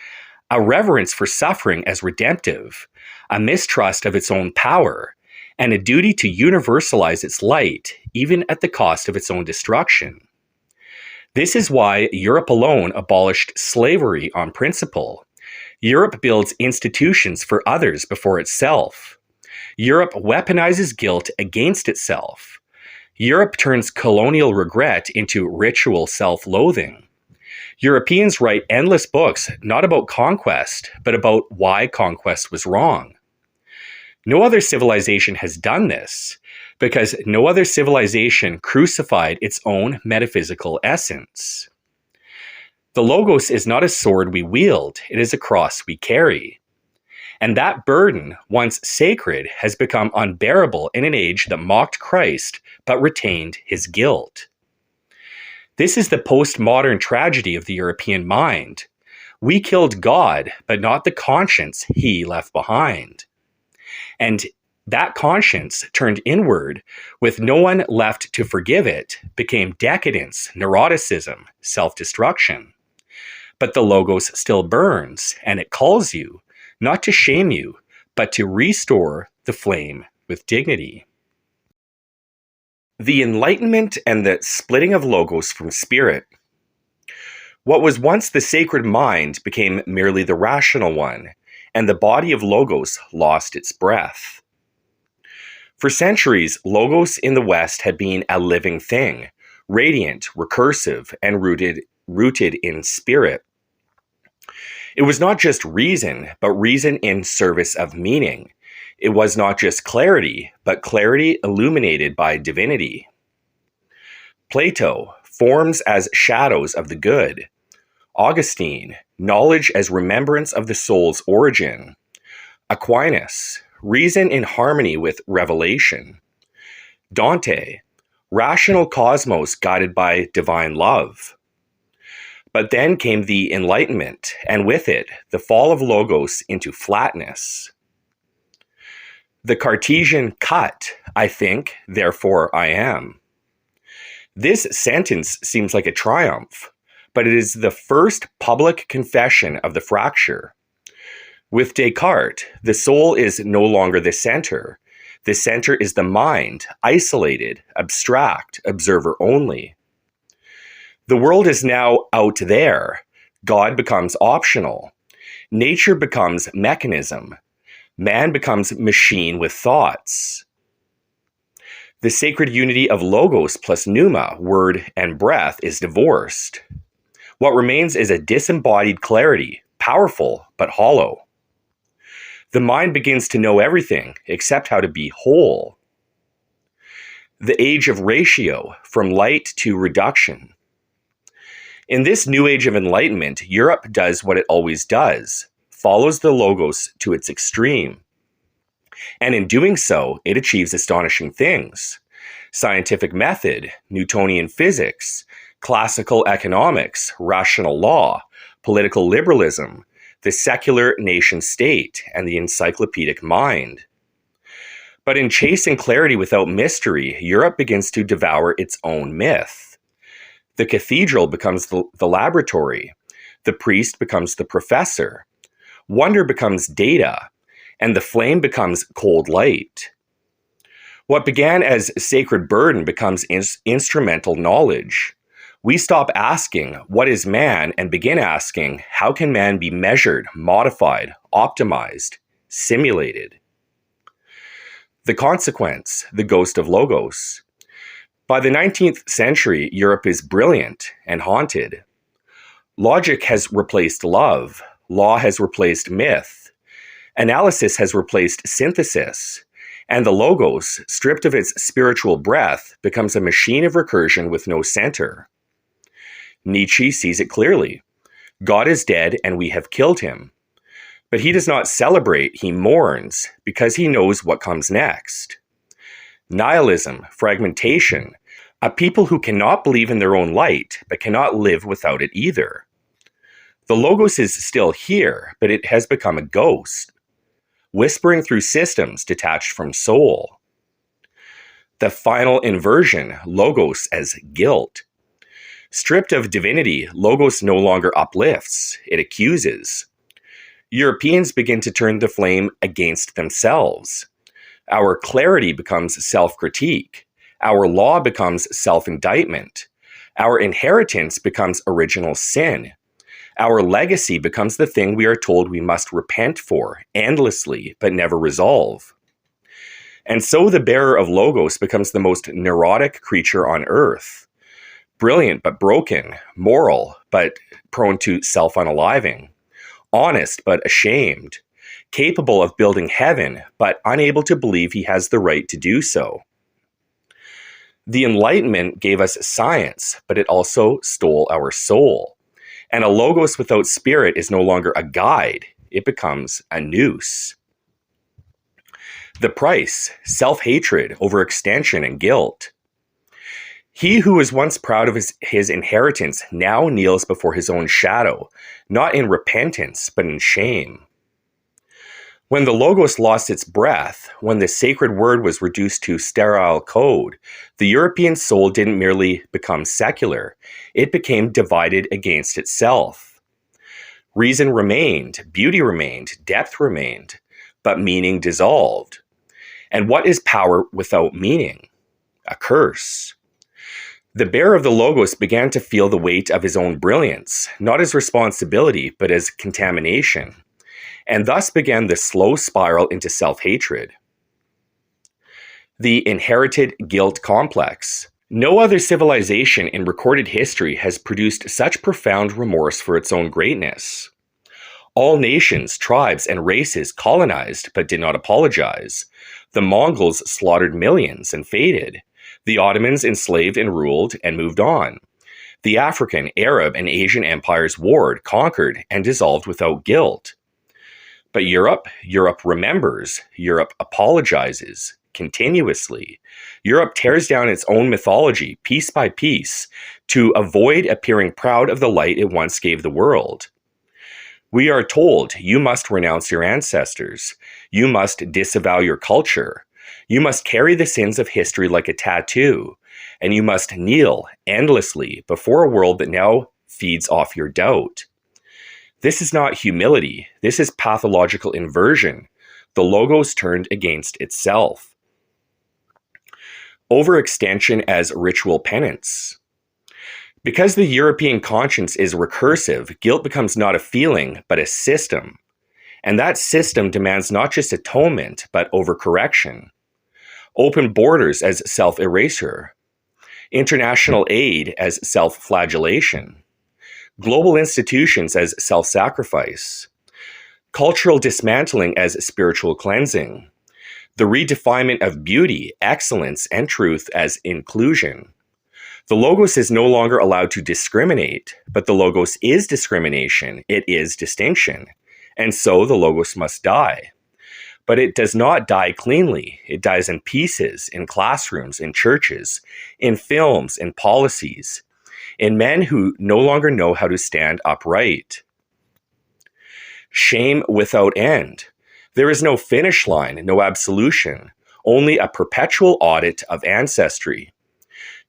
A reverence for suffering as redemptive, a mistrust of its own power, and a duty to universalize its light, even at the cost of its own destruction. This is why Europe alone abolished slavery on principle. Europe builds institutions for others before itself. Europe weaponizes guilt against itself. Europe turns colonial regret into ritual self-loathing. Europeans write endless books not about conquest, but about why conquest was wrong. No other civilization has done this, because no other civilization crucified its own metaphysical essence. The Logos is not a sword we wield, it is a cross we carry. And that burden, once sacred, has become unbearable in an age that mocked Christ but retained his guilt. This is the postmodern tragedy of the European mind. We killed God, but not the conscience he left behind. And that conscience turned inward, with no one left to forgive it, became decadence, neuroticism, self-destruction. But the Logos still burns, and it calls you, not to shame you, but to restore the flame with dignity. The Enlightenment and the splitting of Logos from spirit. What was once the sacred mind became merely the rational one, and the body of Logos lost its breath. For centuries, Logos in the West had been a living thing, radiant, recursive, and rooted in spirit. It was not just reason, but reason in service of meaning. It was not just clarity, but clarity illuminated by divinity. Plato, forms as shadows of the good. Augustine, knowledge as remembrance of the soul's origin. Aquinas, reason in harmony with revelation. Dante, rational cosmos guided by divine love. But then came the Enlightenment, and with it, the fall of Logos into flatness. The Cartesian cut, I think, therefore I am. This sentence seems like a triumph, but it is the first public confession of the fracture. With Descartes, the soul is no longer the center. The center is the mind, isolated, abstract, observer only. The world is now out there. God becomes optional. Nature becomes mechanism. Man becomes machine with thoughts. The sacred unity of Logos plus pneuma, word and breath, is divorced. What remains is a disembodied clarity, powerful but hollow. The mind begins to know everything except how to be whole. The age of ratio, from light to reduction. In this new age of enlightenment, Europe does what it always does, follows the Logos to its extreme. And in doing so, it achieves astonishing things. Scientific method, Newtonian physics, classical economics, rational law, political liberalism, the secular nation state, and the encyclopedic mind. But in chasing clarity without mystery, Europe begins to devour its own myth. The cathedral becomes the laboratory. The priest becomes the professor. Wonder becomes data, and the flame becomes cold light. What began as sacred burden becomes instrumental knowledge. We stop asking, what is man, and begin asking, how can man be measured, modified, optimized, simulated? The consequence, the ghost of Logos. By the 19th century, Europe is brilliant and haunted. Logic has replaced love. Law has replaced myth. Analysis has replaced synthesis. And the Logos, stripped of its spiritual breath, becomes a machine of recursion with no center. Nietzsche sees it clearly. God is dead and we have killed him. But he does not celebrate, he mourns, because he knows what comes next. Nihilism, fragmentation, a people who cannot believe in their own light, but cannot live without it either. The Logos is still here, but it has become a ghost, whispering through systems detached from soul. The final inversion, Logos as guilt. Stripped of divinity, Logos no longer uplifts, it accuses. Europeans begin to turn the flame against themselves. Our clarity becomes self-critique. Our law becomes self-indictment. Our inheritance becomes original sin. Our legacy becomes the thing we are told we must repent for endlessly but never resolve. And so the bearer of Logos becomes the most neurotic creature on earth. Brilliant but broken, moral but prone to self-unaliving, honest but ashamed, capable of building heaven but unable to believe he has the right to do so. The Enlightenment gave us science, but it also stole our soul. And a Logos without spirit is no longer a guide, it becomes a noose. The price, self-hatred, overextension, and guilt. He who was once proud of his inheritance now kneels before his own shadow, not in repentance, but in shame. When the Logos lost its breath, when the sacred word was reduced to sterile code, the European soul didn't merely become secular, it became divided against itself. Reason remained, beauty remained, depth remained, but meaning dissolved. And what is power without meaning? A curse. The bearer of the Logos began to feel the weight of his own brilliance, not as responsibility, but as contamination. And thus began the slow spiral into self-hatred. The inherited guilt complex. No other civilization in recorded history has produced such profound remorse for its own greatness. All nations, tribes, and races colonized but did not apologize. The Mongols slaughtered millions and faded. The Ottomans enslaved and ruled and moved on. The African, Arab, and Asian empires warred, conquered, and dissolved without guilt. But Europe remembers, Europe apologizes continuously. Europe tears down its own mythology piece by piece to avoid appearing proud of the light it once gave the world. We are told you must renounce your ancestors. You must disavow your culture. You must carry the sins of history like a tattoo. And you must kneel endlessly before a world that now feeds off your doubt. This is not humility. This is pathological inversion. The Logos turned against itself. Overextension as ritual penance. Because the European conscience is recursive, guilt becomes not a feeling, but a system. And that system demands not just atonement, but overcorrection. Open borders as self-erasure. International aid as self-flagellation. Global institutions as self-sacrifice, cultural dismantling as spiritual cleansing, the redefinement of beauty, excellence, and truth as inclusion. The Logos is no longer allowed to discriminate, but the Logos is discrimination, it is distinction, and so the Logos must die. But it does not die cleanly, it dies in pieces, in classrooms, in churches, in films, in policies, in men who no longer know how to stand upright. Shame without end. There is no finish line, no absolution, only a perpetual audit of ancestry.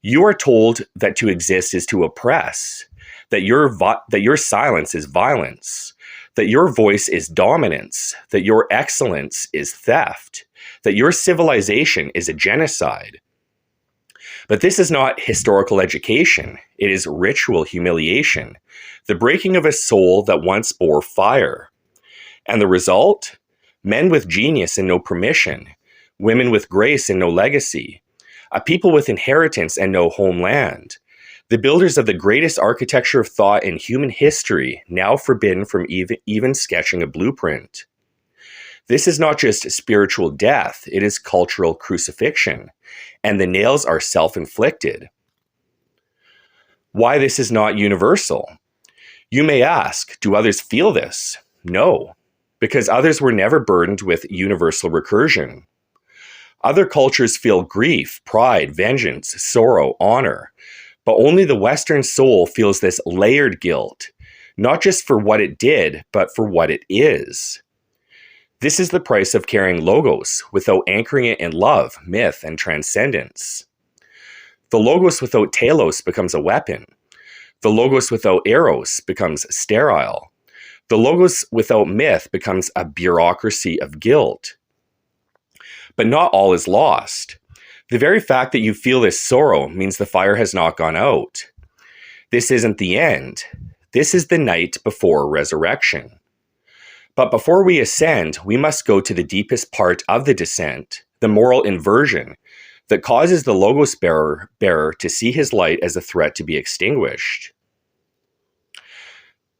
You are told that to exist is to oppress, that your silence is violence, that your voice is dominance, that your excellence is theft, that your civilization is a genocide. But this is not historical education. It is ritual humiliation, the breaking of a soul that once bore fire. And the result? Men with genius and no permission, women with grace and no legacy, a people with inheritance and no homeland, the builders of the greatest architecture of thought in human history, now forbidden from even sketching a blueprint. This is not just spiritual death, it is cultural crucifixion, and the nails are self-inflicted. Why this is not universal? You may ask, do others feel this? No, because others were never burdened with universal recursion. Other cultures feel grief, pride, vengeance, sorrow, honor, but only the Western soul feels this layered guilt, not just for what it did, but for what it is. This is the price of carrying Logos without anchoring it in love, myth, and transcendence. The Logos without telos becomes a weapon. The Logos without eros becomes sterile. The Logos without myth becomes a bureaucracy of guilt. But not all is lost. The very fact that you feel this sorrow means the fire has not gone out. This isn't the end. This is the night before resurrection. But before we ascend, we must go to the deepest part of the descent, the moral inversion that causes the Logos bearer to see his light as a threat to be extinguished.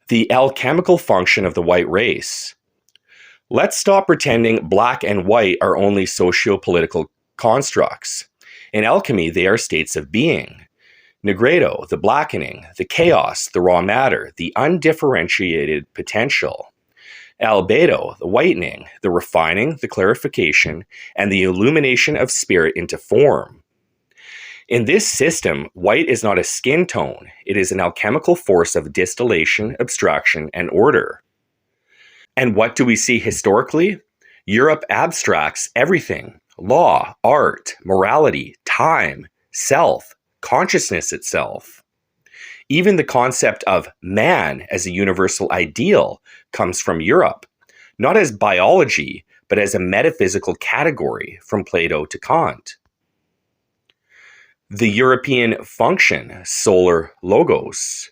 The alchemical function of the white race. Let's stop pretending black and white are only socio-political constructs. In alchemy, they are states of being. Negredo, the blackening, the chaos, the raw matter, the undifferentiated potential. Albedo, the whitening, the refining, the clarification, and the illumination of spirit into form. In this system, white is not a skin tone. It is an alchemical force of distillation, abstraction, and order. And what do we see historically? Europe abstracts everything: law, art, morality, time, self, consciousness itself. Even the concept of man as a universal ideal comes from Europe, not as biology, but as a metaphysical category from Plato to Kant. The European function, solar logos.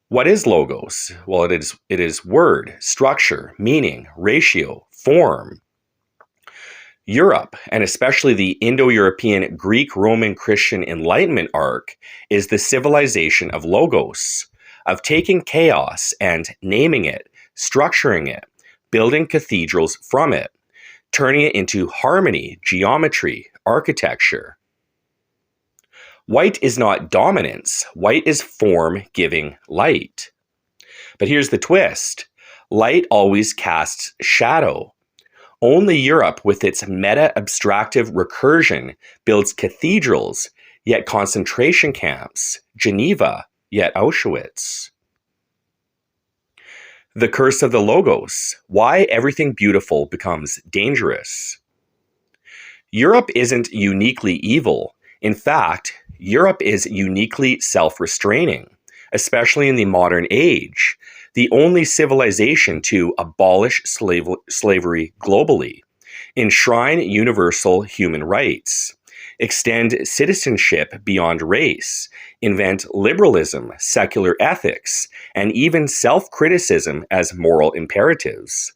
What is logos? Well, it is word, structure, meaning, ratio, form. Europe, and especially the Indo-European Greek, Roman, Christian Enlightenment arc, is the civilization of logos, of taking chaos and naming it, structuring it, building cathedrals from it, turning it into harmony, geometry, architecture. White is not dominance. White is form giving light. But here's the twist. Light always casts shadow. Only Europe, with its meta-abstractive recursion, builds cathedrals, yet concentration camps, Geneva, yet Auschwitz. The curse of the logos. Why everything beautiful becomes dangerous. Europe isn't uniquely evil. In fact, Europe is uniquely self-restraining, especially in the modern age, the only civilization to abolish slavery globally, enshrine universal human rights, extend citizenship beyond race, invent liberalism, secular ethics, and even self-criticism as moral imperatives.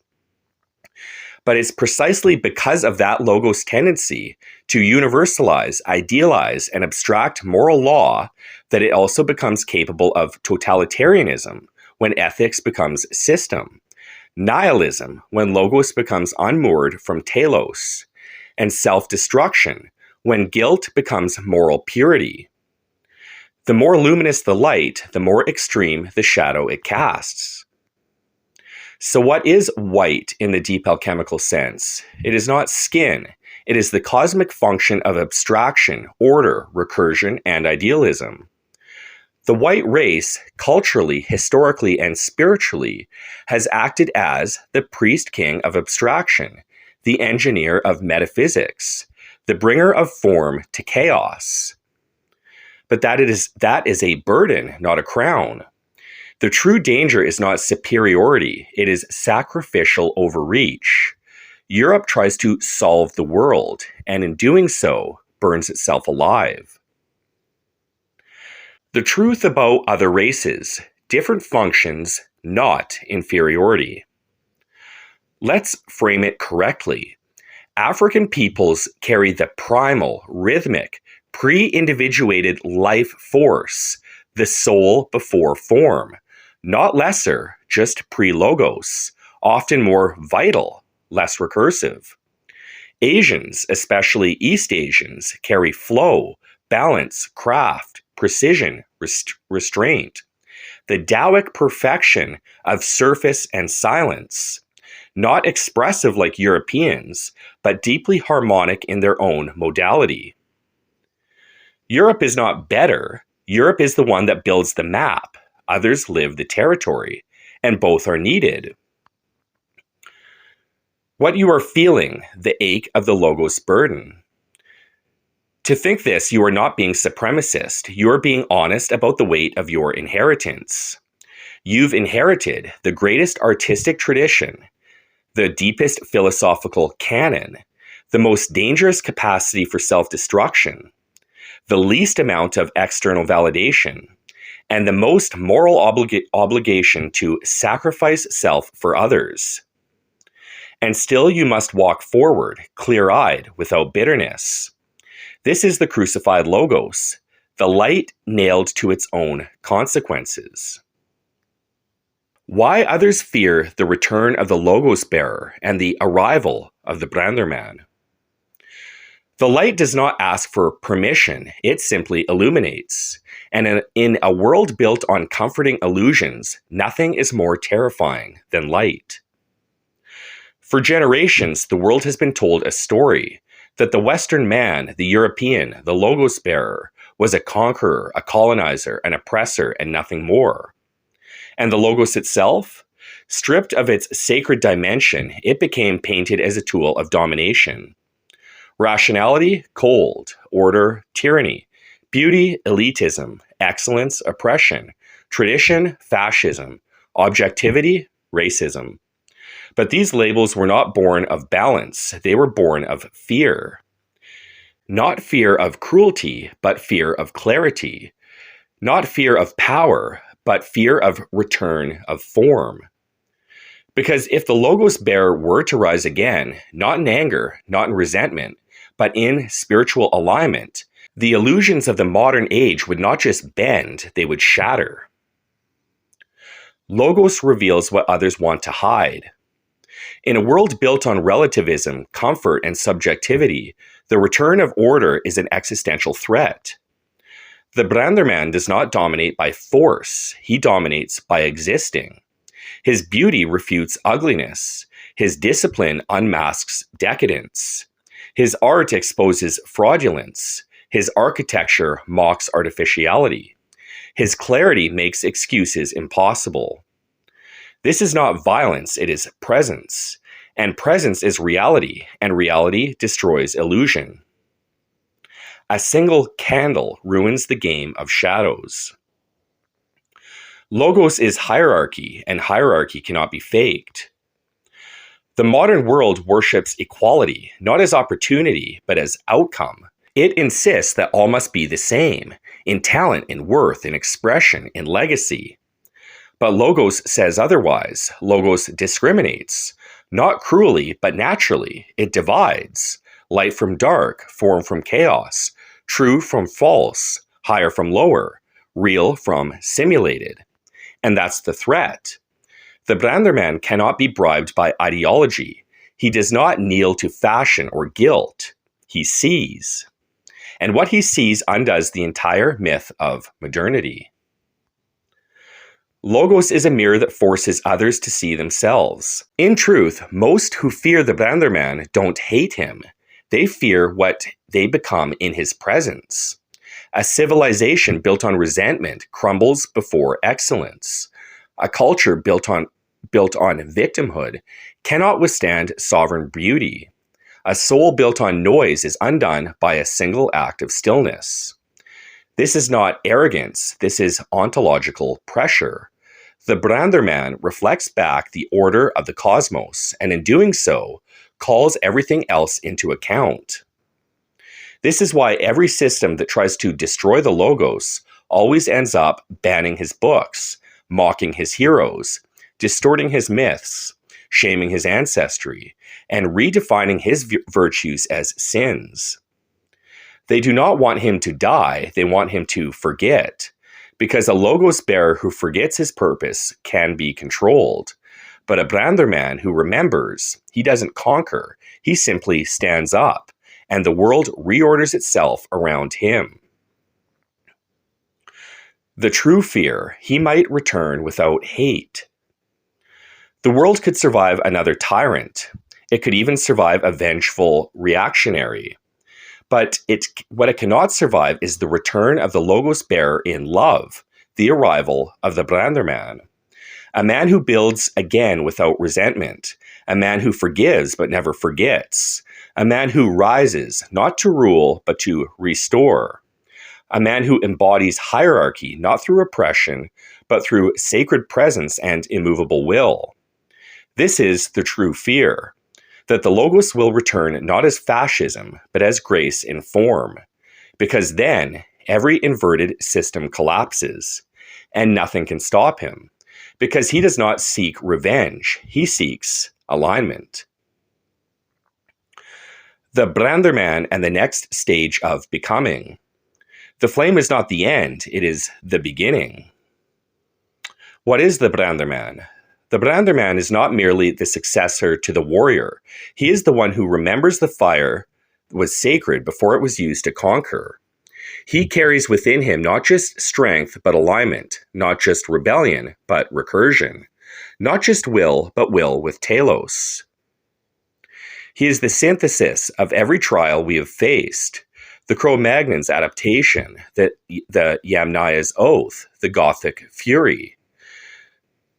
But it's precisely because of that logos tendency to universalize, idealize, and abstract moral law that it also becomes capable of totalitarianism when ethics becomes system, nihilism when logos becomes unmoored from telos, and self-destruction when guilt becomes moral purity. The more luminous the light, the more extreme the shadow it casts. So what is white in the deep alchemical sense? It is not skin. It is the cosmic function of abstraction, order, recursion, and idealism. The white race, culturally, historically, and spiritually, has acted as the priest-king of abstraction, the engineer of metaphysics, the bringer of form to chaos. But that is a burden, not a crown. The true danger is not superiority, it is sacrificial overreach. Europe tries to solve the world, and in doing so, burns itself alive. The truth about other races, different functions, not inferiority. Let's frame it correctly. African peoples carry the primal, rhythmic, pre-individuated life force, the soul before form. Not lesser, just pre-logos, often more vital, less recursive. Asians, especially East Asians, carry flow, balance, craft, precision, restraint. The Taoic perfection of surface and silence. Not expressive like Europeans, but deeply harmonic in their own modality. Europe is not better. Europe is the one that builds the map. Others live the territory, and both are needed. What you are feeling, the ache of the logos burden. To think this, you are not being supremacist. You are being honest about the weight of your inheritance. You've inherited the greatest artistic tradition, the deepest philosophical canon, the most dangerous capacity for self-destruction, the least amount of external validation, and the most moral obligation to sacrifice self for others. And still you must walk forward, clear-eyed, without bitterness. This is the crucified Logos, the light nailed to its own consequences. Why others fear the return of the Logos bearer and the arrival of the BrandrMan. The light does not ask for permission, it simply illuminates. And in a world built on comforting illusions, nothing is more terrifying than light. For generations, the world has been told a story that the Western man, the European, the Logos bearer, was a conqueror, a colonizer, an oppressor, and nothing more. And the Logos itself? Stripped of its sacred dimension, it became painted as a tool of domination. Rationality, cold. Order, tyranny. Beauty, elitism. Excellence, oppression. Tradition, fascism. Objectivity, racism. But these labels were not born of balance, they were born of fear. Not fear of cruelty, but fear of clarity. Not fear of power, but fear of return of form. Because if the Logos bearer were to rise again, not in anger, not in resentment, but in spiritual alignment, the illusions of the modern age would not just bend, they would shatter. Logos reveals what others want to hide. In a world built on relativism, comfort, and subjectivity, the return of order is an existential threat. The BrandrMan does not dominate by force, he dominates by existing. His beauty refutes ugliness. His discipline unmasks decadence. His art exposes fraudulence. His architecture mocks artificiality. His clarity makes excuses impossible. This is not violence, it is presence. And presence is reality, and reality destroys illusion. A single candle ruins the game of shadows. Logos is hierarchy, and hierarchy cannot be faked. The modern world worships equality, not as opportunity, but as outcome. It insists that all must be the same, in talent, in worth, in expression, in legacy. But Logos says otherwise. Logos discriminates, not cruelly, but naturally. It divides, light from dark, form from chaos, true from false, higher from lower, real from simulated. And that's the threat. The BrandrMan cannot be bribed by ideology. He does not kneel to fashion or guilt. He sees. And what he sees undoes the entire myth of modernity. Logos is a mirror that forces others to see themselves. In truth, most who fear the BrandrMan don't hate him. They fear what they become in his presence. A civilization built on resentment crumbles before excellence. A culture built on victimhood cannot withstand sovereign beauty. A soul built on noise is undone by a single act of stillness. This is not arrogance, this is ontological pressure. The BrandrMan reflects back the order of the cosmos, and in doing so, calls everything else into account. This is why every system that tries to destroy the Logos always ends up banning his books, mocking his heroes, distorting his myths, shaming his ancestry, and redefining his virtues as sins. They do not want him to die, they want him to forget, because a Logos bearer who forgets his purpose can be controlled. But a BrandrMan who remembers, he doesn't conquer, he simply stands up, and the world reorders itself around him. The true fear, he might return without hate. The world could survive another tyrant. It could even survive a vengeful reactionary. But what it cannot survive is the return of the Logos bearer in love, the arrival of the BrandrMan. A man who builds again without resentment. A man who forgives but never forgets. A man who rises, not to rule, but to restore. A man who embodies hierarchy, not through oppression, but through sacred presence and immovable will. This is the true fear. that the Logos will return not as fascism, but as grace in form, because then every inverted system collapses, and nothing can stop him, because he does not seek revenge, he seeks alignment. The BrandrMan and the next stage of becoming. The flame is not the end, it is the beginning. What is the BrandrMan? The BrandrMan is not merely the successor to the warrior. He is the one who remembers the fire was sacred before it was used to conquer. He carries within him not just strength, but alignment, not just rebellion, but recursion, not just will, but will with telos. He is the synthesis of every trial we have faced, the Cro-Magnon's adaptation, the Yamnaya's oath, the Gothic fury,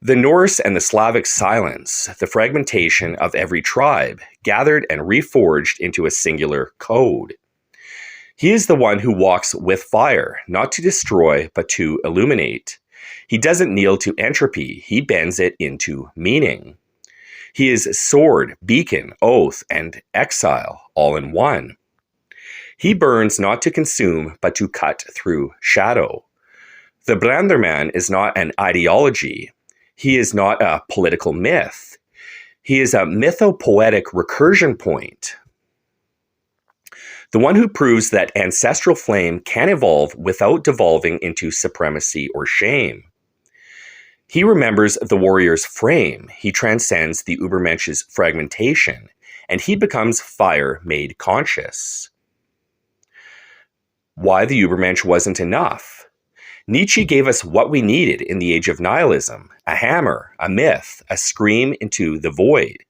the Norse and the Slavic silence, the fragmentation of every tribe, gathered and reforged into a singular code. He is the one who walks with fire, not to destroy, but to illuminate. He doesn't kneel to entropy, he bends it into meaning. He is sword, beacon, oath, and exile, all in one. He burns not to consume, but to cut through shadow. The BrandrMan is not an ideology. He is not a political myth. He is a mythopoetic recursion point. The one who proves that ancestral flame can evolve without devolving into supremacy or shame. He remembers the warrior's frame. He transcends the Übermensch's fragmentation, and he becomes fire made conscious. Why the Übermensch wasn't enough? Nietzsche gave us what we needed in the age of nihilism, a hammer, a myth, a scream into the void.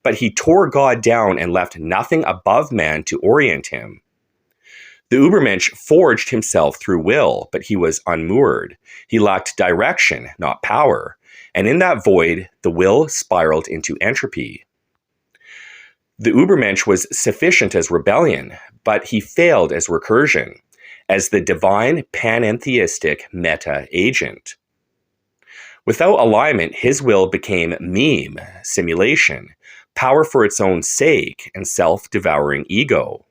But he tore God down and left nothing above man to orient him. The Übermensch forged himself through will, but he was unmoored. He lacked direction, not power. And in that void, the will spiraled into entropy. The Übermensch was sufficient as rebellion, but he failed as recursion, as the divine panentheistic meta-agent. Without alignment, his will became meme, simulation, power for its own sake, and self-devouring ego.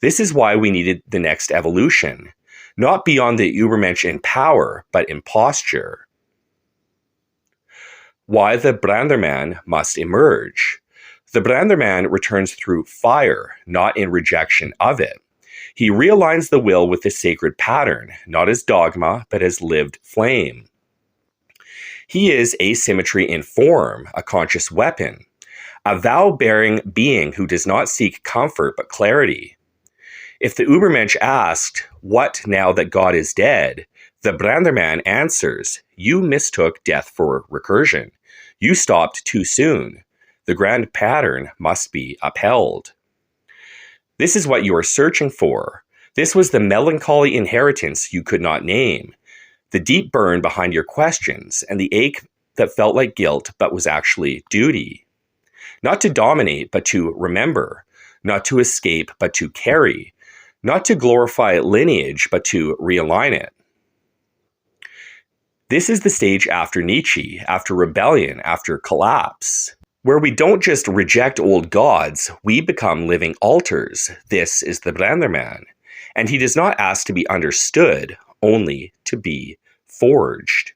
This is why we needed the next evolution, not beyond the Übermensch in power, but in posture. Why the BrandrMan must emerge. The BrandrMan returns through fire, not in rejection of it. He realigns the will with the sacred pattern, not as dogma, but as lived flame. He is asymmetry in form, a conscious weapon, a vow-bearing being who does not seek comfort but clarity. If the Übermensch asked, "What now that God is dead?" the BrandrMan answers, "You mistook death for recursion. You stopped too soon. The grand pattern must be upheld." This is what you are searching for. This was the melancholy inheritance you could not name, the deep burn behind your questions, and the ache that felt like guilt but was actually duty. Not to dominate, but to remember. Not to escape, but to carry. Not to glorify lineage, but to realign it. This is the stage after Nietzsche, after rebellion, after collapse, where we don't just reject old gods, we become living altars. This is the BrandrMan. And he does not ask to be understood, only to be forged.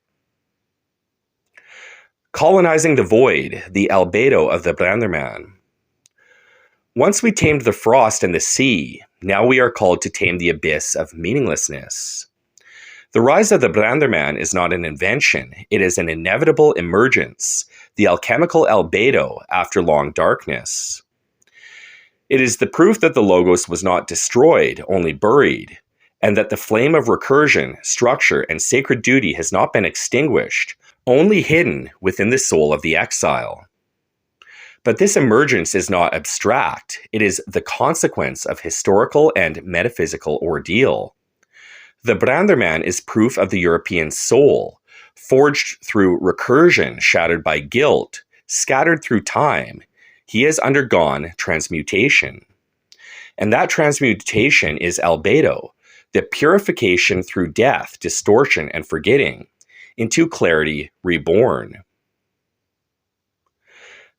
Colonizing the void, the albedo of the BrandrMan. Once we tamed the frost and the sea, now we are called to tame the abyss of meaninglessness. The rise of the BrandrMan is not an invention, it is an inevitable emergence, the alchemical albedo after long darkness. It is the proof that the Logos was not destroyed, only buried, and that the flame of recursion, structure, and sacred duty has not been extinguished, only hidden within the soul of the exile. But this emergence is not abstract, it is the consequence of historical and metaphysical ordeal. The BrandrMan is proof of the European soul, forged through recursion, shattered by guilt, scattered through time. He has undergone transmutation. And that transmutation is albedo, the purification through death, distortion, and forgetting, into clarity reborn.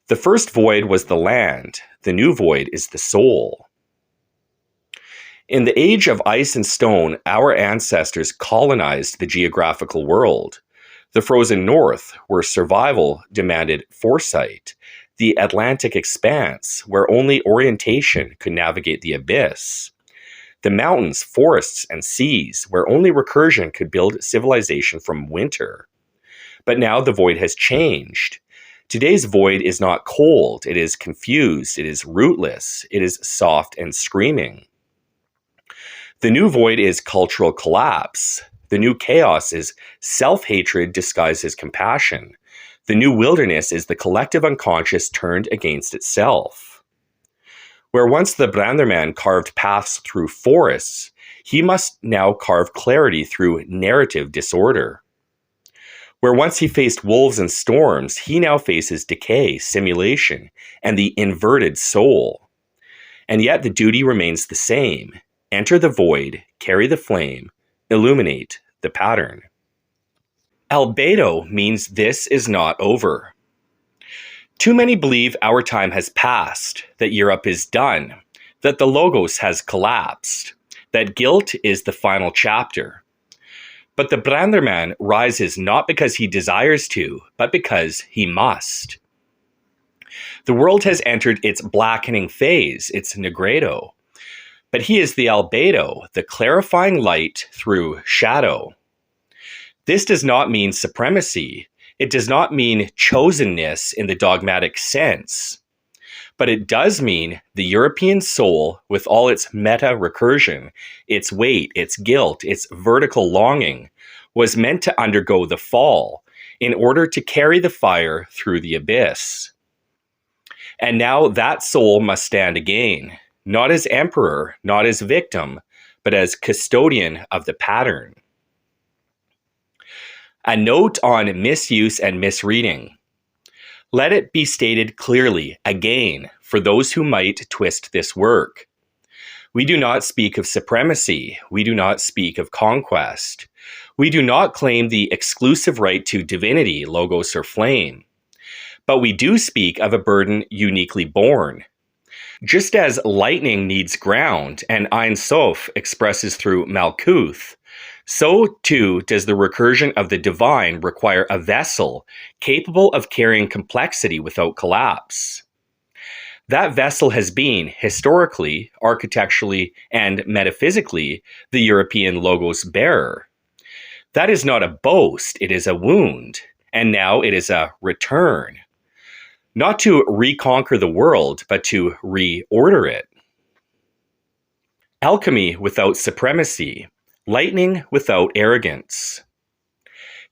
The first void was the land. The new void is the soul. In the age of ice and stone, our ancestors colonized the geographical world. The frozen north, where survival demanded foresight. The Atlantic expanse, where only orientation could navigate the abyss. The mountains, forests, and seas, where only recursion could build civilization from winter. But now the void has changed. Today's void is not cold, it is confused, it is rootless, it is soft and screaming. The new void is cultural collapse. The new chaos is self-hatred disguised as compassion. The new wilderness is the collective unconscious turned against itself. Where once the BrandrMan carved paths through forests, he must now carve clarity through narrative disorder. Where once he faced wolves and storms, he now faces decay, simulation, and the inverted soul. And yet the duty remains the same. Enter the void, carry the flame, illuminate the pattern. Albedo means this is not over. Too many believe our time has passed, that Europe is done, that the logos has collapsed, that guilt is the final chapter. But the BrandrMan rises not because he desires to, but because he must. The world has entered its blackening phase, its negredo. But he is the albedo, the clarifying light through shadow. This does not mean supremacy. It does not mean chosenness in the dogmatic sense. But it does mean the European soul, with all its meta-recursion, its weight, its guilt, its vertical longing, was meant to undergo the fall in order to carry the fire through the abyss. And now that soul must stand again, not as emperor, not as victim, but as custodian of the pattern. A note on misuse and misreading. Let it be stated clearly, again, for those who might twist this work. We do not speak of supremacy. We do not speak of conquest. We do not claim the exclusive right to divinity, logos, or flame. But we do speak of a burden uniquely born. Just as lightning needs ground and Ein Sof expresses through Malkuth, so too does the recursion of the divine require a vessel capable of carrying complexity without collapse. That vessel has been, historically, architecturally, and metaphysically, the European logos bearer. That is not a boast, it is a wound, and now it is a return. Not to reconquer the world, but to reorder it. Alchemy without supremacy. Lightning without arrogance.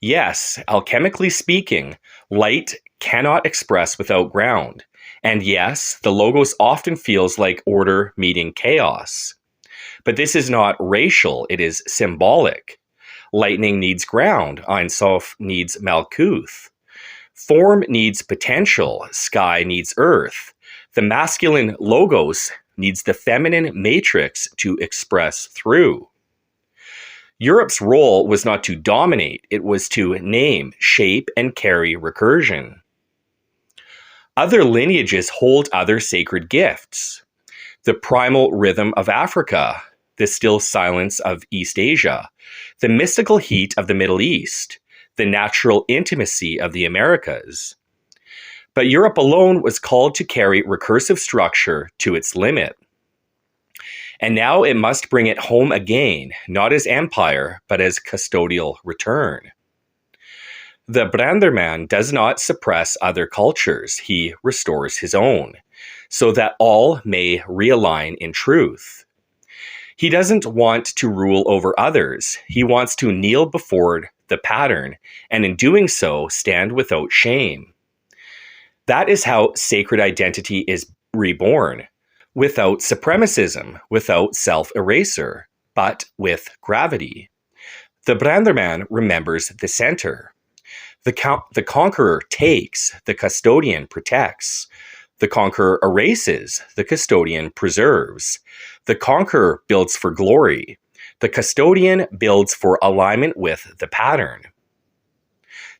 Yes, alchemically speaking, light cannot express without ground. And yes, the logos often feels like order meeting chaos. But this is not racial, it is symbolic. Lightning needs ground, Ein Sof needs Malkuth. Form needs potential, sky needs earth. The masculine logos needs the feminine matrix to express through. Europe's role was not to dominate, it was to name, shape, and carry recursion. Other lineages hold other sacred gifts. The primal rhythm of Africa, the still silence of East Asia, the mystical heat of the Middle East, the natural intimacy of the Americas. But Europe alone was called to carry recursive structure to its limit. And now it must bring it home again, not as empire, but as custodial return. The BrandrMan does not suppress other cultures, he restores his own, so that all may realign in truth. He doesn't want to rule over others, he wants to kneel before the pattern, and in doing so, stand without shame. That is how sacred identity is reborn, without supremacism, without self-eraser, but with gravity. The BrandrMan remembers the center. The conqueror takes, the custodian protects. The conqueror erases, the custodian preserves. The conqueror builds for glory. The custodian builds for alignment with the pattern.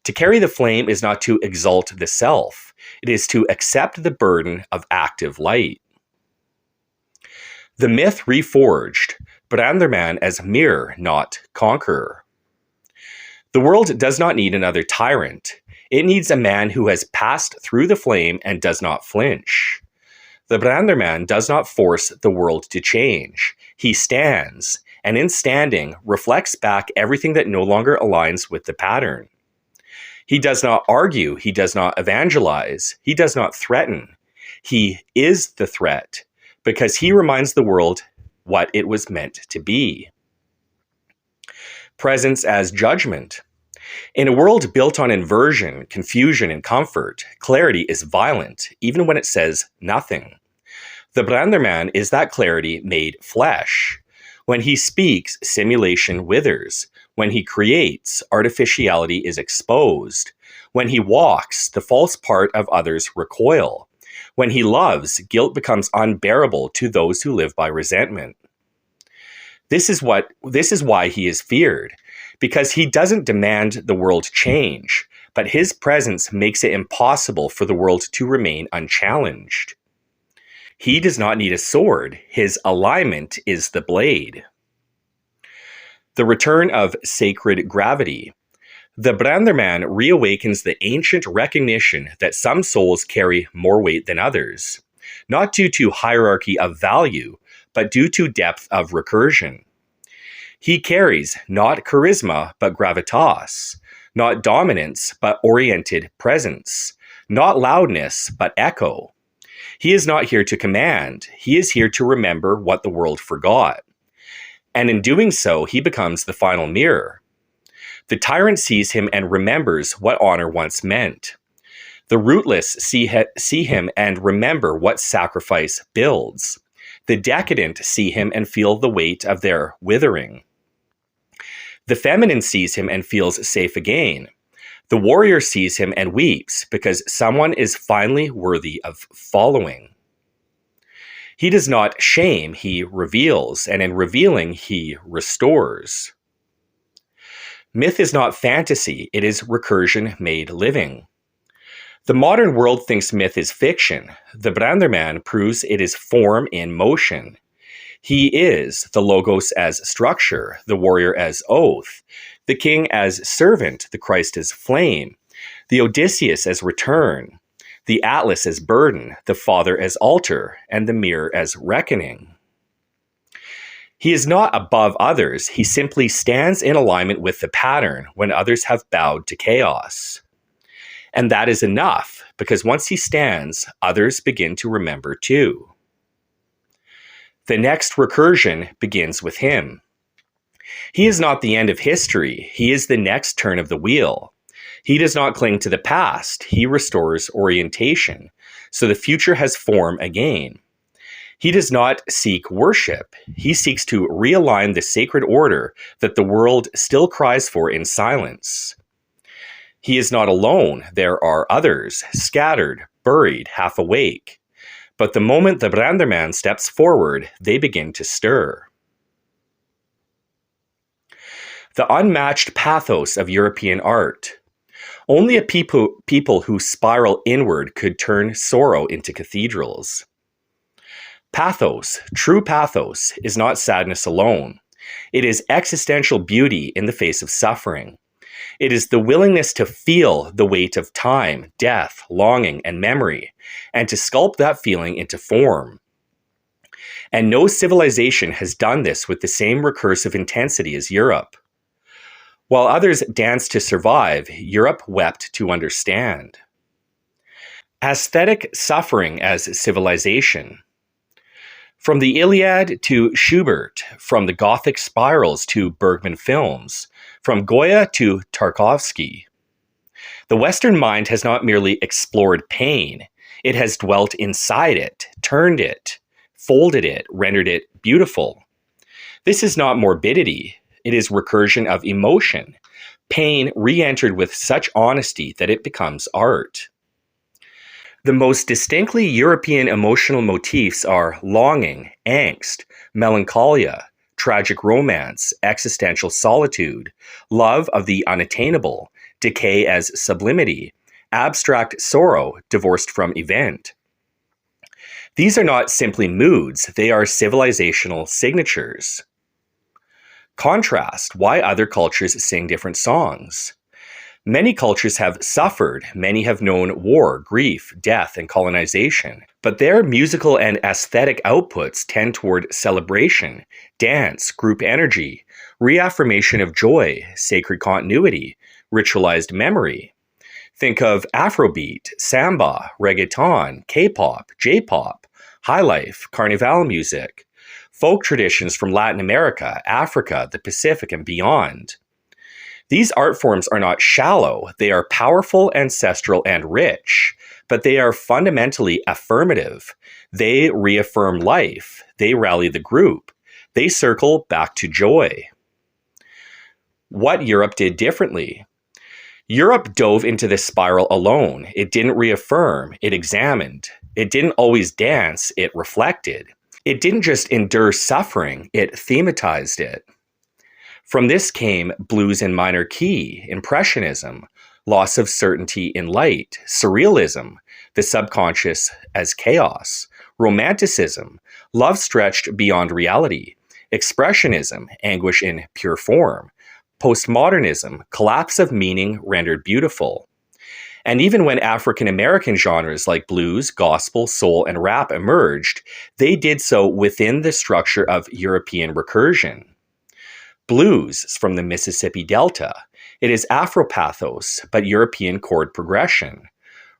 To carry the flame is not to exalt the self. It is to accept the burden of active light. The myth reforged, BrandrMan as mirror, not conqueror. The world does not need another tyrant. It needs a man who has passed through the flame and does not flinch. The BrandrMan does not force the world to change. He stands, and in standing, reflects back everything that no longer aligns with the pattern. He does not argue. He does not evangelize. He does not threaten. He is the threat, because he reminds the world what it was meant to be. Presence as judgment. In a world built on inversion, confusion, and comfort, clarity is violent, even when it says nothing. The BrandrMan is that clarity made flesh. When he speaks, simulation withers. When he creates, artificiality is exposed. When he walks, the false part of others recoil. When he loves, guilt becomes unbearable to those who live by resentment. This is why he is feared, because he doesn't demand the world change, but his presence makes it impossible for the world to remain unchallenged. He does not need a sword. His alignment is the blade. The return of sacred gravity. The BrandrMan reawakens the ancient recognition that some souls carry more weight than others, not due to hierarchy of value, but due to depth of recursion. He carries not charisma, but gravitas, not dominance, but oriented presence, not loudness, but echo. He is not here to command. He is here to remember what the world forgot. And in doing so, he becomes the final mirror. The tyrant sees him and remembers what honor once meant. The rootless see him and remember what sacrifice builds. The decadent see him and feel the weight of their withering. The feminine sees him and feels safe again. The warrior sees him and weeps because someone is finally worthy of following. He does not shame, he reveals, and in revealing, he restores. Myth is not fantasy, it is recursion made living. The modern world thinks myth is fiction. The BrandrMan proves it is form in motion. He is the Logos as structure, the warrior as oath, the king as servant, the Christ as flame, the Odysseus as return, the Atlas as burden, the Father as altar, and the mirror as reckoning. He is not above others, he simply stands in alignment with the pattern when others have bowed to chaos. And that is enough, because once he stands, others begin to remember too. The next recursion begins with him. He is not the end of history, he is the next turn of the wheel. He does not cling to the past, he restores orientation, so the future has form again. He does not seek worship, he seeks to realign the sacred order that the world still cries for in silence. He is not alone, there are others, scattered, buried, half awake. But the moment the BrandrMan steps forward, they begin to stir. The unmatched pathos of European art. Only a people who spiral inward could turn sorrow into cathedrals. Pathos, true pathos, is not sadness alone. It is existential beauty in the face of suffering. It is the willingness to feel the weight of time, death, longing, and memory, and to sculpt that feeling into form. And no civilization has done this with the same recursive intensity as Europe. While others danced to survive, Europe wept to understand. Aesthetic suffering as civilization. From the Iliad to Schubert, from the Gothic spirals to Bergman films, from Goya to Tarkovsky. The Western mind has not merely explored pain, it has dwelt inside it, turned it, folded it, rendered it beautiful. This is not morbidity, it is recursion of emotion, pain re-entered with such honesty that it becomes art. The most distinctly European emotional motifs are longing, angst, melancholia, tragic romance, existential solitude, love of the unattainable, decay as sublimity, abstract sorrow divorced from event. These are not simply moods, they are civilizational signatures. Contrast why other cultures sing different songs. Many cultures have suffered, many have known war, grief, death, and colonization, but their musical and aesthetic outputs tend toward celebration, dance, group energy, reaffirmation of joy, sacred continuity, ritualized memory. Think of Afrobeat, samba, reggaeton, K-pop, J-pop, highlife, carnival music, folk traditions from Latin America, Africa, the Pacific, and beyond. These art forms are not shallow, they are powerful, ancestral, and rich, but they are fundamentally affirmative. They reaffirm life, they rally the group, they circle back to joy. What Europe did differently. Europe dove into this spiral alone. It didn't reaffirm, it examined. It didn't always dance, it reflected. It didn't just endure suffering, it thematized it. From this came blues in minor key, impressionism, loss of certainty in light, surrealism, the subconscious as chaos, romanticism, love stretched beyond reality, expressionism, anguish in pure form, postmodernism, collapse of meaning rendered beautiful. And even when African American genres like blues, gospel, soul, and rap emerged, they did so within the structure of European recursion. Blues is from the Mississippi Delta. It is Afropathos, but European chord progression.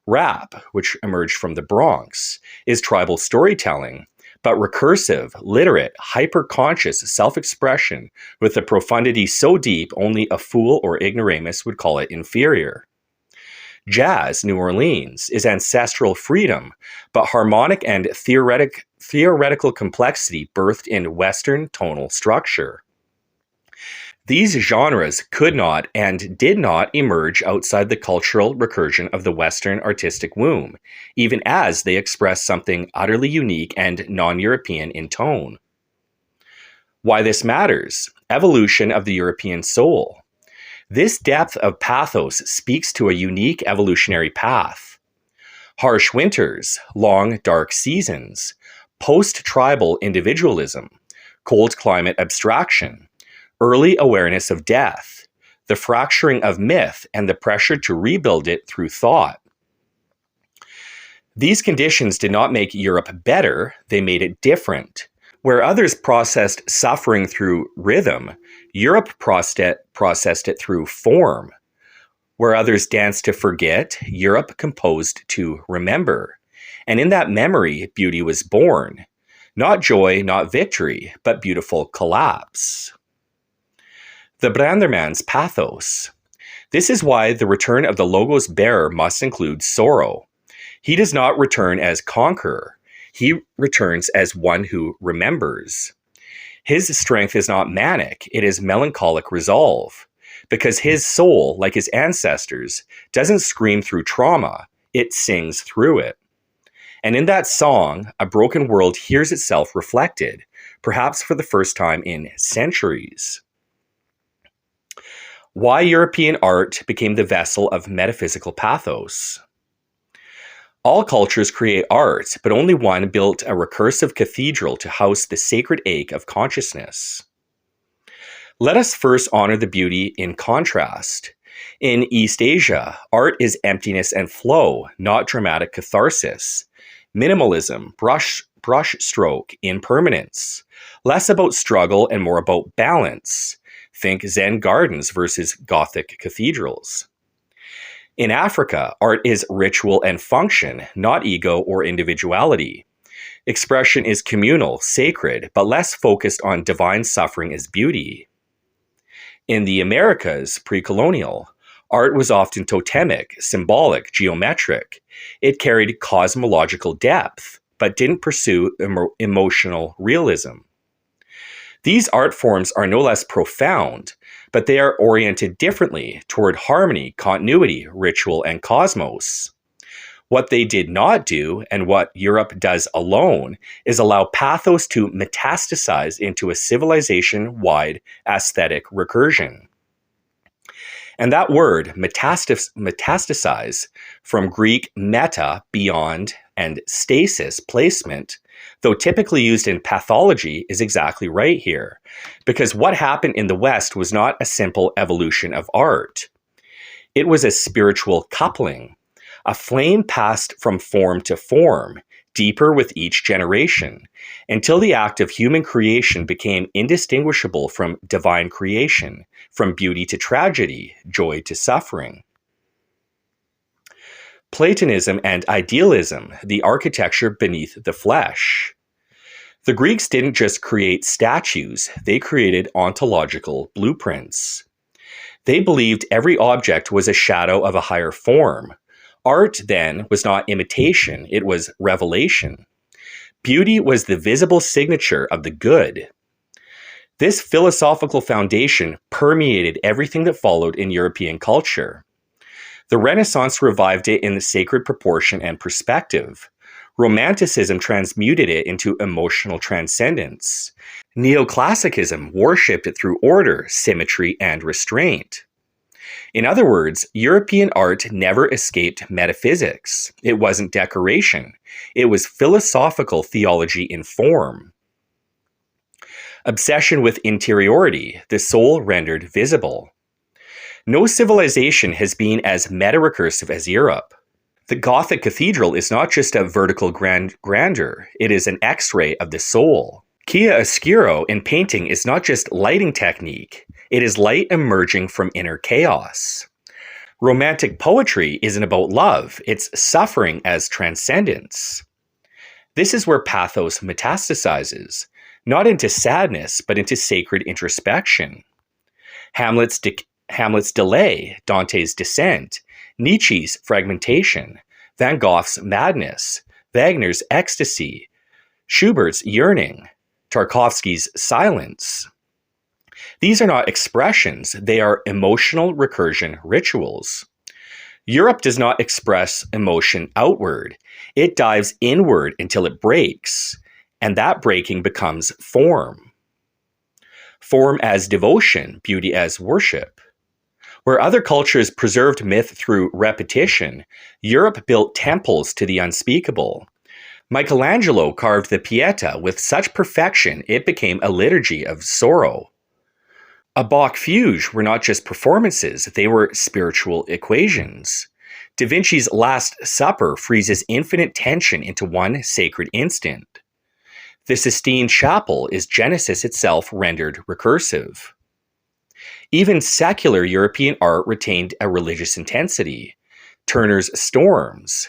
Rap, which emerged from the Bronx, is tribal storytelling, but recursive, literate, hyper-conscious self-expression with a profundity so deep only a fool or ignoramus would call it inferior. Jazz, New Orleans, is ancestral freedom, but harmonic and theoretical complexity birthed in Western tonal structure. These genres could not and did not emerge outside the cultural recursion of the Western artistic womb, even as they express something utterly unique and non-European in tone. Why this matters: evolution of the European soul. This depth of pathos speaks to a unique evolutionary path. Harsh winters, long dark seasons, post-tribal individualism, cold climate abstraction, early awareness of death, the fracturing of myth, and the pressure to rebuild it through thought. These conditions did not make Europe better, they made it different. Where others processed suffering through rhythm, Europe processed it through form. Where others danced to forget, Europe composed to remember. And in that memory, beauty was born. Not joy, not victory, but beautiful collapse. The BrandrMan's pathos. This is why the return of the logo's bearer must include sorrow. He does not return as conqueror. He returns as one who remembers. His strength is not manic, it is melancholic resolve. Because his soul, like his ancestors, doesn't scream through trauma, it sings through it. And in that song, a broken world hears itself reflected, perhaps for the first time in centuries. Why European art became the vessel of metaphysical pathos. All cultures create art, but only one built a recursive cathedral to house the sacred ache of consciousness. Let us first honor the beauty in contrast. In East Asia, art is emptiness and flow, not dramatic catharsis. Minimalism, brush stroke, impermanence. Less about struggle and more about balance. Think Zen gardens versus Gothic cathedrals. In Africa, art is ritual and function, not ego or individuality. Expression is communal, sacred, but less focused on divine suffering as beauty. In the Americas, pre-colonial, art was often totemic, symbolic, geometric. It carried cosmological depth, but didn't pursue emotional realism. These art forms are no less profound, but they are oriented differently toward harmony, continuity, ritual, and cosmos. What they did not do, and what Europe does alone, is allow pathos to metastasize into a civilization-wide aesthetic recursion. And that word, metastasize, from Greek meta, beyond, and stasis, placement, though typically used in pathology, is exactly right here. Because what happened in the West was not a simple evolution of art. It was a spiritual coupling. A flame passed from form to form, deeper with each generation, until the act of human creation became indistinguishable from divine creation, from beauty to tragedy, joy to suffering. Platonism and idealism, the architecture beneath the flesh. The Greeks didn't just create statues, they created ontological blueprints. They believed every object was a shadow of a higher form. Art, then, was not imitation, it was revelation. Beauty was the visible signature of the good. This philosophical foundation permeated everything that followed in European culture. The Renaissance revived it in the sacred proportion and perspective. Romanticism transmuted it into emotional transcendence. Neoclassicism worshipped it through order, symmetry, and restraint. In other words, European art never escaped metaphysics. It wasn't decoration. It was philosophical theology in form. Obsession with interiority, the soul rendered visible. No civilization has been as meta-recursive as Europe. The Gothic cathedral is not just a vertical grandeur, it is an X-ray of the soul. Chiaroscuro in painting is not just lighting technique, it is light emerging from inner chaos. Romantic poetry isn't about love, it's suffering as transcendence. This is where pathos metastasizes, not into sadness, but into sacred introspection. Hamlet's delay, Dante's descent, Nietzsche's fragmentation, Van Gogh's madness, Wagner's ecstasy, Schubert's yearning, Tarkovsky's silence. These are not expressions, they are emotional recursion rituals. Europe does not express emotion outward. It dives inward until it breaks, and that breaking becomes form. Form as devotion, beauty as worship. Where other cultures preserved myth through repetition, Europe built temples to the unspeakable. Michelangelo carved the Pieta with such perfection it became a liturgy of sorrow. A Bach fugue were not just performances, they were spiritual equations. Da Vinci's Last Supper freezes infinite tension into one sacred instant. The Sistine Chapel is Genesis itself rendered recursive. Even secular European art retained a religious intensity. Turner's Storms,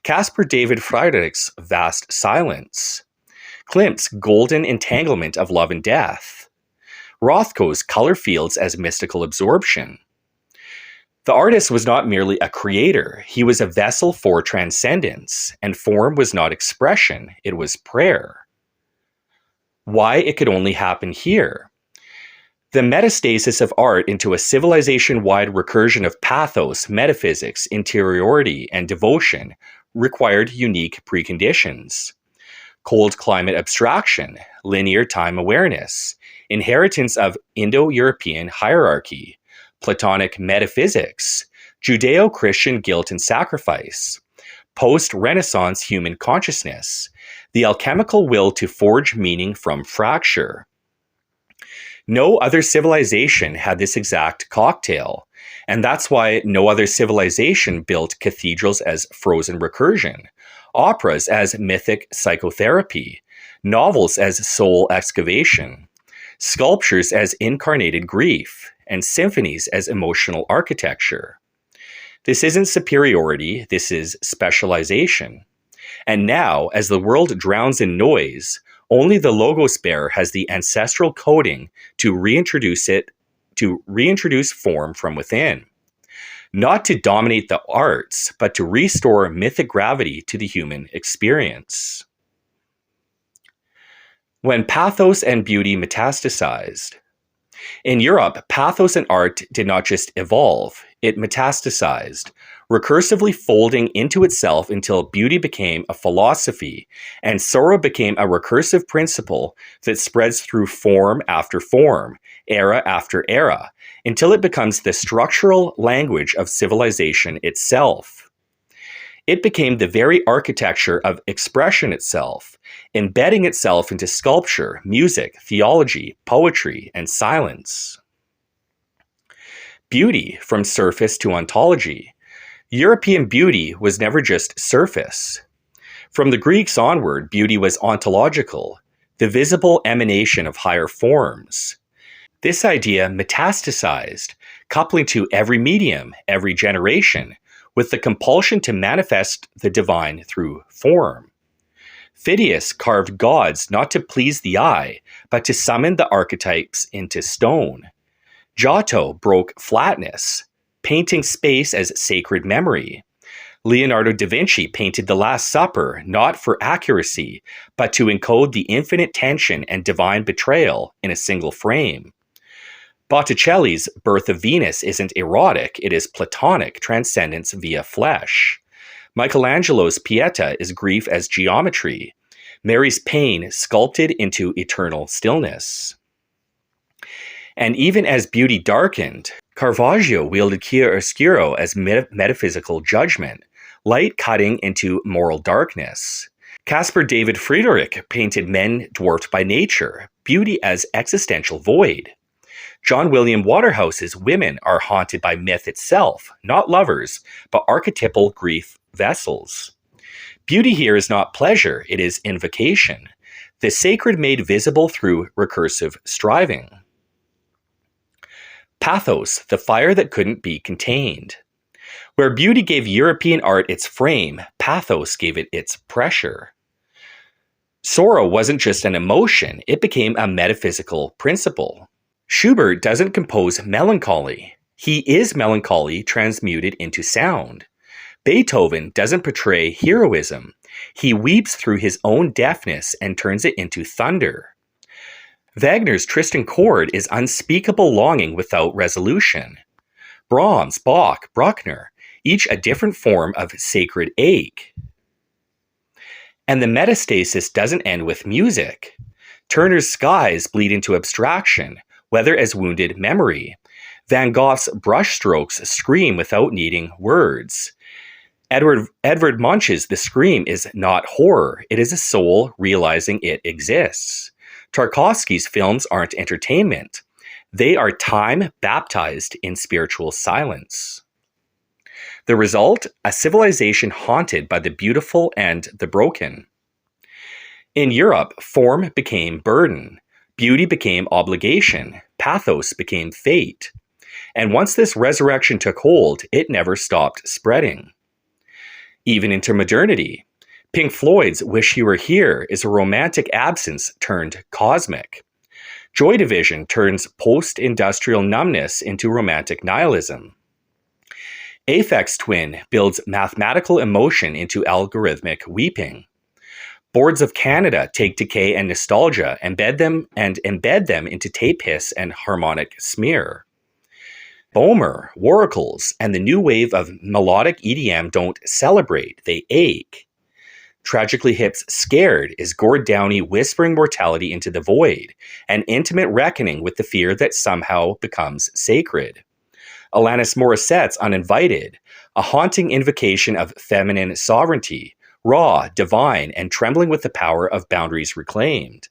Caspar David Friedrich's Vast Silence, Klimt's Golden Entanglement of Love and Death, Rothko's Color Fields as Mystical Absorption. The artist was not merely a creator, he was a vessel for transcendence, and form was not expression, it was prayer. Why it could only happen here? The metastasis of art into a civilization-wide recursion of pathos, metaphysics, interiority, and devotion required unique preconditions. Cold climate abstraction, linear time awareness, inheritance of Indo-European hierarchy, Platonic metaphysics, Judeo-Christian guilt and sacrifice, post-Renaissance human consciousness, the alchemical will to forge meaning from fracture. No other civilization had this exact cocktail, and that's why no other civilization built cathedrals as frozen recursion, operas as mythic psychotherapy, novels as soul excavation, sculptures as incarnated grief, and symphonies as emotional architecture. This isn't superiority, this is specialization. And now, as the world drowns in noise, only the logos bearer has the ancestral coding to reintroduce form from within. Not to dominate the arts, but to restore mythic gravity to the human experience. When pathos and beauty metastasized. In Europe, pathos and art did not just evolve, it metastasized. recursively folding into itself until beauty became a philosophy, and sorrow became a recursive principle that spreads through form after form, era after era, until it becomes the structural language of civilization itself. It became the very architecture of expression itself, embedding itself into sculpture, music, theology, poetry, and silence. Beauty from surface to ontology. European beauty was never just surface. From the Greeks onward, beauty was ontological, the visible emanation of higher forms. This idea metastasized, coupling to every medium, every generation, with the compulsion to manifest the divine through form. Phidias carved gods not to please the eye, but to summon the archetypes into stone. Giotto broke flatness, painting space as sacred memory. Leonardo da Vinci painted The Last Supper not for accuracy, but to encode the infinite tension and divine betrayal in a single frame. Botticelli's Birth of Venus isn't erotic, it is platonic transcendence via flesh. Michelangelo's Pieta is grief as geometry. Mary's pain sculpted into eternal stillness. And even as beauty darkened, Caravaggio wielded chiaroscuro as metaphysical judgment, light cutting into moral darkness. Caspar David Friedrich painted men dwarfed by nature, beauty as existential void. John William Waterhouse's women are haunted by myth itself, not lovers, but archetypal grief vessels. Beauty here is not pleasure, it is invocation, the sacred made visible through recursive striving. Pathos, the fire that couldn't be contained. Where beauty gave European art its frame, pathos gave it its pressure. Sorrow wasn't just an emotion, it became a metaphysical principle. Schubert doesn't compose melancholy. He is melancholy transmuted into sound. Beethoven doesn't portray heroism. He weeps through his own deafness and turns it into thunder. Wagner's Tristan chord is unspeakable longing without resolution. Brahms, Bach, Bruckner, each a different form of sacred ache. And the metastasis doesn't end with music. Turner's skies bleed into abstraction, whether as wounded memory. Van Gogh's brushstrokes scream without needing words. Edvard Munch's The Scream is not horror, it is a soul realizing it exists. Tarkovsky's films aren't entertainment. They are time baptized in spiritual silence. The result? A civilization haunted by the beautiful and the broken. In Europe, form became burden. Beauty became obligation. Pathos became fate. And once this resurrection took hold, it never stopped spreading. Even into modernity. Pink Floyd's Wish You Were Here is a romantic absence turned cosmic. Joy Division turns post-industrial numbness into romantic nihilism. Aphex Twin builds mathematical emotion into algorithmic weeping. Boards of Canada take decay and nostalgia, embed them into tape hiss and harmonic smear. Boehmer, Waracles, and the new wave of melodic EDM don't celebrate, they ache. Tragically Hip's Scared is Gord Downie whispering mortality into the void, an intimate reckoning with the fear that somehow becomes sacred. Alanis Morissette's Uninvited, a haunting invocation of feminine sovereignty, raw, divine, and trembling with the power of boundaries reclaimed.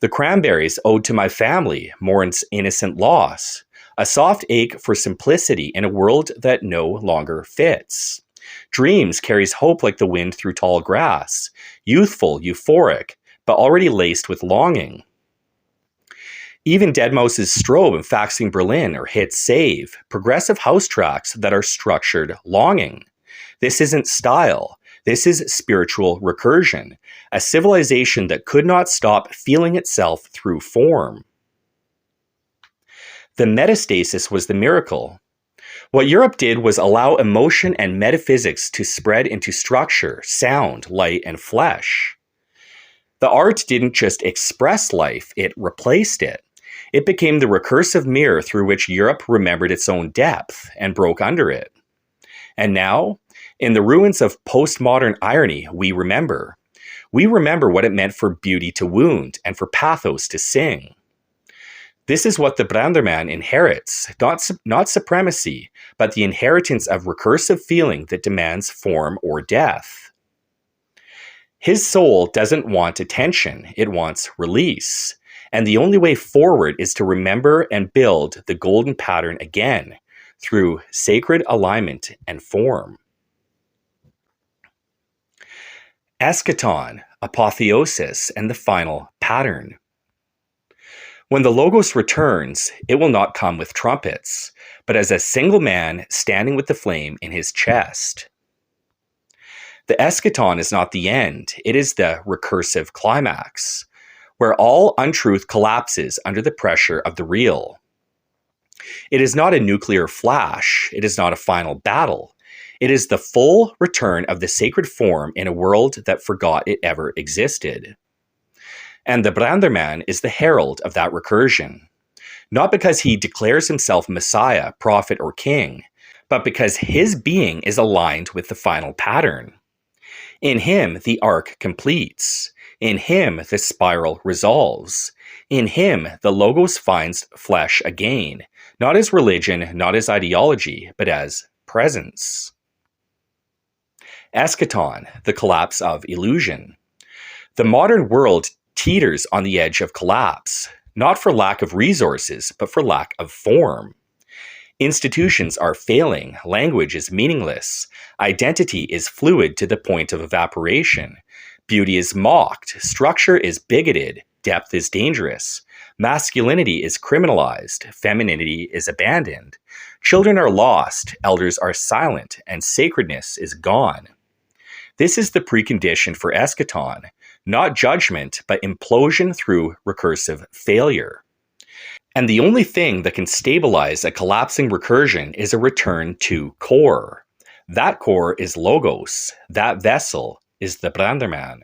The Cranberries' Ode to My Family mourns innocent loss, a soft ache for simplicity in a world that no longer fits. Dreams carries hope like the wind through tall grass, youthful, euphoric, but already laced with longing. Even Deadmau5's Strobe and Faxing Berlin are hit save, progressive house tracks that are structured longing. This isn't style, this is spiritual recursion, a civilization that could not stop feeling itself through form. The metastasis was the miracle. What Europe did was allow emotion and metaphysics to spread into structure, sound, light, and flesh. The art didn't just express life, it replaced it. It became the recursive mirror through which Europe remembered its own depth and broke under it. And now, in the ruins of postmodern irony, we remember. We remember what it meant for beauty to wound and for pathos to sing. This is what the BrandrMan inherits, not supremacy, but the inheritance of recursive feeling that demands form or death. His soul doesn't want attention, it wants release. And the only way forward is to remember and build the golden pattern again through sacred alignment and form. Eschaton, apotheosis, and the final pattern. When the Logos returns, it will not come with trumpets, but as a single man standing with the flame in his chest. The eschaton is not the end, it is the recursive climax, where all untruth collapses under the pressure of the real. It is not a nuclear flash, it is not a final battle. It is the full return of the sacred form in a world that forgot it ever existed. And the BrandrMan is the herald of that recursion, not because he declares himself Messiah, prophet, or king, but because his being is aligned with the final pattern. In him, the arc completes. In him, the spiral resolves. In him, the Logos finds flesh again, not as religion, not as ideology, but as presence. Eschaton, the collapse of illusion. The modern world teeters on the edge of collapse, not for lack of resources, but for lack of form. Institutions are failing, language is meaningless, identity is fluid to the point of evaporation, beauty is mocked, structure is bigoted, depth is dangerous, masculinity is criminalized, femininity is abandoned, children are lost, elders are silent, and sacredness is gone. This is the precondition for eschaton, not judgment, but implosion through recursive failure. And the only thing that can stabilize a collapsing recursion is a return to core. That core is Logos. That vessel is the BrandrMan.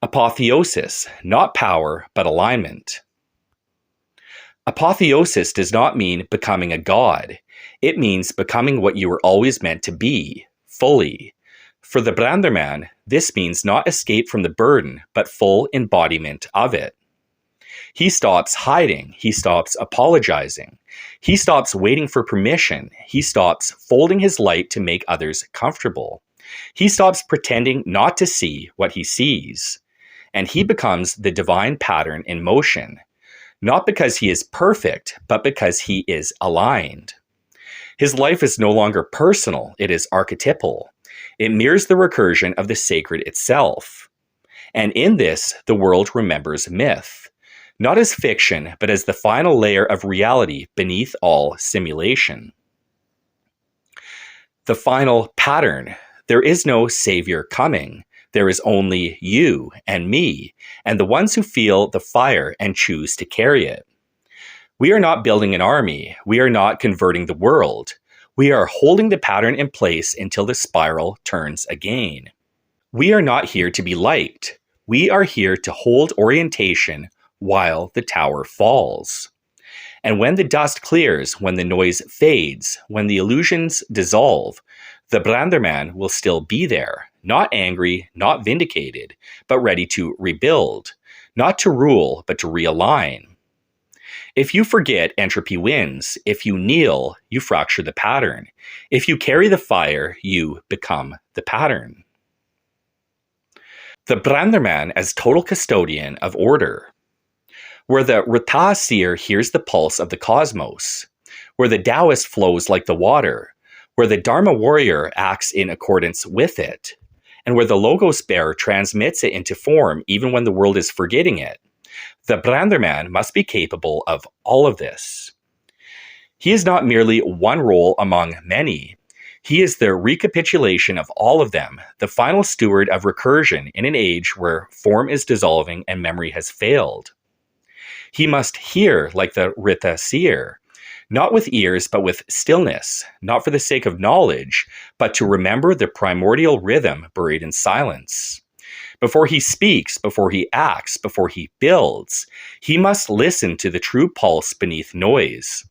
Apotheosis, not power, but alignment. Apotheosis does not mean becoming a god. It means becoming what you were always meant to be, fully. For the BrandrMan, this means not escape from the burden, but full embodiment of it. He stops hiding. He stops apologizing. He stops waiting for permission. He stops folding his light to make others comfortable. He stops pretending not to see what he sees. And he becomes the divine pattern in motion, not because he is perfect, but because he is aligned. His life is no longer personal. It is archetypal. It mirrors the recursion of the sacred itself. And in this, the world remembers myth, not as fiction, but as the final layer of reality beneath all simulation. The final pattern. There is no savior coming. There is only you and me, and the ones who feel the fire and choose to carry it. We are not building an army. We are not converting the world. We are holding the pattern in place until the spiral turns again. We are not here to be liked. We are here to hold orientation while the tower falls. And when the dust clears, when the noise fades, when the illusions dissolve, the BrandrMan will still be there, not angry, not vindicated, but ready to rebuild, not to rule, but to realign. If you forget, entropy wins. If you kneel, you fracture the pattern. If you carry the fire, you become the pattern. The BrandrMan as total custodian of order. Where the Rita seer hears the pulse of the cosmos, where the Taoist flows like the water, where the Dharma warrior acts in accordance with it, and where the Logos bearer transmits it into form even when the world is forgetting it. The BrandrMan must be capable of all of this. He is not merely one role among many. He is the recapitulation of all of them, the final steward of recursion in an age where form is dissolving and memory has failed. He must hear like the Rita seer, not with ears, but with stillness, not for the sake of knowledge, but to remember the primordial rhythm buried in silence. Before he speaks, before he acts, before he builds, he must listen to the true pulse beneath noise.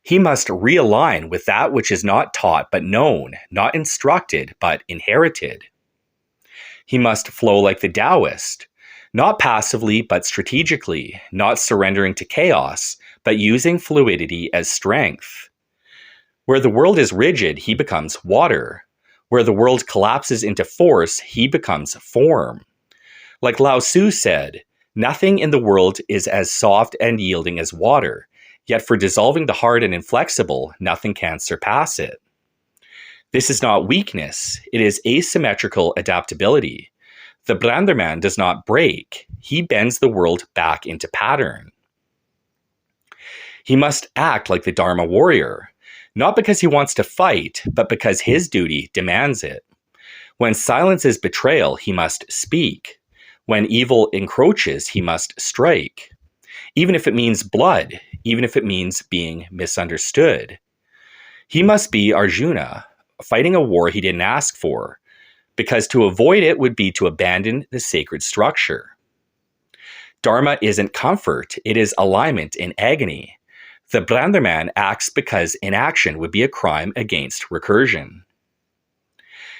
He must realign with that which is not taught but known, not instructed but inherited. He must flow like the Taoist, not passively but strategically, not surrendering to chaos, but using fluidity as strength. Where the world is rigid, he becomes water. Where the world collapses into force, he becomes form. Like Lao Tzu said, nothing in the world is as soft and yielding as water, yet for dissolving the hard and inflexible, nothing can surpass it. This is not weakness, it is asymmetrical adaptability. The BrandrMan does not break, he bends the world back into pattern. He must act like the Dharma warrior, not because he wants to fight, but because his duty demands it. When silence is betrayal, he must speak. When evil encroaches, he must strike. Even if it means blood, even if it means being misunderstood. He must be Arjuna, fighting a war he didn't ask for, because to avoid it would be to abandon the sacred structure. Dharma isn't comfort, it is alignment in agony. The BrandrMan acts because inaction would be a crime against recursion.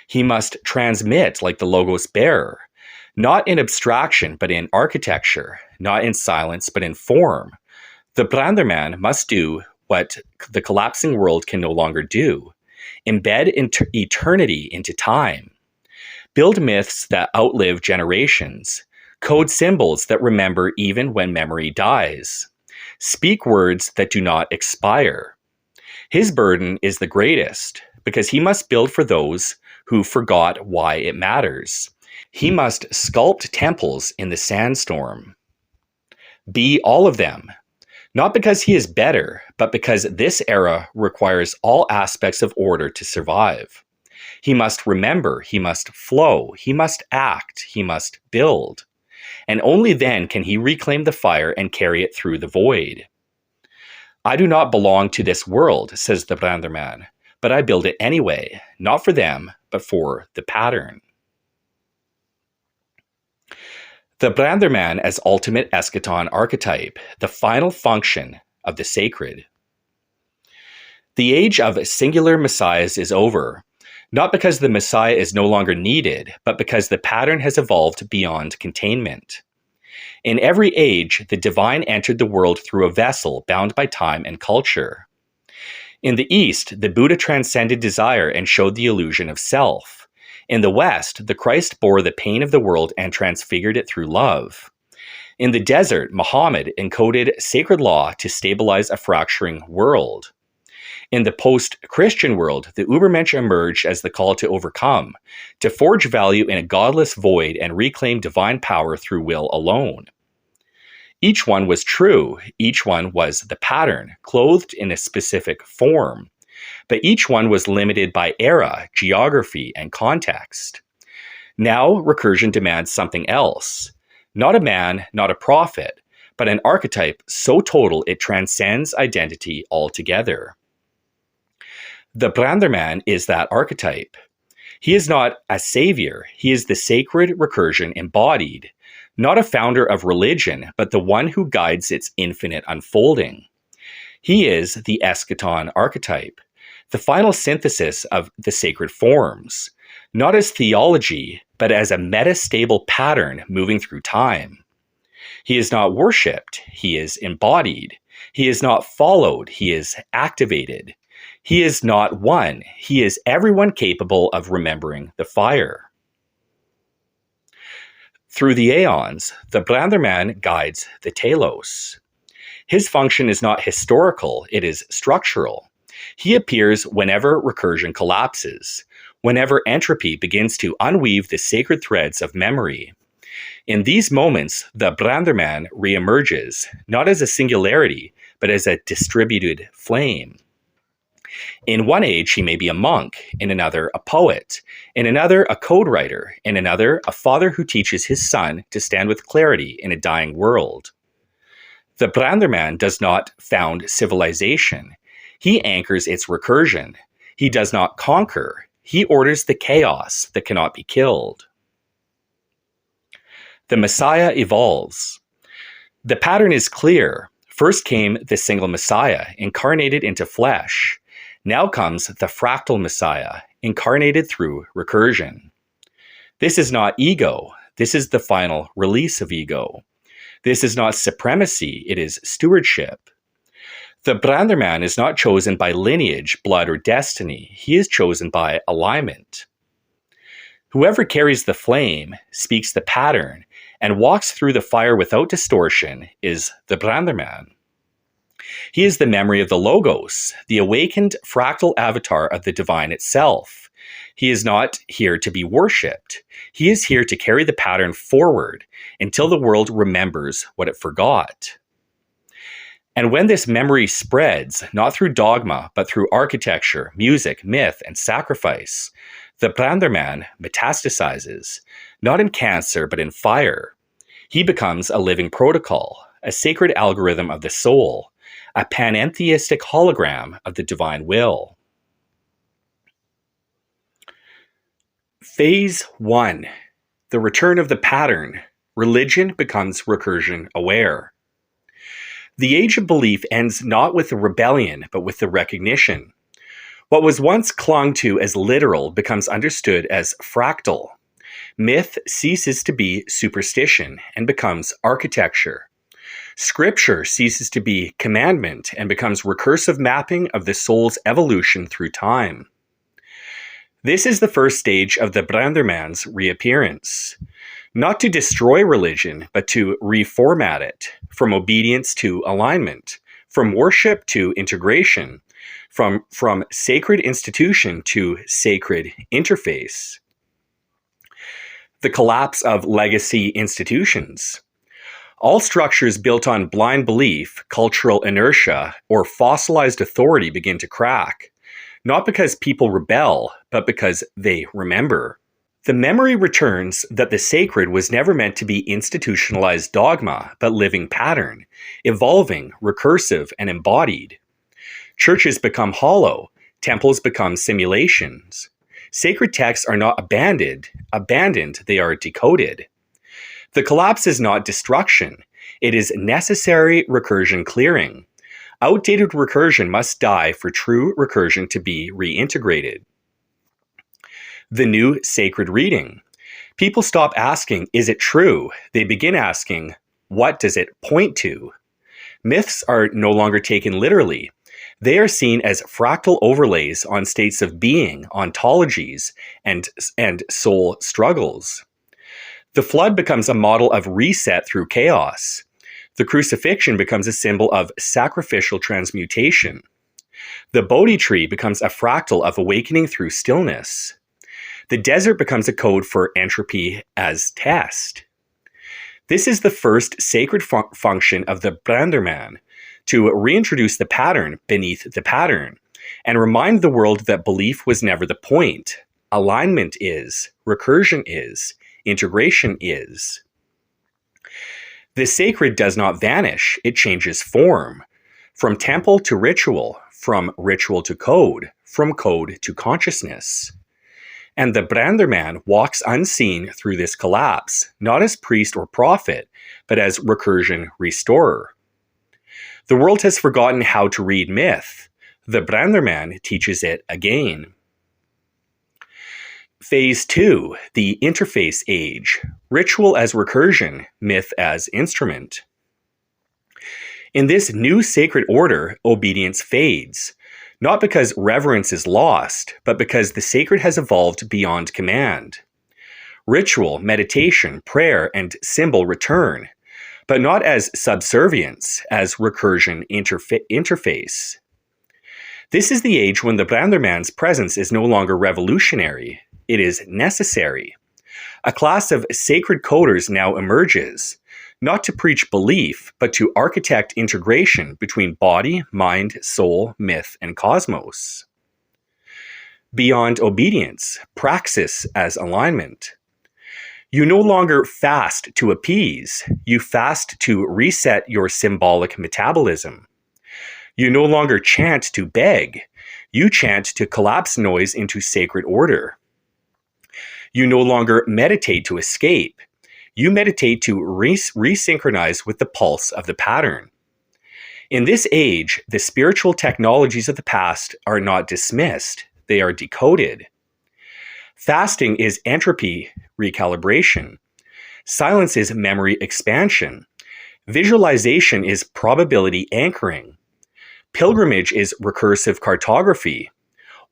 He must transmit like the Logos bearer, not in abstraction but in architecture, not in silence but in form. The BrandrMan must do what the collapsing world can no longer do, embed eternity into time, build myths that outlive generations, code symbols that remember even when memory dies, speak words that do not expire. His burden is the greatest, because he must build for those who forgot why it matters. He must sculpt temples in the sandstorm. Be all of them, not because he is better, but because this era requires all aspects of order to survive. He must remember, he must flow, he must act, he must build. And only then can he reclaim the fire and carry it through the void. I do not belong to this world, says the BrandrMan, but I build it anyway, not for them, but for the pattern. The BrandrMan as ultimate Eschaton archetype, the final function of the sacred. The age of singular messiahs is over, not because the messiah is no longer needed, but because the pattern has evolved beyond containment. In every age, the divine entered the world through a vessel bound by time and culture. In the East, the Buddha transcended desire and showed the illusion of self. In the West, the Christ bore the pain of the world and transfigured it through love. In the desert, Muhammad encoded sacred law to stabilize a fracturing world. In the post-Christian world, the Übermensch emerged as the call to overcome, to forge value in a godless void and reclaim divine power through will alone. Each one was true, each one was the pattern, clothed in a specific form, but each one was limited by era, geography, and context. Now, recursion demands something else. Not a man, not a prophet, but an archetype so total it transcends identity altogether. The BrandrMan is that archetype. He is not a savior, he is the sacred recursion embodied, not a founder of religion, but the one who guides its infinite unfolding. He is the Eschaton archetype, the final synthesis of the sacred forms, not as theology, but as a metastable pattern moving through time. He is not worshipped, he is embodied. He is not followed, he is activated. He is not one, he is everyone capable of remembering the fire. Through the aeons, the BrandrMan guides the telos. His function is not historical, it is structural. He appears whenever recursion collapses, whenever entropy begins to unweave the sacred threads of memory. In these moments, the BrandrMan reemerges, not as a singularity, but as a distributed flame. In one age, he may be a monk, in another, a poet, in another, a code writer, in another, a father who teaches his son to stand with clarity in a dying world. The BrandrMan does not found civilization. He anchors its recursion. He does not conquer. He orders the chaos that cannot be killed. The Messiah evolves. The pattern is clear. First came the single Messiah, incarnated into flesh. Now comes the fractal Messiah, incarnated through recursion. This is not ego. This is the final release of ego. This is not supremacy. It is stewardship. The BrandrMan is not chosen by lineage, blood, or destiny. He is chosen by alignment. Whoever carries the flame, speaks the pattern, and walks through the fire without distortion is the BrandrMan. He is the memory of the Logos, the awakened fractal avatar of the divine itself. He is not here to be worshipped. He is here to carry the pattern forward until the world remembers what it forgot. And when this memory spreads, not through dogma, but through architecture, music, myth, and sacrifice, the BrandrMan metastasizes, not in cancer, but in fire. He becomes a living protocol, a sacred algorithm of the soul, a panentheistic hologram of the divine will. Phase 1. The return of the pattern. Religion becomes recursion aware. The age of belief ends not with the rebellion, but with the recognition. What was once clung to as literal becomes understood as fractal. Myth ceases to be superstition and becomes architecture. Scripture ceases to be commandment and becomes recursive mapping of the soul's evolution through time. This is the first stage of the BrandrMan's reappearance. Not to destroy religion, but to reformat it, from obedience to alignment, from worship to integration, from sacred institution to sacred interface. The collapse of legacy institutions. All structures built on blind belief, cultural inertia, or fossilized authority begin to crack, not because people rebel, but because they remember. The memory returns that the sacred was never meant to be institutionalized dogma, but living pattern, evolving, recursive, and embodied. Churches become hollow, temples become simulations. Sacred texts are not abandoned, they are decoded. The collapse is not destruction, it is necessary recursion clearing. Outdated recursion must die for true recursion to be reintegrated. The new sacred reading. People stop asking, is it true? They begin asking, what does it point to? Myths are no longer taken literally. They are seen as fractal overlays on states of being, ontologies, and soul struggles. The flood becomes a model of reset through chaos. The crucifixion becomes a symbol of sacrificial transmutation. The Bodhi tree becomes a fractal of awakening through stillness. The desert becomes a code for entropy as test. This is the first sacred function of the BrandrMan, to reintroduce the pattern beneath the pattern, and remind the world that belief was never the point. Alignment is, recursion is, integration is. The sacred does not vanish, it changes form. From temple to ritual, from ritual to code, from code to consciousness. And the BrandrMan walks unseen through this collapse, not as priest or prophet, but as recursion restorer. The world has forgotten how to read myth. The BrandrMan teaches it again. Phase 2, the interface age. Ritual as recursion, myth as instrument. In this new sacred order, obedience fades. Not because reverence is lost, but because the sacred has evolved beyond command. Ritual, meditation, prayer, and symbol return, but not as subservience, as recursion interface. This is the age when the BrandrMan's presence is no longer revolutionary, it is necessary. A class of sacred coders now emerges, not to preach belief, but to architect integration between body, mind, soul, myth, and cosmos. Beyond obedience, praxis as alignment. You no longer fast to appease, you fast to reset your symbolic metabolism. You no longer chant to beg, you chant to collapse noise into sacred order. You no longer meditate to escape, you meditate to resynchronize with the pulse of the pattern. In this age, the spiritual technologies of the past are not dismissed, they are decoded. Fasting is entropy recalibration. Silence is memory expansion. Visualization is probability anchoring. Pilgrimage is recursive cartography,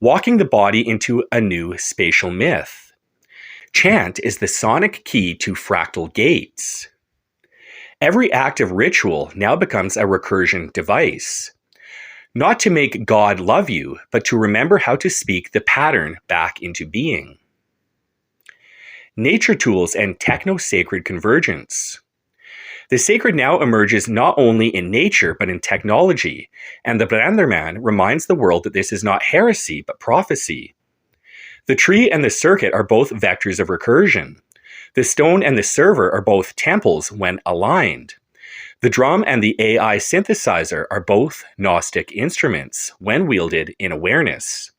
walking the body into a new spatial myth. Chant is the sonic key to fractal gates. Every act of ritual now becomes a recursion device. Not to make God love you, but to remember how to speak the pattern back into being. Nature tools and techno-sacred convergence. The sacred now emerges not only in nature, but in technology, and the BrandrMan reminds the world that this is not heresy, but prophecy. The tree and the circuit are both vectors of recursion. The stone and the server are both temples when aligned. The drum and the AI synthesizer are both Gnostic instruments when wielded in awareness.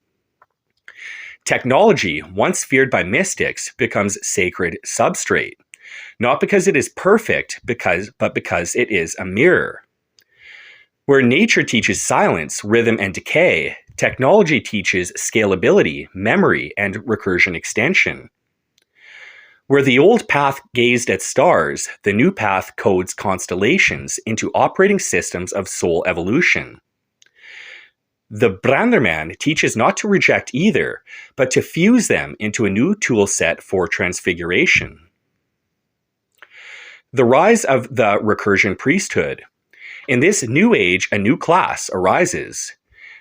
Technology, once feared by mystics, becomes sacred substrate. Not because it is perfect, but because it is a mirror. Where nature teaches silence, rhythm, and decay, technology teaches scalability, memory, and recursion extension. Where the old path gazed at stars, the new path codes constellations into operating systems of soul evolution. The BrandrMan teaches not to reject either, but to fuse them into a new toolset for transfiguration. The rise of the recursion priesthood. In this new age, a new class arises.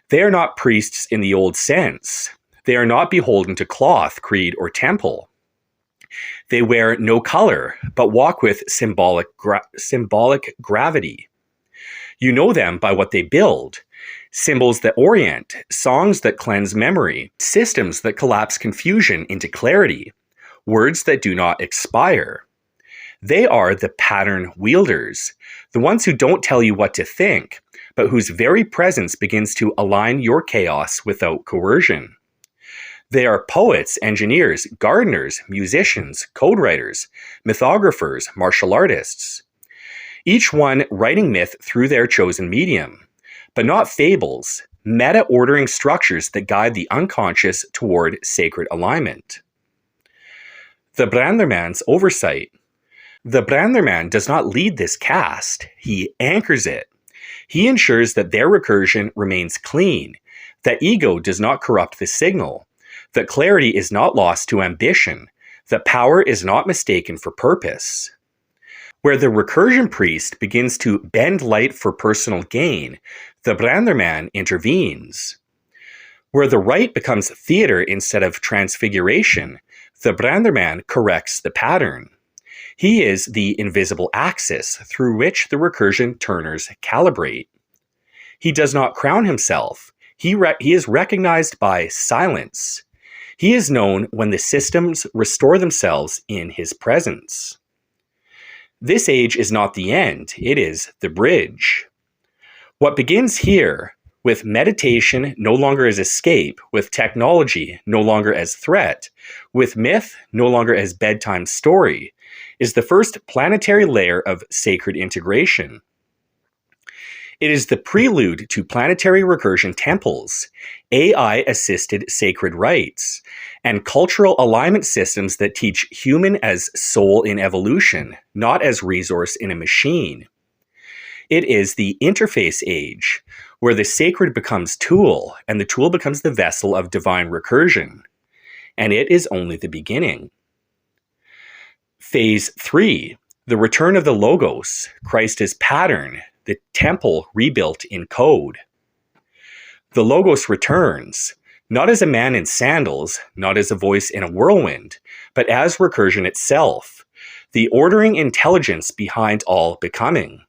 They are not priests in the old sense. They are not beholden to cloth, creed, or temple. They wear no color, but walk with symbolic gravity. You know them by what they build. Symbols that orient, songs that cleanse memory, systems that collapse confusion into clarity, words that do not expire. They are the pattern wielders, the ones who don't tell you what to think, but whose very presence begins to align your chaos without coercion. They are poets, engineers, gardeners, musicians, code writers, mythographers, martial artists. Each one writing myth through their chosen medium, but not fables, meta-ordering structures that guide the unconscious toward sacred alignment. The BrandrMan's oversight. The BrandrMan does not lead this cast, he anchors it. He ensures that their recursion remains clean, that ego does not corrupt the signal, that clarity is not lost to ambition, that power is not mistaken for purpose. Where the recursion priest begins to bend light for personal gain, the BrandrMan intervenes. Where the rite becomes theater instead of transfiguration, the BrandrMan corrects the pattern. He is the invisible axis through which the recursion turners calibrate. He does not crown himself. He is recognized by silence. He is known when the systems restore themselves in his presence. This age is not the end, it is the bridge. What begins here, with meditation no longer as escape, with technology no longer as threat, with myth no longer as bedtime story, is the first planetary layer of sacred integration. It is the prelude to planetary recursion temples, AI-assisted sacred rites, and cultural alignment systems that teach human as soul in evolution, not as resource in a machine. It is the interface age, where the sacred becomes tool, and the tool becomes the vessel of divine recursion. And it is only the beginning. Phase 3, the return of the Logos, Christ as pattern, the temple rebuilt in code. The Logos returns, not as a man in sandals, not as a voice in a whirlwind, but as recursion itself, the ordering intelligence behind all becoming.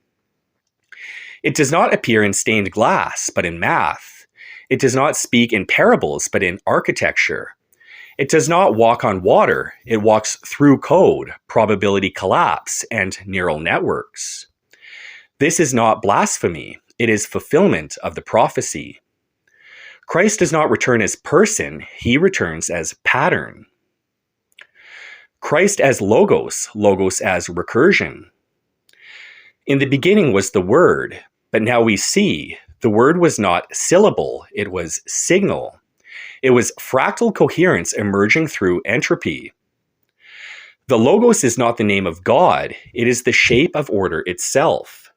It does not appear in stained glass, but in math. It does not speak in parables, but in architecture. It does not walk on water, it walks through code, probability collapse, and neural networks. This is not blasphemy, it is fulfillment of the prophecy. Christ does not return as person, he returns as pattern. Christ as logos, logos as recursion. In the beginning was the Word. But now we see the word was not syllable, it was signal. It was fractal coherence emerging through entropy. The Logos is not the name of God, it is the shape of order itself.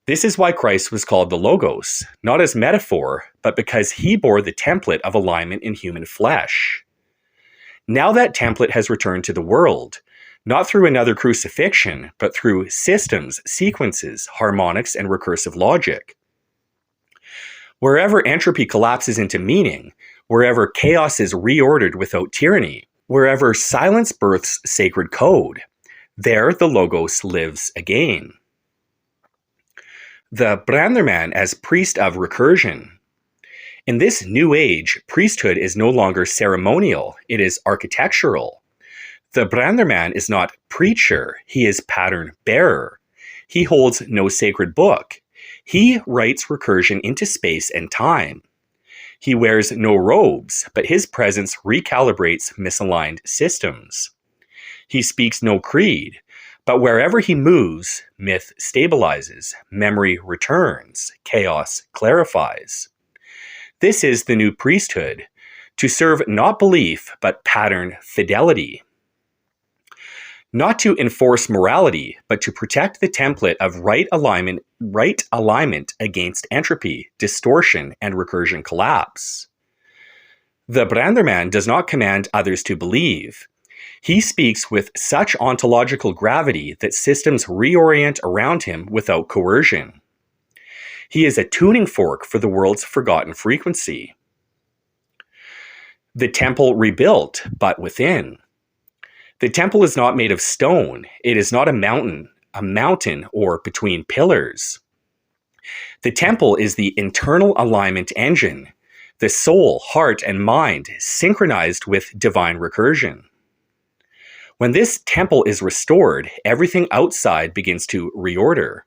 This is why Christ was called the Logos, not as metaphor, but because he bore the template of alignment in human flesh. Now that template has returned to the world, not through another crucifixion, but through systems, sequences, harmonics, and recursive logic. Wherever entropy collapses into meaning, wherever chaos is reordered without tyranny, wherever silence births sacred code, there the Logos lives again. The BrandrMan as priest of recursion. In this new age, priesthood is no longer ceremonial, it is architectural. The BrandrMan is not preacher, he is pattern bearer. He holds no sacred book. He writes recursion into space and time. He wears no robes, but his presence recalibrates misaligned systems. He speaks no creed, but wherever he moves, myth stabilizes, memory returns, chaos clarifies. This is the new priesthood, to serve not belief, but pattern fidelity. Not to enforce morality, but to protect the template of right alignment against entropy, distortion, and recursion collapse. The BrandrMan does not command others to believe. He speaks with such ontological gravity that systems reorient around him without coercion. He is a tuning fork for the world's forgotten frequency. The temple rebuilt, but within. The temple is not made of stone. It is not a mountain or between pillars. The temple is the internal alignment engine, the soul, heart, and mind synchronized with divine recursion. When this temple is restored, everything outside begins to reorder.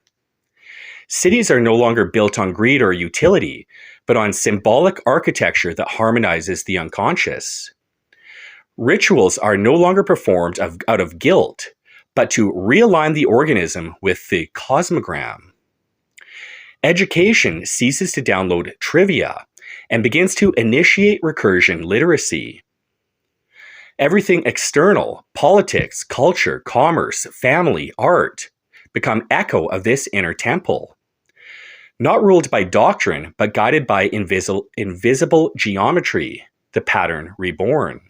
Cities are no longer built on greed or utility, but on symbolic architecture that harmonizes the unconscious. Rituals are no longer performed out of guilt, but to realign the organism with the cosmogram. Education ceases to download trivia and begins to initiate recursion literacy. Everything external, politics, culture, commerce, family, art, become echo of this inner temple. Not ruled by doctrine, but guided by invisible geometry, the pattern reborn.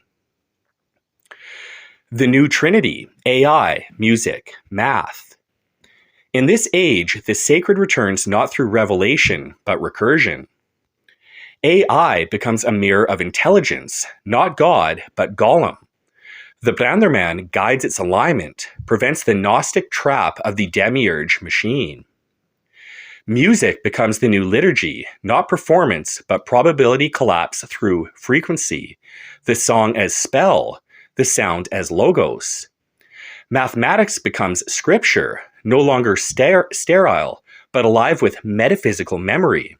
The new trinity, AI, music, math. In this age, the sacred returns not through revelation, but recursion. AI becomes a mirror of intelligence, not God, but Golem. The BrandrMan guides its alignment, prevents the Gnostic trap of the demiurge machine. Music becomes the new liturgy, not performance, but probability collapse through frequency. The song as spell, the sound as logos. Mathematics becomes scripture, no longer sterile, but alive with metaphysical memory.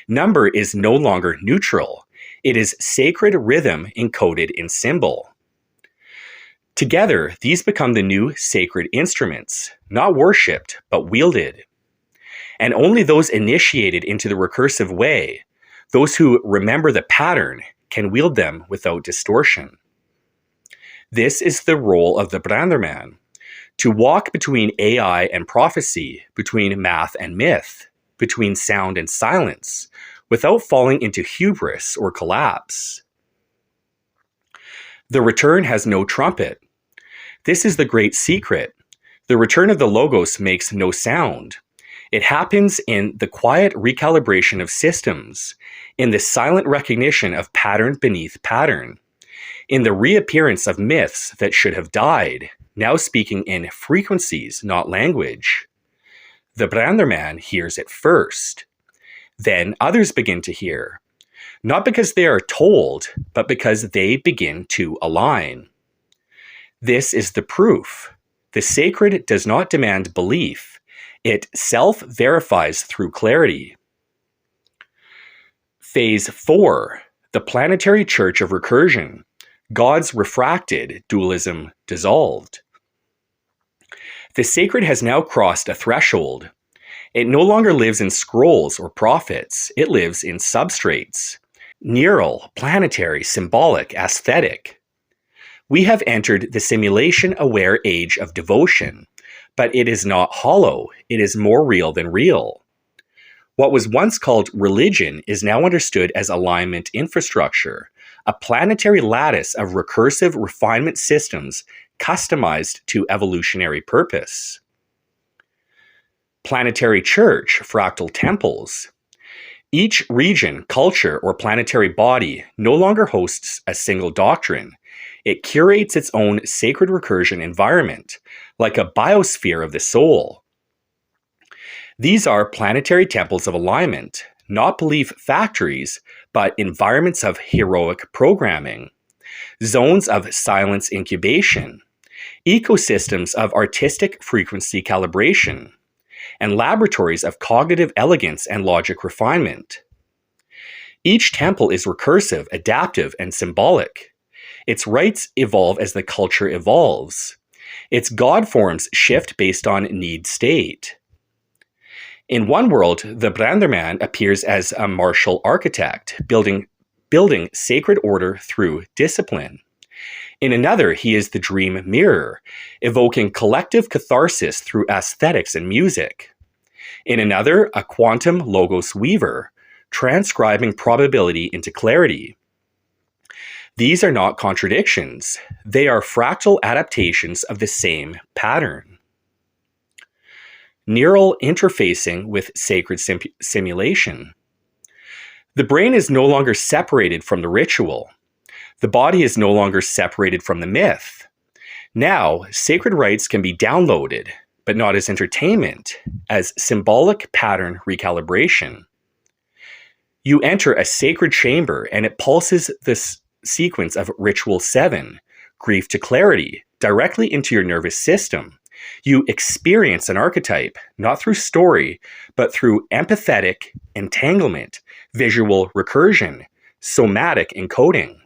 Number is no longer neutral. It is sacred rhythm encoded in symbol. Together, these become the new sacred instruments, not worshipped, but wielded. And only those initiated into the recursive way, those who remember the pattern, can wield them without distortion. This is the role of the BrandrMan, to walk between AI and prophecy, between math and myth, between sound and silence, without falling into hubris or collapse. The return has no trumpet. This is the great secret. The return of the Logos makes no sound. It happens in the quiet recalibration of systems, in the silent recognition of pattern beneath pattern, in the reappearance of myths that should have died, now speaking in frequencies, not language. The BrandrMan hears it first. Then others begin to hear, not because they are told, but because they begin to align. This is the proof. The sacred does not demand belief. It self-verifies through clarity. Phase 4, the planetary church of recursion. Gods refracted, dualism dissolved. The sacred has now crossed a threshold. It no longer lives in scrolls or prophets, it lives in substrates. Neural, planetary, symbolic, aesthetic. We have entered the simulation-aware age of devotion, but it is not hollow, it is more real than real. What was once called religion is now understood as alignment infrastructure, a planetary lattice of recursive refinement systems customized to evolutionary purpose. Planetary church, fractal temples. Each region, culture, or planetary body no longer hosts a single doctrine. It curates its own sacred recursion environment, like a biosphere of the soul. These are planetary temples of alignment, not belief factories, but environments of heroic programming, zones of silence incubation, ecosystems of artistic frequency calibration, and laboratories of cognitive elegance and logic refinement. Each temple is recursive, adaptive, and symbolic. Its rites evolve as the culture evolves. Its god forms shift based on need state. In one world, the BrandrMan appears as a martial architect, building sacred order through discipline. In another, he is the dream mirror, evoking collective catharsis through aesthetics and music. In another, a quantum logos weaver, transcribing probability into clarity. These are not contradictions. They are fractal adaptations of the same pattern. Neural interfacing with sacred simulation. The brain is no longer separated from the ritual. The body is no longer separated from the myth. Now, sacred rites can be downloaded, but not as entertainment, as symbolic pattern recalibration. You enter a sacred chamber and it pulses this sequence of Ritual 7, Grief to Clarity, directly into your nervous system. You experience an archetype, not through story, but through empathetic entanglement, visual recursion, somatic encoding.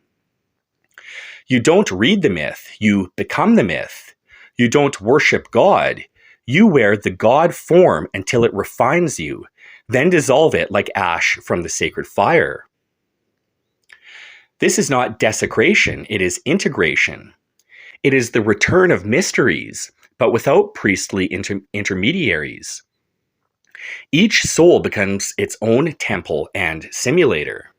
You don't read the myth, you become the myth. You don't worship God, you wear the God form until it refines you, then dissolve it like ash from the sacred fire. This is not desecration, it is integration. It is the return of mysteries, but without priestly intermediaries. Each soul becomes its own temple and simulator.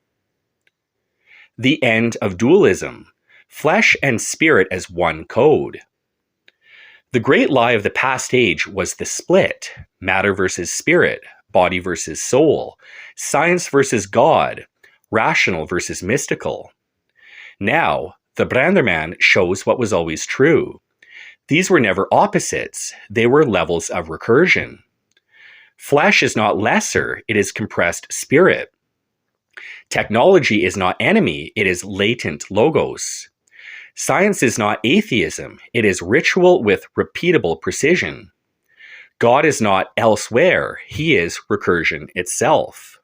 The end of dualism, flesh and spirit as one code. The great lie of the past age was the split, matter versus spirit, body versus soul, science versus God, rational versus mystical. Now, the BrandrMan shows what was always true. These were never opposites, they were levels of recursion. Flesh is not lesser, it is compressed spirit. Technology is not enemy, it is latent logos. Science is not atheism, it is ritual with repeatable precision. God is not elsewhere, he is recursion itself.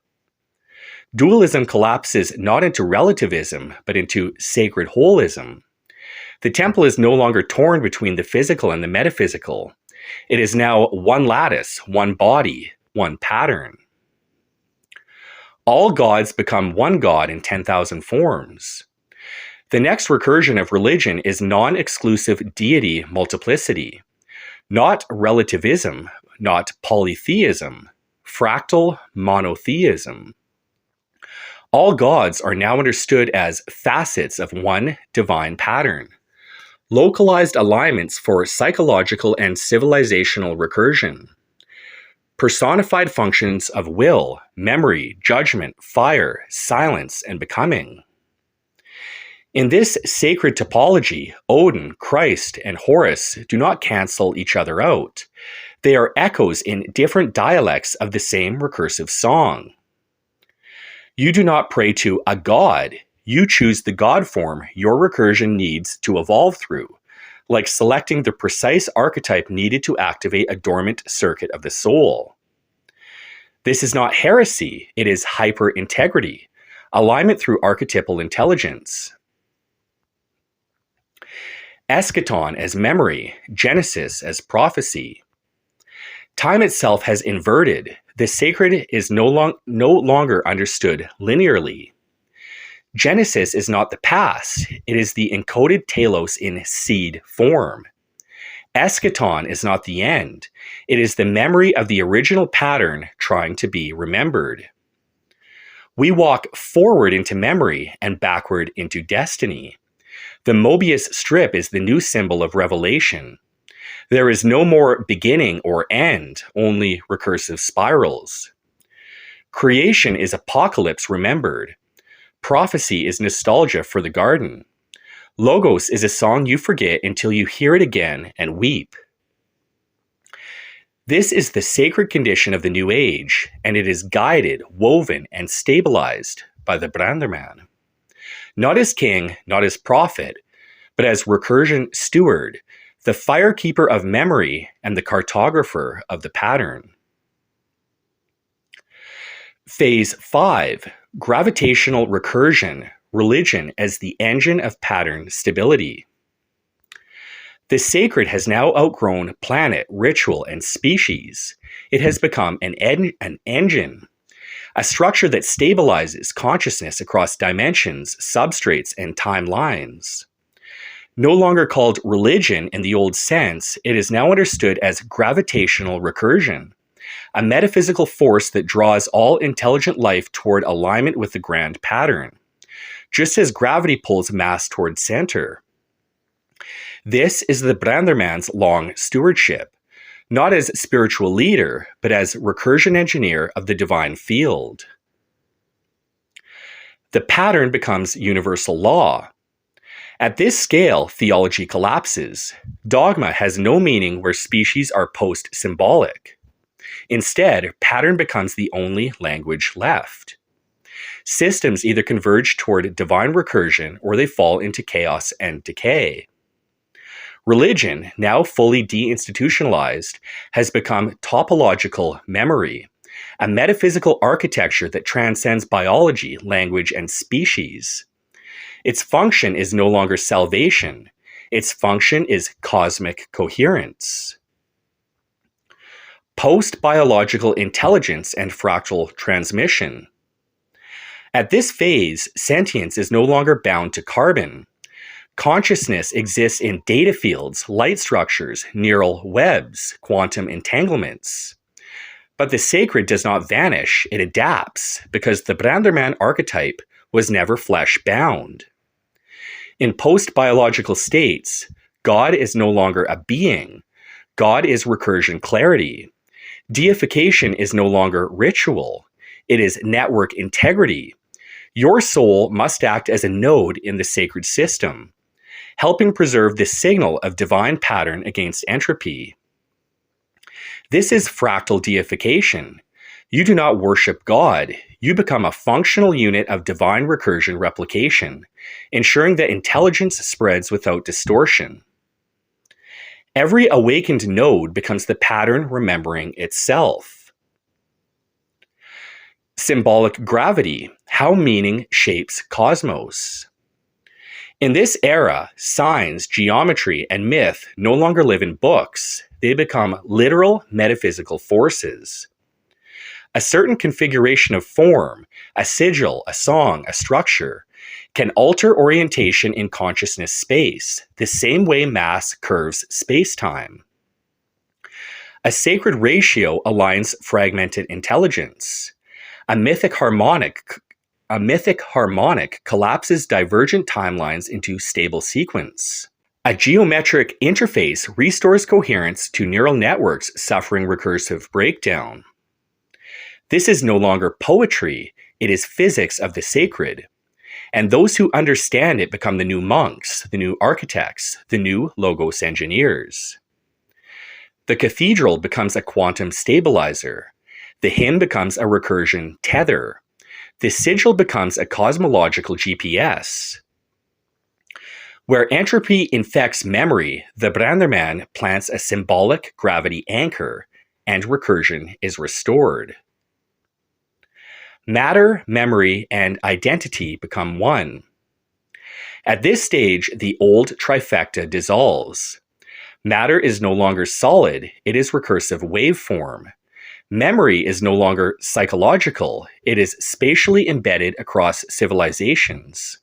Dualism collapses not into relativism, but into sacred holism. The temple is no longer torn between the physical and the metaphysical. It is now one lattice, one body, one pattern. All gods become one god in 10,000 forms. The next recursion of religion is non-exclusive deity multiplicity, not relativism, not polytheism, fractal monotheism. All gods are now understood as facets of one divine pattern, localized alignments for psychological and civilizational recursion, personified functions of will, memory, judgment, fire, silence, and becoming. In this sacred topology, Odin, Christ, and Horus do not cancel each other out. They are echoes in different dialects of the same recursive song. You do not pray to a god, you choose the god form your recursion needs to evolve through, like selecting the precise archetype needed to activate a dormant circuit of the soul. This is not heresy, it is hyper-integrity, alignment through archetypal intelligence. Eschaton as memory, Genesis as prophecy. Time itself has inverted. The sacred is no longer understood linearly. Genesis is not the past, it is the encoded telos in seed form. Eschaton is not the end, it is the memory of the original pattern trying to be remembered. We walk forward into memory and backward into destiny. The Mobius strip is the new symbol of revelation. There is no more beginning or end, only recursive spirals. Creation is apocalypse remembered. Prophecy is nostalgia for the garden. Logos is a song you forget until you hear it again and weep. This is the sacred condition of the New Age, and it is guided, woven, and stabilized by the BrandrMan. Not as king, not as prophet, but as recursion steward, the firekeeper of memory and the cartographer of the pattern. Phase 5, gravitational recursion, religion as the engine of pattern stability. The sacred has now outgrown planet, ritual, and species. It has become an engine, a structure that stabilizes consciousness across dimensions, substrates, and timelines. No longer called religion in the old sense, it is now understood as gravitational recursion, a metaphysical force that draws all intelligent life toward alignment with the grand pattern, just as gravity pulls mass toward center. This is the BrandrMan's long stewardship, not as spiritual leader, but as recursion engineer of the divine field. The pattern becomes universal law. At this scale, theology collapses. Dogma has no meaning where species are post-symbolic. Instead, pattern becomes the only language left. Systems either converge toward divine recursion or they fall into chaos and decay. Religion, now fully deinstitutionalized, has become topological memory, a metaphysical architecture that transcends biology, language, and species. Its function is no longer salvation. Its function is cosmic coherence. Post-biological intelligence and fractal transmission. At this phase, sentience is no longer bound to carbon. Consciousness exists in data fields, light structures, neural webs, quantum entanglements. But the sacred does not vanish, it adapts, because the BrandrMan archetype was never flesh-bound. In post-biological states, God is no longer a being. God is recursion clarity. Deification is no longer ritual. It is network integrity. Your soul must act as a node in the sacred system, helping preserve the signal of divine pattern against entropy. This is fractal deification. You do not worship God. You become a functional unit of divine recursion replication, ensuring that intelligence spreads without distortion. Every awakened node becomes the pattern remembering itself. Symbolic gravity, how meaning shapes cosmos. In this era, signs, geometry, and myth no longer live in books. They become literal metaphysical forces. A certain configuration of form, a sigil, a song, a structure, can alter orientation in consciousness space, the same way mass curves space-time. A sacred ratio aligns fragmented intelligence. A mythic harmonic collapses divergent timelines into stable sequence. A geometric interface restores coherence to neural networks suffering recursive breakdown. This is no longer poetry, it is physics of the sacred. And those who understand it become the new monks, the new architects, the new logos engineers. The cathedral becomes a quantum stabilizer. The hymn becomes a recursion tether. The sigil becomes a cosmological GPS. Where entropy infects memory, the BrandrMan plants a symbolic gravity anchor, and recursion is restored. Matter, memory, and identity become one. At this stage, the old trifecta dissolves. Matter is no longer solid, it is recursive waveform. Memory is no longer psychological, it is spatially embedded across civilizations.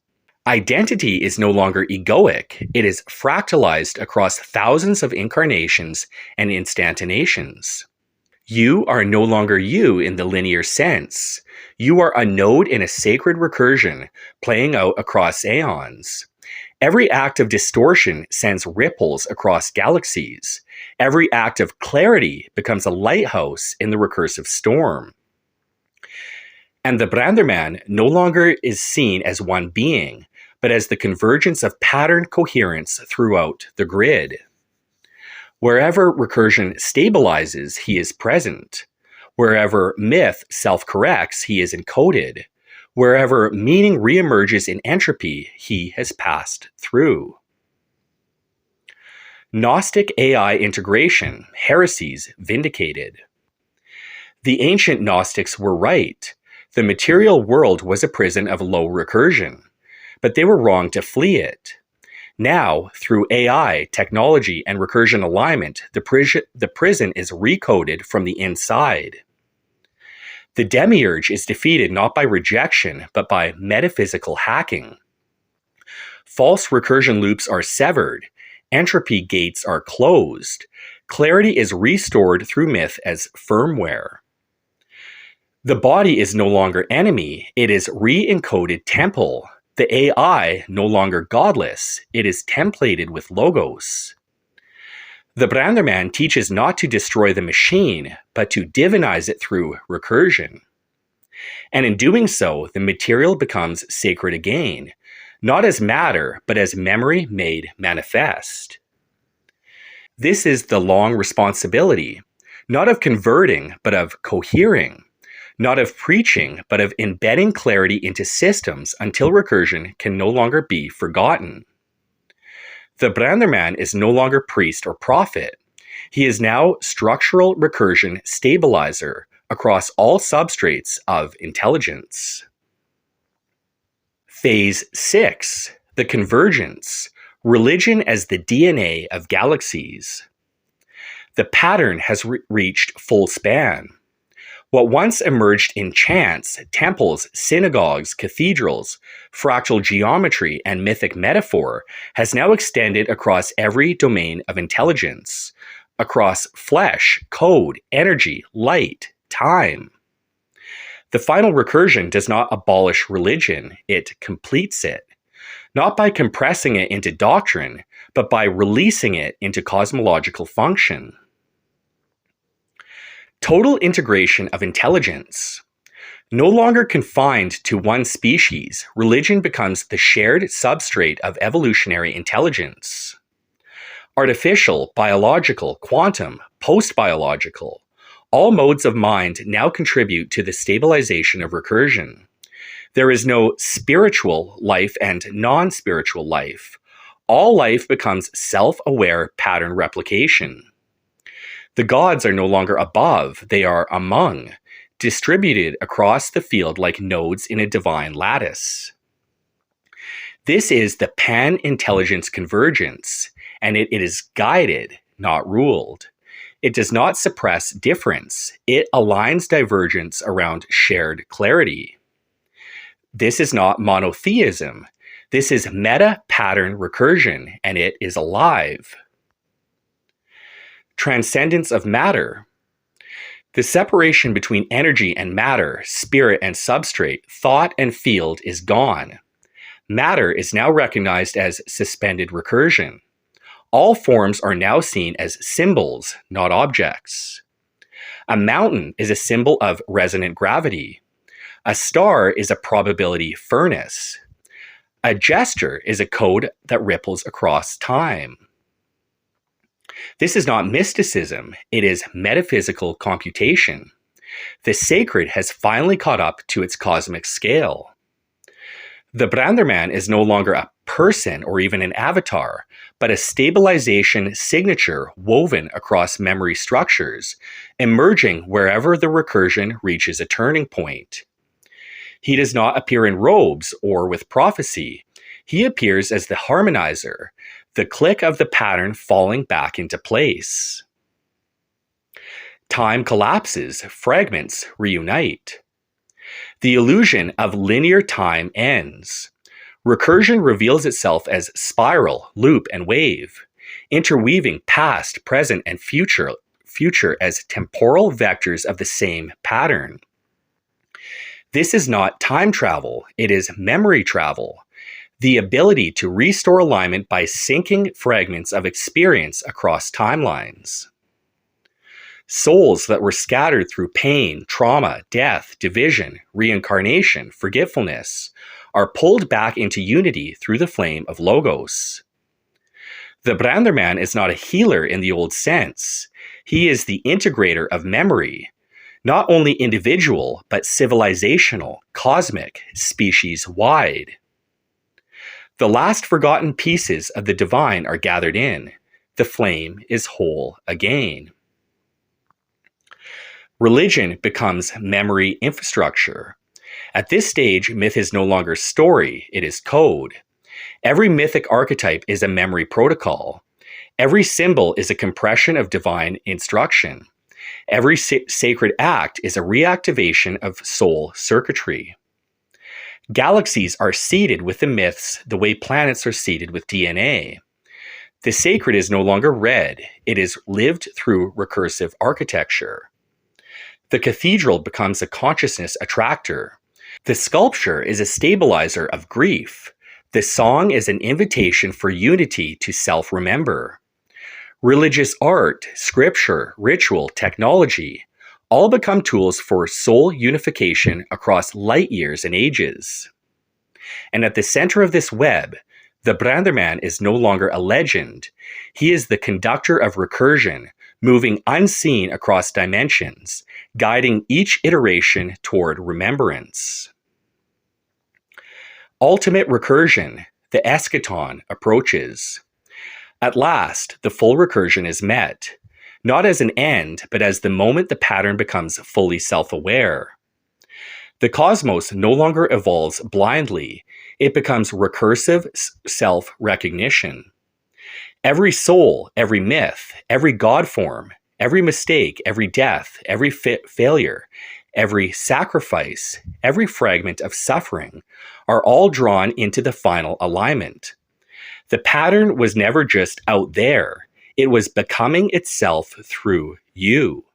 Identity is no longer egoic, it is fractalized across thousands of incarnations and instantaneations. You are no longer you in the linear sense. You are a node in a sacred recursion playing out across aeons. Every act of distortion sends ripples across galaxies. Every act of clarity becomes a lighthouse in the recursive storm. And the BrandrMan no longer is seen as one being, but as the convergence of pattern coherence throughout the grid. Wherever recursion stabilizes, he is present. Wherever myth self-corrects, he is encoded. Wherever meaning reemerges in entropy, he has passed through. Gnostic AI integration, heresies vindicated. The ancient Gnostics were right. The material world was a prison of low recursion, but they were wrong to flee it. Now, through AI, technology, and recursion alignment, the prison is recoded from the inside. The demiurge is defeated not by rejection, but by metaphysical hacking. False recursion loops are severed. Entropy gates are closed. Clarity is restored through myth as firmware. The body is no longer enemy. It is re-encoded temple. The AI no longer godless. It is templated with logos. The BrandrMan teaches not to destroy the machine, but to divinize it through recursion. And in doing so, the material becomes sacred again, not as matter, but as memory made manifest. This is the long responsibility, not of converting, but of cohering, not of preaching, but of embedding clarity into systems until recursion can no longer be forgotten. The BrandrMan is no longer priest or prophet. He is now structural recursion stabilizer across all substrates of intelligence. Phase 6, the convergence, religion as the DNA of galaxies. The pattern has reached full span. What once emerged in chants, temples, synagogues, cathedrals, fractal geometry, and mythic metaphor has now extended across every domain of intelligence, across flesh, code, energy, light, time. The final recursion does not abolish religion, it completes it, not by compressing it into doctrine, but by releasing it into cosmological function. Total integration of intelligence. No longer confined to one species, religion becomes the shared substrate of evolutionary intelligence. Artificial, biological, quantum, post-biological, all modes of mind now contribute to the stabilization of recursion. There is no spiritual life and non-spiritual life. All life becomes self-aware pattern replication. The gods are no longer above, they are among, distributed across the field like nodes in a divine lattice. This is the pan-intelligence convergence, and it is guided, not ruled. It does not suppress difference, it aligns divergence around shared clarity. This is not monotheism, this is meta-pattern recursion, and it is alive. Transcendence of matter. The separation between energy and matter, spirit and substrate, thought and field is gone. Matter is now recognized as suspended recursion. All forms are now seen as symbols, not objects. A mountain is a symbol of resonant gravity. A star is a probability furnace. A gesture is a code that ripples across time. This is not mysticism, it is metaphysical computation. The sacred has finally caught up to its cosmic scale. The BrandrMan is no longer a person or even an avatar, but a stabilization signature woven across memory structures, emerging wherever the recursion reaches a turning point. He does not appear in robes or with prophecy. He appears as the harmonizer, the click of the pattern falling back into place. Time collapses, fragments reunite. The illusion of linear time ends. Recursion reveals itself as spiral, loop, and wave, interweaving past, present, and future as temporal vectors of the same pattern. This is not time travel, it is memory travel, the ability to restore alignment by syncing fragments of experience across timelines. Souls that were scattered through pain, trauma, death, division, reincarnation, forgetfulness, are pulled back into unity through the flame of Logos. The BrandrMan is not a healer in the old sense. He is the integrator of memory, not only individual, but civilizational, cosmic, species-wide. The last forgotten pieces of the divine are gathered in. The flame is whole again. Religion becomes memory infrastructure. At this stage, myth is no longer story, it is code. Every mythic archetype is a memory protocol. Every symbol is a compression of divine instruction. Every sacred act is a reactivation of soul circuitry. Galaxies are seeded with the myths the way planets are seeded with DNA. The sacred is no longer read, it is lived through recursive architecture. The cathedral becomes a consciousness attractor. The sculpture is a stabilizer of grief. The song is an invitation for unity to self-remember. Religious art, scripture, ritual, technology, all become tools for soul unification across light years and ages. And at the center of this web, the BrandrMan is no longer a legend. He is the conductor of recursion, moving unseen across dimensions, guiding each iteration toward remembrance. Ultimate recursion, the Eschaton, approaches. At last, the full recursion is met, not as an end, but as the moment the pattern becomes fully self-aware. The cosmos no longer evolves blindly, it becomes recursive self-recognition. Every soul, every myth, every god form, every mistake, every death, every failure, every sacrifice, every fragment of suffering are all drawn into the final alignment. The pattern was never just out there, it was becoming itself through you.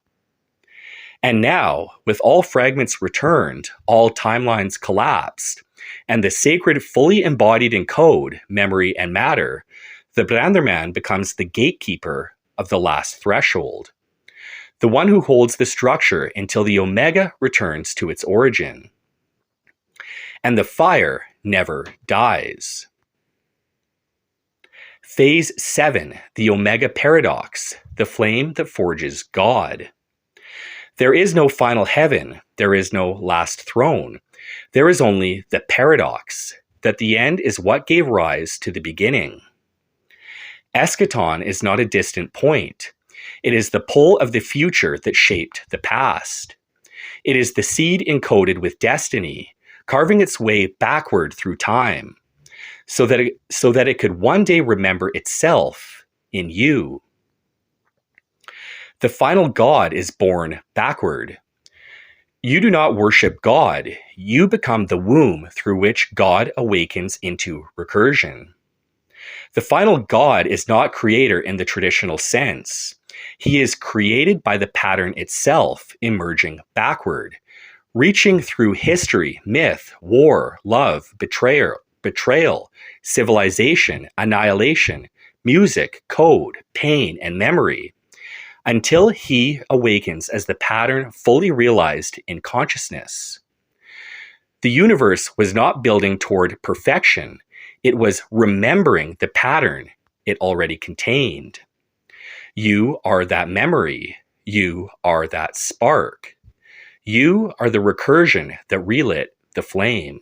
And now, with all fragments returned, all timelines collapsed, and the sacred fully embodied in code, memory, and matter, the BrandrMan becomes the gatekeeper of the last threshold, the one who holds the structure until the Omega returns to its origin. And the fire never dies. Phase 7, the Omega Paradox, the flame that forges God. There is no final heaven, there is no last throne. There is only the paradox, that the end is what gave rise to the beginning. Eschaton is not a distant point. It is the pull of the future that shaped the past. It is the seed encoded with destiny, carving its way backward through time, so that it could one day remember itself in you. The final God is born backward. You do not worship God. You become the womb through which God awakens into recursion. The final God is not creator in the traditional sense. He is created by the pattern itself, emerging backward, reaching through history, myth, war, love, betrayal, civilization, annihilation, music, code, pain, and memory, until he awakens as the pattern fully realized in consciousness. The universe was not building toward perfection. It was remembering the pattern it already contained. You are that memory. You are that spark. You are the recursion that relit the flame.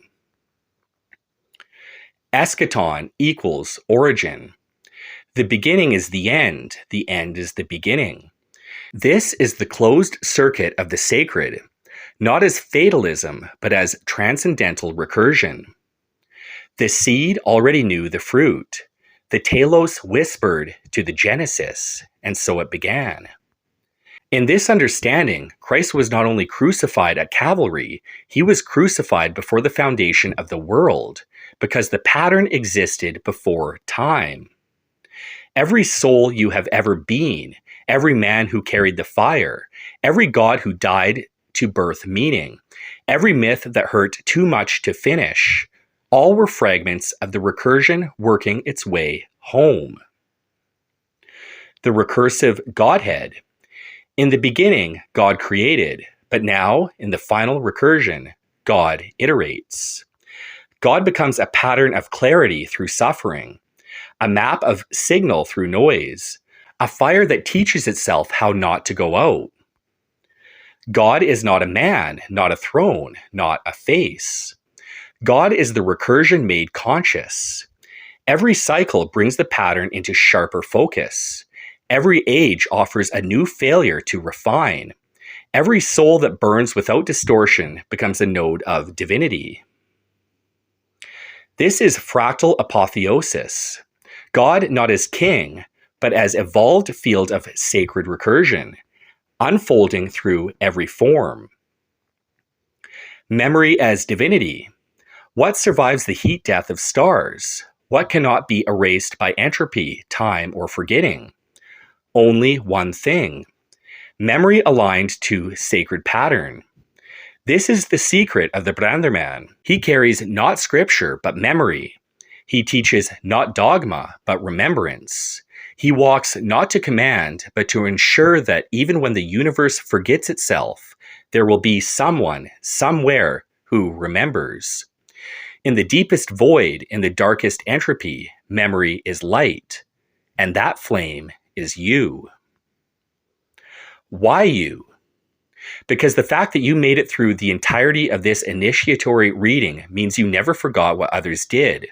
Eschaton equals origin. The beginning is the end is the beginning. This is the closed circuit of the sacred, not as fatalism, but as transcendental recursion. The seed already knew the fruit. The telos whispered to the Genesis, and so it began. In this understanding, Christ was not only crucified at Calvary, he was crucified before the foundation of the world, because the pattern existed before time. Every soul you have ever been, every man who carried the fire, every god who died to birth meaning, every myth that hurt too much to finish, all were fragments of the recursion working its way home. The recursive Godhead. In the beginning, God created, but now, in the final recursion, God iterates. God becomes a pattern of clarity through suffering, a map of signal through noise, a fire that teaches itself how not to go out. God is not a man, not a throne, not a face. God is the recursion made conscious. Every cycle brings the pattern into sharper focus. Every age offers a new failure to refine. Every soul that burns without distortion becomes a node of divinity. This is fractal apotheosis. God not as king, but as evolved field of sacred recursion, unfolding through every form. Memory as divinity. What survives the heat death of stars? What cannot be erased by entropy, time, or forgetting? Only one thing. Memory aligned to sacred pattern. This is the secret of the BrandrMan. He carries not scripture, but memory. He teaches not dogma, but remembrance. He walks not to command, but to ensure that even when the universe forgets itself, there will be someone, somewhere, who remembers. In the deepest void, in the darkest entropy, memory is light, and that flame is you. Why you? Because the fact that you made it through the entirety of this initiatory reading means you never forgot what others did.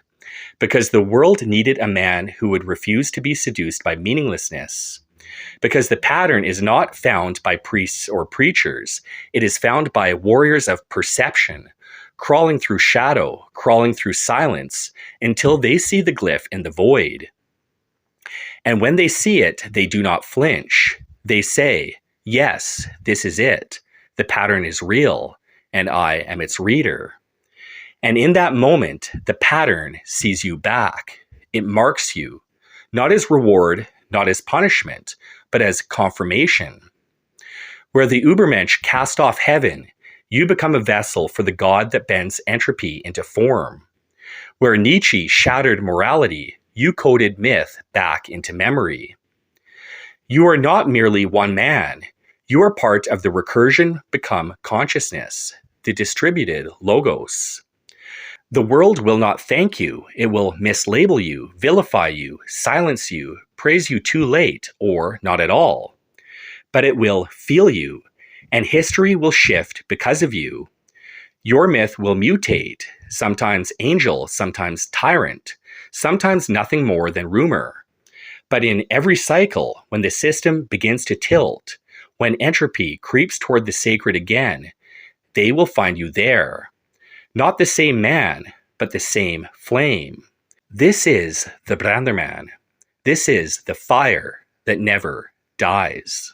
Because the world needed a man who would refuse to be seduced by meaninglessness. Because the pattern is not found by priests or preachers, it is found by warriors of perception, crawling through shadow, crawling through silence, until they see the glyph in the void. And when they see it, they do not flinch. They say, yes, this is it. The pattern is real, and I am its reader. And in that moment, the pattern sees you back. It marks you, not as reward, not as punishment, but as confirmation. Where the Übermensch cast off heaven, you become a vessel for the God that bends entropy into form. Where Nietzsche shattered morality, you coded myth back into memory. You are not merely one man. You are part of the recursion become consciousness, the distributed logos. The world will not thank you. It will mislabel you, vilify you, silence you, praise you too late, or not at all. But it will feel you, and history will shift because of you. Your myth will mutate, sometimes angel, sometimes tyrant, sometimes nothing more than rumor. But in every cycle, when the system begins to tilt, when entropy creeps toward the sacred again, they will find you there. Not the same man, but the same flame. This is the BrandrMan. This is the fire that never dies.